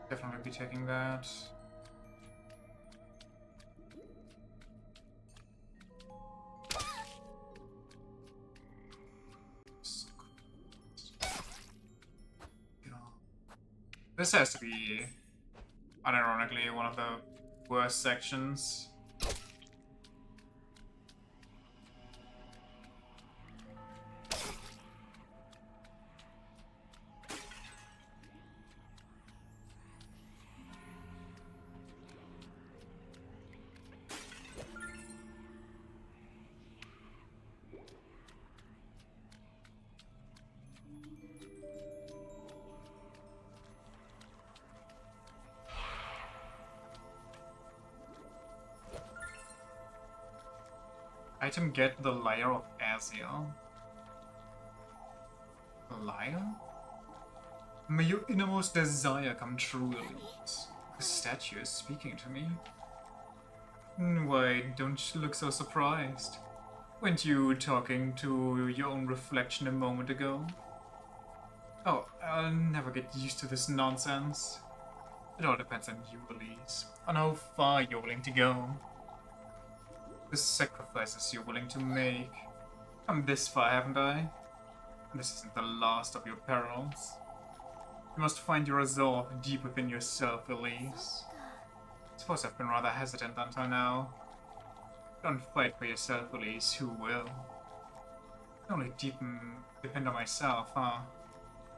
Definitely be taking that. This has to be, unironically, one of the worst sections. Item get the Lyre of Azir. Lyre? May your innermost desire come true, Elise. The statue is speaking to me. Why, don't you look so surprised? Weren't you talking to your own reflection a moment ago? Oh, I'll never get used to this nonsense. It all depends on you, Elise, on how far you're willing to go. The sacrifices you're willing to make. Come this far, haven't I? This isn't the last of your perils. You must find your resolve deep within yourself, Elise. I suppose I've been rather hesitant until now. Don't fight for yourself, Elise. Who will? I only depend on myself, huh?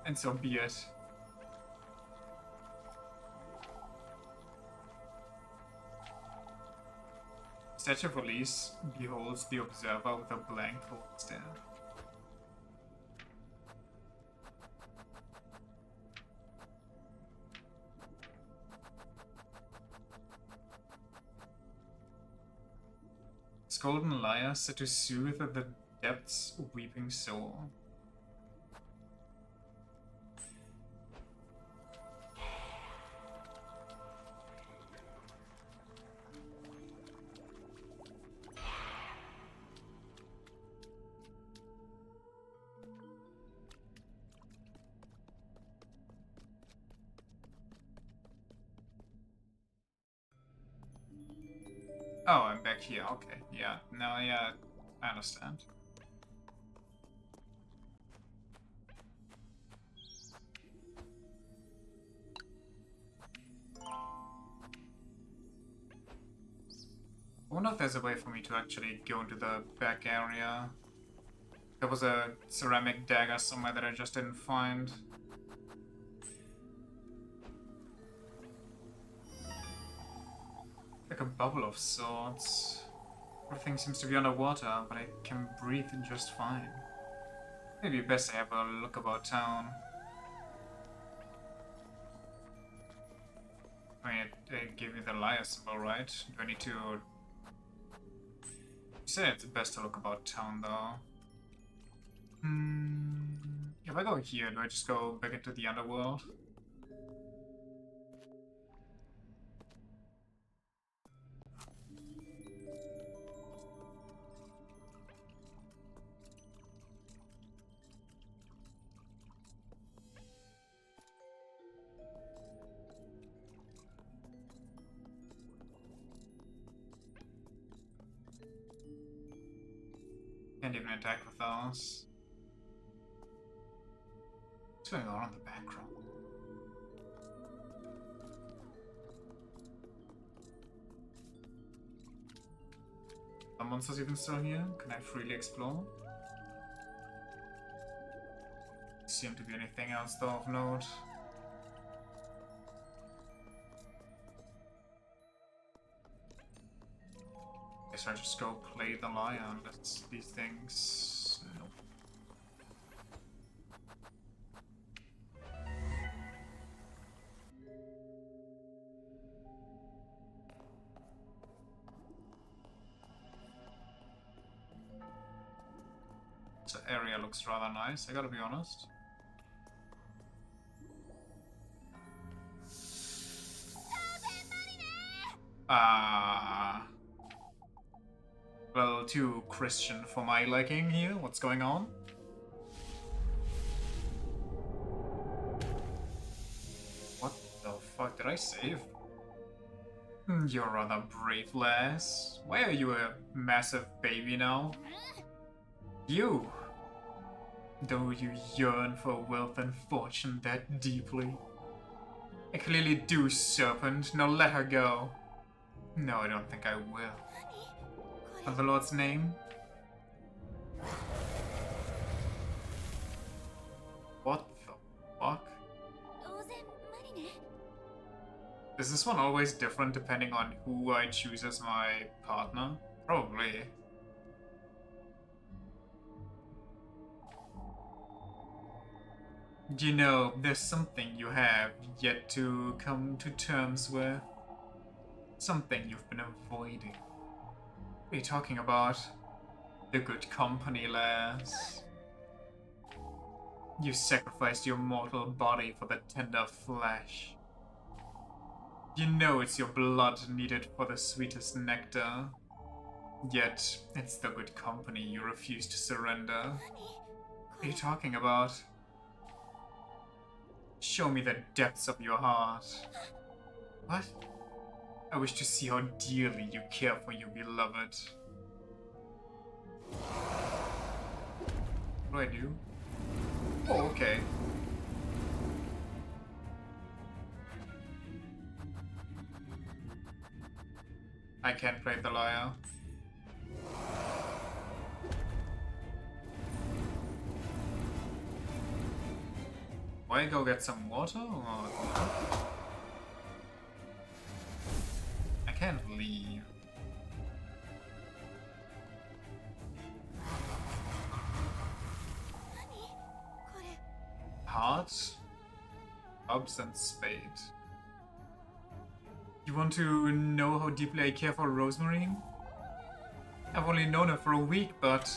And so be it. Statue of Elise beholds the observer with a blank cold stare. This golden lyre set to soothe the depth's weeping soul. Oh, I'm back here. Okay, yeah. No, yeah, I understand. I wonder if there's a way for me to actually go into the back area. There was a ceramic dagger somewhere that I just didn't find. Like a bubble of sorts. Everything seems to be underwater, but I can breathe just fine. Maybe best I have a look about town. I mean, it gave me the lyre symbol, right? Do I need to... You said it's best to look about town, though. If I go here, do I just go back into the underworld? Can't even attack with those. What's going on in the background? Are monsters even still here? Can I freely explore? Seem to be anything else though of note. Guess I'll just go play the lyre unless these things... Nope. This area looks rather nice, I gotta be honest. Well, too Christian for my liking here. What's going on? What the fuck did I save? You're rather brave, lass. Why are you a massive baby now? You! Though you yearn for wealth and fortune that deeply. I clearly do, serpent. Now let her go. No, I don't think I will. In the Lord's name? What the fuck? Is this one always different depending on who I choose as my partner? Probably. You know, there's something you have yet to come to terms with. Something you've been avoiding. What are you talking about? The good company, lass. You sacrificed your mortal body for the tender flesh. You know it's your blood needed for the sweetest nectar. Yet, it's the good company you refuse to surrender. What are you talking about? Show me the depths of your heart. What? I wish to see how dearly you care for your beloved. What do I do? Oh, okay. I can't play the liar. Why go get some water? Or... I can't leave. Heart, clubs, and spade. You want to know how deeply I care for Rosemarine? I've only known her for a week, but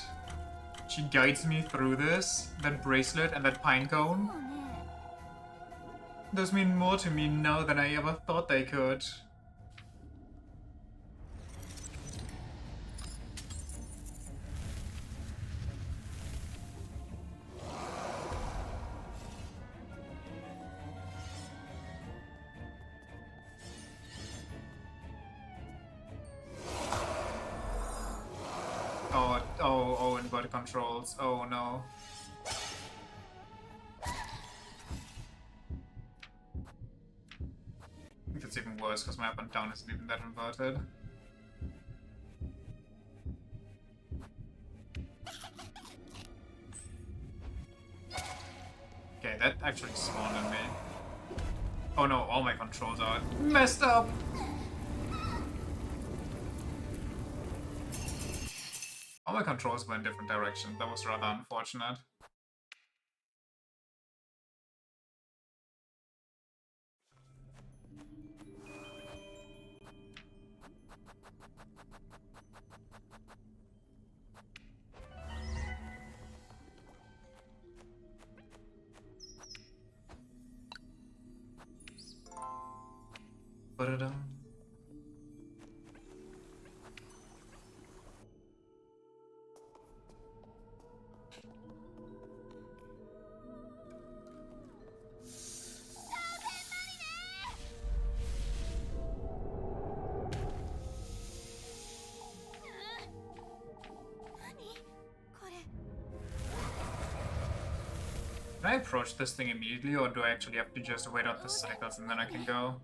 she guides me through this. That bracelet and that pine cone. Those mean more to me now than I ever thought they could. Oh, and body controls. Oh no. I think that's even worse because my up and down isn't even that inverted. Okay, that actually spawned on me. Oh no, all my controls are messed up! All my controls went in different directions. That was rather unfortunate. Ba-da-dum. Can I approach this thing immediately, or do I actually have to just wait out the cycles and then I can go?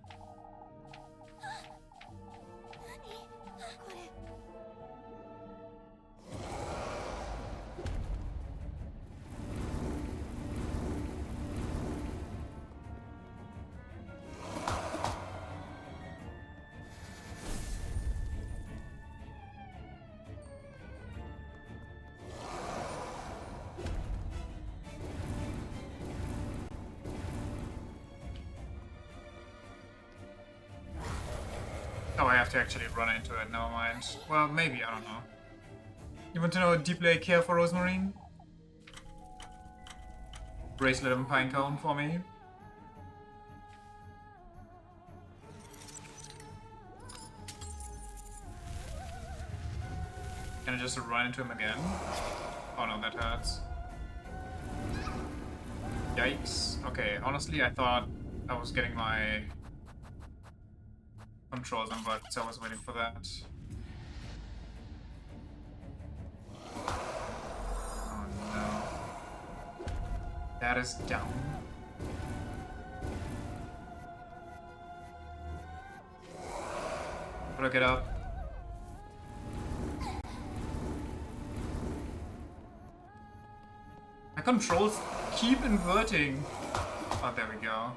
Oh, I have to actually run into it, never mind. Well, maybe, I don't know. You want to know how deeply I care for Rosemarine? Bracelet and pinecone for me. Can I just run into him again? Oh no, that hurts. Yikes. Okay, honestly, I thought I was getting my controls on, but so I was waiting for that. Oh no. That is down. Look it up. My controls keep inverting. Oh, there we go.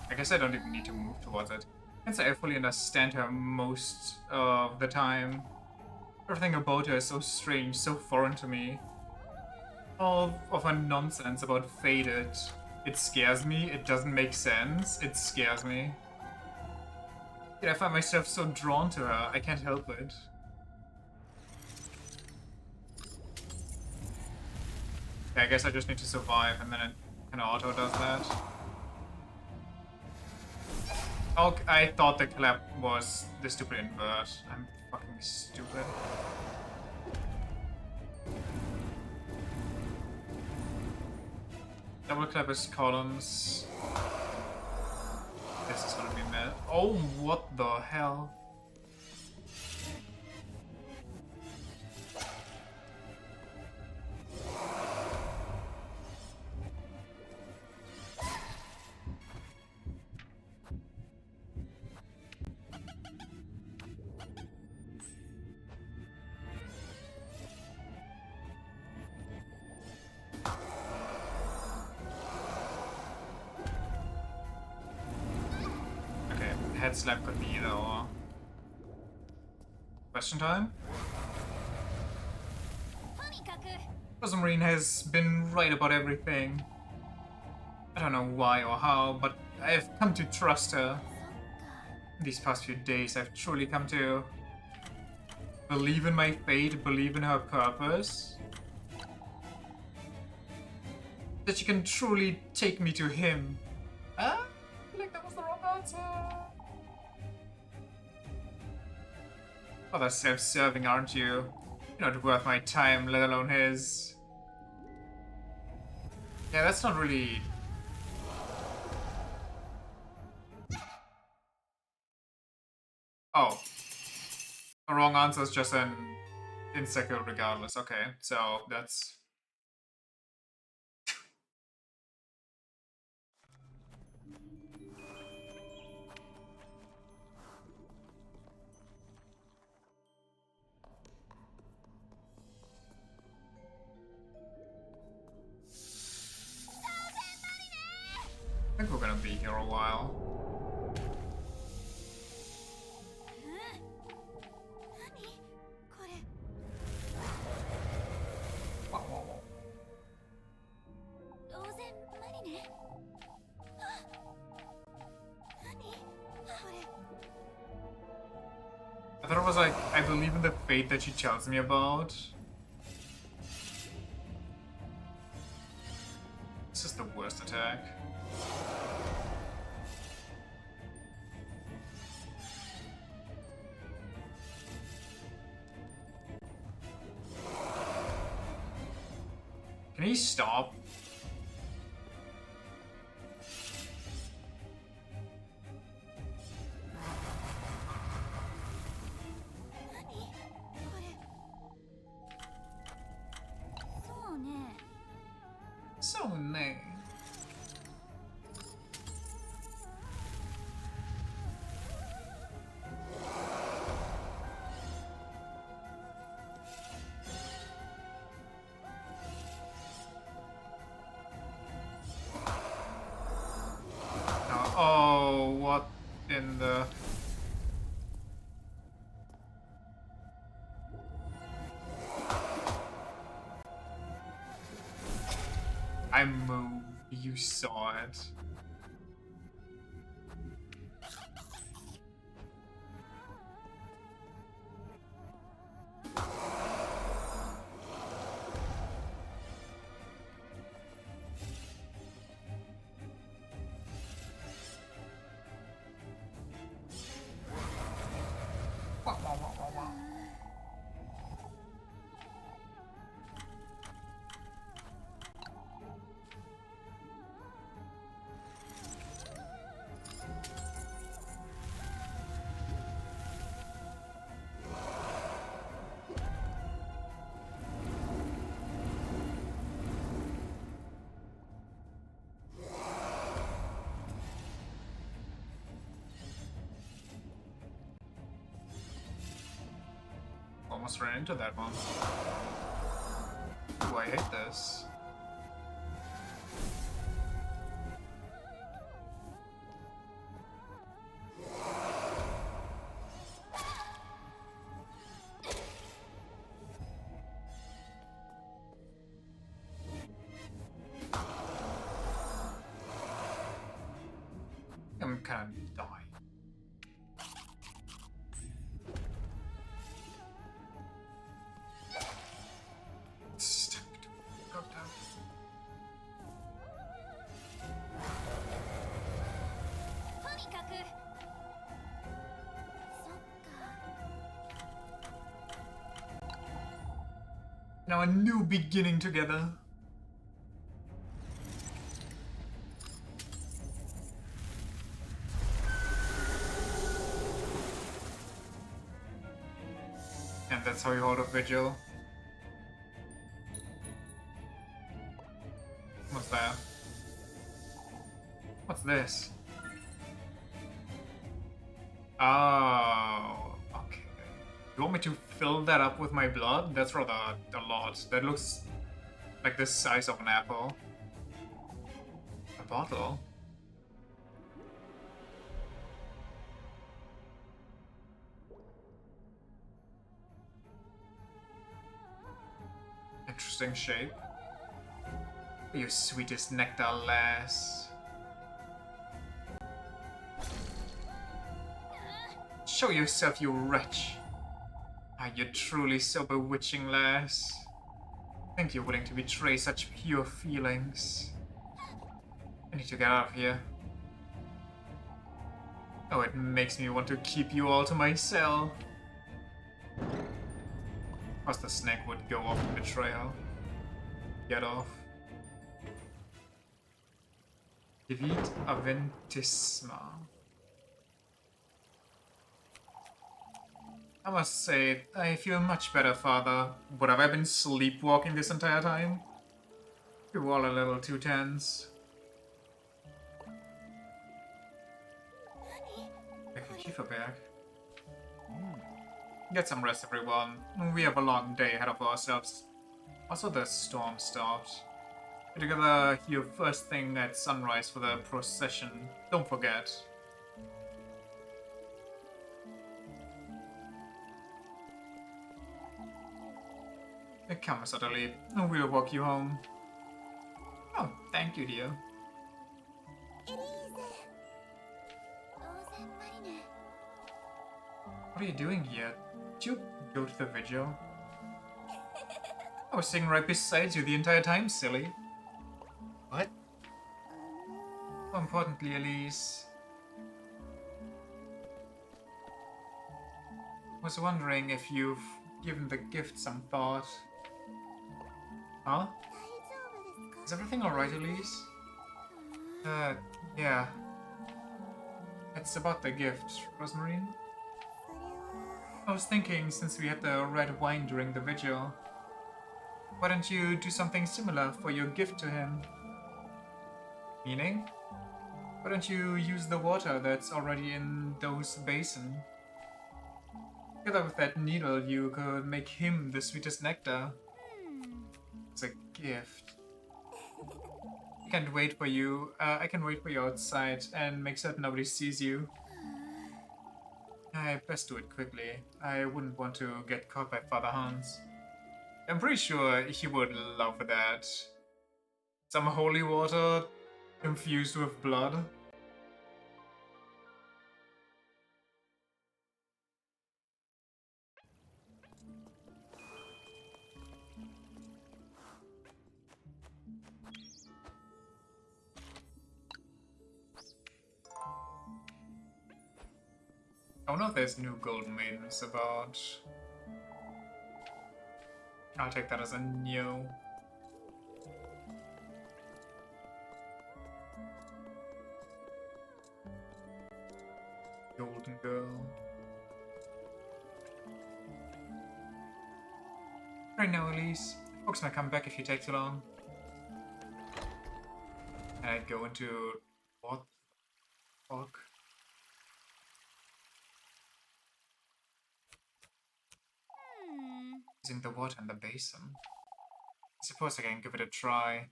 I guess I don't even need to move towards it. Since I fully understand her most of the time. Everything about her is so strange, so foreign to me. All of her nonsense about faded It scares me. It doesn't make sense. It scares me. I find myself so drawn to her. I can't help it. Okay, I guess I just need to survive, and then it kind of auto does that. Oh, I thought the clap was the stupid invert. I'm fucking stupid. Double clap is columns. This is gonna be mad. Oh, what the hell? Head slap could be either or. Question time? Rosamarine has been right about everything. I don't know why or how, but I've come to trust her. These past few days, I've truly come to believe in my fate, believe in her purpose. That she can truly take me to him. Ah, I feel like that was the wrong answer. Oh, that's self-serving, aren't you? You're not worth my time, let alone his. Yeah, that's not really... Oh. The wrong answer is just an insecure regardless. Okay, so that's... I think we're gonna be here a while. Whoa, whoa, whoa. I thought it was like, I believe in the fate that she tells me about. This is the worst attack. Can he stop? So nice. Oh, what in the... I moved. You saw it. Almost ran into that one. Ooh, I hate this. kind of die. Stuck to go down. Now a new beginning together. And that's how you hold a vigil. What's that? What's this? Oh, okay. You want me to fill that up with my blood? That's rather a lot. That looks like the size of an apple. A bottle? Interesting shape. Your sweetest nectar, lass. Show yourself, you wretch. Are you truly so bewitching, lass? Think you're willing to betray such pure feelings? I need to get out of here. Oh, it makes me want to keep you all to myself. Of course the snake would go off in betrayal. Get off. Divide Aventisma. I must say, I feel much better, Father. But have I been sleepwalking this entire time? You're all a little too tense. Back. Get some rest, everyone. We have a long day ahead of ourselves. Also, the storm stopped. Get together here first thing at sunrise for the procession. Don't forget. Come, Sutterly. We'll walk you home. Oh, thank you, dear. What are you doing here? Did you go to the vigil? I was sitting right beside you the entire time, silly. What? More importantly, Elise, I was wondering if you've given the gift some thought. Huh? Is everything alright, Elise? Yeah. It's about the gift, Rosemarine. I was thinking, since we had the red wine during the vigil, why don't you do something similar for your gift to him? Meaning? Why don't you use the water that's already in those basins? Together with that needle, you could make him the sweetest nectar. It's a gift. I can't wait for you. I can wait for you outside and make certain nobody sees you. I best do it quickly. I wouldn't want to get caught by Father Hans. I'm pretty sure he would love that. Some holy water infused with blood. I wonder if there's new golden maidens about. I'll take that as a no. Golden girl. Right now, Elise. Folks might come back if you take too long. And I'd go into what the fuck? Using the water in the basin. I suppose I can give it a try.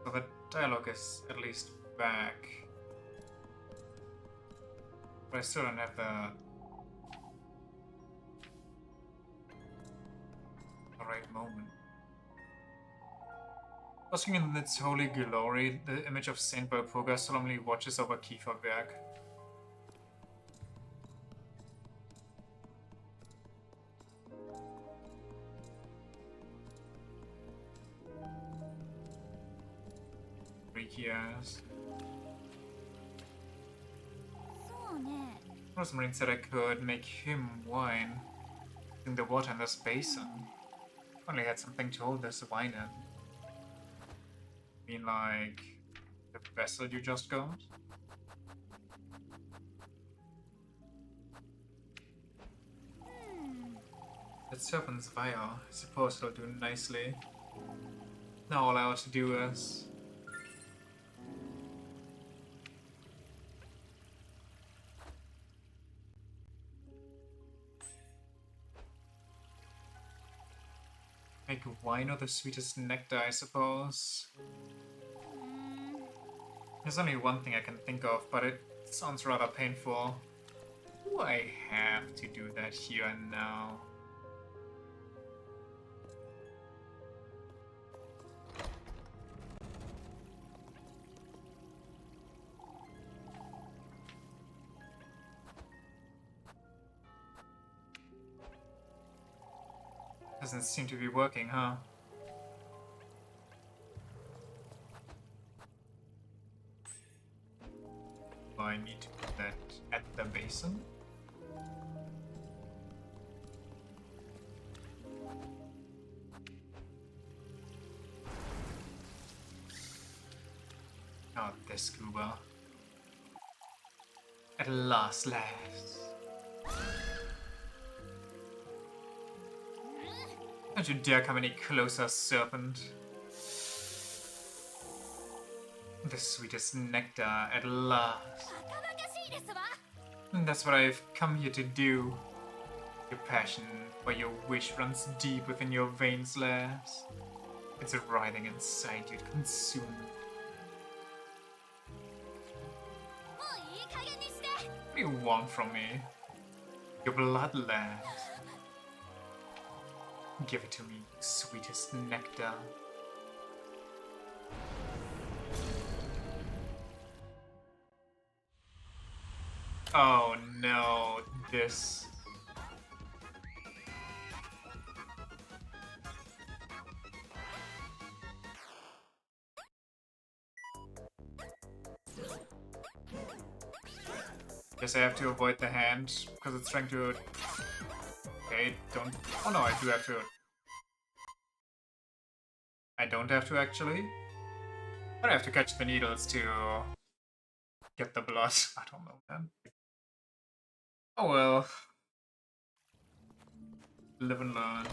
So the dialogue is at least back. But I still don't have the the right moment. Basking in its holy glory, the image of Saint Walpurga solemnly watches over Kieferberg. Freaky ass. Rosemary said I could make him wine in the water in this basin. Only had something to hold this wine in. Mean like the vessel you just got? That serpent's vial. I suppose it'll do nicely. Now all I have to do is make wine or the sweetest nectar, I suppose. There's only one thing I can think of, but it sounds rather painful. Do I have to do that here and now? Doesn't seem to be working, huh? Do I need to put that at the basin? Oh, this scuba. At last. Don't you dare come any closer, serpent. The sweetest nectar at last. And that's what I've come here to do. Your passion for your wish runs deep within your veins, lass. It's writhing inside you to consume. What do you want from me? Your blood, lass. Give it to me, sweetest nectar. Oh no, this. Guess I have to avoid the hand, because it's trying to... Okay, don't... Oh no, I do have to... I don't have to, actually. But I have to catch the needles to get the blood. I don't know, man. Oh well. Live and learn.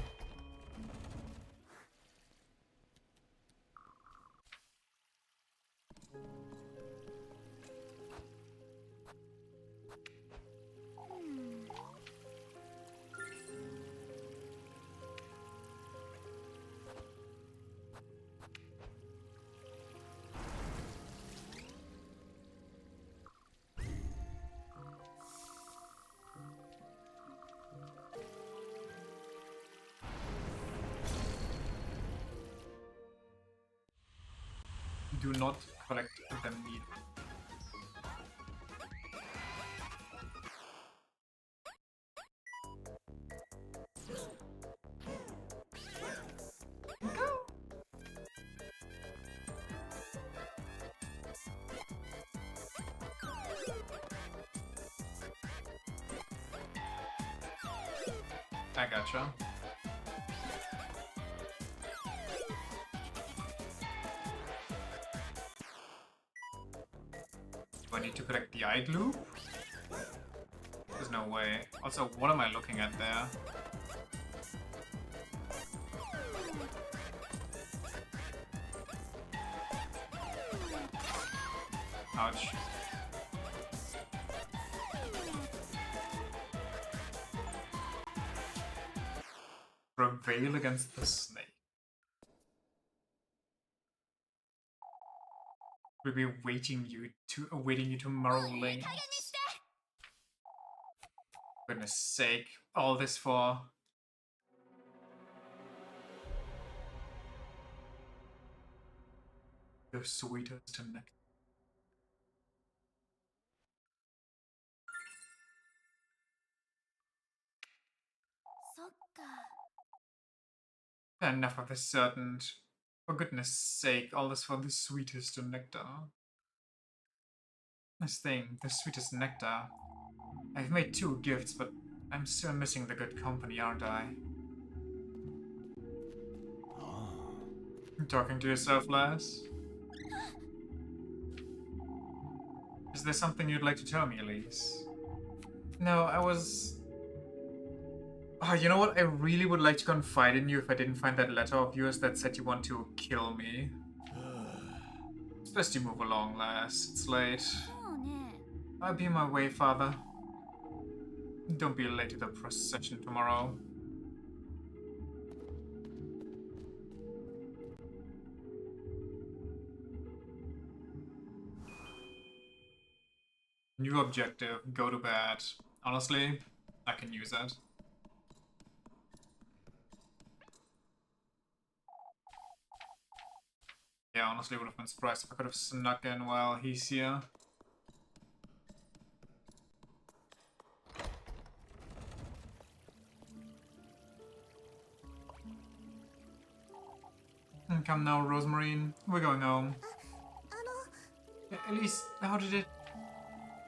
Do not collect the meat. I gotcha. Do I need to collect the eye glue? There's no way. Also, what am I looking at there? Ouch. Prevail against the snake. We'll be awaiting you tomorrow, Link. Goodness sake, all this for... The sweetest nectar. Enough of this certain. For goodness sake, all this for the sweetest nectar. This thing, the sweetest nectar. I've made 2 gifts, but I'm still missing the good company, aren't I? You talking to yourself, lass? Is there something you'd like to tell me, Elise? No, I was... Oh, you know what? I really would like to confide in you if I didn't find that letter of yours that said you want to kill me. It's best you move along, lass. It's late. I'll be on my way, father. Don't be late to the procession tomorrow. New objective, go to bed. Honestly, I can use it. Yeah, honestly, would have been surprised if I could have snuck in while he's here. Come now, Rosemarine. We're going home. Yeah, at least, how did it...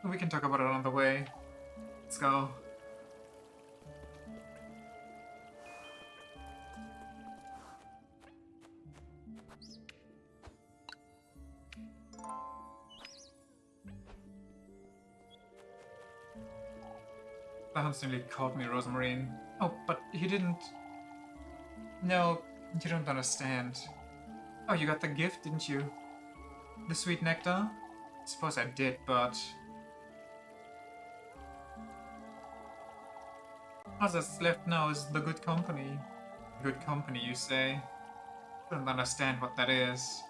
We can talk about it another way. Let's go. That instantly caught me, Rosemarine. Oh, but he didn't... No, you don't understand. Oh, you got the gift, didn't you? The sweet nectar? I suppose I did, but... all that's left now is the good company. Good company, you say? I don't understand what that is.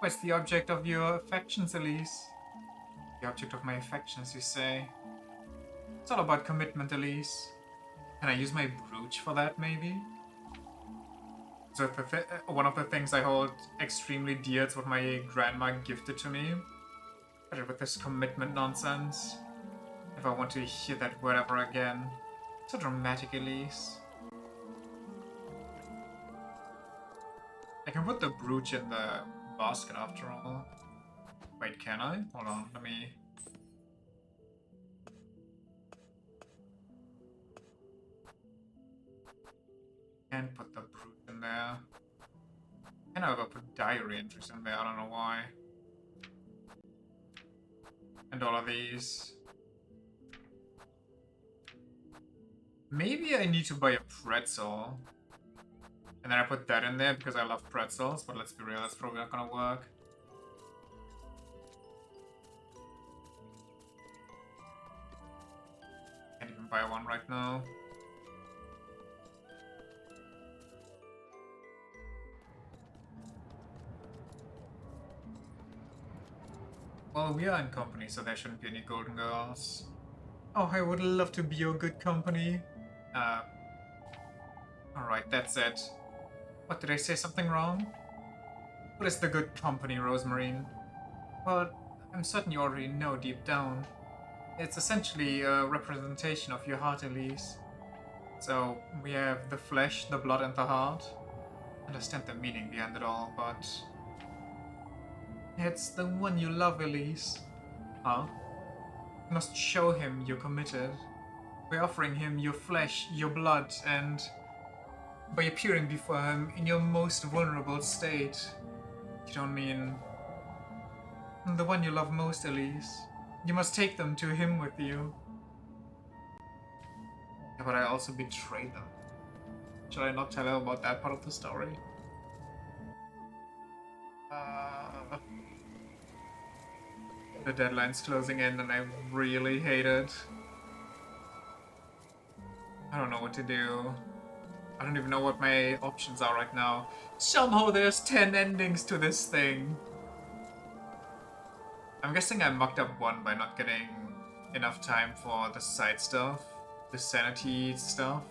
What's the object of your affections, Elise? The object of my affections, you say? It's all about commitment, Elise. Can I use my brooch for that, maybe? So one of the things I hold extremely dear is what my grandma gifted to me. But with this commitment nonsense, if I want to hear that word ever again. So dramatic, Elise. I can put the brooch in the basket after all. Wait, can I? Hold on, let me... Can't put the brooch in there. Can I ever put diary entries in there? I don't know why. And all of these. Maybe I need to buy a pretzel. And then I put that in there because I love pretzels, but let's be real, that's probably not gonna work. Can't even buy one right now. Well, we are in company, so there shouldn't be any golden girls. Oh, I would love to be your good company. Alright, that's it. What, did I say something wrong? What is the good company, Rosemarine? Well, I'm certain you already know deep down. It's essentially a representation of your heart, Elise. So, we have the flesh, the blood, and the heart. I understand the meaning behind it all, but... it's the one you love, Elise. Huh? You must show him you're committed. By offering him your flesh, your blood, and... by appearing before him in your most vulnerable state. You don't mean... the one you love most, Elise. You must take them to him with you. Yeah, but I also betrayed them. Should I not tell her about that part of the story? The deadline's closing in and I really hate it. I don't know what to do. I don't even know what my options are right now. Somehow there's 10 endings to this thing. I'm guessing I mucked up one by not getting enough time for the side stuff. The sanity stuff.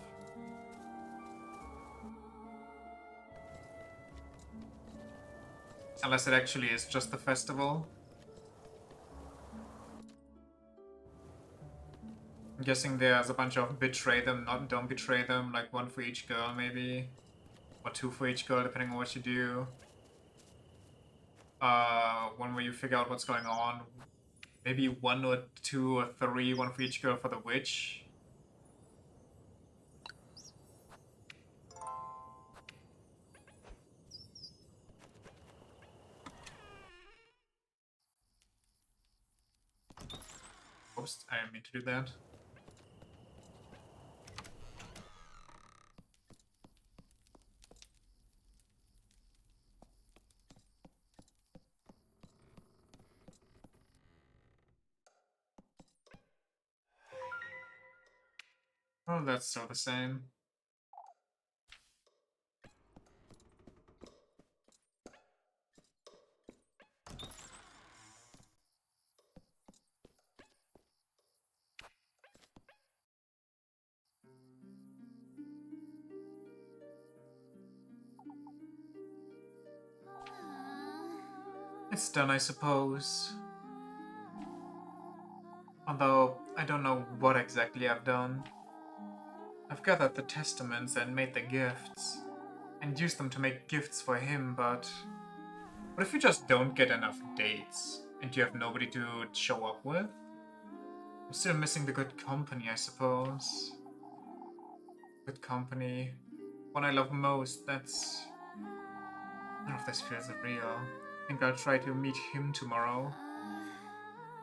Unless it actually is just the festival. I'm guessing there's a bunch of betray them, not don't betray them, like one for each girl maybe. Or two for each girl, depending on what you do. One where you figure out what's going on. Maybe one or two or three, one for each girl for the witch. Oops, I didn't mean to do that. Oh, that's still the same. It's done, I suppose. Although, I don't know what exactly I've done. I've gathered the testaments and made the gifts. And used them to make gifts for him, but... What if you just don't get enough dates? And you have nobody to show up with? I'm still missing the good company, I suppose. Good company. One I love most, that's... None of this feels real. I think I'll try to meet him tomorrow.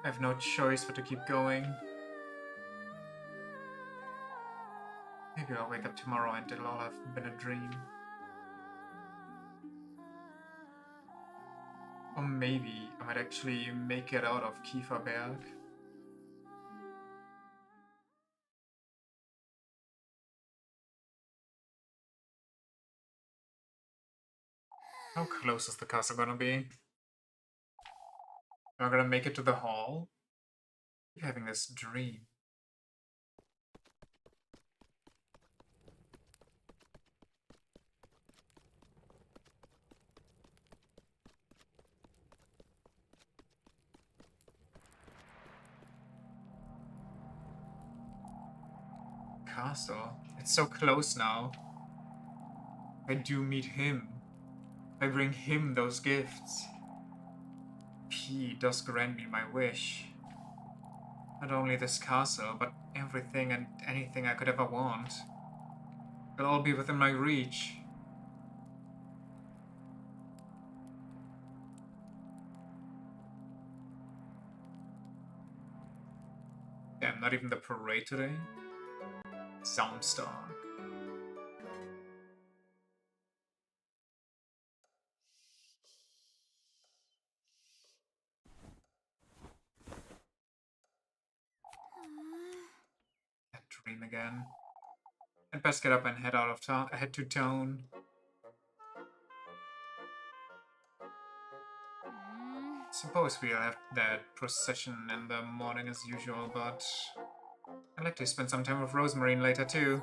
I have no choice but to keep going. Maybe I'll wake up tomorrow and it'll all have been a dream. Or maybe I might actually make it out of Kieferberg. How close is the castle gonna be? Am I gonna make it to the hall? I'm having this dream. Castle? It's so close now. I do meet him. I bring him those gifts. He does grant me my wish. Not only this castle, but everything and anything I could ever want. It'll all be within my reach. Damn, not even the parade today? Soundstar. That dream again. I'd best get up and head out of town. Head to town. Suppose we'll have that procession in the morning as usual, but I'd like to spend some time with Rosemarine later too.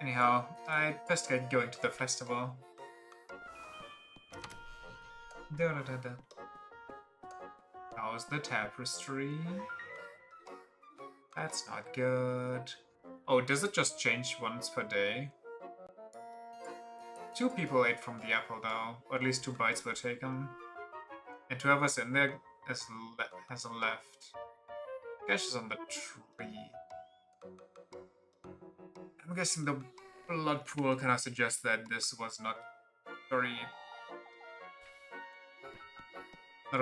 Anyhow, I'd best get going to the festival. Da-da-da-da. How's the tapestry? That's not good. Oh, does it just change once per day? 2 people ate from the apple though, or at least 2 bites were taken. And whoever's in there has left. Cash is on the tree. I'm guessing the blood pool kind of suggests that this was not a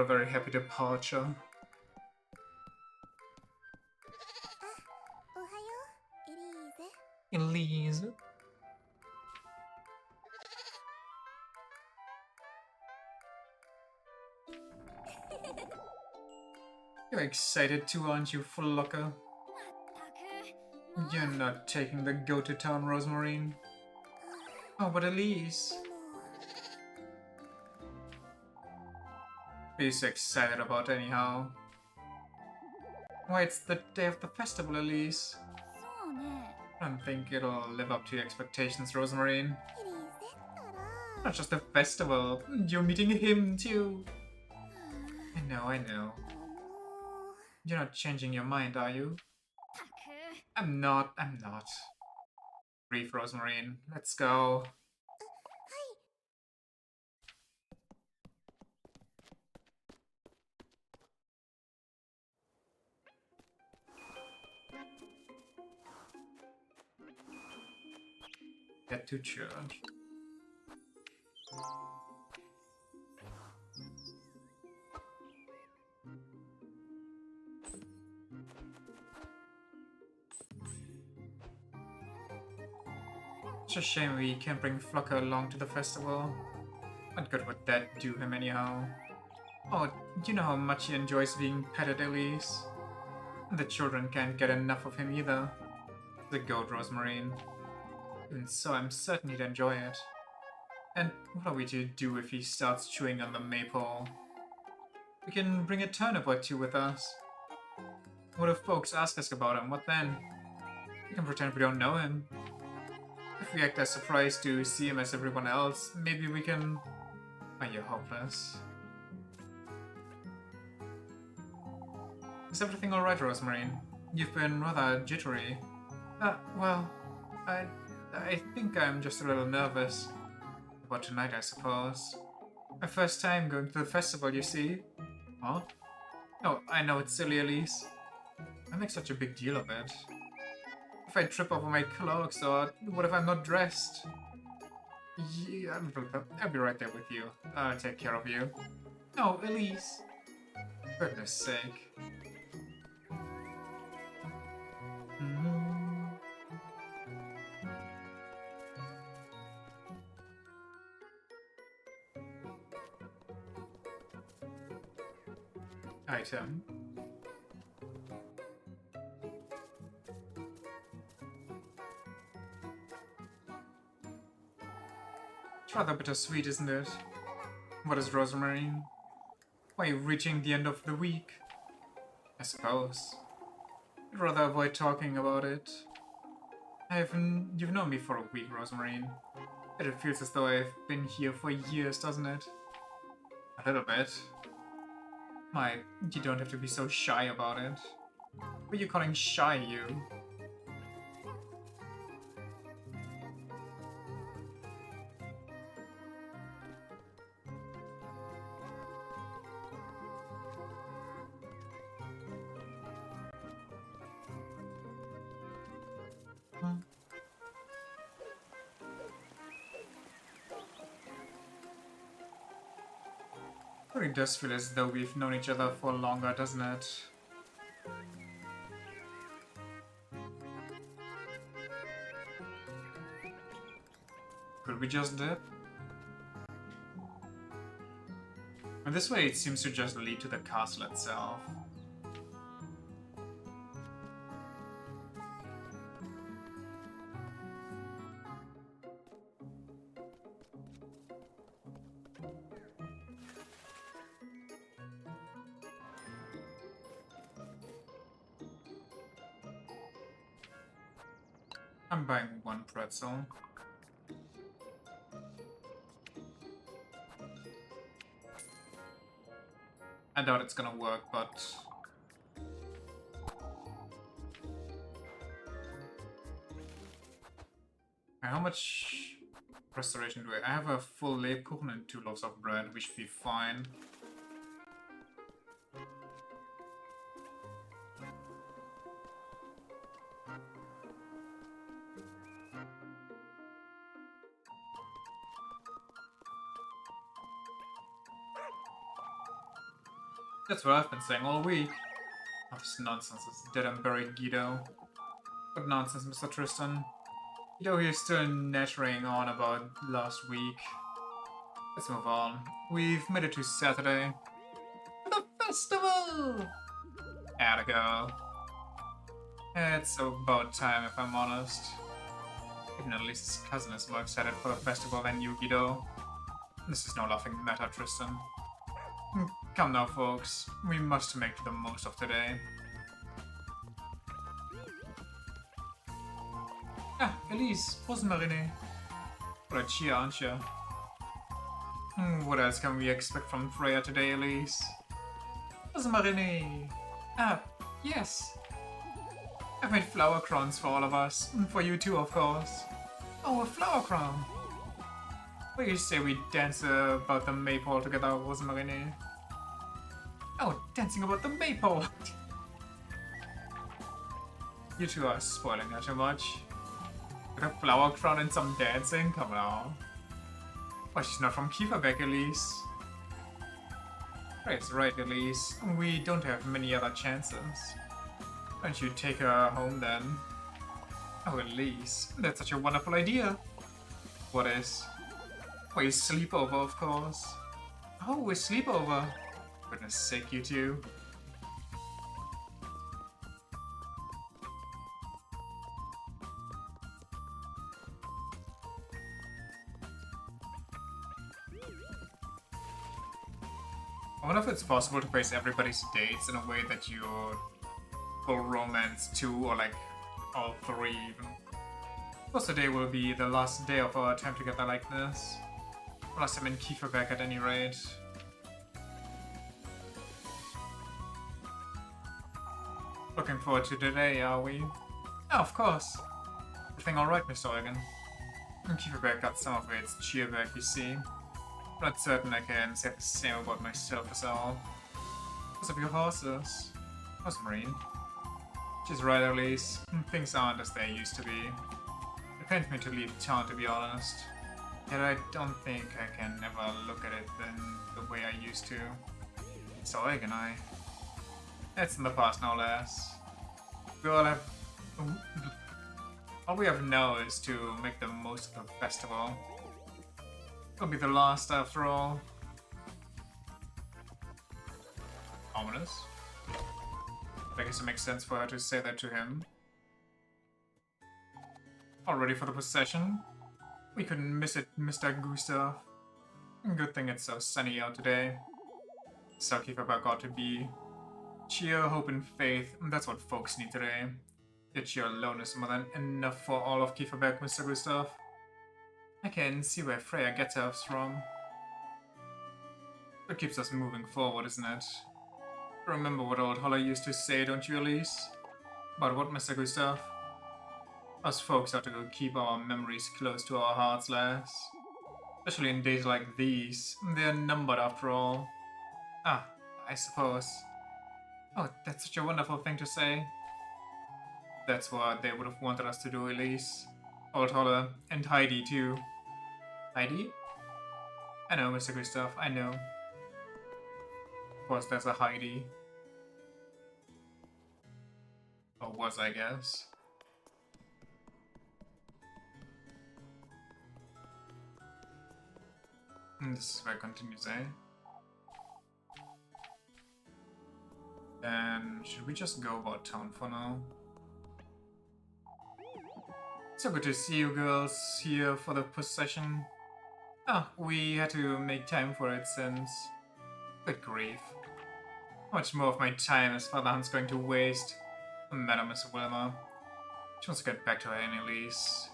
very happy departure. Elise. You're excited too, aren't you, Flocker? You're not taking the go-to town, Rosemarine. Oh, but Elise. What are you so excited about anyhow? Why, it's the day of the festival, Elise. I don't think it'll live up to your expectations, Rosemarine. Not just the festival. You're meeting him too. I know, I know. You're not changing your mind, are you? I'm not, I'm not. Brief, Rosemarine. Let's go. Get to church. It's a shame we can't bring Flocker along to the festival. What good would that do him anyhow? Oh, do you know how much he enjoys being petted, Elise? And the children can't get enough of him either. The goat, Rosemarine. Even so, I'm certain he'd enjoy it. And what are we to do if he starts chewing on the maple? We can bring a turnip or two with us. What if folks ask us about him? What then? We can pretend we don't know him. If we act as surprised to see him as everyone else, maybe we can... Oh, you're hopeless. Is everything alright, Rosemarine? You've been rather jittery. Well, I think I'm just a little nervous. About tonight, I suppose. My first time going to the festival, you see. Huh? Oh, I know it's silly, Elise. I make such a big deal of it. If I trip over my cloaks, or what if I'm not dressed? Yeah, I'll be right there with you. I'll take care of you. No, Elise. For goodness sake. Item. It's rather bittersweet, isn't it? What is Rosemarine? Why, you're reaching the end of the week. I suppose. I'd rather avoid talking about it. You've known me for a week, Rosemarine. But it feels as though I've been here for years, doesn't it? A little bit. My, you don't have to be so shy about it. What are you calling shy, you? It really does feel as though we've known each other for longer, doesn't it? Could we just dip? And this way it seems to just lead to the castle itself. I'm buying one pretzel. I doubt it's gonna work, but... How much restoration do I have? A full Lebkuchen and 2 loaves of bread. We should be fine. That's what I've been saying all week. Oh, this nonsense is dead and buried, Guido. What nonsense, Mr. Tristan? Guido here's still nattering on about last week. Let's move on. We've made it to Saturday. The festival! Atta go. It's about time, if I'm honest. Even at least his cousin is more excited for the festival than you, Guido. This is no laughing matter, Tristan. Come now, folks. We must make the most of today. Ah, Elise, Rosemarine. What a cheer, aren't you? What else can we expect from Freya today, Elise? Rosmarine! Ah, yes! I've made flower crowns for all of us. For you too, of course. Oh, a flower crown! What do you say we dance about the maypole together, Rosmarine? Oh, dancing about the maypole! You two are spoiling her too much. With a flower crown and some dancing? Come on. Well, she's not from Kieferbeck, Elise. That's right, Elise. We don't have many other chances. Why don't you take her home then? Oh, Elise, that's such a wonderful idea. What is? Why, a sleepover, of course. Oh, a sleepover. Goodness sake, you two. I wonder if it's possible to place everybody's dates in a way that you're full romance 2 or like all 3 even. Of course today will be the last day of our time together like this. Last time in Kieferbeck at any rate. Looking forward to today, are we? Oh, of course. Everything alright, Mr. Eugen? Kieferbeck got some of its cheer back, you see. Not certain I can say the same about myself as all. Because of your horses. Rosmarine. She's right, Elise. Things aren't as they used to be. It pains me to leave town, to be honest. Yet I don't think I can ever look at it in the way I used to. So Egg and I. It's in the past, no less. All we have now is to make the most of the festival. It'll be the last after all. Ominous. I guess it makes sense for her to say that to him. All ready for the procession? We couldn't miss it, Mr. Gustav. Good thing it's so sunny out today. So Kieferbeck ought to be. Cheer, hope, and faith. That's what folks need today. Your cheer alone is more than enough for all of Kieferbeck, Mr. Gustav. I can see where Freya gets hers from. It keeps us moving forward, isn't it? Remember what old Holler used to say, don't you, Elise? About what, Mr. Gustav? Us folks ought to keep our memories close to our hearts, lass. Especially in days like these. They're numbered, after all. Ah, I suppose. Oh, that's such a wonderful thing to say. That's what they would have wanted us to do, Elise. Old Holler, and Heidi, too. Heidi? I know, Mr. Gustav, I know. Of course, there's a Heidi. Or was, I guess. And this is where it continues, eh? Then, should we just go about town for now? So good to see you girls here for the procession. Ah, we had to make time for it since... Good grief. How much more of my time is Father Hunt's going to waste? Madam Miss Wilma. She wants to get back to her Annalise.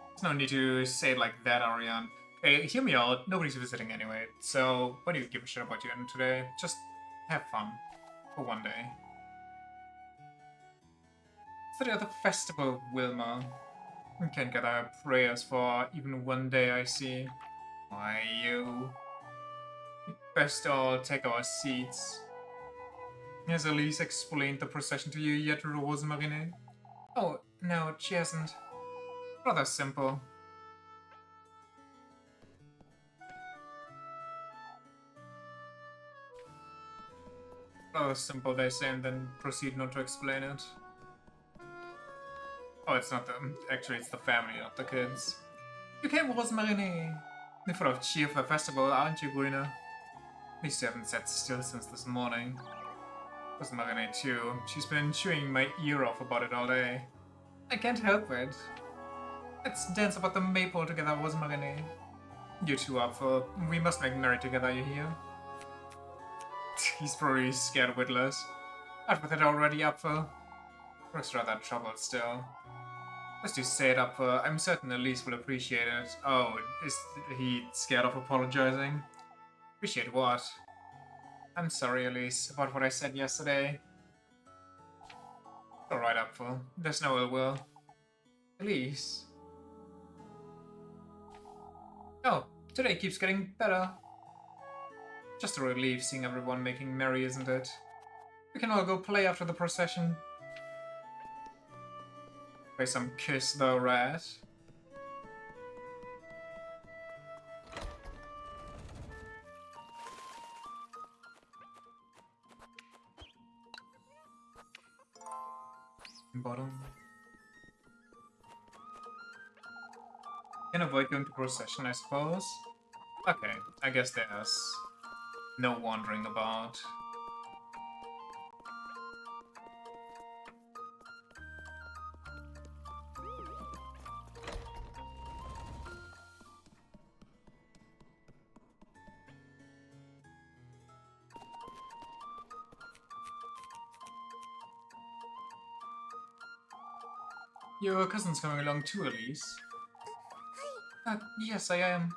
There's no need to say it like that, Ariane. Hey, hear me out. Nobody's visiting anyway, so why do you give a shit about you today? Just have fun. For one day. It's the other festival, Wilma. We can't gather our prayers for even one day, I see. Why, you... We'd best all take our seats. Has Elise explained the procession to you yet, Rosmarine? Oh, no, she hasn't. Rather simple. Rather simple, they say, and then proceed not to explain it. Oh, it's not them. Actually, it's the family, not the kids. You came, Rosmarine! You're full of cheer for the festival, aren't you, Grüner? At least you haven't sat still since this morning. Rosmarine, too. She's been chewing my ear off about it all day. I can't help it. Let's dance about the maypole together, Rosmarine. You two up for... We must make merry together, you hear? He's probably scared witless. Out with it already, Apfel. Looks rather troubled still. Let's do say it, Apfel. I'm certain Elise will appreciate it. Oh, is he scared of apologizing? Appreciate what? I'm sorry, Elise, about what I said yesterday. Alright, Apfel. There's no ill will. Elise. Oh, today keeps getting better. Just a relief seeing everyone making merry, isn't it? We can all go play after the procession. Play some Kiss the Rat. Bottom. Can avoid going to procession, I suppose. Okay, I guess there's no wandering about. Your cousin's coming along too, Elise. Yes, I am.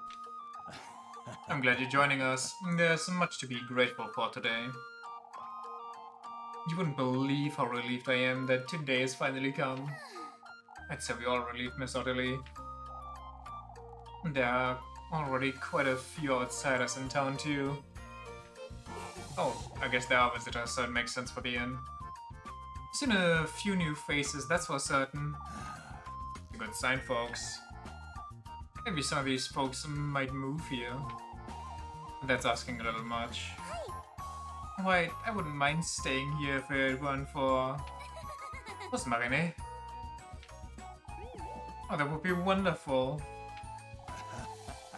I'm glad you're joining us. There's much to be grateful for today. You wouldn't believe how relieved I am that today has finally come. I'd say we're all relieved, Miss Ottilie. There are already quite a few outsiders in town, too. Oh, I guess there are visitors, so it makes sense for the inn. Seen a few new faces, that's for certain. It's a good sign, folks. Maybe some of these folks might move here. That's asking a little much. Why, I wouldn't mind staying here if it weren't for... What's Marine? Oh, that would be wonderful.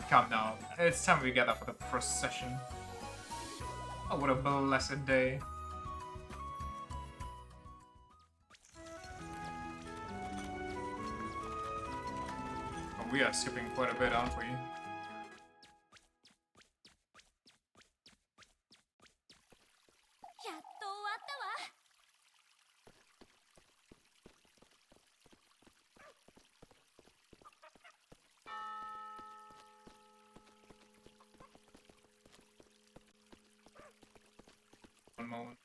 Come now, it's time we gather for the procession. Oh, what a blessed day. Oh, we are skipping quite a bit, aren't we? One moment.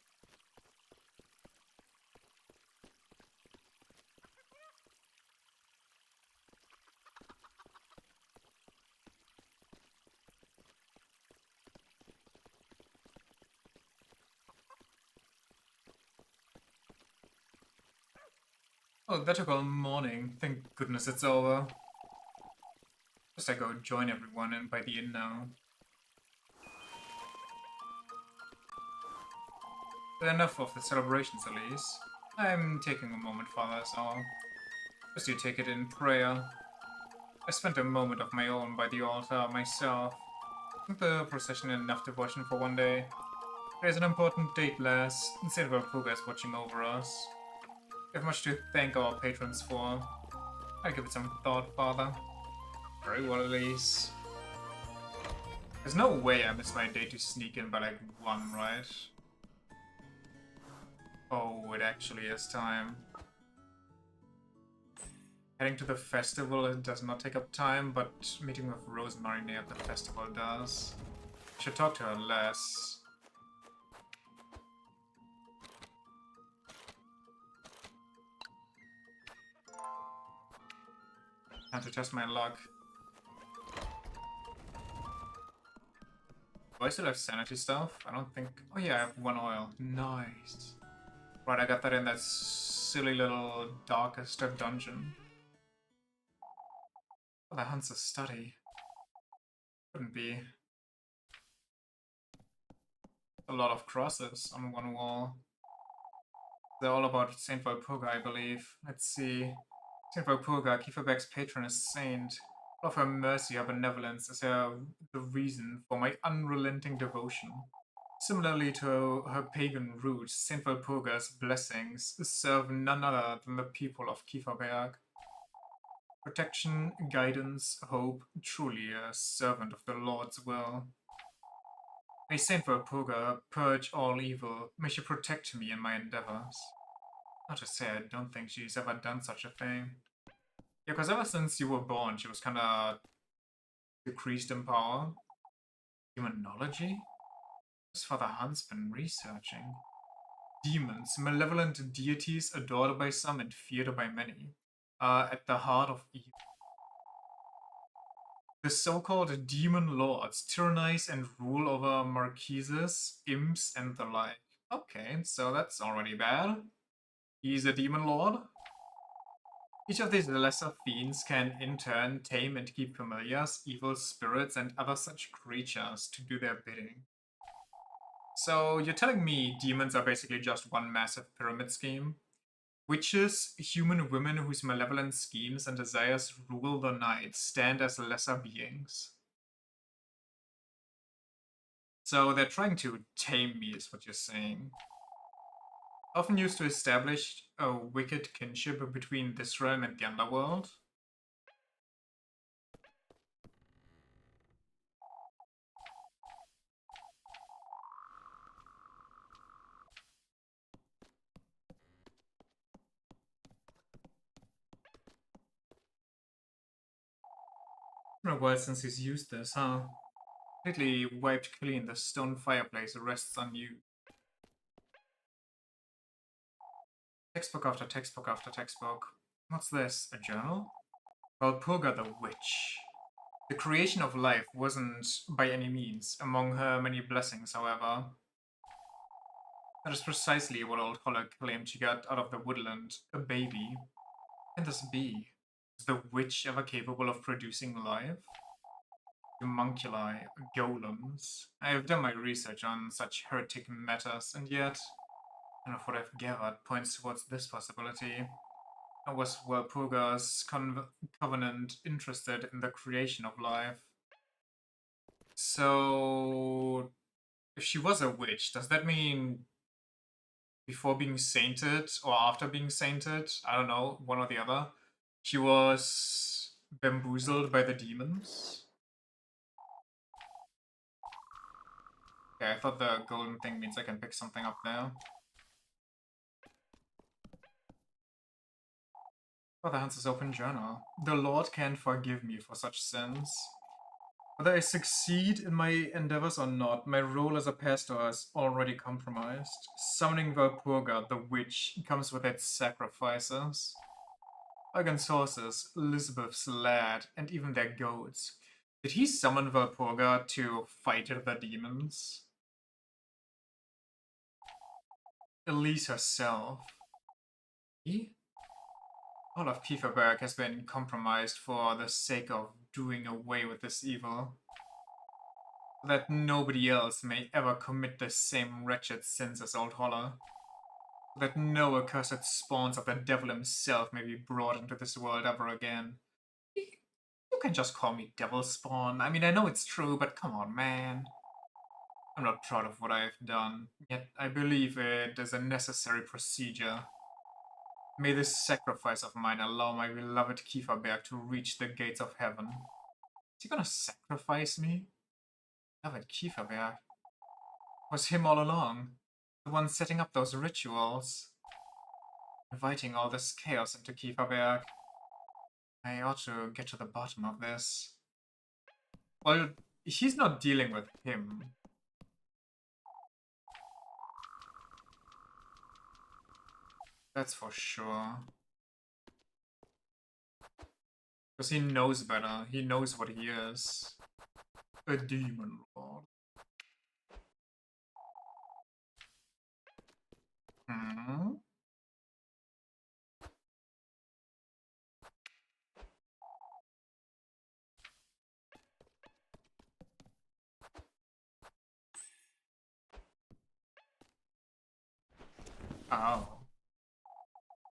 Oh, that took all morning. Thank goodness it's over. Just I go join everyone and by the inn now. But enough of the celebrations, Elise. I'm taking a moment, Father, so just you take it in prayer. I spent a moment of my own by the altar myself. Isn't the procession enough devotion for one day? There's an important date, lass, and Saint Valpuga is watching over us. We have much to thank our patrons for. I'll give it some thought, Father. Very well, Elise. There's no way I missed my day to sneak in by like 1, right? Oh, it actually is time. Heading to the festival, it does not take up time, but meeting with Rosemary at the festival does. Should talk to her less. Time to test my luck. Do I still have sanity stuff? I don't think... Oh yeah, I have 1 oil. Nice. Right, I got that in that silly little darkest dungeon. Oh, that hunt's a study. Couldn't be. A lot of crosses on 1 wall. They're all about Saint Walpurga, I believe. Let's see. Saint Walpurga, Kieferbeck's patroness saint. Of her mercy, her benevolence is the reason for my unrelenting devotion. Similarly to her pagan roots, Saint Walpurga's blessings serve none other than the people of Kieferberg. Protection, guidance, hope, truly a servant of the Lord's will. May Saint Walpurga purge all evil. May she protect me in my endeavors. Not to say I don't think she's ever done such a thing. Yeah, because ever since you were born, she was kind of decreased in power. Demonology? What's Father Hans been researching? Demons, malevolent deities adored by some and feared by many, are at the heart of evil. The so-called demon lords tyrannize and rule over marquises, imps, and the like. Okay, so that's already bad. He's a demon lord. Each of these lesser fiends can, in turn, tame and keep familiars, evil spirits, and other such creatures to do their bidding. So you're telling me demons are basically just one massive pyramid scheme? Witches, human women whose malevolent schemes and desires rule the night, stand as lesser beings. So they're trying to tame me, is what you're saying. Often used to establish a wicked kinship between this realm and the underworld. It's been a while since he's used this, huh? Completely wiped clean, the stone fireplace rests on you. Textbook after textbook after textbook. What's this? A journal? Walpurga the Witch. The creation of life wasn't by any means among her many blessings, however. That is precisely what Old Holler claimed she got out of the woodland, a baby. Can this be? Is the witch ever capable of producing life? Homunculi, golems. I have done my research on such heretic matters, and yet, none of what I've gathered points towards this possibility. Nor was Walpurga's covenant interested in the creation of life. So, if she was a witch, does that mean before being sainted or after being sainted? I don't know, one or the other. She was bamboozled by the demons? Okay, I thought the golden thing means I can pick something up there. Father Hans's open journal. The Lord can forgive me for such sins. Whether I succeed in my endeavors or not, my role as a pastor is already compromised. Summoning Walpurga, the witch, comes with its sacrifices. Pagan's horses, Elizabeth's lad, and even their goats. Did he summon Walpurga to fight the demons? Elise herself. He? All of Kieferberg has been compromised for the sake of doing away with this evil, so that nobody else may ever commit the same wretched sins as Old Holler, so that no accursed spawns of the devil himself may be brought into this world ever again. You can just call me Devil Spawn. I mean, I know it's true, but come on, man. I'm not proud of what I have done, yet I believe it is a necessary procedure. May this sacrifice of mine allow my beloved Kieferberg to reach the gates of heaven. Is he gonna sacrifice me? Beloved Kieferberg. It was him all along. The one setting up those rituals. Inviting all this chaos into Kieferberg. I ought to get to the bottom of this. Well, he's not dealing with him. That's for sure. Because he knows better. He knows what he is. A demon lord. Hmm? Oh.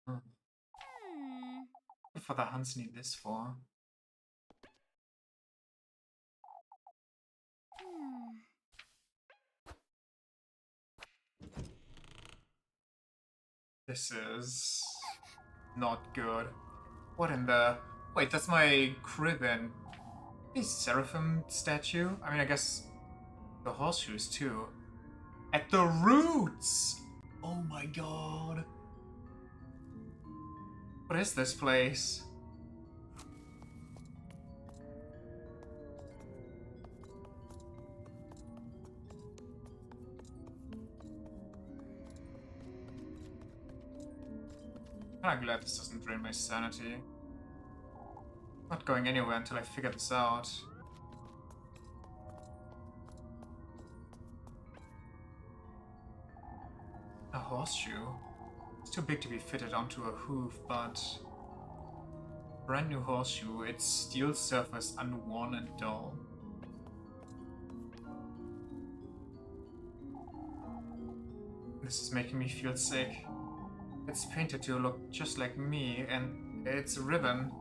Hmm. What Father Hans need this for? This is not good. What in the... Wait, that's my crib and... A seraphim statue? I mean, I guess the horseshoes too. At the roots! Oh my god. What is this place? Kinda glad this doesn't drain my sanity. Not going anywhere until I figure this out. A horseshoe? It's too big to be fitted onto a hoof, but... Brand new horseshoe, its steel surface unworn and dull. This is making me feel sick. It's painted to look just like me, and it's a ribbon.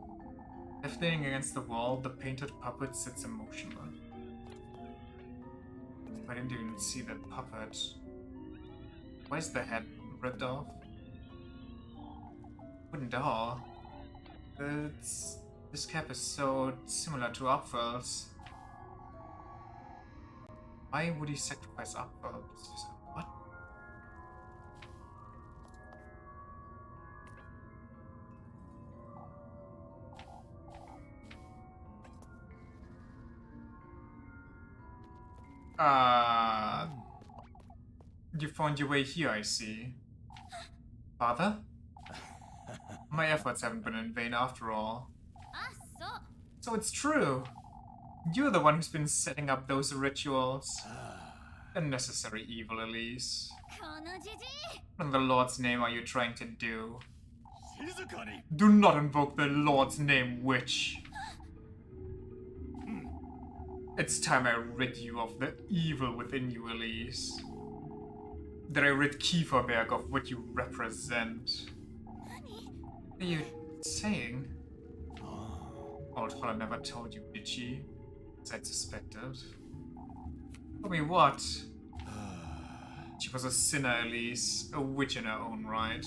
If leaning against the wall, the painted puppet sits emotionless. I didn't even see the puppet. Why is the head ripped off? Wooden doll. This cap is so similar to Apfel's. Why would he sacrifice Apfel? What? You found your way here, I see. Father? My efforts haven't been in vain after all. So it's true. You're the one who's been setting up those rituals. A necessary evil, Elise. What in the Lord's name are you trying to do? Do not invoke the Lord's name, witch. It's time I rid you of the evil within you, Elise. That I rid Kieferberg of what you represent. What are you saying? Old Holler never told you, did she? As I'd suspected. Told me what? She was a sinner, Elise, a witch in her own right.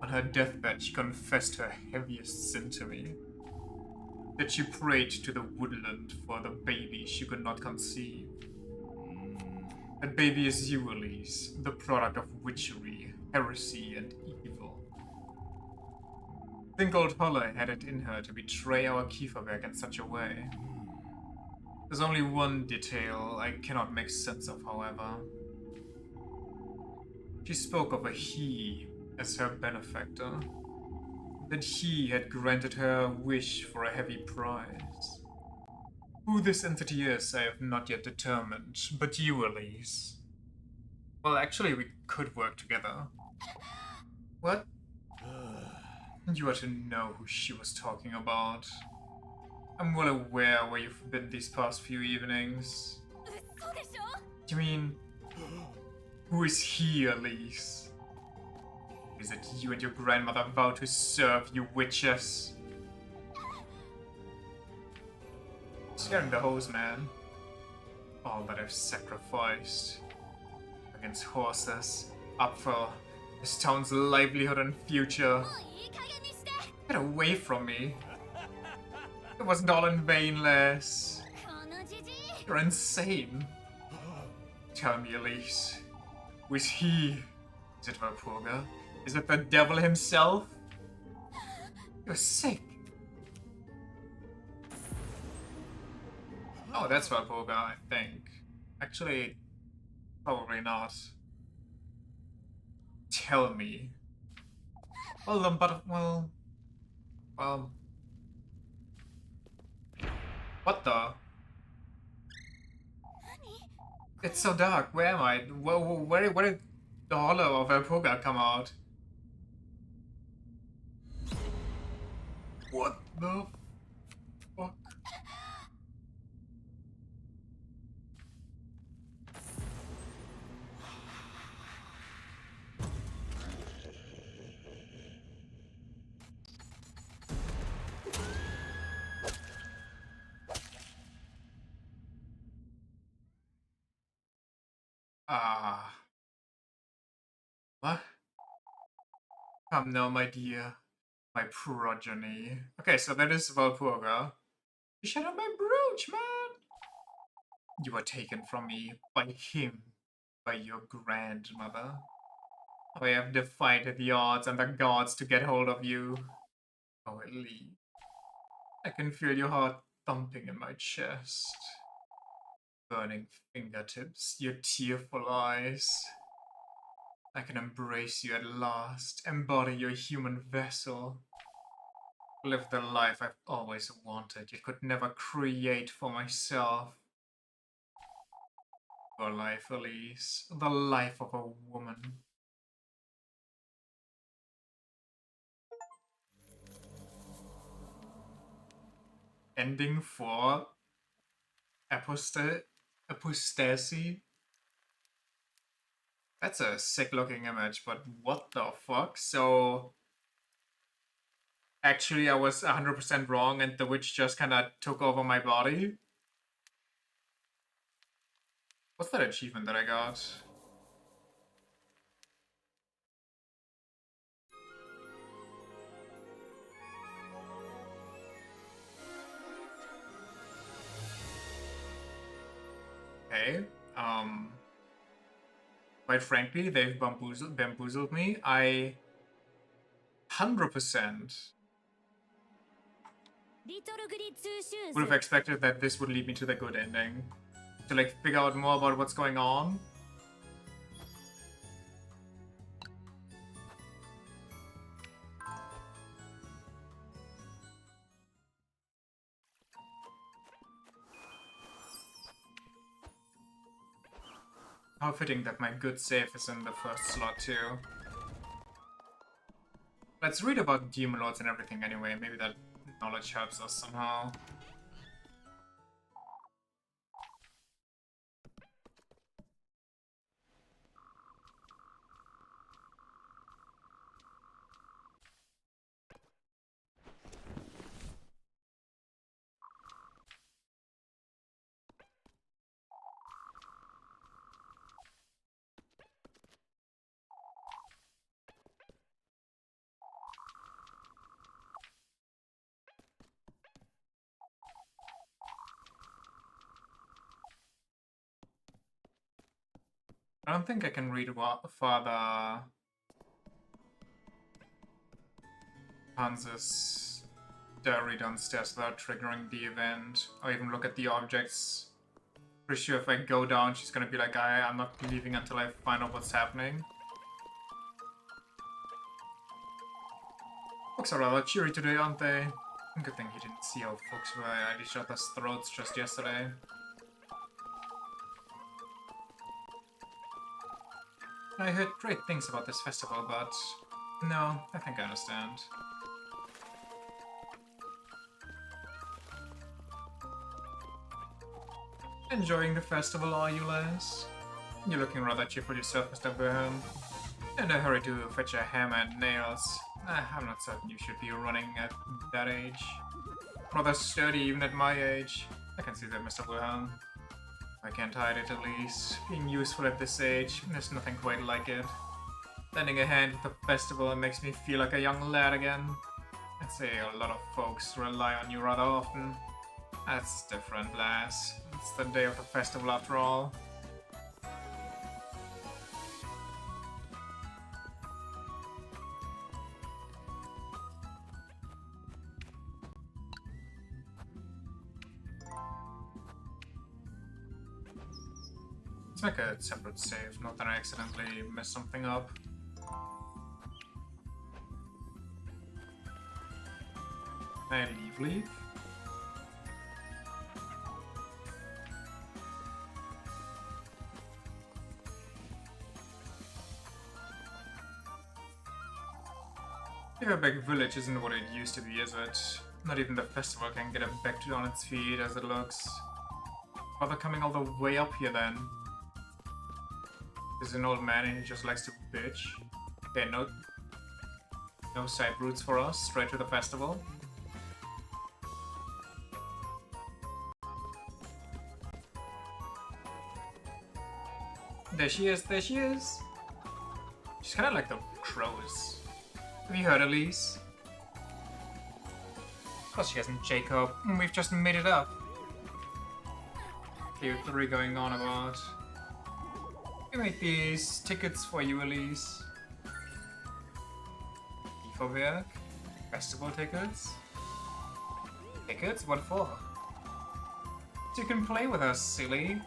On her deathbed, she confessed her heaviest sin to me. That she prayed to the woodland for the baby she could not conceive. That baby is you, Elise, the product of witchery, heresy, and evil. Think old Holler had it in her to betray our Kieferberg in such a way. There's only one detail I cannot make sense of, however. She spoke of a he as her benefactor. That he had granted her a wish for a heavy prize. Who this entity is, I have not yet determined, but you, Elise. Well, actually, we could work together. What? You ought to know who she was talking about. I'm well aware where you've been these past few evenings. You mean... Who is he, Elise? Is it you and your grandmother vowed to serve, you witches? Scaring the hose, man. All that I've sacrificed. Against horses, Apfel, this town's livelihood and future. Get away from me. It wasn't all in vain, Les. You're insane. Tell me, Elise. Who is he? Is it Valpurga? Is it the devil himself? You're sick. Oh, that's Valpurga, I think. Actually, probably not. Tell me. Well, what the? It's so dark. Where am I? Where did the hollow of Valpurga come out? What the fuck? Ah. What? Come now, my dear. My progeny. Okay, so that is Valpurga. You should have my brooch, man! You were taken from me by him, by your grandmother. I have defied the odds and the gods to get hold of you. Oh, Ellie. I can feel your heart thumping in my chest. Burning fingertips, your tearful eyes. I can embrace you at last, embody your human vessel. Live the life I've always wanted, yet could never create for myself. Your life, Elise. The life of a woman. Ending for apostasy. That's a sick looking image, but what the fuck? So actually I was 100% wrong and the witch just kinda took over my body? What's that achievement that I got? Okay, quite frankly, they've bamboozled me. I 100% would have expected that this would lead me to the good ending. To like figure out more about what's going on. How fitting that my good save is in the first slot too. Let's read about Demon Lords and everything anyway. Maybe that knowledge helps us somehow. I don't think I can read Father Hans's diary downstairs without triggering the event, or even look at the objects. Pretty sure if I go down, she's gonna be like, I'm not leaving until I find out what's happening. Folks are rather cheery today, aren't they? Good thing he didn't see how folks were at each other's throats just yesterday. I heard great things about this festival, but no, I think I understand. Enjoying the festival, are you, lass? You're looking rather cheerful yourself, Mr. Wilhelm. In a hurry to fetch a hammer and nails. I'm not certain you should be running at that age. Rather sturdy even at my age. I can see that, Mr. Wilhelm. I can't hide it, at least. Being useful at this age, there's nothing quite like it. Lending a hand at the festival makes me feel like a young lad again. I'd say a lot of folks rely on you rather often. That's different, lass. It's the day of the festival after all. Let's make a separate save, not that I accidentally mess something up. Can I leave? Big Village isn't what it used to be, is it? Not even the festival can get it back on its feet as it looks. Bother coming all the way up here then? He's an old man and he just likes to bitch. Okay, no side routes for us, straight to the festival. There she is, there she is! She's kinda like the crows. Have you heard, Elise? Of course she hasn't, Jacob. We've just made it up. Okay, what are we going on about? We made these tickets for you, Elise. Lieferwerk? Festival tickets? Tickets? What for? So you can play with us, silly.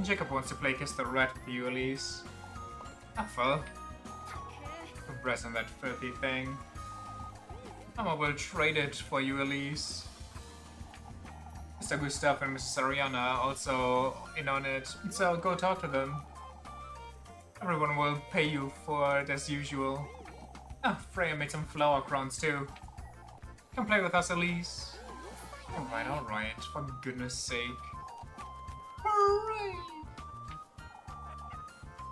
Jacob wants to play Kiss the Rat with you, Elise. Ah, well. rest on that filthy thing. I will trade it for you, Elise. Mr. Gustav and Mrs. Ariana are also in on it, so go talk to them. Everyone will pay you for it as usual. Ah, Freya made some flower crowns too. Come play with us, Elise. Alright, for goodness sake. Hooray!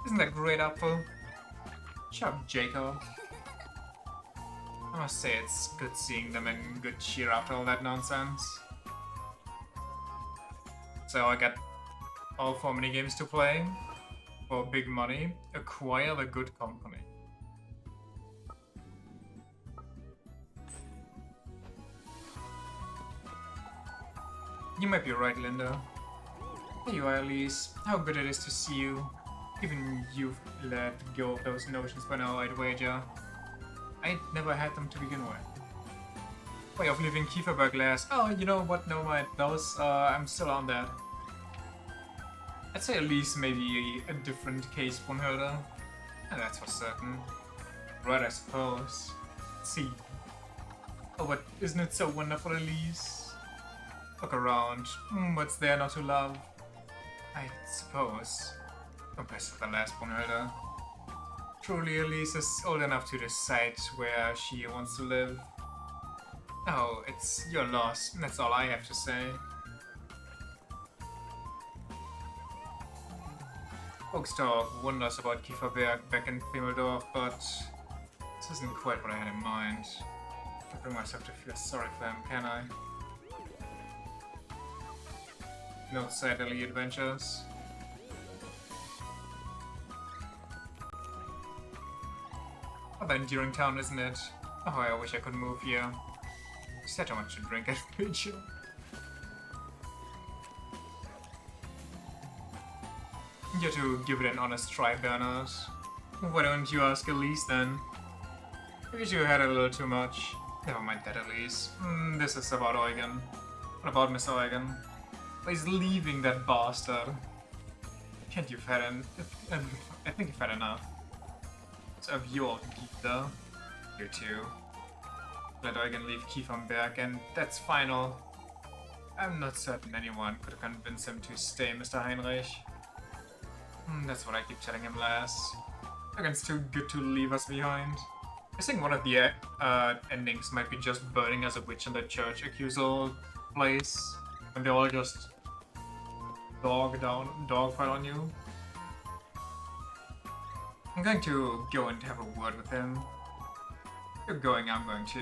Isn't that great, Apple? Shut up, Jacob. I must say it's good seeing them in good cheer after all that nonsense. So I got all 4 minigames to play. For big money, acquire the good company. You might be right, Linda. There you are, Elise. How good it is to see you. Even you've let go of those notions by now, I'd wager. I never had them to begin with. Way of leaving Kieferberg last. Oh, you know what? No mind. Those, I'm still on that. I'd say at least maybe a different case, Brunhilde. And that's for certain. Right, I suppose. Let's see. Oh, but isn't it so wonderful, Elise? Look around. What's there not to love? I suppose. Compared to the last Brunhilde. Truly, Elise is old enough to decide where she wants to live. Oh, it's your loss. That's all I have to say. Folks talk wonders about Kieferberg back in Pimmeldorf, but this isn't quite what I had in mind. I bring myself to feel sorry for him, can I? No sadly adventures. Rather enduring town, isn't it? Oh, I wish I could move here. Just had too much to drink at Rachel. You're to give it an honest try, Bernard. Why don't you ask Elise then? Maybe you had a little too much. Never mind that, Elise. This is about Eugen. What about Miss Eugen? He's leaving that bastard. Can't you've had I think you've had enough. So have you all Gita? You too. Let Eugen leave Kieferberg, and that's final. I'm not certain anyone could convince him to stay, Mr. Heinrich. That's what I keep telling him, lass. Eugen's too good to leave us behind. I think one of the endings might be just burning as a witch in the church accusal place, and they all just dogfight on you. I'm going to go and have a word with him. If you're going, I'm going too.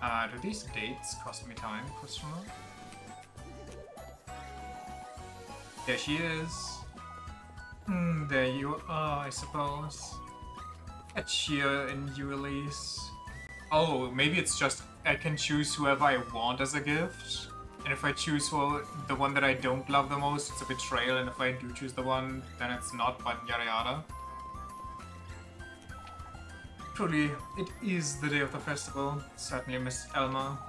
Do these dates cost me time? Question mark? There she is. There you are, I suppose. A cheer in you, Elise. Oh, maybe it's just I can choose whoever I want as a gift. And if I choose the one that I don't love the most, it's a betrayal. And if I do choose the one, then it's not, but yada yada. Truly, it is the day of the festival. Certainly, Miss Elma.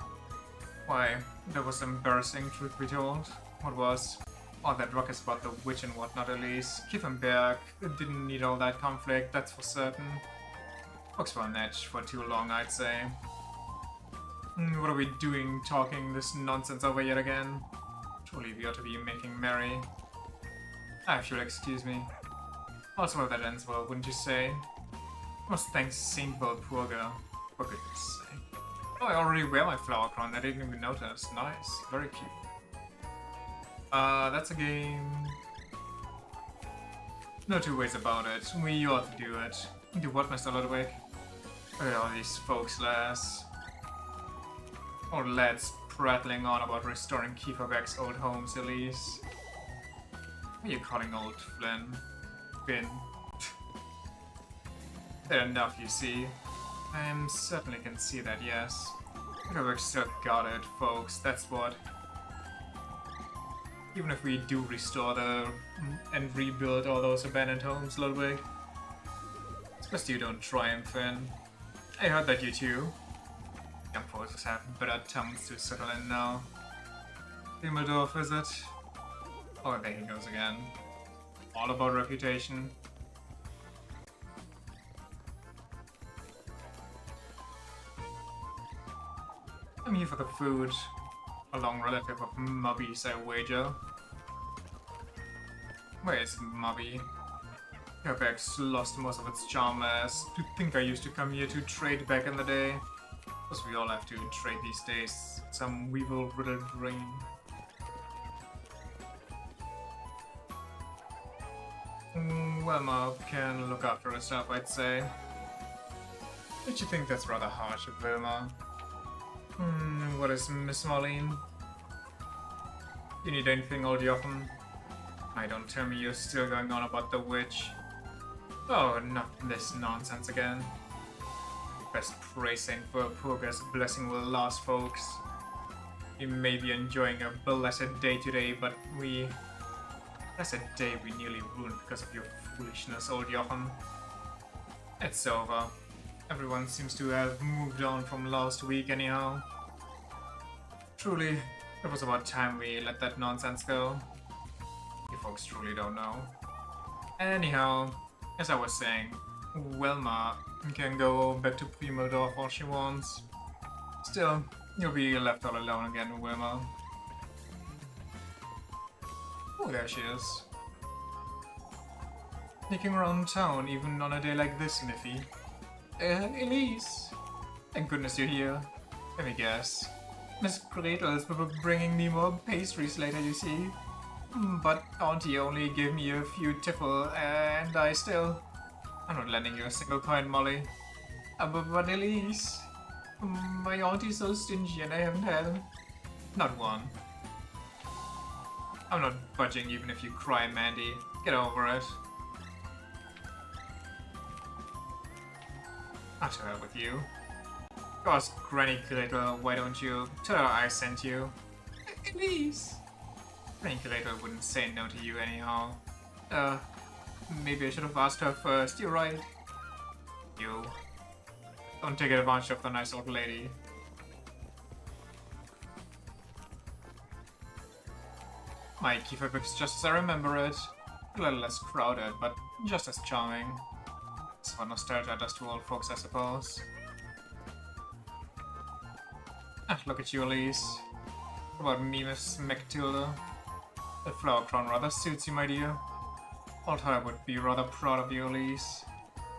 Why, that was embarrassing, truth be told. What was? All that ruckus about the witch and whatnot, Elise. Kieferberg didn't need all that conflict, that's for certain. Folks were on edge for too long, I'd say. What are we doing talking this nonsense over yet again? Surely we ought to be making merry. If you'll excuse me. Also, well, that ends well, wouldn't you say? Must thank Saint Walpurga. For goodness sake. Oh, I already wear my flower crown, I didn't even notice. Nice, very cute. That's a game. No two ways about it. We ought to do it. Do what, Mr. Ludwig? Look at all these folks, lass. Old lads prattling on about restoring Kieferberg's old homes, Elise. What are you calling old Flynn? Finn? They're enough, you see. I certainly can see that, yes. Kieferberg's still got it, folks, that's what. Even if we do restore and rebuild all those abandoned homes, Ludwig. It's best you don't triumph in. I heard that you too. Young folks have better tongues to settle in now. Pimmeldorf, is it? Oh, there he goes again. All about reputation. I'm here for the food. A long relative of Mubby's, I wager. Where is Mubby? Quebec's lost most of its charm last. To think I used to come here to trade back in the day. Because we all have to trade these days. Some weevil-riddled brain. Wilma can look after herself, I'd say. Don't you think that's rather harsh of Wilma? What is Miss Marlene? You need anything, old Jochen? I don't tell me you're still going on about the witch. Oh, not this nonsense again. Best pray saint for a poor guy's blessing will last, folks. You may be enjoying a blessed day today, but blessed day we nearly ruined because of your foolishness, old Jochen. It's over. Everyone seems to have moved on from last week anyhow. Truly, it was about time we let that nonsense go. You folks truly don't know. Anyhow, as I was saying, Wilma can go back to Primeldorf all she wants. Still, you'll be left all alone again, Wilma. Oh, there she is. Sneaking around town even on a day like this, Miffy. Elise. Thank goodness you're here. Let me guess. Miss Gretel is bringing me more pastries later, you see. But Auntie only gave me a few tiffle, and I'm not lending you a single coin, Molly. But Elise, my auntie's so stingy and I haven't had not one. I'm not budging even if you cry, Mandy. Get over it. Not to hell with you. Ask Granny Gretel, why don't you tell her I sent you? Elise! Granny Gretel wouldn't say no to you anyhow. Maybe I should have asked her first, you're right. You. Don't take advantage of the nice old lady. My Kieferbook's just as I remember it. A little less crowded, but just as charming. That's what nostalgia does to old folks, I suppose. Look at you, Elise. What about me, Miss Matilda? The flower crown rather suits you, my dear. Old Herb would be rather proud of you, Elise.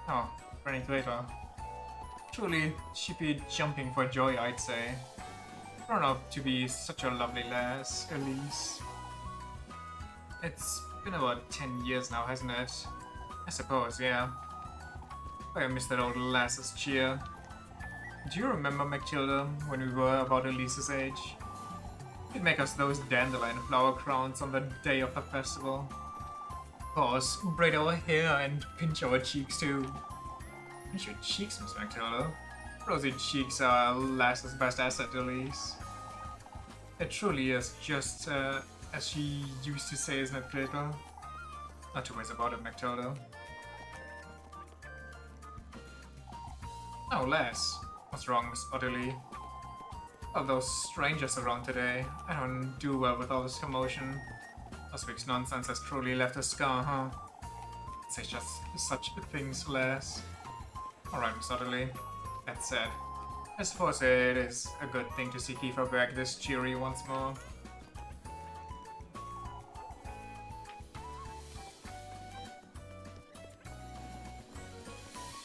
Oh, Granny Gretel. Truly, she'd be jumping for joy, I'd say. Grown up to be such a lovely lass, Elise. It's been about 10 years now, hasn't it? I suppose, yeah. I miss that old lass's cheer. Do you remember, Matilda, when we were about Elise's age? He'd make us those dandelion flower crowns on the day of the festival. Of course, braid our hair and pinch our cheeks too. Pinch your cheeks, Miss Matilda. Rosy cheeks are a lass's best asset, Elise. It truly is just, as she used to say, isn't it, Gretel? Not too worry about it, Matilda. Oh, lass. What's wrong, Miss Ottilie? All those strangers around today. I don't do well with all this commotion. Last week's nonsense has truly left a scar, huh? Say just such things, lass. Alright, Miss Ottilie. That said, I suppose it is a good thing to see Kiefer back this cheery once more.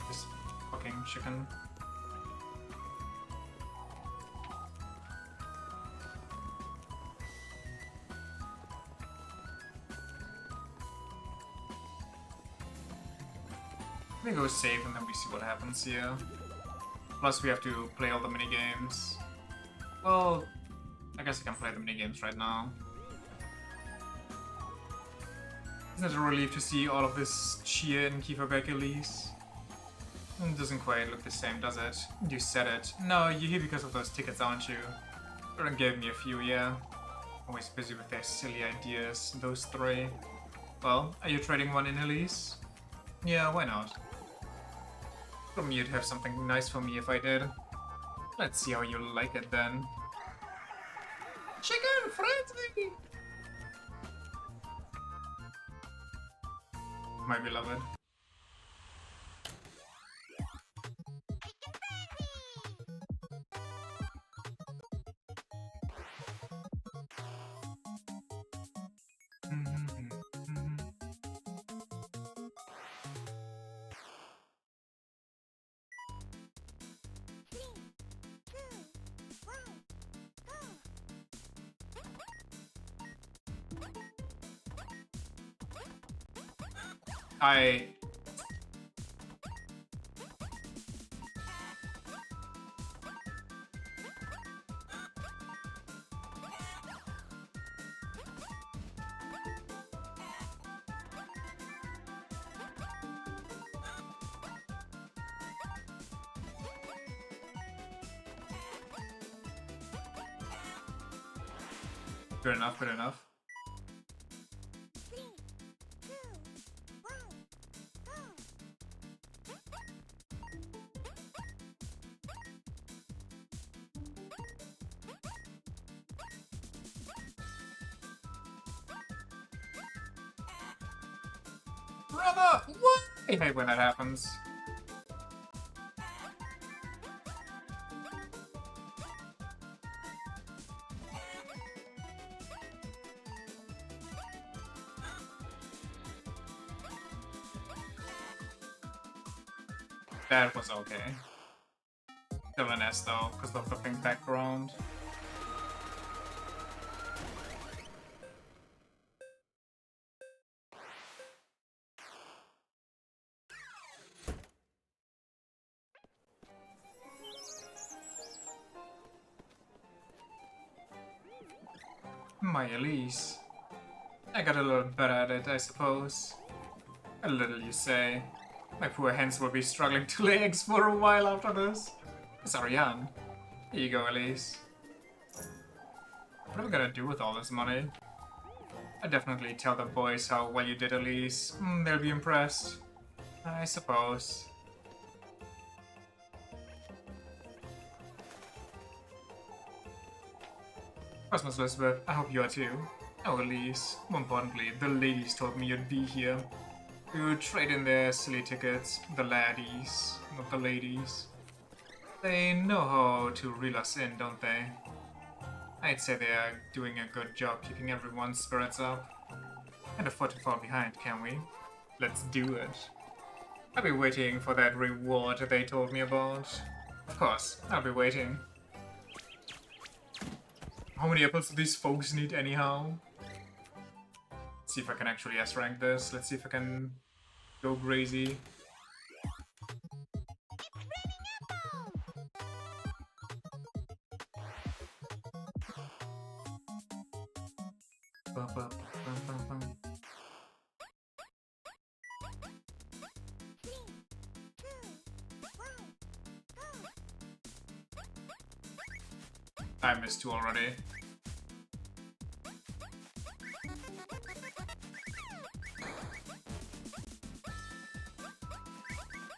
This fucking chicken. We go save and then we see what happens here. Plus we have to play all the minigames. Well, I guess I can play the minigames right now. Isn't it a relief to see all of this cheer in Kieferbeck, Elise? It doesn't quite look the same, does it? You said it. No, you're here because of those tickets, aren't you? Aaron gave me a few, yeah. Always busy with their silly ideas, those three. Well, are you trading one in, Elise? Yeah, why not? From you'd have something nice for me if I did. Let's see how you like it then. Chicken frenzy! My beloved. I... Good enough, good enough. Brother! What? I hate when that happens. That was okay. Still an S though, because of the pink background. My Elise. I got a little better at it, I suppose. A little, you say. My poor hens will be struggling to lay eggs for a while after this. Sorry, Jan. Here you go, Elise. What are we gonna do with all this money? I definitely tell the boys how well you did, Elise. They'll be impressed. I suppose. Christmas, Elizabeth. I hope you are too. Oh, Elise. More importantly, the ladies told me you'd be here. To trade in their silly tickets. The laddies, not the ladies. They know how to reel us in, don't they? I'd say they are doing a good job keeping everyone's spirits up. Can't afford to fall behind, can we? Let's do it. I'll be waiting for that reward they told me about. Of course, I'll be waiting. How many apples do these folks need anyhow? Let's see if I can actually S-rank this. Let's see if I can go crazy. I missed two already.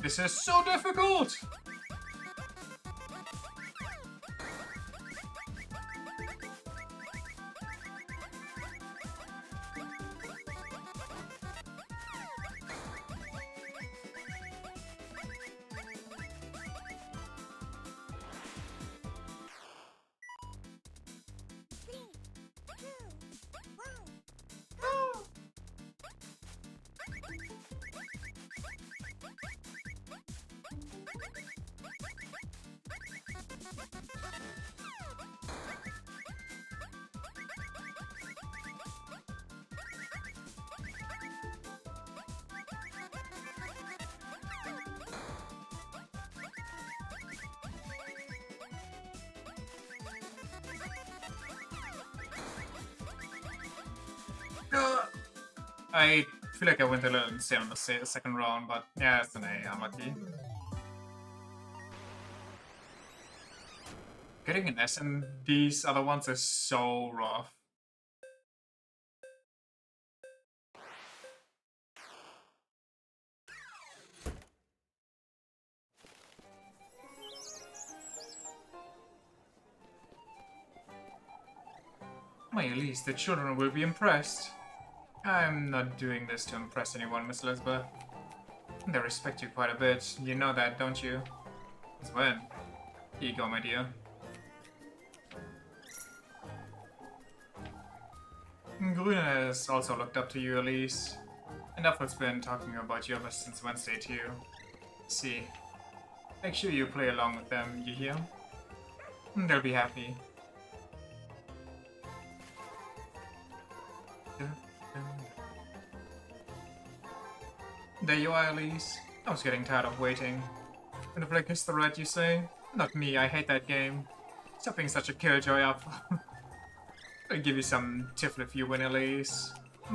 This is so difficult! I feel like I went a little insane on the second round, but yeah, it's an A, unlucky. Getting an S in these other ones is so rough. My Elise, the children will be impressed. I'm not doing this to impress anyone, Miss Elizabeth. They respect you quite a bit. You know that, don't you? Since when? Here you go, my dear. Grüne has also looked up to you, Elise. And Apfel's been talking about you ever since Wednesday, too. See. Make sure you play along with them, you hear? They'll be happy. There you are, Elise. I was getting tired of waiting. And if like is the red, you say? Not me, I hate that game. Stop being such a killjoy up. I'll give you some tiffle if you win, Elise.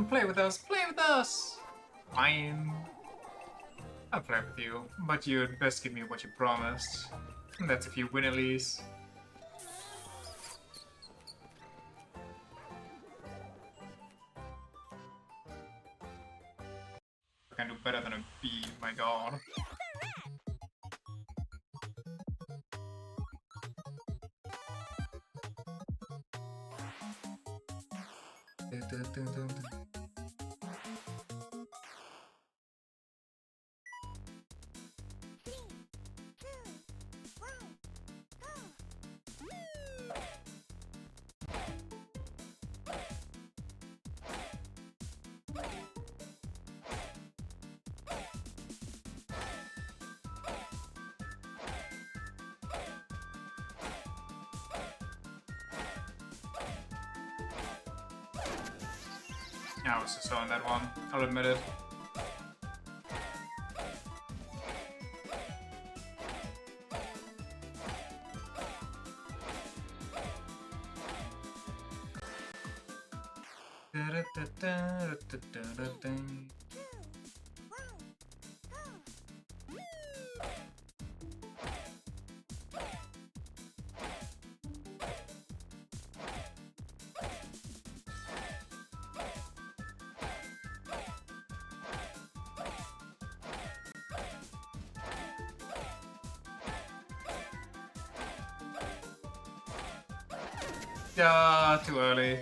Play with us, play with us! Fine. I'll play with you, but you'd best give me what you promised. And that's if you win, Elise. I can do better than a B, my god. I was just on that one, I'll admit it. Yeah, too early.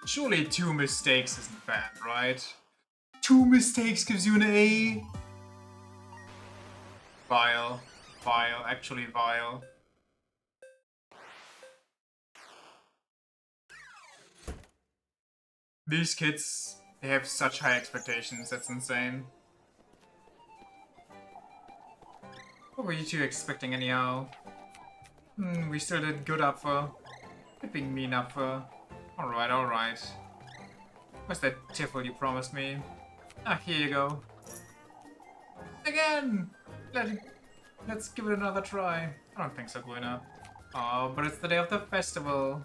Surely 2 mistakes isn't bad, right? 2 mistakes gives you an A? Vile. Vile. Actually vile. These kids, they have such high expectations, that's insane. What were you two expecting anyhow? We still did good up for. Being mean up for. Alright, alright. Where's that tiffle you promised me? Ah, here you go. Again! Let's give it another try. I don't think so, Gwina. Oh, but it's the day of the festival.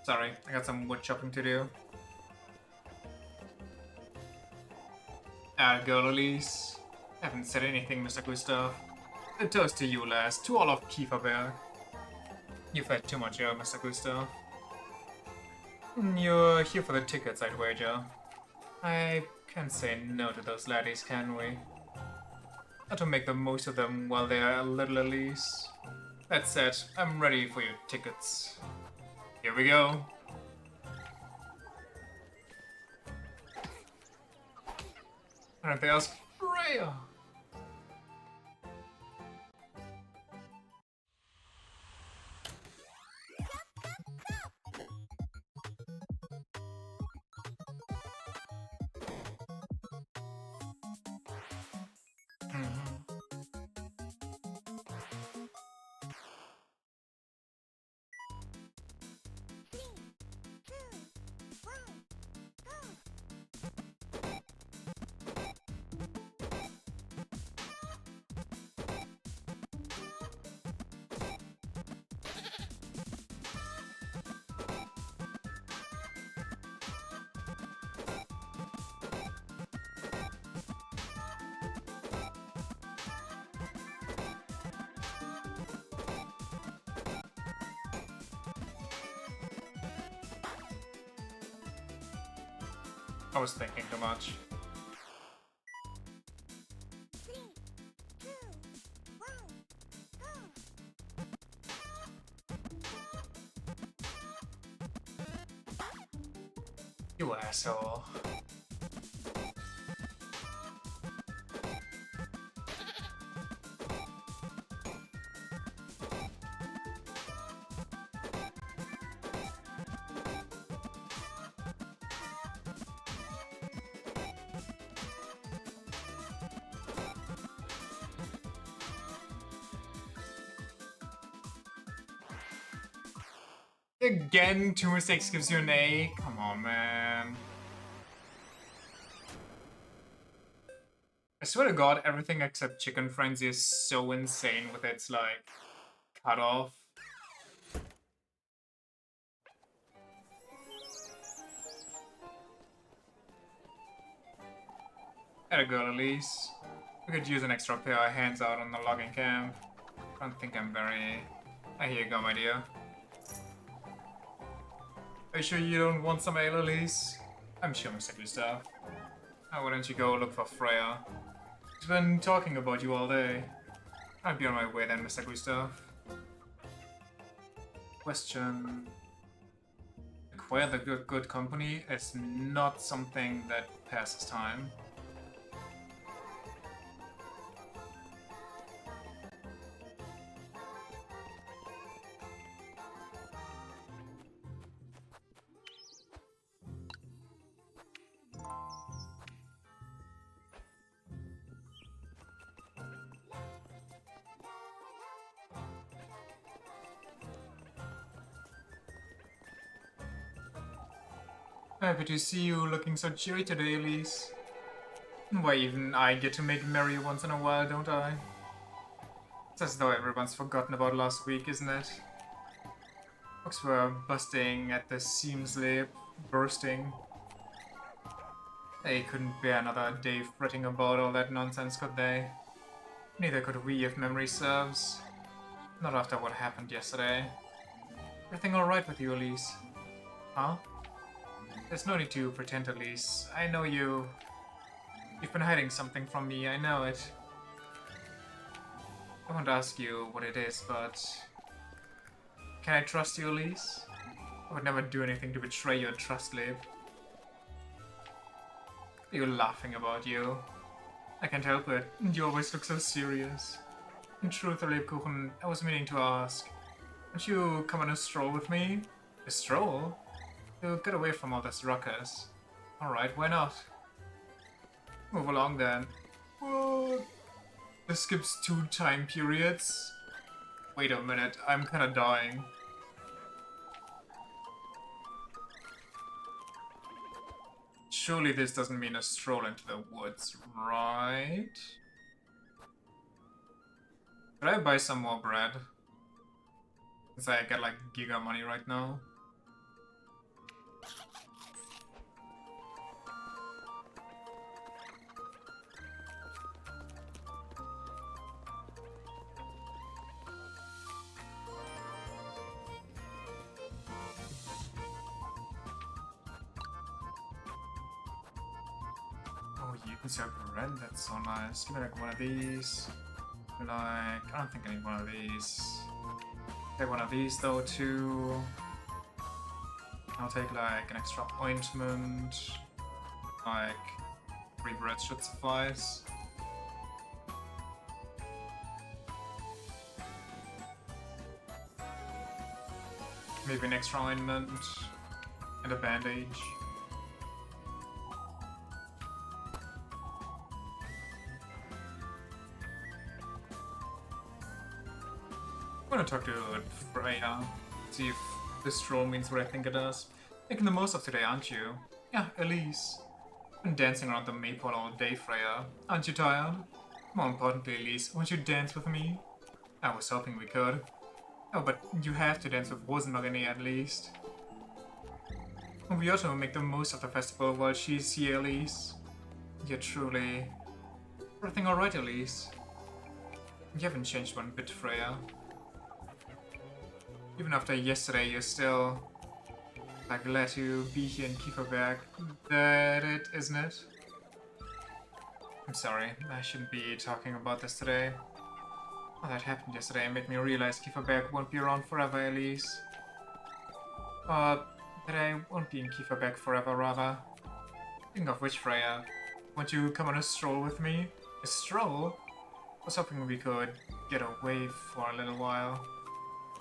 Sorry, I got some wood chopping to do. Ah, girl, Elise. Haven't said anything, Mr. Gustav. A toast to you, lass. To all of Kieferberg. You've had too much ale, Mr. Gustav. You're here for the tickets, I'd wager. I can't say no to those laddies, can we? How to make the most of them while they are a little Elise. That said, I'm ready for your tickets. Here we go. Aren't they ask Freya? I was thinking too much. You asshole. Again, 2 mistakes gives you an A? Come on, man. I swear to God, everything except Chicken Frenzy is so insane with its, like, cutoff. Had a girl, Elise. We could use an extra pair of hands out on the logging camp. I don't think I'm very... Here you go, my dear. Are you sure you don't want some ale, Elise? I'm sure, Mr. Gustav. Why don't you go look for Freya? She's been talking about you all day. I'll be on my way then, Mr. Gustav. Question. Acquire the good company is not something that passes time. Happy to see you looking so cheery today, Elise. Why, even I get to make merry once in a while, don't I? It's as though everyone's forgotten about last week, isn't it? Folks were busting at the seams lip, bursting. They couldn't bear another day fretting about all that nonsense, could they? Neither could we, if memory serves. Not after what happened yesterday. Everything alright with you, Elise? Huh? There's no need to pretend, Elise. I know you. You've been hiding something from me, I know it. I won't ask you what it is, but... Can I trust you, Elise? I would never do anything to betray your trust, Lib. You're laughing about you. I can't help it. You always look so serious. In truth, Lebkuchen, I was meaning to ask. Won't you come on a stroll with me? A stroll? To get away from all this ruckus. Alright, why not? Move along then. What? This skips 2 time periods? Wait a minute, I'm kinda dying. Surely this doesn't mean a stroll into the woods, right? Should I buy some more bread? Since I get like giga money right now. Oh, you can sell bread, that's so nice. Give me like one of these. Like, I don't think I need one of these. Take one of these though too. I'll take like an extra ointment. Like 3 breads should suffice. Maybe an extra ointment and a bandage. I'm gonna talk to Freya, see if this stroll means what I think it does. Making the most of today, aren't you? Yeah, Elise. Been dancing around the maypole all day, Freya. Aren't you tired? More importantly, Elise, won't you dance with me? I was hoping we could. Oh, but you have to dance with Rosenmarine at least. We ought to make the most of the festival while she's here, Elise. You're truly... Everything alright, Elise? You haven't changed one bit, Freya. Even after yesterday, you're still like glad to be here in Kieferberg. That it, isn't it? I'm sorry, I shouldn't be talking about this today. All that happened yesterday made me realize Kieferberg won't be around forever, Elise. That I won't be in Kieferberg forever, rather. Speaking of which, Freya, won't you come on a stroll with me? A stroll? I was hoping we could get away for a little while.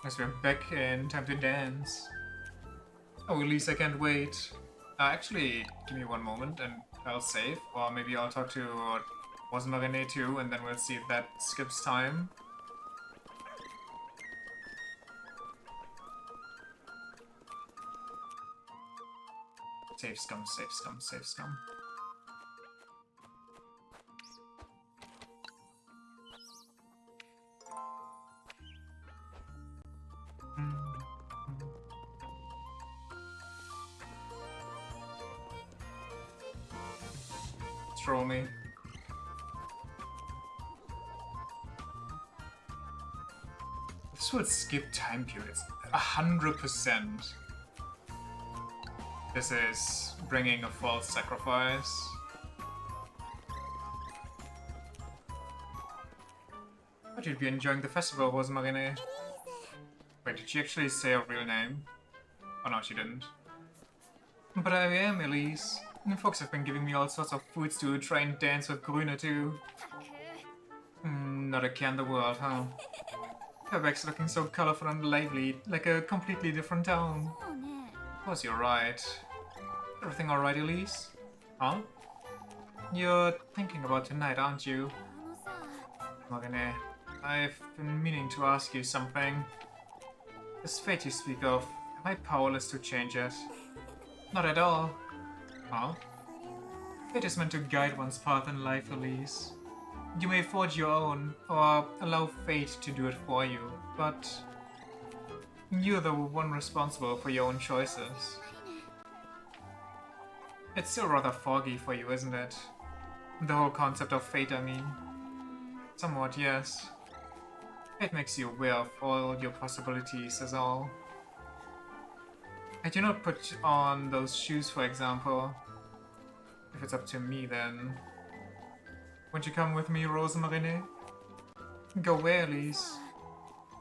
As we're back in time to dance. Oh, Elise, I can't wait. Actually, give me one moment and I'll save. Or maybe I'll talk to Rosenmarine too, and then we'll see if that skips time. Save scum, save scum, save scum. Throw me. This would skip time periods. 100%. This is bringing a false sacrifice. But you'd be enjoying the festival, was Marine? Wait, did she actually say her real name? Oh no, she didn't. But I am, Elise. And folks have been giving me all sorts of foods to try and dance with Grüne too. Not a care in the world, huh? Quebec's looking so colorful and lively, like a completely different town. Of course you're right. Everything alright, Elise? Huh? You're thinking about tonight, aren't you? Magane, I've been meaning to ask you something. This fate you speak of, am I powerless to change it? Not at all. Huh? Fate is meant to guide one's path in life, Elise. You may forge your own, or allow fate to do it for you, but you're the one responsible for your own choices. It's still rather foggy for you, isn't it? The whole concept of fate, I mean. Somewhat, yes. It makes you aware of all your possibilities, is all. I do not put on those shoes, for example. If it's up to me, then... Won't you come with me, Rosemarine? Go where, Elise?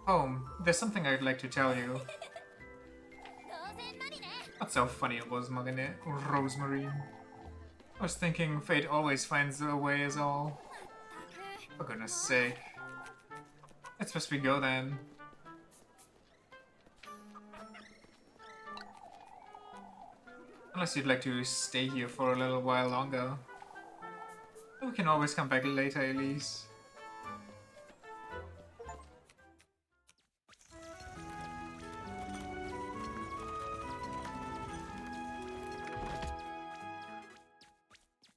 Home. There's something I'd like to tell you. What's so funny, Rosemarine? Rosemary. I was thinking fate always finds a way is all. For goodness sake. Let's best we go then. Unless you'd like to stay here for a little while longer. We can always come back later, Elise.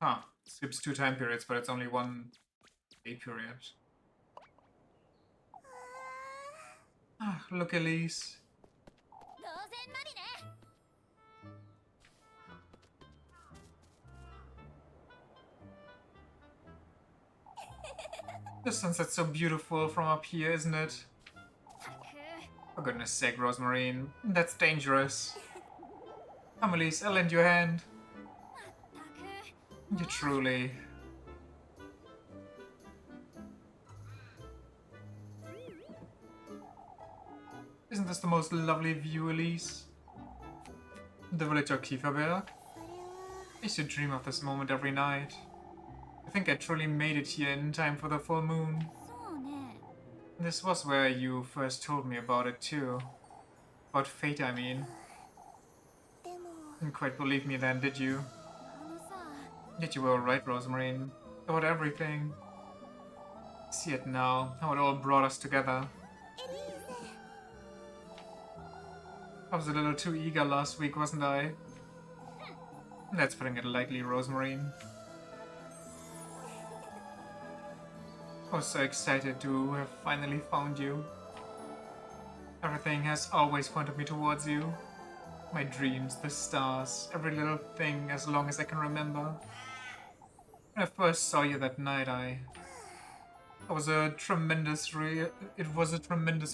Huh. Skips 2 time periods, but it's only 1 day period. Ah, look, Elise. The sunset's so beautiful from up here, isn't it? For goodness sake, Rosemarine. That's dangerous. Come, Elise, I'll lend you a hand. You truly... Isn't this the most lovely view, Elise? The village of Kieferberg? I used to dream of this moment every night. I think I truly made it here in time for the full moon. This was where you first told me about it too. About fate, I mean. Didn't quite believe me then, did you? Yet you were right, Rosemarine. About everything. See it now, how it all brought us together. I was a little too eager last week, wasn't I? That's putting it lightly, Rosemarine. I was so excited to have finally found you. Everything has always pointed me towards you. My dreams, the stars, every little thing as long as I can remember. When I first saw you that night, it was a tremendous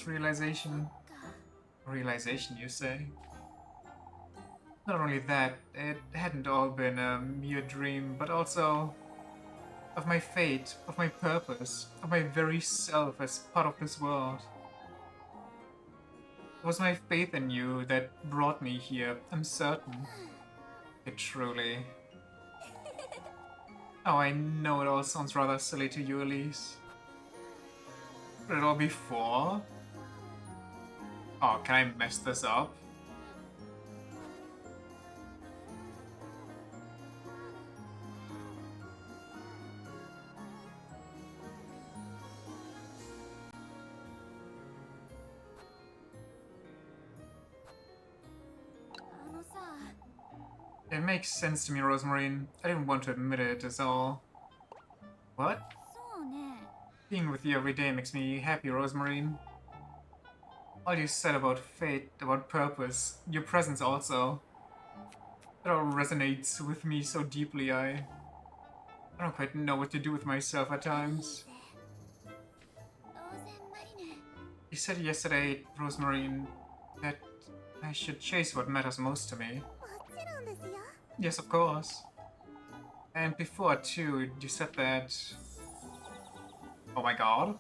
realization. Realization, you say? Not only that, it hadn't all been a mere dream, but also of my fate, of my purpose, of my very self as part of this world. It was my faith in you that brought me here, I'm certain. It truly... Oh, I know it all sounds rather silly to you, Elise. Could it all be for? Oh, can I mess this up? It makes sense to me, Rosemarine. I didn't want to admit it, is all. What? Being with you every day makes me happy, Rosemarine. All you said about fate, about purpose, your presence also. It all resonates with me so deeply, I don't quite know what to do with myself at times. You said yesterday, Rosemarine, that I should chase what matters most to me. Yes, of course. And before, too, you said that... Oh my god.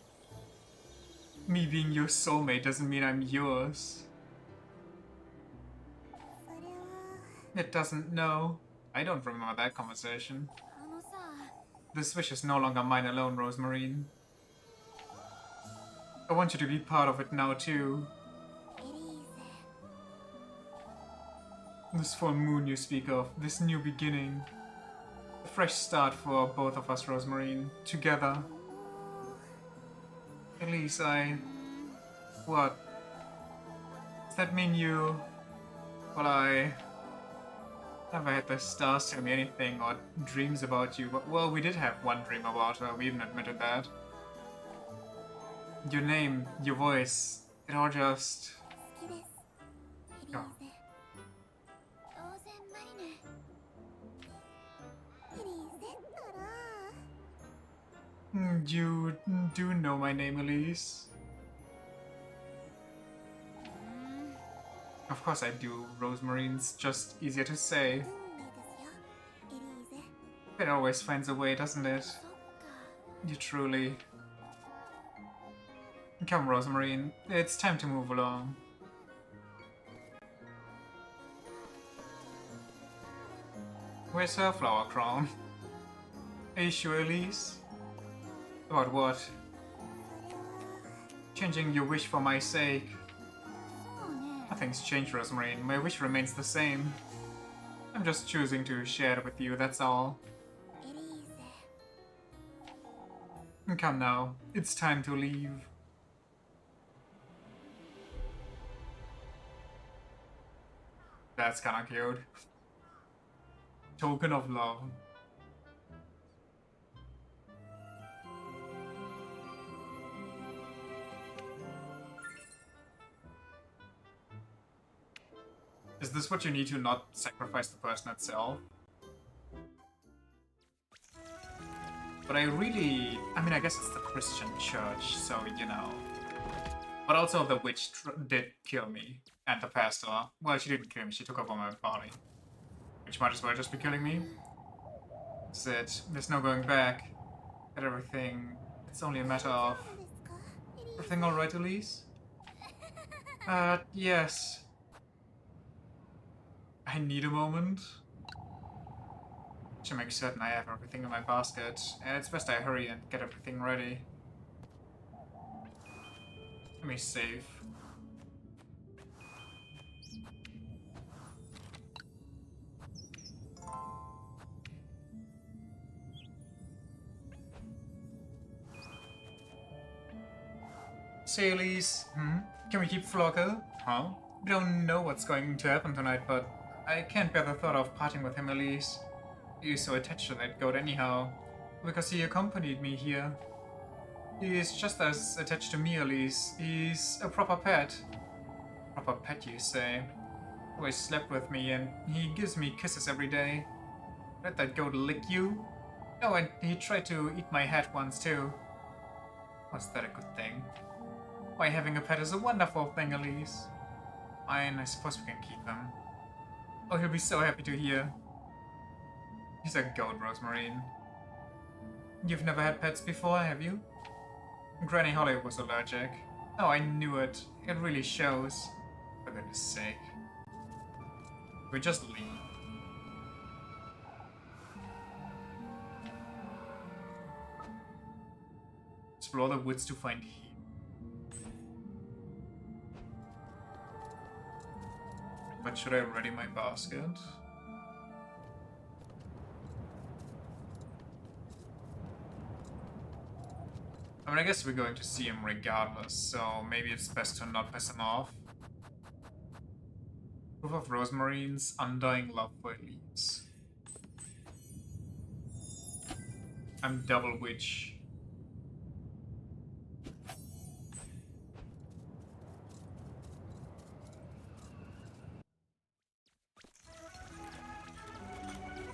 Me being your soulmate doesn't mean I'm yours. It doesn't, no. I don't remember that conversation. This wish is no longer mine alone, Rosemarine. I want you to be part of it now, too. This full moon you speak of, this new beginning. A fresh start for both of us, Rosemarine. Together. Elise, What? Does that mean you... Well, I... never had the stars tell me anything or dreams about you, but, well, we did have one dream about her, we even admitted that. Your name, your voice, it all just... Oh. You do know my name, Elise. Of course I do, Rosemarine's just easier to say. It always finds a way, doesn't it? You truly... Come, Rosemarine, it's time to move along. Where's her flower crown? Are you sure, Elise? About what? Changing your wish for my sake. Nothing's changed, Rosemarine. My wish remains the same. I'm just choosing to share it with you, that's all. Come now, it's time to leave. That's kinda cute. Token of love. Is this what you need to not sacrifice the person itself? But I mean, I guess it's the Christian church, so, you know. But also the witch did kill me. And the pastor. Well, she didn't kill me, she took over my body. Which might as well just be killing me. That's it. There's no going back. At everything. It's only a matter of... Everything alright, Elise? Yes. I need a moment to make certain I have everything in my basket, and it's best I hurry and get everything ready. Let me save. Say, Elise, can we keep Flocka? Huh? We don't know what's going to happen tonight, but I can't bear the thought of parting with him, Elise. He's so attached to that goat anyhow, because he accompanied me here. He is just as attached to me, Elise. He's a proper pet. Proper pet, you say? Always slept with me, and he gives me kisses every day. Let that goat lick you? Oh, and he tried to eat my hat once, too. Was that a good thing? Why, having a pet is a wonderful thing, Elise. Fine, I suppose we can keep him. Oh, he'll be so happy to hear. He's a goat, Rosemarine. You've never had pets before, have you? Granny Holly was allergic. Oh, I knew it. It really shows. For goodness sake. We just leave. Explore the woods to find heat. But should I ready my basket? I mean, I guess we're going to see him regardless, so maybe it's best to not piss him off. Proof of Rosemary's undying love for Elise. I'm double witch.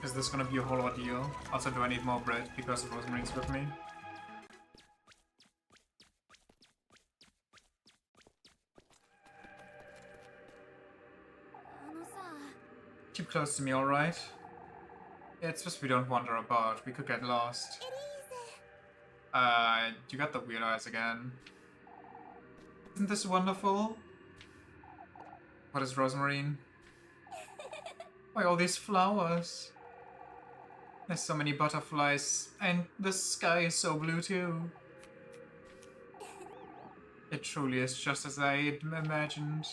Is this gonna be a whole ordeal? Also, do I need more bread because Rosemary's with me? Keep close to me, alright? Yeah, it's just we don't wander about. We could get lost. You got the weird eyes again. Isn't this wonderful? What is Rosemarine? Why all these flowers? There's so many butterflies, and the sky is so blue too. It truly is just as I imagined.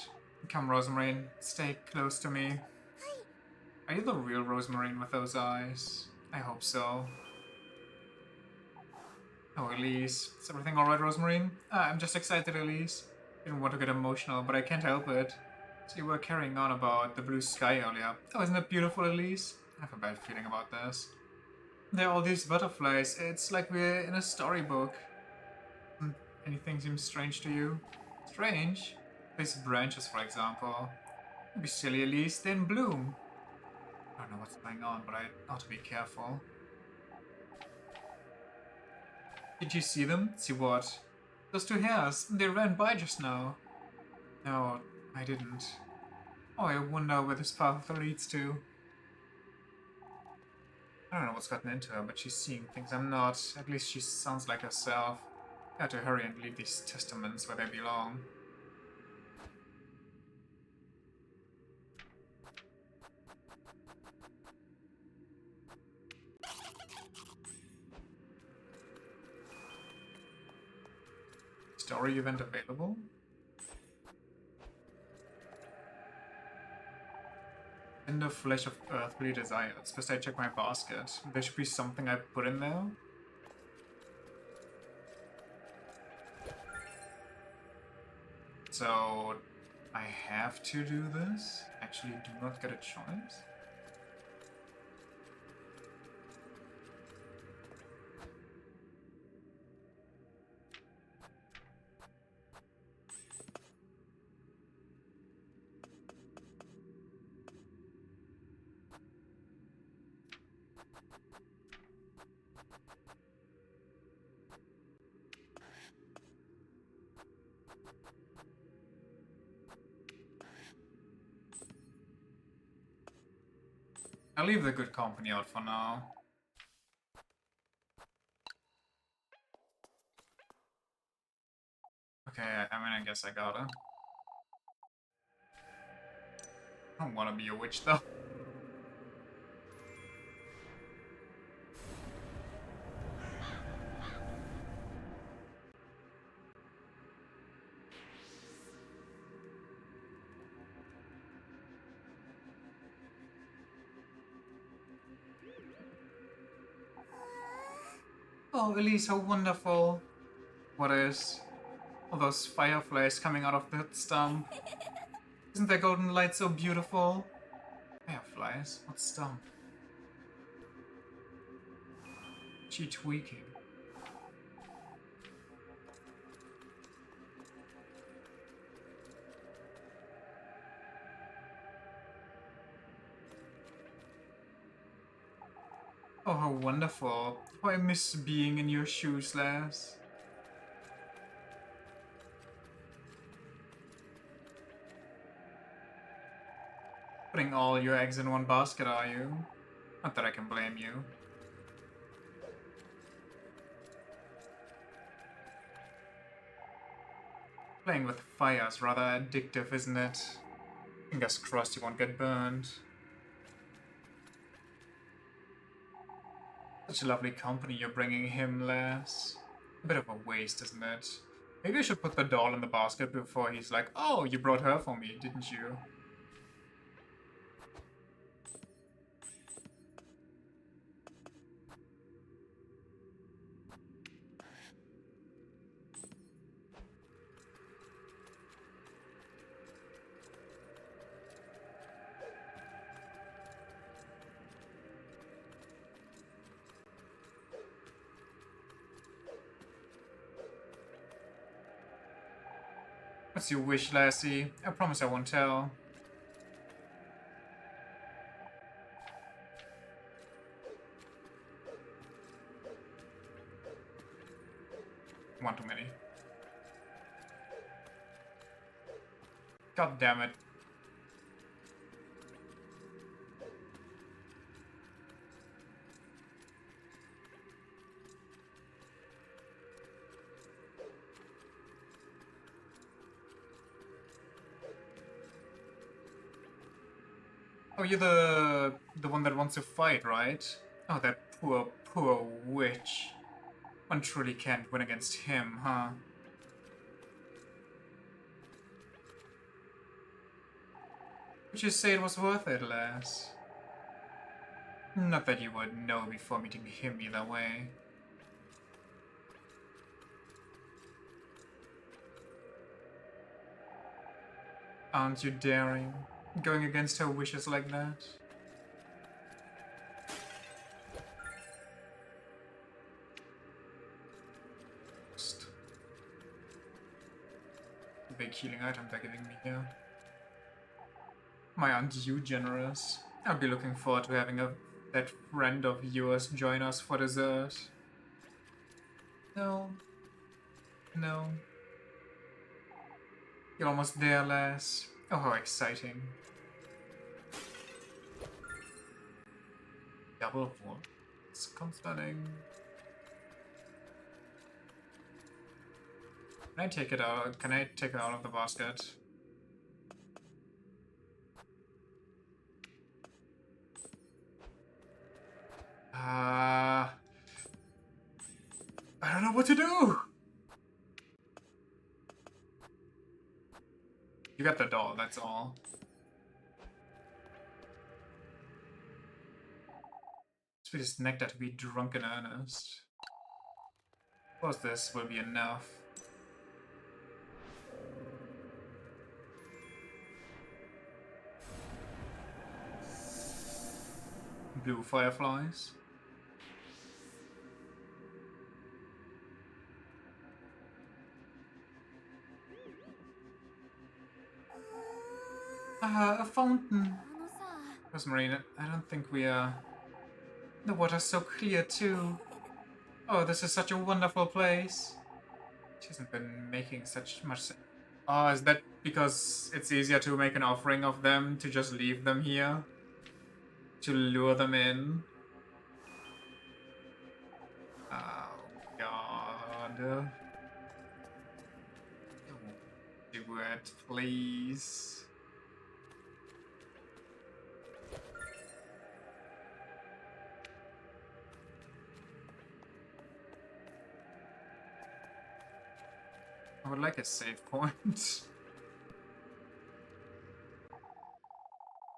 Come, Rosemarine, stay close to me. Are you the real Rosemarine with those eyes? I hope so. Oh, Elise. Is everything alright, Rosemarine? I'm just excited, Elise. Didn't want to get emotional, but I can't help it. So you were carrying on about the blue sky earlier. Oh, isn't it beautiful, Elise? I have a bad feeling about this. There are all these butterflies. It's like we're in a storybook. Anything seems strange to you? Strange? These branches, for example. Don't be silly, Elise. They're in bloom. I don't know what's going on, but I ought to be careful. Did you see them? See what? Those two hares. They ran by just now. No, I didn't. Oh, I wonder where this path leads to. I don't know what's gotten into her, but she's seeing things I'm not. At least she sounds like herself. I have to hurry and leave these testaments where they belong. Story event available? In the flesh of earthly desires. First I check my basket. There should be something I put in there. So I have to do this? Actually do not get a choice? I'll leave the good company out for now. Okay, I mean, I guess I gotta. I don't want to be a witch, though. Oh, Elise, how wonderful. What is? All those fireflies coming out of that stump. Isn't their golden light so beautiful? Fireflies? What stump? She tweaking. Oh, how wonderful. Oh, I miss being in your shoes, lass. Putting all your eggs in one basket, are you? Not that I can blame you. Playing with fire's rather addictive, isn't it? Fingers crossed you won't get burned. Such a lovely company you're bringing him, lass. A bit of a waste, isn't it? Maybe I should put the doll in the basket before he's like, oh, you brought her for me, didn't you? What's your wish, lassie? I promise I won't tell. One too many. God damn it. Oh, you're the one that wants to fight, right? Oh, that poor witch. One truly can't win against him, huh? Would you say it was worth it, lass? Not that you would know before meeting him either way. Aren't you daring? Going against her wishes like that? Just a big healing item they're giving me here. My aren't you generous? I'll be looking forward to having that friend of yours join us for dessert. No. No. You're almost there, lass. Oh, how exciting. Double wounds concerning. Can I take it out? Can I take it out of the basket? I don't know what to do! You got the doll, that's all. Sweetest nectar to be drunk in earnest. Suppose this will be enough. Blue fireflies. A fountain. Rosemary, I don't think we are... The water's so clear, too. Oh, this is such a wonderful place. She hasn't been making such much sense. Oh, is that because it's easier to make an offering of them, to just leave them here? To lure them in? Oh, God. Don't do it, please. I would like a save point.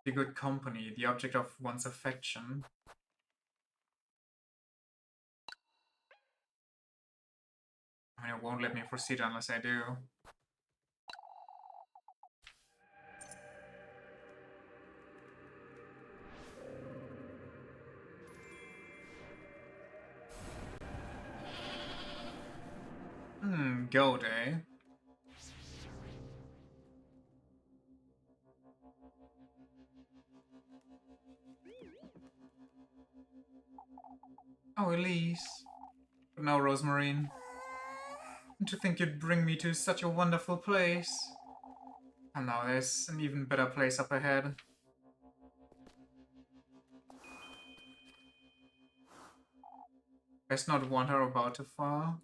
Be good company, the object of one's affection. I mean, it won't let me proceed unless I do. Goody. Oh, Elise. But no, Rosemarine. And to think you'd bring me to such a wonderful place. And now there's an even better place up ahead. Best not wander about too far.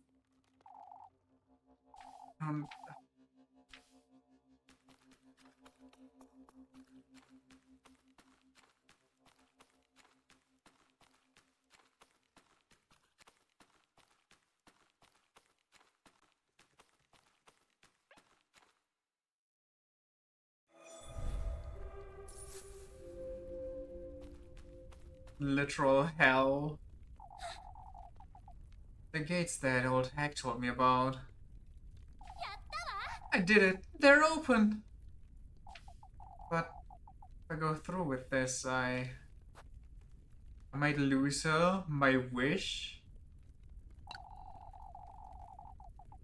Literal hell. The gates that old hag told me about. I did it! They're open! But if I go through with this, I might lose her, my wish.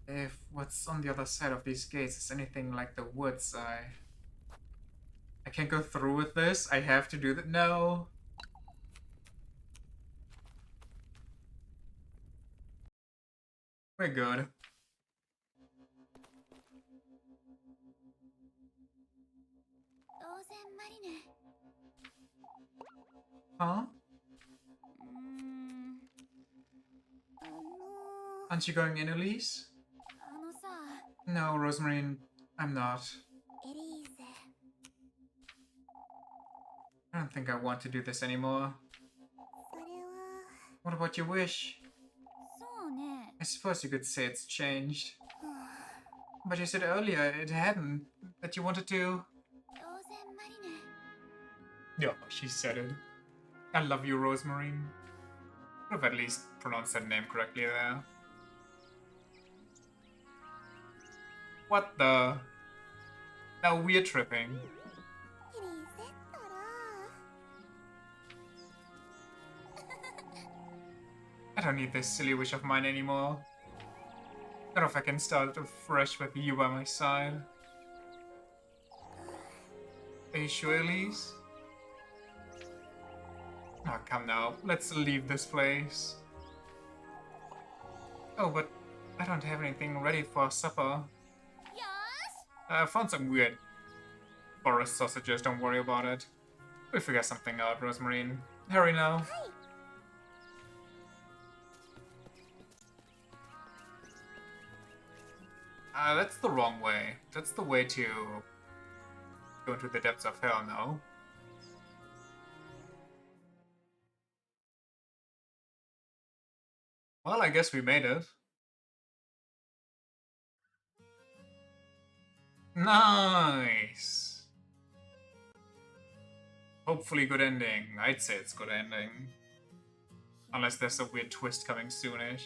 if what's on the other side of these gates is anything like the woods, I can't go through with this. I have to do that. No. We're good. Huh? Aren't you going in, Elise? No, Rosemary, I'm not. I don't think I want to do this anymore. What about your wish? I suppose you could say it's changed. But you said earlier it hadn't, that you wanted to... Yeah, she said it. I love you, Rosemary. Could have at least pronounced that name correctly there. What the? Now we're tripping. I don't need this silly wish of mine anymore. Not if I can start afresh with you by my side. Are you sure, Elise? Oh, come now. Let's leave this place. Oh, but I don't have anything ready for supper. I found some weird forest sausages, don't worry about it. We'll figure something out, Rosemary. Hurry now. That's the wrong way. That's the way to go into the depths of hell, no? Well, I guess we made it. Nice! Hopefully good ending. I'd say it's good ending. Unless there's a weird twist coming soonish.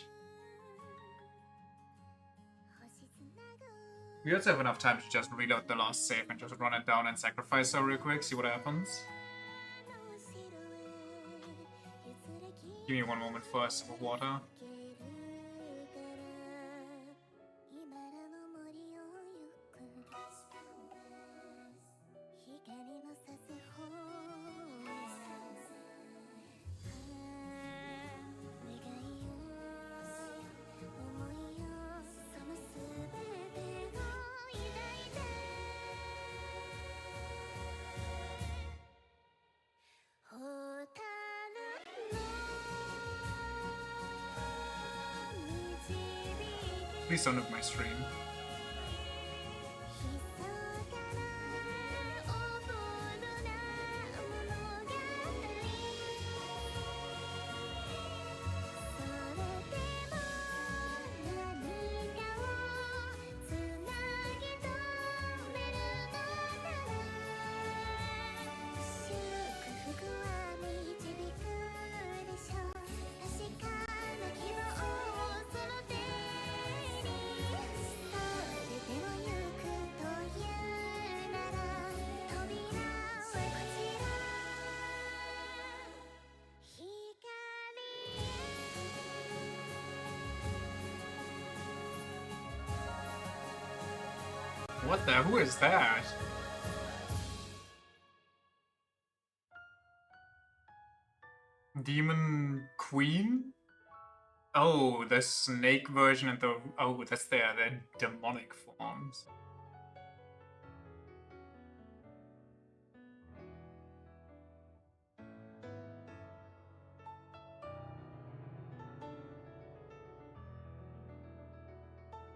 We also have enough time to just reload the last save and just run it down and sacrifice her real quick, see what happens. Give me one moment for a sip of water. Please don't nuke my stream. What the? Who is that? Demon Queen? Oh, the snake version and the... Oh, that's their demonic forms.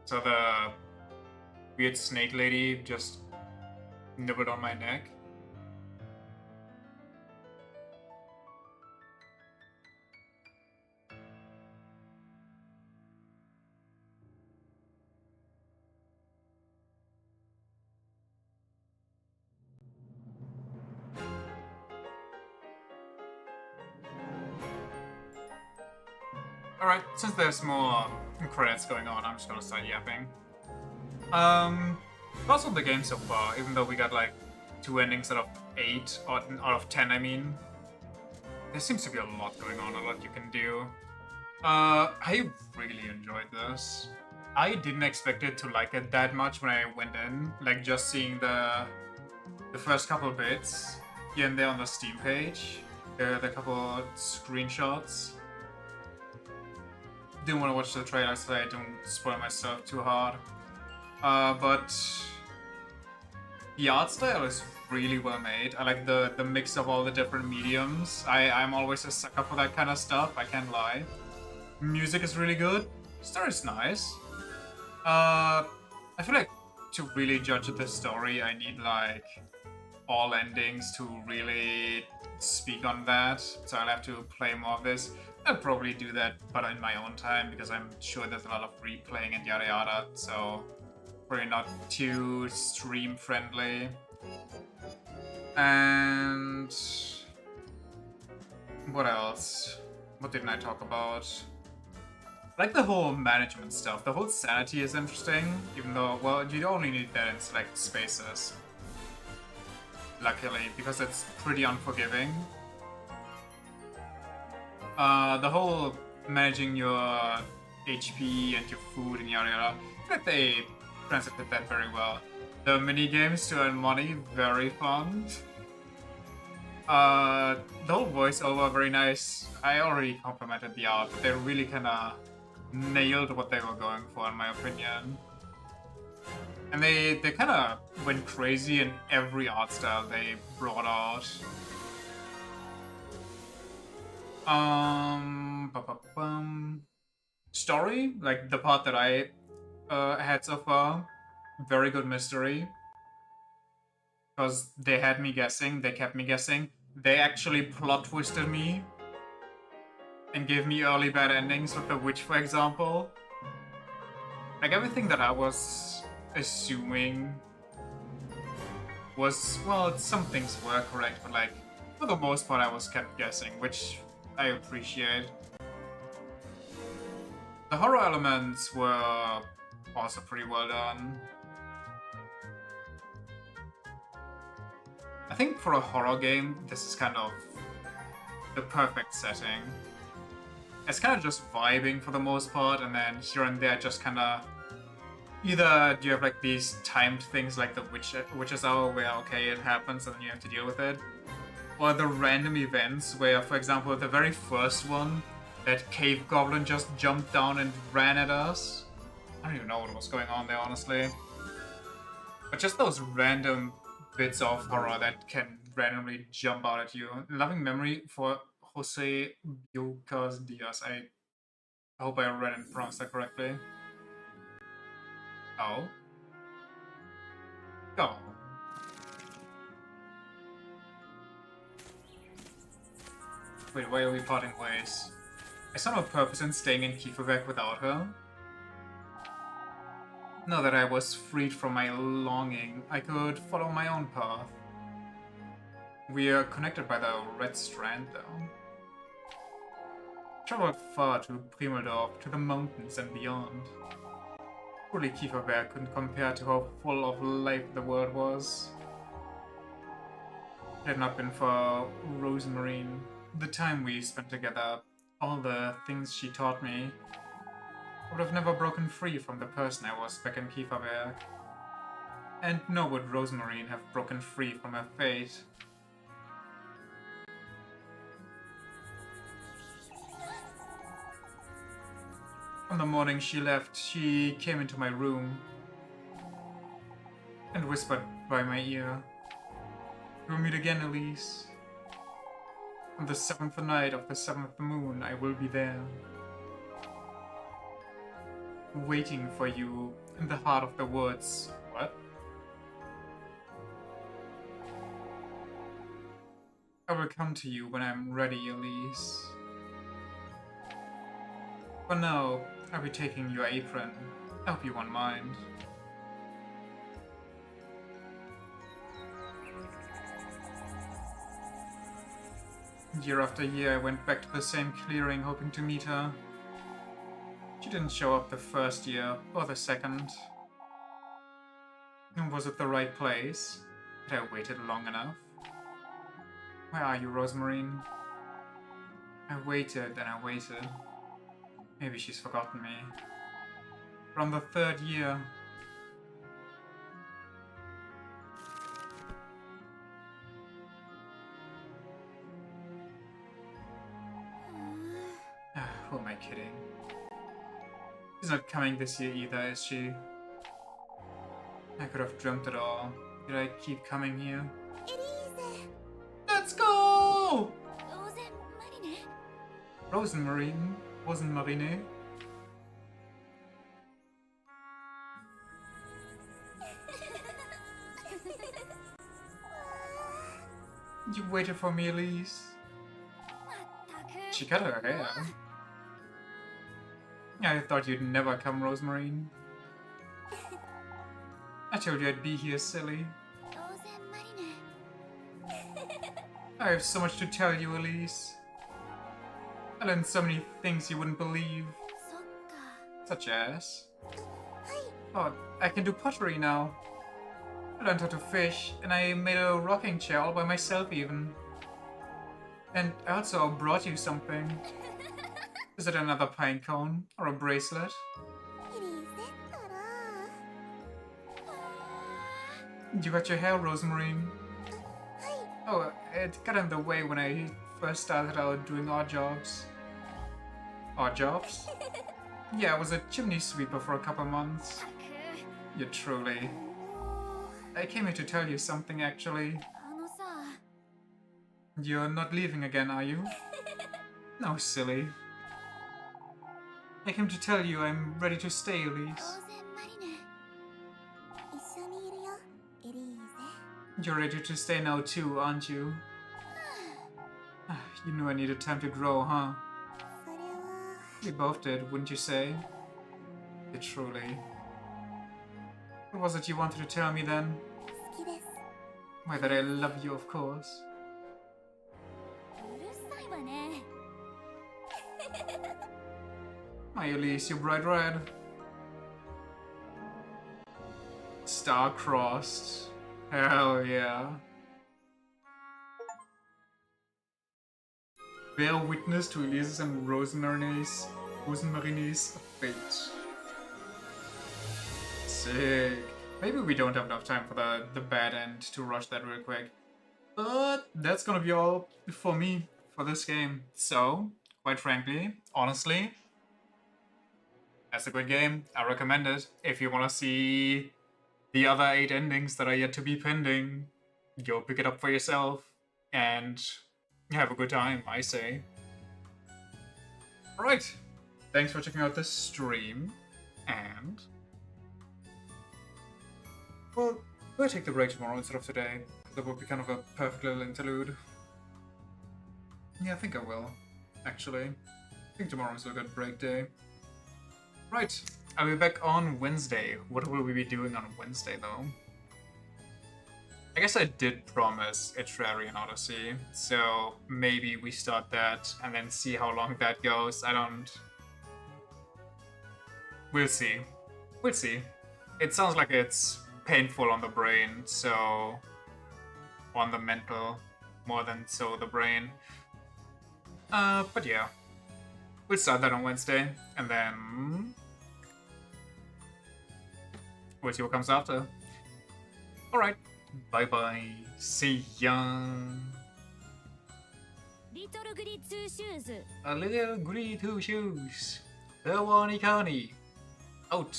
So the weird snake lady just nibbled on my neck. Alright, since there's more credits going on, I'm just gonna start yapping. Thoughts on the game so far, even though we got like 2 endings out of 8, or out of 10, I mean. There seems to be a lot going on, a lot you can do. I really enjoyed this. I didn't expect it to like it that much when I went in. Like, just seeing the first couple bits here and there on the Steam page, the couple screenshots. Didn't want to watch the trailer so I don't spoil myself too hard. But the art style is really well made. I like the mix of all the different mediums. I'm always a sucker for that kind of stuff, I can't lie. Music is really good. Story's nice. I feel like to really judge the story, I need like all endings to really speak on that. So I'll have to play more of this. I'll probably do that, but in my own time because I'm sure there's a lot of replaying and yada yada. So probably not too stream friendly. And what else? What didn't I talk about? I like the whole management stuff. The whole sanity is interesting, even though, well, you only need that in select spaces. Luckily, because it's pretty unforgiving. The whole managing your HP and your food and yada yada, I feel like they translated that very well. The mini games to earn money, very fun. The whole voiceover, very nice. I already complimented the art, but they really kinda nailed what they were going for, in my opinion. And they kind of went crazy in every art style they brought out. Story, like the part that I had so far, very good mystery. Because they had me guessing, they kept me guessing. They actually plot twisted me and gave me early bad endings with the witch, for example. Like everything that I was assuming was, well, some things were correct, but like for the most part I was kept guessing, which I appreciate. The horror elements were also pretty well done. I think for a horror game, this is kind of the perfect setting. It's kind of just vibing for the most part, and then here and there just kind of either do you have like these timed things like the witch's hour where okay it happens and then you have to deal with it, or the random events where, for example, the very first one, that cave goblin just jumped down and ran at us. I don't even know what was going on there, honestly. But just those random bits of horror that can randomly jump out at you. Loving memory for Jose Biocas Diaz. I hope I read and pronounced that correctly. Oh. Oh. Wait, why are we parting ways? I saw no purpose in staying in Kieferberg without her. Now that I was freed from my longing, I could follow my own path. We are connected by the red strand, though. Traveled far to Primeldorf, to the mountains and beyond. Surely Kieferberg couldn't compare to how full of life the world was. Had it not been for Rosemarine, the time we spent together, all the things she taught me, I would have never broken free from the person I was back in Kieferberg. And nor would Rosemarine have broken free from her fate. On the morning she left, she came into my room and whispered by my ear, "We'll meet again, Elise. On the 7th night of the 7th moon, I will be there, waiting for you in the heart of the woods." What? I will come to you when I'm ready, Elise. For now, I'll be taking your apron. I hope you won't mind. Year after year, I went back to the same clearing hoping to meet her. She didn't show up the first year, or the second. Was it the right place? Had I waited long enough? Where are you, Rosemarine? I waited and I waited. Maybe she's forgotten me. from the 3rd year. Who am I kidding? She's not coming this year either, is she? I could have dreamt it all. Did I keep coming here? Let's go! Rosenmarine. Rosenmarine. You waited for me, Elise. She cut her hair. I thought you'd never come, Rosemarine. I told you I'd be here, silly. I have so much to tell you, Elise. I learned so many things you wouldn't believe. Such as... Oh, I can do pottery now. I learned how to fish, and I made a rocking chair all by myself even. And I also brought you something. Is it another pine cone? Or a bracelet? You got your hair, Rosemarine. Oh, it got in the way when I first started out doing odd jobs. Odd jobs? Yeah, I was a chimney sweeper for a couple months. You truly... I came here to tell you something, actually. You're not leaving again, are you? No, silly. I came to tell you I'm ready to stay, Elise. You're ready to stay now too, aren't you? You knew I needed time to grow, huh? We both did, wouldn't you say? You truly... What was it you wanted to tell me then? Why, that I love you, of course. My Elise, you're bright red. Star-crossed. Hell yeah. Bear witness to Elise's and Rosemarine's fate. Sick. Maybe we don't have enough time for the bad end to rush that real quick. But that's gonna be all for me for this game. So, quite frankly, honestly, that's a good game. I recommend it. If you wanna see the other 8 endings that are yet to be pending, go pick it up for yourself and have a good time, I say. Alright, thanks for checking out this stream, and... well, we'll take the break tomorrow instead of today. That would be kind of a perfect little interlude. Yeah, I think I will, actually. I think tomorrow's a good break day. Right, I'll be back on Wednesday. What will we be doing on Wednesday, though? I guess I did promise a Terrarian Odyssey, so maybe we start that and then see how long that goes. I don't... We'll see. We'll see. It sounds like it's painful on the brain, so... on the mental, more than so the brain. But yeah. We'll start that on Wednesday, and then... we'll see what comes after. Alright. Bye-bye. See ya. A little goody two shoes. The one Ikani. Out.